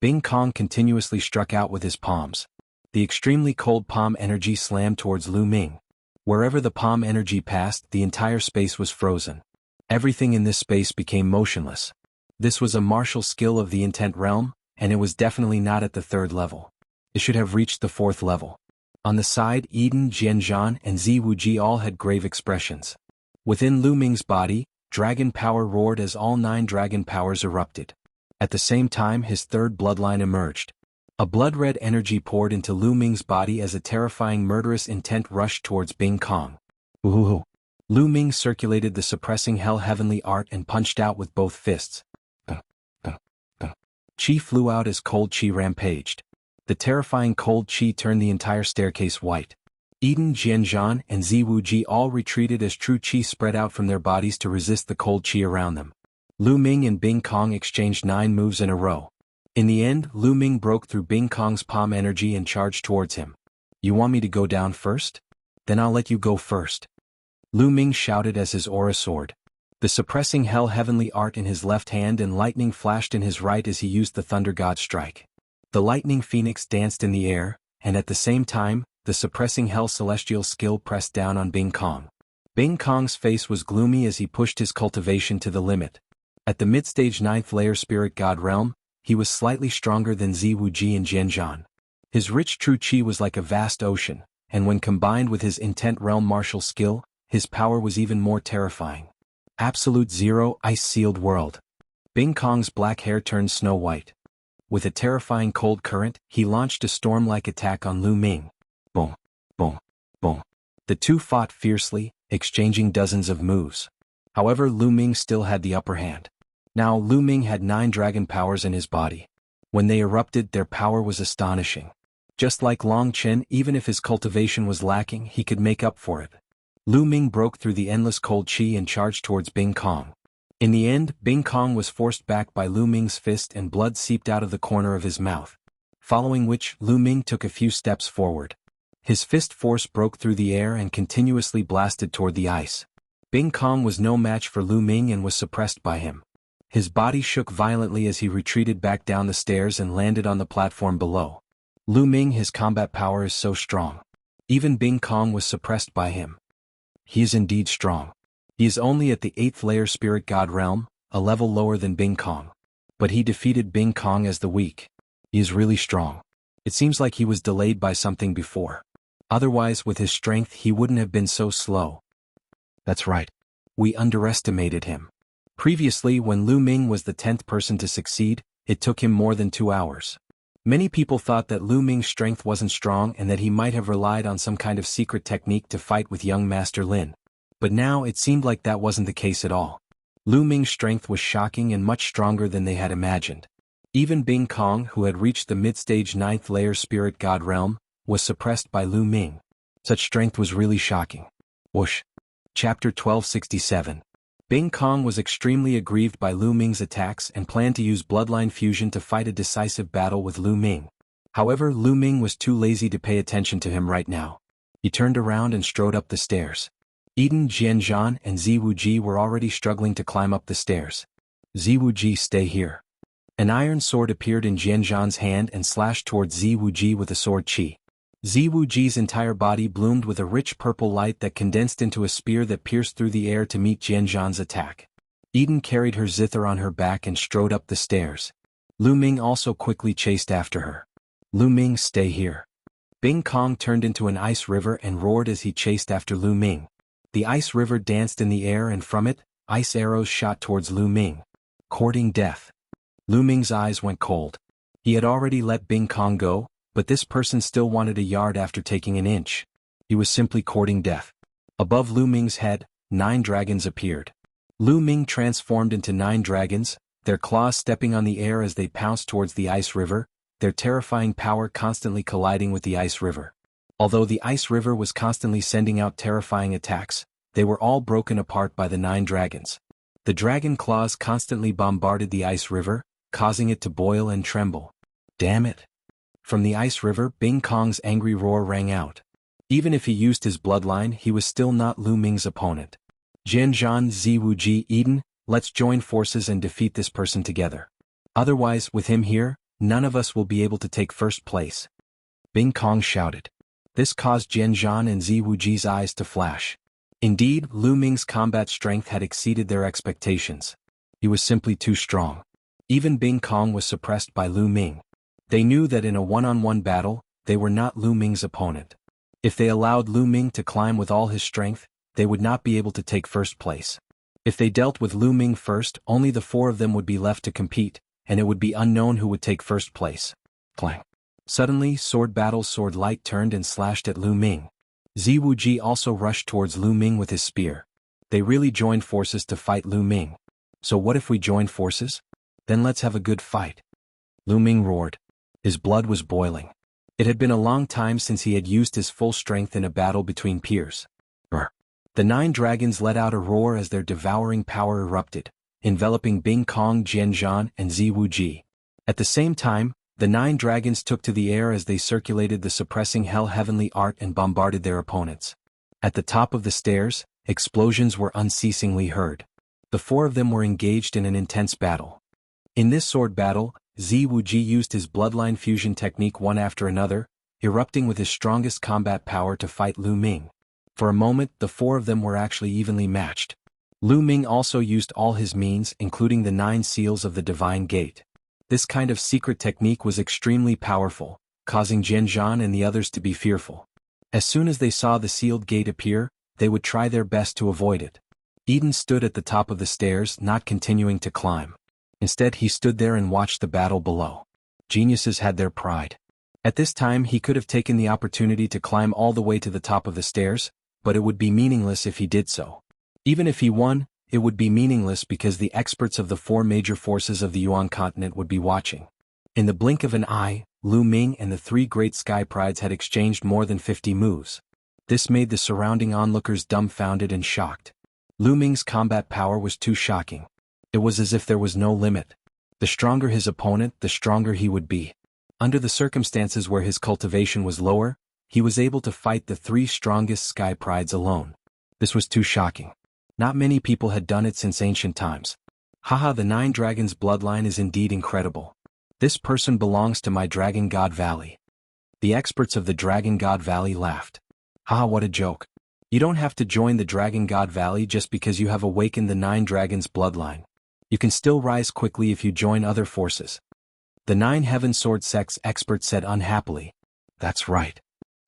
Bing Kong continuously struck out with his palms. The extremely cold palm energy slammed towards Lu Ming. Wherever the palm energy passed, the entire space was frozen. Everything in this space became motionless. This was a martial skill of the intent realm, and it was definitely not at the 3rd level. It should have reached the 4th level. On the side, Eden, Jianzhan, and Zi Wuji all had grave expressions. Within Lu Ming's body, dragon power roared as all 9 dragon powers erupted. At the same time, his 3rd bloodline emerged. A blood-red energy poured into Lu Ming's body as a terrifying murderous intent rushed towards Bing Kong. Ooh! Lu Ming circulated the suppressing hell heavenly art and punched out with both fists. Chi flew out as cold chi rampaged. The terrifying cold chi turned the entire staircase white. Eden, Jianzhan, and Zi Wuji all retreated as true chi spread out from their bodies to resist the cold chi around them. Lu Ming and Bing Kong exchanged 9 moves in a row. In the end, Lu Ming broke through Bing Kong's palm energy and charged towards him. You want me to go down first? Then I'll let you go first. Lu Ming shouted as his aura soared. The suppressing hell heavenly art in his left hand and lightning flashed in his right as he used the thunder god strike. The lightning phoenix danced in the air, and at the same time, the suppressing hell celestial skill pressed down on Bing Kong. Bing Kong's face was gloomy as he pushed his cultivation to the limit. At the mid-stage 9th layer spirit god realm, he was slightly stronger than Zi Wuji and Jianzhan. His rich true chi was like a vast ocean, and when combined with his intent realm martial skill, his power was even more terrifying. Absolute Zero Ice-Sealed World. Bing Kong's black hair turned snow white. With a terrifying cold current, he launched a storm-like attack on Lu Ming. Boom, boom, boom. The two fought fiercely, exchanging dozens of moves. However, Lu Ming still had the upper hand. Now Lu Ming had 9 dragon powers in his body. When they erupted, their power was astonishing. Just like Long Chen, even if his cultivation was lacking, he could make up for it. Lu Ming broke through the endless cold chi and charged towards Bing Kong. In the end, Bing Kong was forced back by Lu Ming's fist and blood seeped out of the corner of his mouth. Following which, Lu Ming took a few steps forward. His fist force broke through the air and continuously blasted toward the ice. Bing Kong was no match for Lu Ming and was suppressed by him. His body shook violently as he retreated back down the stairs and landed on the platform below. Lu Ming, his combat power is so strong. Even Bing Kong was suppressed by him. He is indeed strong. He is only at the 8th layer spirit god realm, a level lower than Bing Kong. But he defeated Bing Kong as the weak. He is really strong. It seems like he was delayed by something before. Otherwise, with his strength, he wouldn't have been so slow. That's right. We underestimated him. Previously, when Lu Ming was the 10th person to succeed, it took him more than 2 hours. Many people thought that Lu Ming's strength wasn't strong and that he might have relied on some kind of secret technique to fight with young Master Lin. But now it seemed like that wasn't the case at all. Lu Ming's strength was shocking and much stronger than they had imagined. Even Bing Kong, who had reached the mid-stage 9th layer spirit god realm, was suppressed by Lu Ming. Such strength was really shocking. Whoosh. Chapter 1267. Bing Kong was extremely aggrieved by Lu Ming's attacks and planned to use bloodline fusion to fight a decisive battle with Lu Ming. However, Lu Ming was too lazy to pay attention to him right now. He turned around and strode up the stairs. Eden, Jianzhan, and Ziwuji were already struggling to climb up the stairs. Ziwuji, stay here. An iron sword appeared in Jianzhan's hand and slashed towards Ziwuji with a sword chi. Ziwuji's entire body bloomed with a rich purple light that condensed into a spear that pierced through the air to meet Jianzhan's attack. Eden carried her zither on her back and strode up the stairs. Lu Ming also quickly chased after her. Lu Ming, stay here. Bing Kong turned into an ice river and roared as he chased after Lu Ming. The ice river danced in the air and from it, ice arrows shot towards Lu Ming. Courting death. Lu Ming's eyes went cold. He had already let Bing Kong go, but this person still wanted a yard after taking an inch. He was simply courting death. Above Lu Ming's head, 9 dragons appeared. Lu Ming transformed into 9 dragons, their claws stepping on the air as they pounced towards the ice river, their terrifying power constantly colliding with the ice river. Although the ice river was constantly sending out terrifying attacks, they were all broken apart by the 9 dragons. The dragon claws constantly bombarded the ice river, causing it to boil and tremble. Damn it! From the ice river, Bing Kong's angry roar rang out. Even if he used his bloodline, he was still not Lu Ming's opponent. Jianzhan, Ziwuji, Eden, let's join forces and defeat this person together. Otherwise, with him here, none of us will be able to take first place. Bing Kong shouted. This caused Jianzhan and Ziwuji's eyes to flash. Indeed, Lu Ming's combat strength had exceeded their expectations. He was simply too strong. Even Bing Kong was suppressed by Lu Ming. They knew that in a one-on-one battle, they were not Lu Ming's opponent. If they allowed Lu Ming to climb with all his strength, they would not be able to take first place. If they dealt with Lu Ming first, only the 4 of them would be left to compete, and it would be unknown who would take first place. Clang. Suddenly, sword battle's sword light turned and slashed at Lu Ming. Ziwuji also rushed towards Lu Ming with his spear. They really joined forces to fight Lu Ming. So what if we join forces? Then let's have a good fight. Lu Ming roared. His blood was boiling. It had been a long time since he had used his full strength in a battle between peers. The 9 dragons let out a roar as their devouring power erupted, enveloping Bing Kong, Jianzhan, and Ziwuji. At the same time, the 9 dragons took to the air as they circulated the suppressing hell heavenly art and bombarded their opponents. At the top of the stairs, explosions were unceasingly heard. The 4 of them were engaged in an intense battle. In this sword battle, Ziwuji used his bloodline fusion technique one after another, erupting with his strongest combat power to fight Lu Ming. For a moment, the 4 of them were actually evenly matched. Lu Ming also used all his means, including the 9 seals of the Divine Gate. This kind of secret technique was extremely powerful, causing Jianzhan and the others to be fearful. As soon as they saw the sealed gate appear, they would try their best to avoid it. Eden stood at the top of the stairs, not continuing to climb. Instead, he stood there and watched the battle below. Geniuses had their pride. At this time, he could have taken the opportunity to climb all the way to the top of the stairs, but it would be meaningless if he did so. Even if he won, it would be meaningless because the experts of the 4 major forces of the Yuan continent would be watching. In the blink of an eye, Lu Ming and the 3 great sky prides had exchanged more than 50 moves. This made the surrounding onlookers dumbfounded and shocked. Lu Ming's combat power was too shocking. It was as if there was no limit. The stronger his opponent, the stronger he would be. Under the circumstances where his cultivation was lower, he was able to fight the 3 strongest sky prides alone. This was too shocking. Not many people had done it since ancient times. Haha, the 9 dragons' bloodline is indeed incredible. This person belongs to my Dragon God Valley. The experts of the Dragon God Valley laughed. Haha, what a joke. You don't have to join the Dragon God Valley just because you have awakened the 9 dragons' bloodline. You can still rise quickly if you join other forces. The 9 Heaven Sword Sect's experts said unhappily. That's right.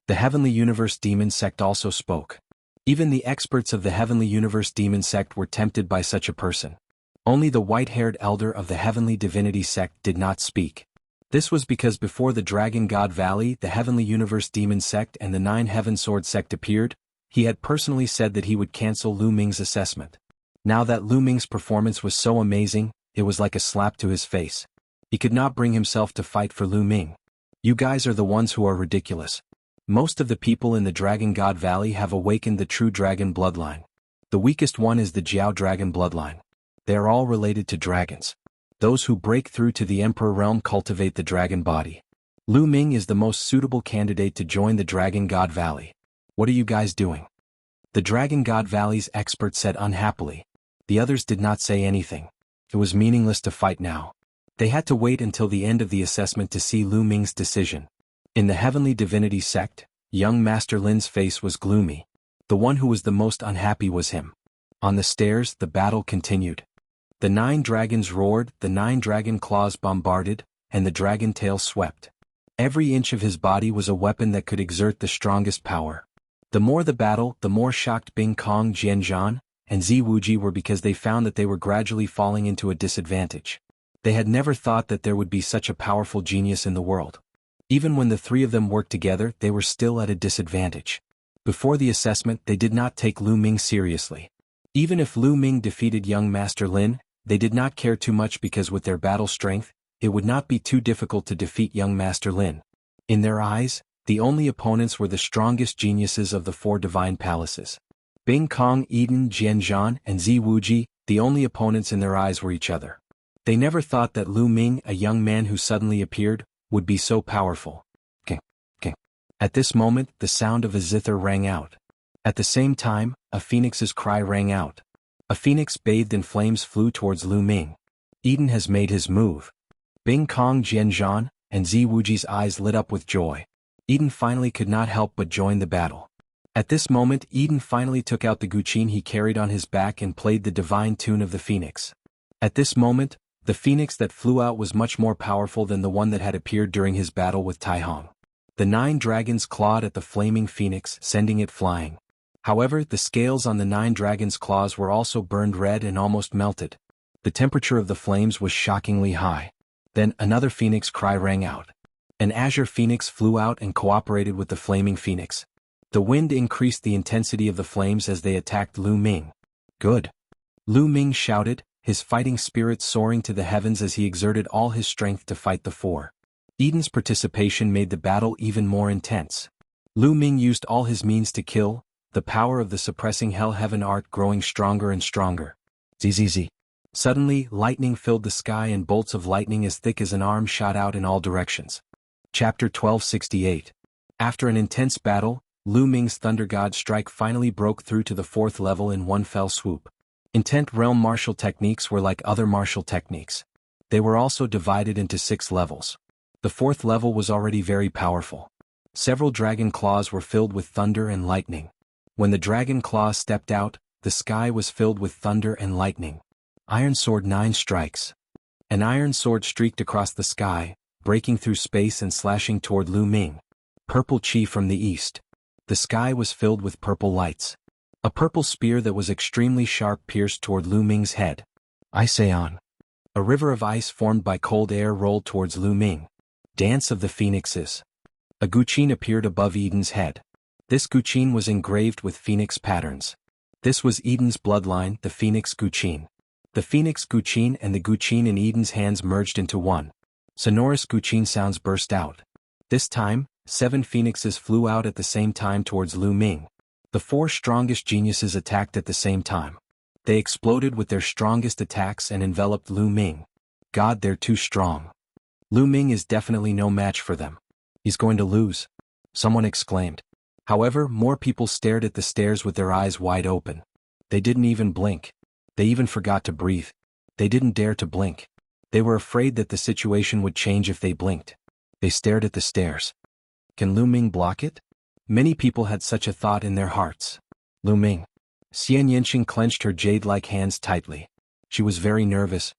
The Heavenly Universe Demon Sect also spoke. Even the experts of the Heavenly Universe Demon Sect were tempted by such a person. Only the white-haired elder of the Heavenly Divinity Sect did not speak. This was because before the Dragon God Valley, the Heavenly Universe Demon Sect and the 9 Heaven Sword Sect appeared, he had personally said that he would cancel Lu Ming's assessment. Now that Lu Ming's performance was so amazing, it was like a slap to his face. He could not bring himself to fight for Lu Ming. You guys are the ones who are ridiculous. Most of the people in the Dragon God Valley have awakened the true dragon bloodline. The weakest one is the Jiao dragon bloodline. They are all related to dragons. Those who break through to the Emperor realm cultivate the dragon body. Lu Ming is the most suitable candidate to join the Dragon God Valley. What are you guys doing? The Dragon God Valley's expert said unhappily. The others did not say anything. It was meaningless to fight now. They had to wait until the end of the assessment to see Lu Ming's decision. In the Heavenly Divinity sect, young Master Lin's face was gloomy. The one who was the most unhappy was him. On the stairs, the battle continued. The 9 dragons roared, the 9 dragon claws bombarded, and the dragon tail swept. Every inch of his body was a weapon that could exert the strongest power. The more the battle, the more shocked Bing Kong Jianzhan and Zi Wuji were because they found that they were gradually falling into a disadvantage. They had never thought that there would be such a powerful genius in the world. Even when the 3 of them worked together, they were still at a disadvantage. Before the assessment, they did not take Lu Ming seriously. Even if Lu Ming defeated young Master Lin, they did not care too much because with their battle strength, it would not be too difficult to defeat young Master Lin. In their eyes, the only opponents were the strongest geniuses of the 4 divine palaces. Bing Kong, Eden, Jianzhan, and Zi Wuji, the only opponents in their eyes were each other. They never thought that Lu Ming, a young man who suddenly appeared, would be so powerful. At this moment, the sound of a zither rang out. At the same time, a phoenix's cry rang out. A phoenix bathed in flames flew towards Lu Ming. Eden has made his move. Bing Kong Jianzhan and Zi Wuji's eyes lit up with joy. Eden finally could not help but join the battle. At this moment, Eden finally took out the guqin he carried on his back and played the divine tune of the phoenix. At this moment, the phoenix that flew out was much more powerful than the one that had appeared during his battle with Tai Hong. The 9 dragons clawed at the flaming phoenix, sending it flying. However, the scales on the 9 dragons' claws were also burned red and almost melted. The temperature of the flames was shockingly high. Then another phoenix cry rang out. An azure phoenix flew out and cooperated with the flaming phoenix. The wind increased the intensity of the flames as they attacked Lu Ming. Good. Lu Ming shouted, his fighting spirit soaring to the heavens as he exerted all his strength to fight the 4. Eden's participation made the battle even more intense. Lu Ming used all his means to kill, the power of the suppressing hell heaven art growing stronger and stronger. Zzz. Suddenly, lightning filled the sky and bolts of lightning as thick as an arm shot out in all directions. Chapter 1268. After an intense battle, Lu Ming's Thunder God strike finally broke through to the 4th level in one fell swoop. Intent realm martial techniques were like other martial techniques. They were also divided into 6 levels. The 4th level was already very powerful. Several dragon claws were filled with thunder and lightning. When the dragon claws stepped out, the sky was filled with thunder and lightning. Iron Sword 9 strikes. An iron sword streaked across the sky, breaking through space and slashing toward Lu Ming. Purple Chi from the east. The sky was filled with purple lights. A purple spear that was extremely sharp pierced toward Lu Ming's head. Ice on. A river of ice formed by cold air rolled towards Lu Ming. Dance of the Phoenixes. A guqin appeared above Eden's head. This guqin was engraved with phoenix patterns. This was Eden's bloodline, the Phoenix Guqin. The Phoenix Guqin and the guqin in Eden's hands merged into one. Sonorous guqin sounds burst out. This time, 7 phoenixes flew out at the same time towards Lu Ming. The 4 strongest geniuses attacked at the same time. They exploded with their strongest attacks and enveloped Lu Ming. God, they're too strong. Lu Ming is definitely no match for them. He's going to lose. Someone exclaimed. However, more people stared at the stairs with their eyes wide open. They didn't even blink. They even forgot to breathe. They didn't dare to blink. They were afraid that the situation would change if they blinked. They stared at the stairs. Can Lu Ming block it? Many people had such a thought in their hearts. Lu Ming. Xian Yanqing clenched her jade-like hands tightly. She was very nervous.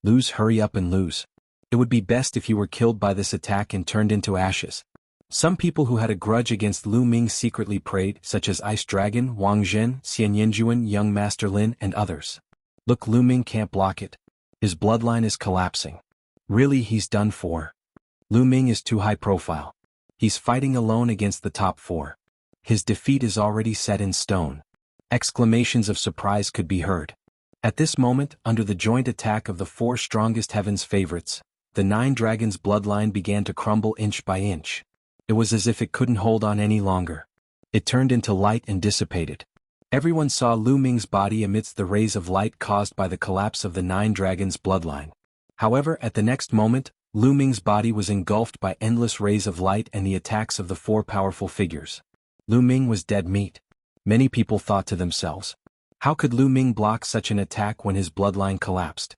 Lose, hurry up and lose. It would be best if you were killed by this attack and turned into ashes. Some people who had a grudge against Lu Ming secretly prayed, such as Ice Dragon, Wang Zhen, Xian Yanjuan, Young Master Lin, and others. Look, Lu Ming can't block it. His bloodline is collapsing. Really, he's done for. Lu Ming is too high profile. He's fighting alone against the top 4. His defeat is already set in stone. Exclamations of surprise could be heard. At this moment, under the joint attack of the 4 strongest heaven's favorites, the 9 dragons' bloodline began to crumble inch by inch. It was as if it couldn't hold on any longer. It turned into light and dissipated. Everyone saw Lu Ming's body amidst the rays of light caused by the collapse of the 9 dragons' bloodline. However, at the next moment, Lu Ming's body was engulfed by endless rays of light and the attacks of the 4 powerful figures. Lu Ming was dead meat. Many people thought to themselves, how could Lu Ming block such an attack when his bloodline collapsed?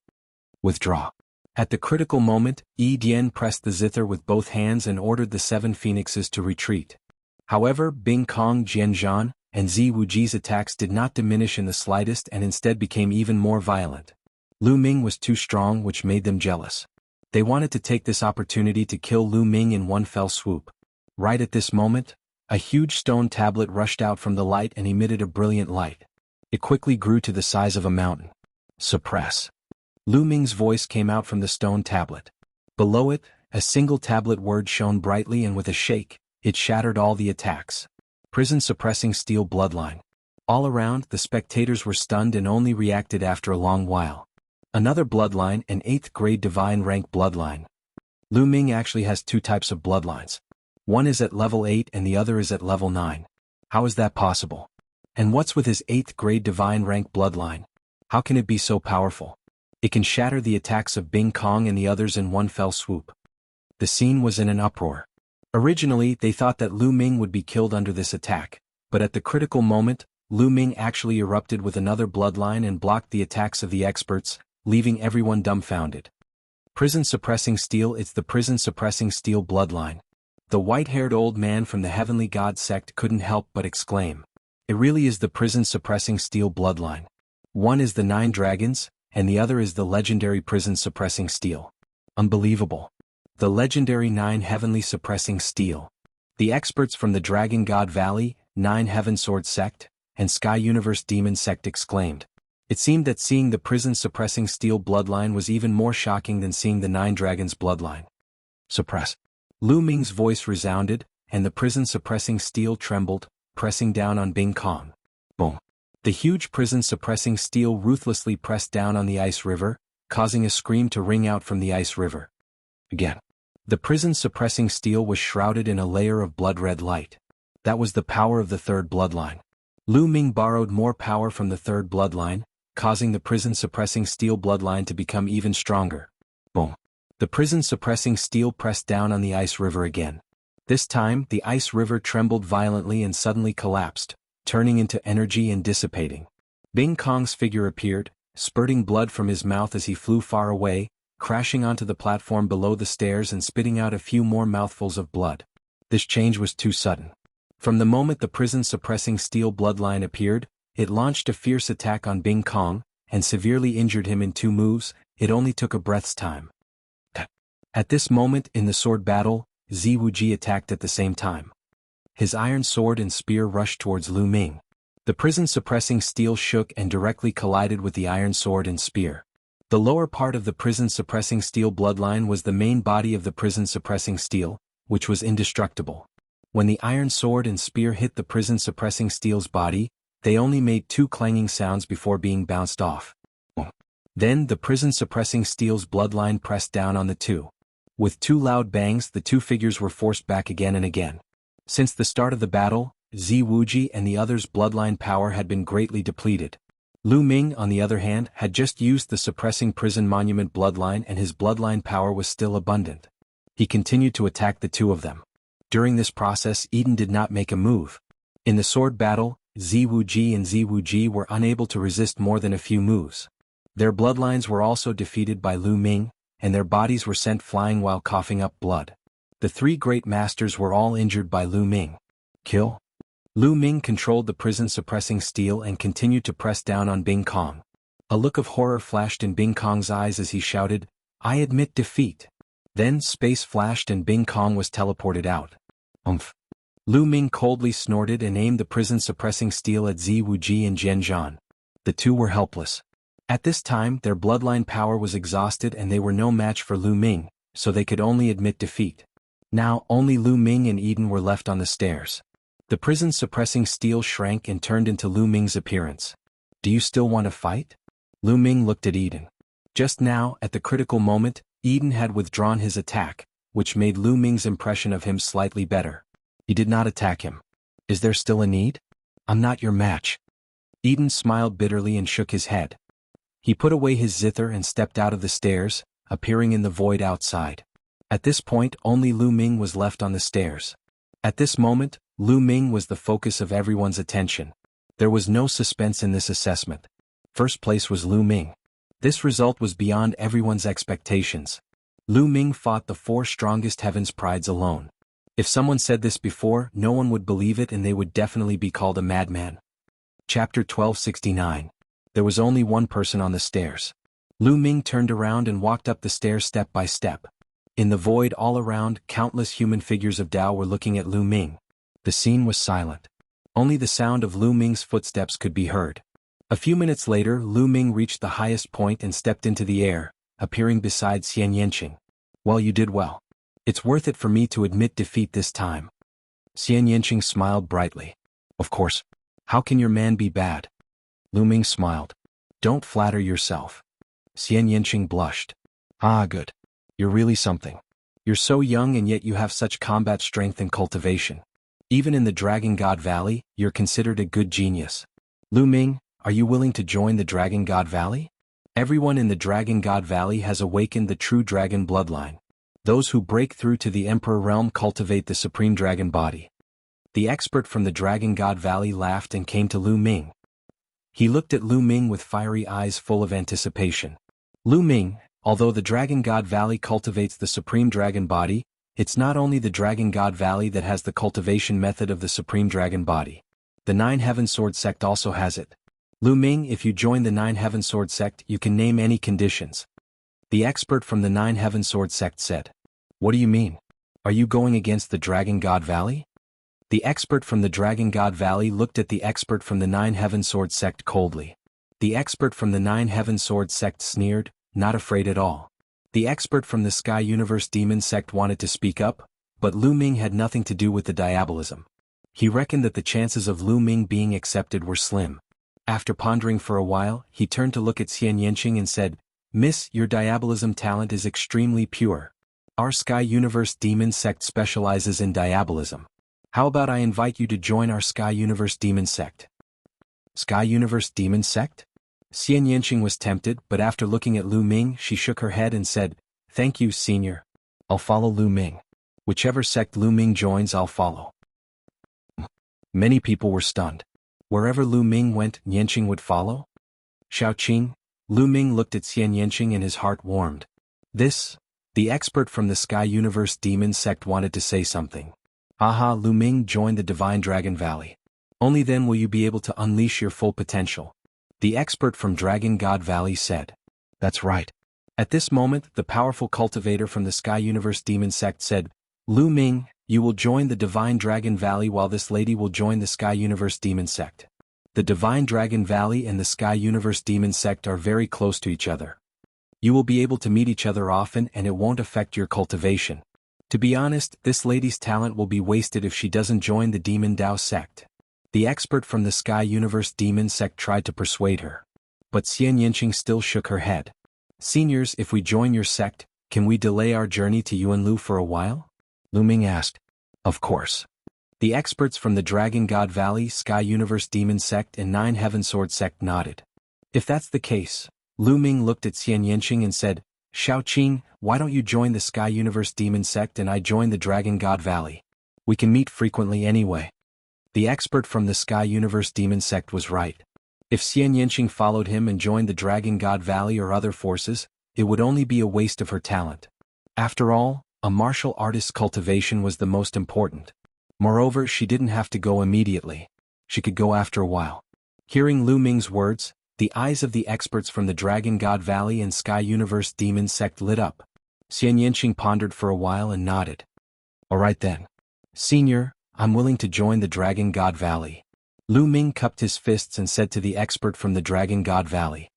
Withdraw. At the critical moment, Yi Dian pressed the zither with both hands and ordered the 7 phoenixes to retreat. However, Bing Kong, Jianzhan, and Zi Wuji's attacks did not diminish in the slightest and instead became even more violent. Lu Ming was too strong, which made them jealous. They wanted to take this opportunity to kill Lu Ming in one fell swoop. Right at this moment, a huge stone tablet rushed out from the light and emitted a brilliant light. It quickly grew to the size of a mountain. Suppress. Lu Ming's voice came out from the stone tablet. Below it, a single tablet word shone brightly, and with a shake, it shattered all the attacks. Prison suppressing steel bloodline. All around, the spectators were stunned and only reacted after a long while. Another bloodline, an 8th grade divine rank bloodline. Lu Ming actually has 2 types of bloodlines. One is at level 8 and the other is at level 9. How is that possible? And what's with his 8th grade divine rank bloodline? How can it be so powerful? It can shatter the attacks of Bing Kong and the others in one fell swoop. The scene was in an uproar. Originally, they thought that Lu Ming would be killed under this attack, but at the critical moment, Lu Ming actually erupted with another bloodline and blocked the attacks of the experts, leaving everyone dumbfounded. Prison suppressing steel. It's the prison suppressing steel bloodline. The white-haired old man from the Heavenly God sect couldn't help but exclaim. It really is the prison suppressing steel bloodline. One is the 9 dragons, and the other is the legendary prison suppressing steel. Unbelievable. The legendary 9 heavenly suppressing steel. The experts from the Dragon God Valley, 9 Heaven Sword sect, and Sky Universe Demon sect exclaimed. It seemed that seeing the prison suppressing steel bloodline was even more shocking than seeing the 9 dragons bloodline. Suppress. Lu Ming's voice resounded, and the prison suppressing steel trembled, pressing down on Bing Kong. Boom. The huge prison suppressing steel ruthlessly pressed down on the ice river, causing a scream to ring out from the ice river. Again. The prison suppressing steel was shrouded in a layer of blood-red light. That was the power of the 3rd bloodline. Lu Ming borrowed more power from the 3rd bloodline, causing the prison suppressing steel bloodline to become even stronger. Boom. The prison suppressing steel pressed down on the ice river again. This time, the ice river trembled violently and suddenly collapsed, turning into energy and dissipating. Bing Kong's figure appeared, spurting blood from his mouth as he flew far away, crashing onto the platform below the stairs and spitting out a few more mouthfuls of blood. This change was too sudden. From the moment the prison suppressing steel bloodline appeared, it launched a fierce attack on Bing Kong, and severely injured him in 2 moves. It only took a breath's time. At this moment in the sword battle, Zi Wuji attacked at the same time. His iron sword and spear rushed towards Lu Ming. The prison suppressing steel shook and directly collided with the iron sword and spear. The lower part of the prison suppressing steel bloodline was the main body of the prison suppressing steel, which was indestructible. When the iron sword and spear hit the prison suppressing steel's body, they only made 2 clanging sounds before being bounced off. Then the prison suppressing steel's bloodline pressed down on the 2. With 2 loud bangs, the 2 figures were forced back again and again. Since the start of the battle, Zi Wuji and the others' bloodline power had been greatly depleted. Lu Ming, on the other hand, had just used the suppressing prison monument bloodline and his bloodline power was still abundant. He continued to attack the 2 of them. During this process, Eden did not make a move. In the sword battle, Zi Wuji and Zi Wuji were unable to resist more than a few moves. Their bloodlines were also defeated by Lu Ming, and their bodies were sent flying while coughing up blood. The 3 great masters were all injured by Lu Ming. Kill. Lu Ming controlled the prison suppressing steel and continued to press down on Bing Kong. A look of horror flashed in Bing Kong's eyes as he shouted, "I admit defeat." Then space flashed and Bing Kong was teleported out. Umph. Lu Ming coldly snorted and aimed the prison suppressing steel at Zi Wuji and Jianzhan. The 2 were helpless. At this time, their bloodline power was exhausted and they were no match for Lu Ming, so they could only admit defeat. Now, only Lu Ming and Eden were left on the stairs. The prison suppressing steel shrank and turned into Lu Ming's appearance. "Do you still want to fight?" Lu Ming looked at Eden. Just now, at the critical moment, Eden had withdrawn his attack, which made Lu Ming's impression of him slightly better. He did not attack him. "Is there still a need?" "I'm not your match." Eden smiled bitterly and shook his head. He put away his zither and stepped out of the stairs, appearing in the void outside. At this point, only Lu Ming was left on the stairs. At this moment, Lu Ming was the focus of everyone's attention. There was no suspense in this assessment. First place was Lu Ming. This result was beyond everyone's expectations. Lu Ming fought the 4 strongest heaven's prides alone. If someone said this before, no one would believe it and they would definitely be called a madman. Chapter 1269. There was only one person on the stairs. Lu Ming turned around and walked up the stairs step by step. In the void all around, countless human figures of Tao were looking at Lu Ming. The scene was silent. Only the sound of Lu Ming's footsteps could be heard. A few minutes later, Lu Ming reached the highest point and stepped into the air, appearing beside Xian Yanqing. Well, you did well. It's worth it for me to admit defeat this time. Xian Yanqing smiled brightly. Of course. How can your man be bad? Lu Ming smiled. Don't flatter yourself. Xian Yanqing blushed. Ah, good. You're really something. You're so young and yet you have such combat strength and cultivation. Even in the Dragon God Valley, you're considered a good genius. Lu Ming, are you willing to join the Dragon God Valley? Everyone in the Dragon God Valley has awakened the true dragon bloodline. Those who break through to the Emperor realm cultivate the supreme dragon body. The expert from the Dragon God Valley laughed and came to Lu Ming. He looked at Lu Ming with fiery eyes full of anticipation. Lu Ming, although the Dragon God Valley cultivates the supreme dragon body, it's not only the Dragon God Valley that has the cultivation method of the supreme dragon body. The 9 Heaven Sword sect also has it. Lu Ming, if you join the 9 Heaven Sword sect, you can name any conditions. The expert from the 9 Heaven Sword sect said. What do you mean? Are you going against the Dragon God Valley? The expert from the Dragon God Valley looked at the expert from the 9 Heaven Sword sect coldly. The expert from the 9 Heaven Sword sect sneered, not afraid at all. The expert from the Sky Universe Demon sect wanted to speak up, but Lu Ming had nothing to do with the diabolism. He reckoned that the chances of Lu Ming being accepted were slim. After pondering for a while, he turned to look at Xian Yanqing and said, Miss, your diabolism talent is extremely pure. Our Sky Universe Demon sect specializes in diabolism. How about I invite you to join our Sky Universe Demon sect? Sky Universe Demon sect? Xian Yanqing was tempted, but after looking at Lu Ming, she shook her head and said, Thank you, senior. I'll follow Lu Ming. Whichever sect Lu Ming joins, I'll follow. Many people were stunned. Wherever Lu Ming went, Yanqing would follow? Xiaoqing, Lu Ming looked at Xian Yanqing and his heart warmed. The expert from the Sky Universe Demon sect wanted to say something. Aha, Lu Ming joined the Divine Dragon Valley. Only then will you be able to unleash your full potential. The expert from Dragon God Valley said. That's right. At this moment, the powerful cultivator from the Sky Universe Demon sect said, Lu Ming, you will join the Divine Dragon Valley while this lady will join the Sky Universe Demon sect. The Divine Dragon Valley and the Sky Universe Demon sect are very close to each other. You will be able to meet each other often and it won't affect your cultivation. To be honest, this lady's talent will be wasted if she doesn't join the Demon Dao sect. The expert from the Sky Universe Demon sect tried to persuade her. But Xian Yanqing still shook her head. Seniors, if we join your sect, can we delay our journey to Yuanlu for a while? Lu Ming asked. Of course. The experts from the Dragon God Valley, Sky Universe Demon sect and 9 Heaven Sword sect nodded. If that's the case, Lu Ming looked at Xian Yanqing and said, Xiaoqing, why don't you join the Sky Universe Demon sect and I join the Dragon God Valley? We can meet frequently anyway. The expert from the Sky Universe Demon sect was right. If Xian Yanqing followed him and joined the Dragon God Valley or other forces, it would only be a waste of her talent. After all, a martial artist's cultivation was the most important. Moreover, she didn't have to go immediately. She could go after a while. Hearing Lu Ming's words, the eyes of the experts from the Dragon God Valley and Sky Universe Demon sect lit up. Xian Yanqing pondered for a while and nodded. All right then. Senior, I'm willing to join the Dragon God Valley. Lu Ming cupped his fists and said to the expert from the Dragon God Valley.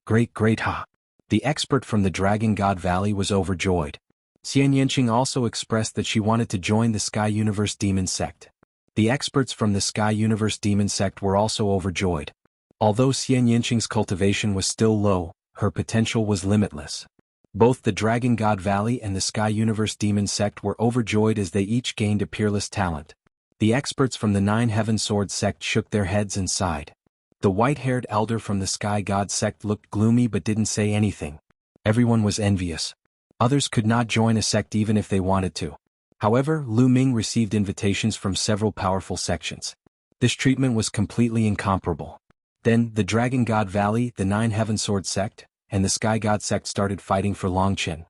Great ha. The expert from the Dragon God Valley was overjoyed. Xian Yanqing also expressed that she wanted to join the Sky Universe Demon sect. The experts from the Sky Universe Demon sect were also overjoyed. Although Xian Yanqing's cultivation was still low, her potential was limitless. Both the Dragon God Valley and the Sky Universe Demon sect were overjoyed as they each gained a peerless talent. The experts from the 9 Heaven Sword sect shook their heads and sighed. The white-haired elder from the Sky God sect looked gloomy but didn't say anything. Everyone was envious. Others could not join a sect even if they wanted to. However, Lu Ming received invitations from several powerful sections. This treatment was completely incomparable. Then, the Dragon God Valley, the Nine Heaven Sword Sect, and the Sky God Sect started fighting for Long Qin.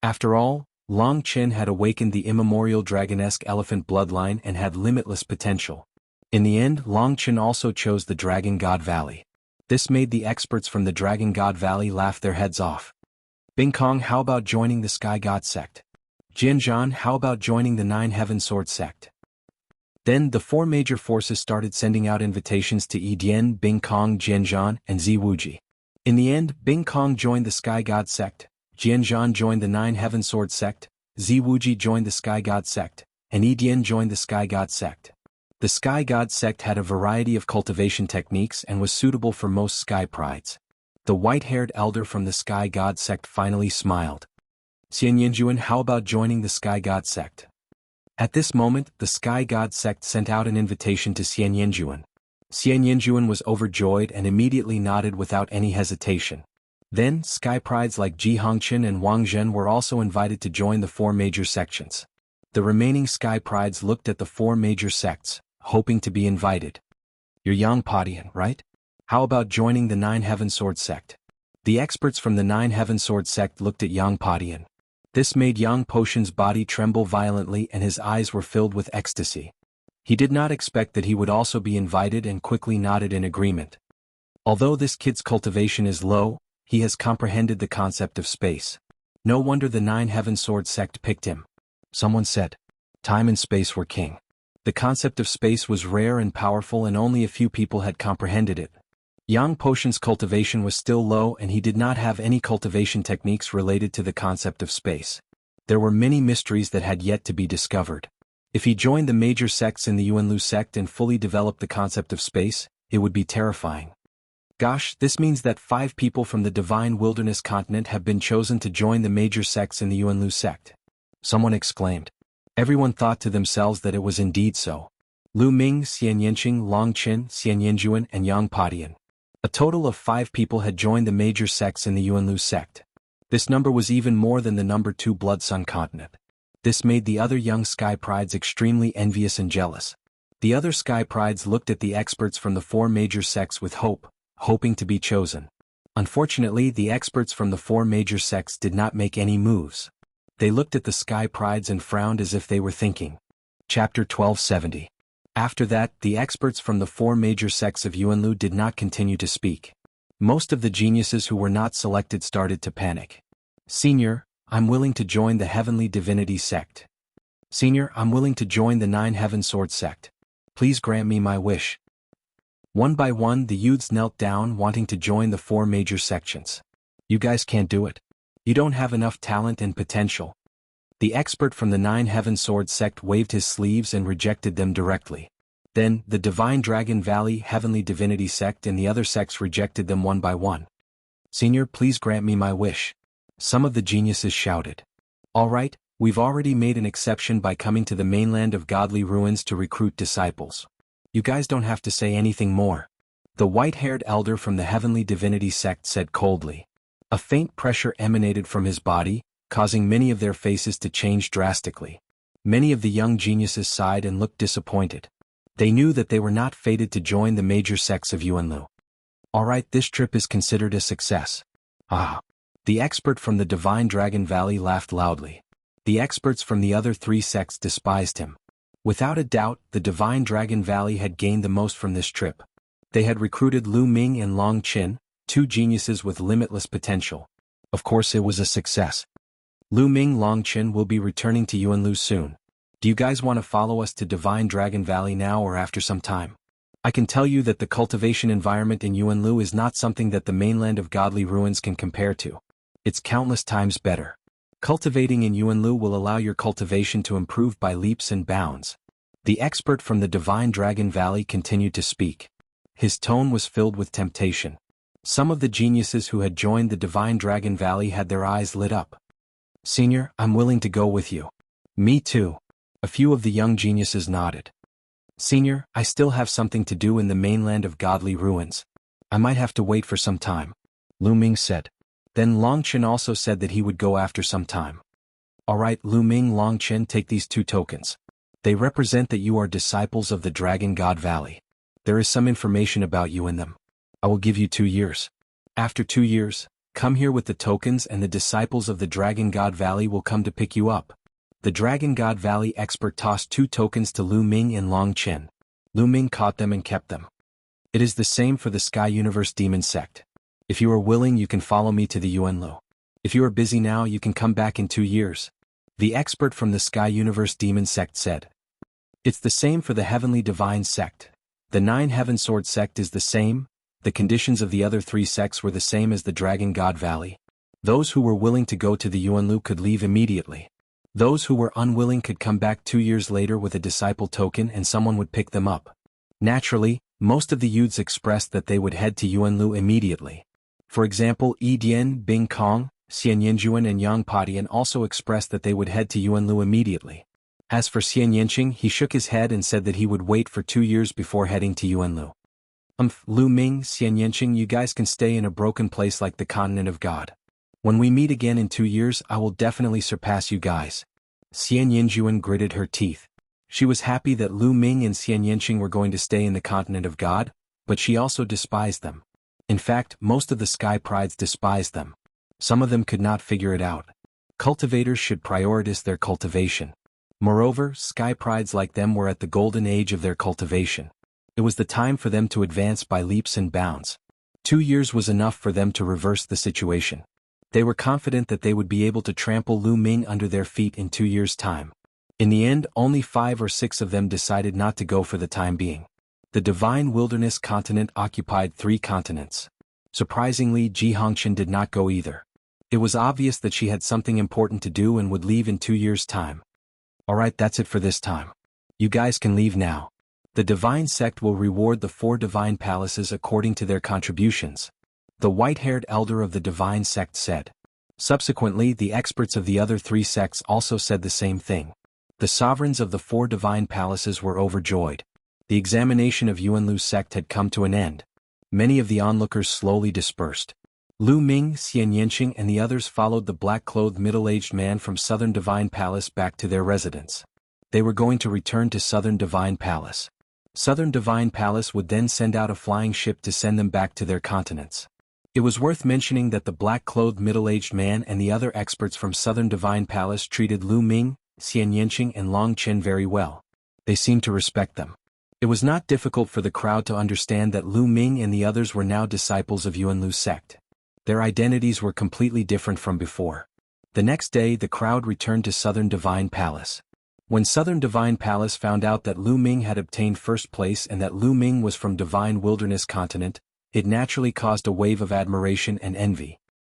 After all, Long Qin had awakened the immemorial dragonesque elephant bloodline and had limitless potential. In the end, Long Qin also chose the Dragon God Valley. This made the experts from the Dragon God Valley laugh their heads off. Bing Kong, how about joining the Sky God Sect? Jin Zhan, how about joining the Nine Heaven Sword Sect? Then the four major forces started sending out invitations to Yi Dian, Bing Kong, Jin Zhan, and Zi Wuji. In the end, Bing Kong joined the Sky God Sect, Jin Zhan joined the Nine Heaven Sword Sect, Zi Wuji joined the Sky God Sect, and Yi Dian joined the Sky God Sect. The Sky God Sect had a variety of cultivation techniques and was suitable for most Sky Prides. The white-haired elder from the Sky God Sect finally smiled. Xian Yinjuan, how about joining the Sky God Sect? At this moment, the Sky God Sect sent out an invitation to Xian Yinjuan. Xian Yinjuan was overjoyed and immediately nodded without any hesitation. Then, Sky Prides like Ji Hongqian and Wang Zhen were also invited to join the four major sections. The remaining Sky Prides looked at the four major sects, hoping to be invited. You're Yang Padian, right? How about joining the Nine Heaven Sword Sect? The experts from the Nine Heaven Sword Sect looked at Yang Padian. This made Yang Potion's body tremble violently and his eyes were filled with ecstasy. He did not expect that he would also be invited and quickly nodded in agreement. Although this kid's cultivation is low, he has comprehended the concept of space. No wonder the Nine Heaven Sword Sect picked him. Someone said, time and space were king. The concept of space was rare and powerful and only a few people had comprehended it. Yang Potion's cultivation was still low and he did not have any cultivation techniques related to the concept of space. There were many mysteries that had yet to be discovered. If he joined the major sects in the Yuanlu sect and fully developed the concept of space, it would be terrifying. Gosh, this means that 5 people from the Divine Wilderness continent have been chosen to join the major sects in the Yuanlu sect. Someone exclaimed. Everyone thought to themselves that it was indeed so. Lu Ming, Xian Yinqing, Long Qin, Xian Yinjuan, and Yang Padian. A total of 5 people had joined the major sects in the Yuanlu sect. This number was even more than the number 2 Blood Sun continent. This made the other young Sky Prides extremely envious and jealous. The other Sky Prides looked at the experts from the 4 major sects with hope, hoping to be chosen. Unfortunately, the experts from the 4 major sects did not make any moves. They looked at the Sky Prides and frowned as if they were thinking. Chapter 1270. After that, the experts from the 4 major sects of Yuanlu did not continue to speak. Most of the geniuses who were not selected started to panic. Senior, I'm willing to join the Heavenly Divinity sect. Senior, I'm willing to join the Nine Heaven Sword sect. Please grant me my wish. One by one, the youths knelt down wanting to join the 4 major sections. You guys can't do it. You don't have enough talent and potential. The expert from the Nine Heaven Sword sect waved his sleeves and rejected them directly. Then, the Divine Dragon Valley Heavenly Divinity sect and the other sects rejected them one by one. Senior, please grant me my wish. Some of the geniuses shouted. All right, we've already made an exception by coming to the mainland of godly ruins to recruit disciples. You guys don't have to say anything more. The white-haired elder from the Heavenly Divinity sect said coldly. A faint pressure emanated from his body, causing many of their faces to change drastically. Many of the young geniuses sighed and looked disappointed. They knew that they were not fated to join the major sects of Yuanlu. All right, this trip is considered a success. Ah. The expert from the Divine Dragon Valley laughed loudly. The experts from the other 3 sects despised him. Without a doubt, the Divine Dragon Valley had gained the most from this trip. They had recruited Lu Ming and Long Qin, 2 geniuses with limitless potential. Of course it was a success. Lu Ming, Long Qin will be returning to Yuanlu soon. Do you guys want to follow us to Divine Dragon Valley now or after some time? I can tell you that the cultivation environment in Yuanlu is not something that the mainland of godly ruins can compare to. It's countless times better. Cultivating in Yuanlu will allow your cultivation to improve by leaps and bounds. The expert from the Divine Dragon Valley continued to speak. His tone was filled with temptation. Some of the geniuses who had joined the Divine Dragon Valley had their eyes lit up. Senior, I'm willing to go with you. Me too. A few of the young geniuses nodded. Senior, I still have something to do in the mainland of godly ruins. I might have to wait for some time. Lu Ming said. Then Long Qin also said that he would go after some time. All right, Lu Ming, Long Qin, take these 2 tokens. They represent that you are disciples of the Dragon God Valley. There is some information about you in them. I will give you 2 years. After 2 years, come here with the tokens and the disciples of the Dragon God Valley will come to pick you up. The Dragon God Valley expert tossed 2 tokens to Lu Ming and Long Chen. Lu Ming caught them and kept them. It is the same for the Sky Universe Demon Sect. If you are willing, you can follow me to the Yuanlu. If you are busy now, you can come back in 2 years. The expert from the Sky Universe Demon Sect said. It's the same for the Heavenly Divine Sect. The 9 Heaven Sword Sect is the same. The conditions of the other 3 sects were the same as the Dragon God Valley. Those who were willing to go to the Yuanlu could leave immediately. Those who were unwilling could come back 2 years later with a disciple token and someone would pick them up. Naturally, most of the youths expressed that they would head to Yuanlu immediately. For example, Yi Dian, Bing Kong, Xian Yinjuan and Yang Padian also expressed that they would head to Yuanlu immediately. As for Xian Yinqing, he shook his head and said that he would wait for 2 years before heading to Yuanlu. Lu Ming, Xian Yinqing, you guys can stay in a broken place like the continent of God. When we meet again in 2 years, I will definitely surpass you guys. Xian Yinjuan gritted her teeth. She was happy that Lu Ming and Xian Yinqing were going to stay in the continent of God, but she also despised them. In fact, most of the Sky Prides despised them. Some of them could not figure it out. Cultivators should prioritize their cultivation. Moreover, Sky Prides like them were at the golden age of their cultivation. It was the time for them to advance by leaps and bounds. 2 years was enough for them to reverse the situation. They were confident that they would be able to trample Lu Ming under their feet in 2 years' time. In the end, only 5 or 6 of them decided not to go for the time being. The Divine Wilderness Continent occupied 3 continents. Surprisingly, Ji Hongqian did not go either. It was obvious that she had something important to do and would leave in 2 years' time. Alright, that's it for this time. You guys can leave now. The Divine Sect will reward the 4 Divine Palaces according to their contributions. The white-haired elder of the Divine Sect said. Subsequently, the experts of the other 3 sects also said the same thing. The sovereigns of the 4 Divine Palaces were overjoyed. The examination of Yuanlu's sect had come to an end. Many of the onlookers slowly dispersed. Lu Ming, Xian Yinqing and the others followed the black-clothed middle-aged man from Southern Divine Palace back to their residence. They were going to return to Southern Divine Palace. Southern Divine Palace would then send out a flying ship to send them back to their continents. It was worth mentioning that the black-clothed middle-aged man and the other experts from Southern Divine Palace treated Lu Ming, Xian Yinqing and Long Chen very well. They seemed to respect them. It was not difficult for the crowd to understand that Lu Ming and the others were now disciples of Yuanlu's sect. Their identities were completely different from before. The next day, the crowd returned to Southern Divine Palace. When Southern Divine Palace found out that Lu Ming had obtained first place and that Lu Ming was from Divine Wilderness Continent, it naturally caused a wave of admiration and envy.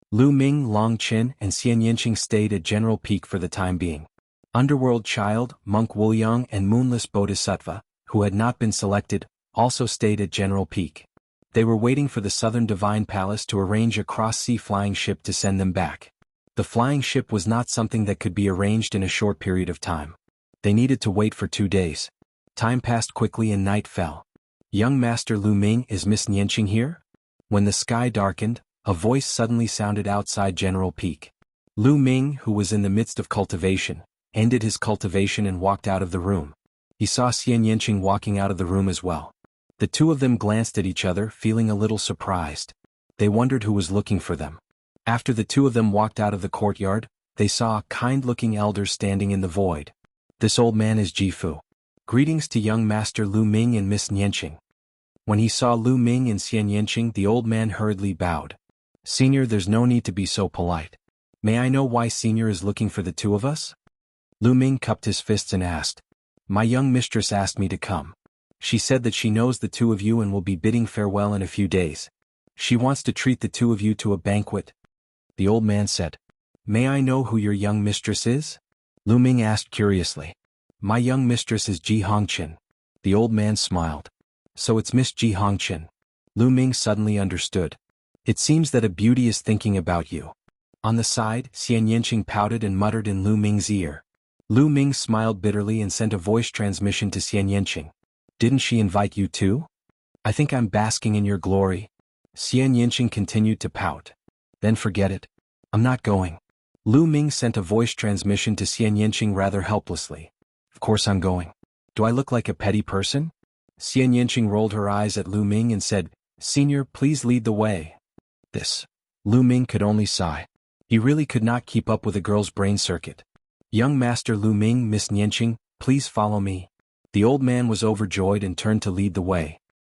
Lu Ming, Long Chen, and Xian Yinqing stayed at General Peak for the time being. Underworld Child, Monk Wuliang and Moonless Bodhisattva, who had not been selected, also stayed at General Peak. They were waiting for the Southern Divine Palace to arrange a cross-sea flying ship to send them back. The flying ship was not something that could be arranged in a short period of time. They needed to wait for 2 days. Time passed quickly and night fell. Young Master Lu Ming, is Miss Nianqing here? When the sky darkened, a voice suddenly sounded outside General Peak. Lu Ming, who was in the midst of cultivation, ended his cultivation and walked out of the room. He saw Xian Yinqing walking out of the room as well. The 2 of them glanced at each other, feeling a little surprised. They wondered who was looking for them. After the 2 of them walked out of the courtyard, they saw a kind-looking elder standing in the void. This old man is Ji Fu. Greetings to young Master Lu Ming and Miss Nianqing. When he saw Lu Ming and Xian Yinqing, the old man hurriedly bowed. Senior, there's no need to be so polite. May I know why Senior is looking for the 2 of us? Lu Ming cupped his fists and asked. My young mistress asked me to come. She said that she knows the 2 of you and will be bidding farewell in a few days. She wants to treat the 2 of you to a banquet. The old man said. May I know who your young mistress is? Lu Ming asked curiously. My young mistress is Ji Hongqian. The old man smiled. So it's Miss Ji Hongqian. Lu Ming suddenly understood. It seems that a beauty is thinking about you. On the side, Xian Yinqing pouted and muttered in Lu Ming's ear. Lu Ming smiled bitterly and sent a voice transmission to Xian Yinqing. Didn't she invite you too? I think I'm basking in your glory. Xian Yinqing continued to pout. Then forget it. I'm not going. Lu Ming sent a voice transmission to Xian Yinqing rather helplessly. Of course I'm going. Do I look like a petty person? Xie Nianqing rolled her eyes at Lu Ming and said, "Senior, please lead the way." This. Lu Ming could only sigh. He really could not keep up with a girl's brain circuit. "Young Master Lu Ming, Miss Nianqing, please follow me." The old man was overjoyed and turned to lead the way.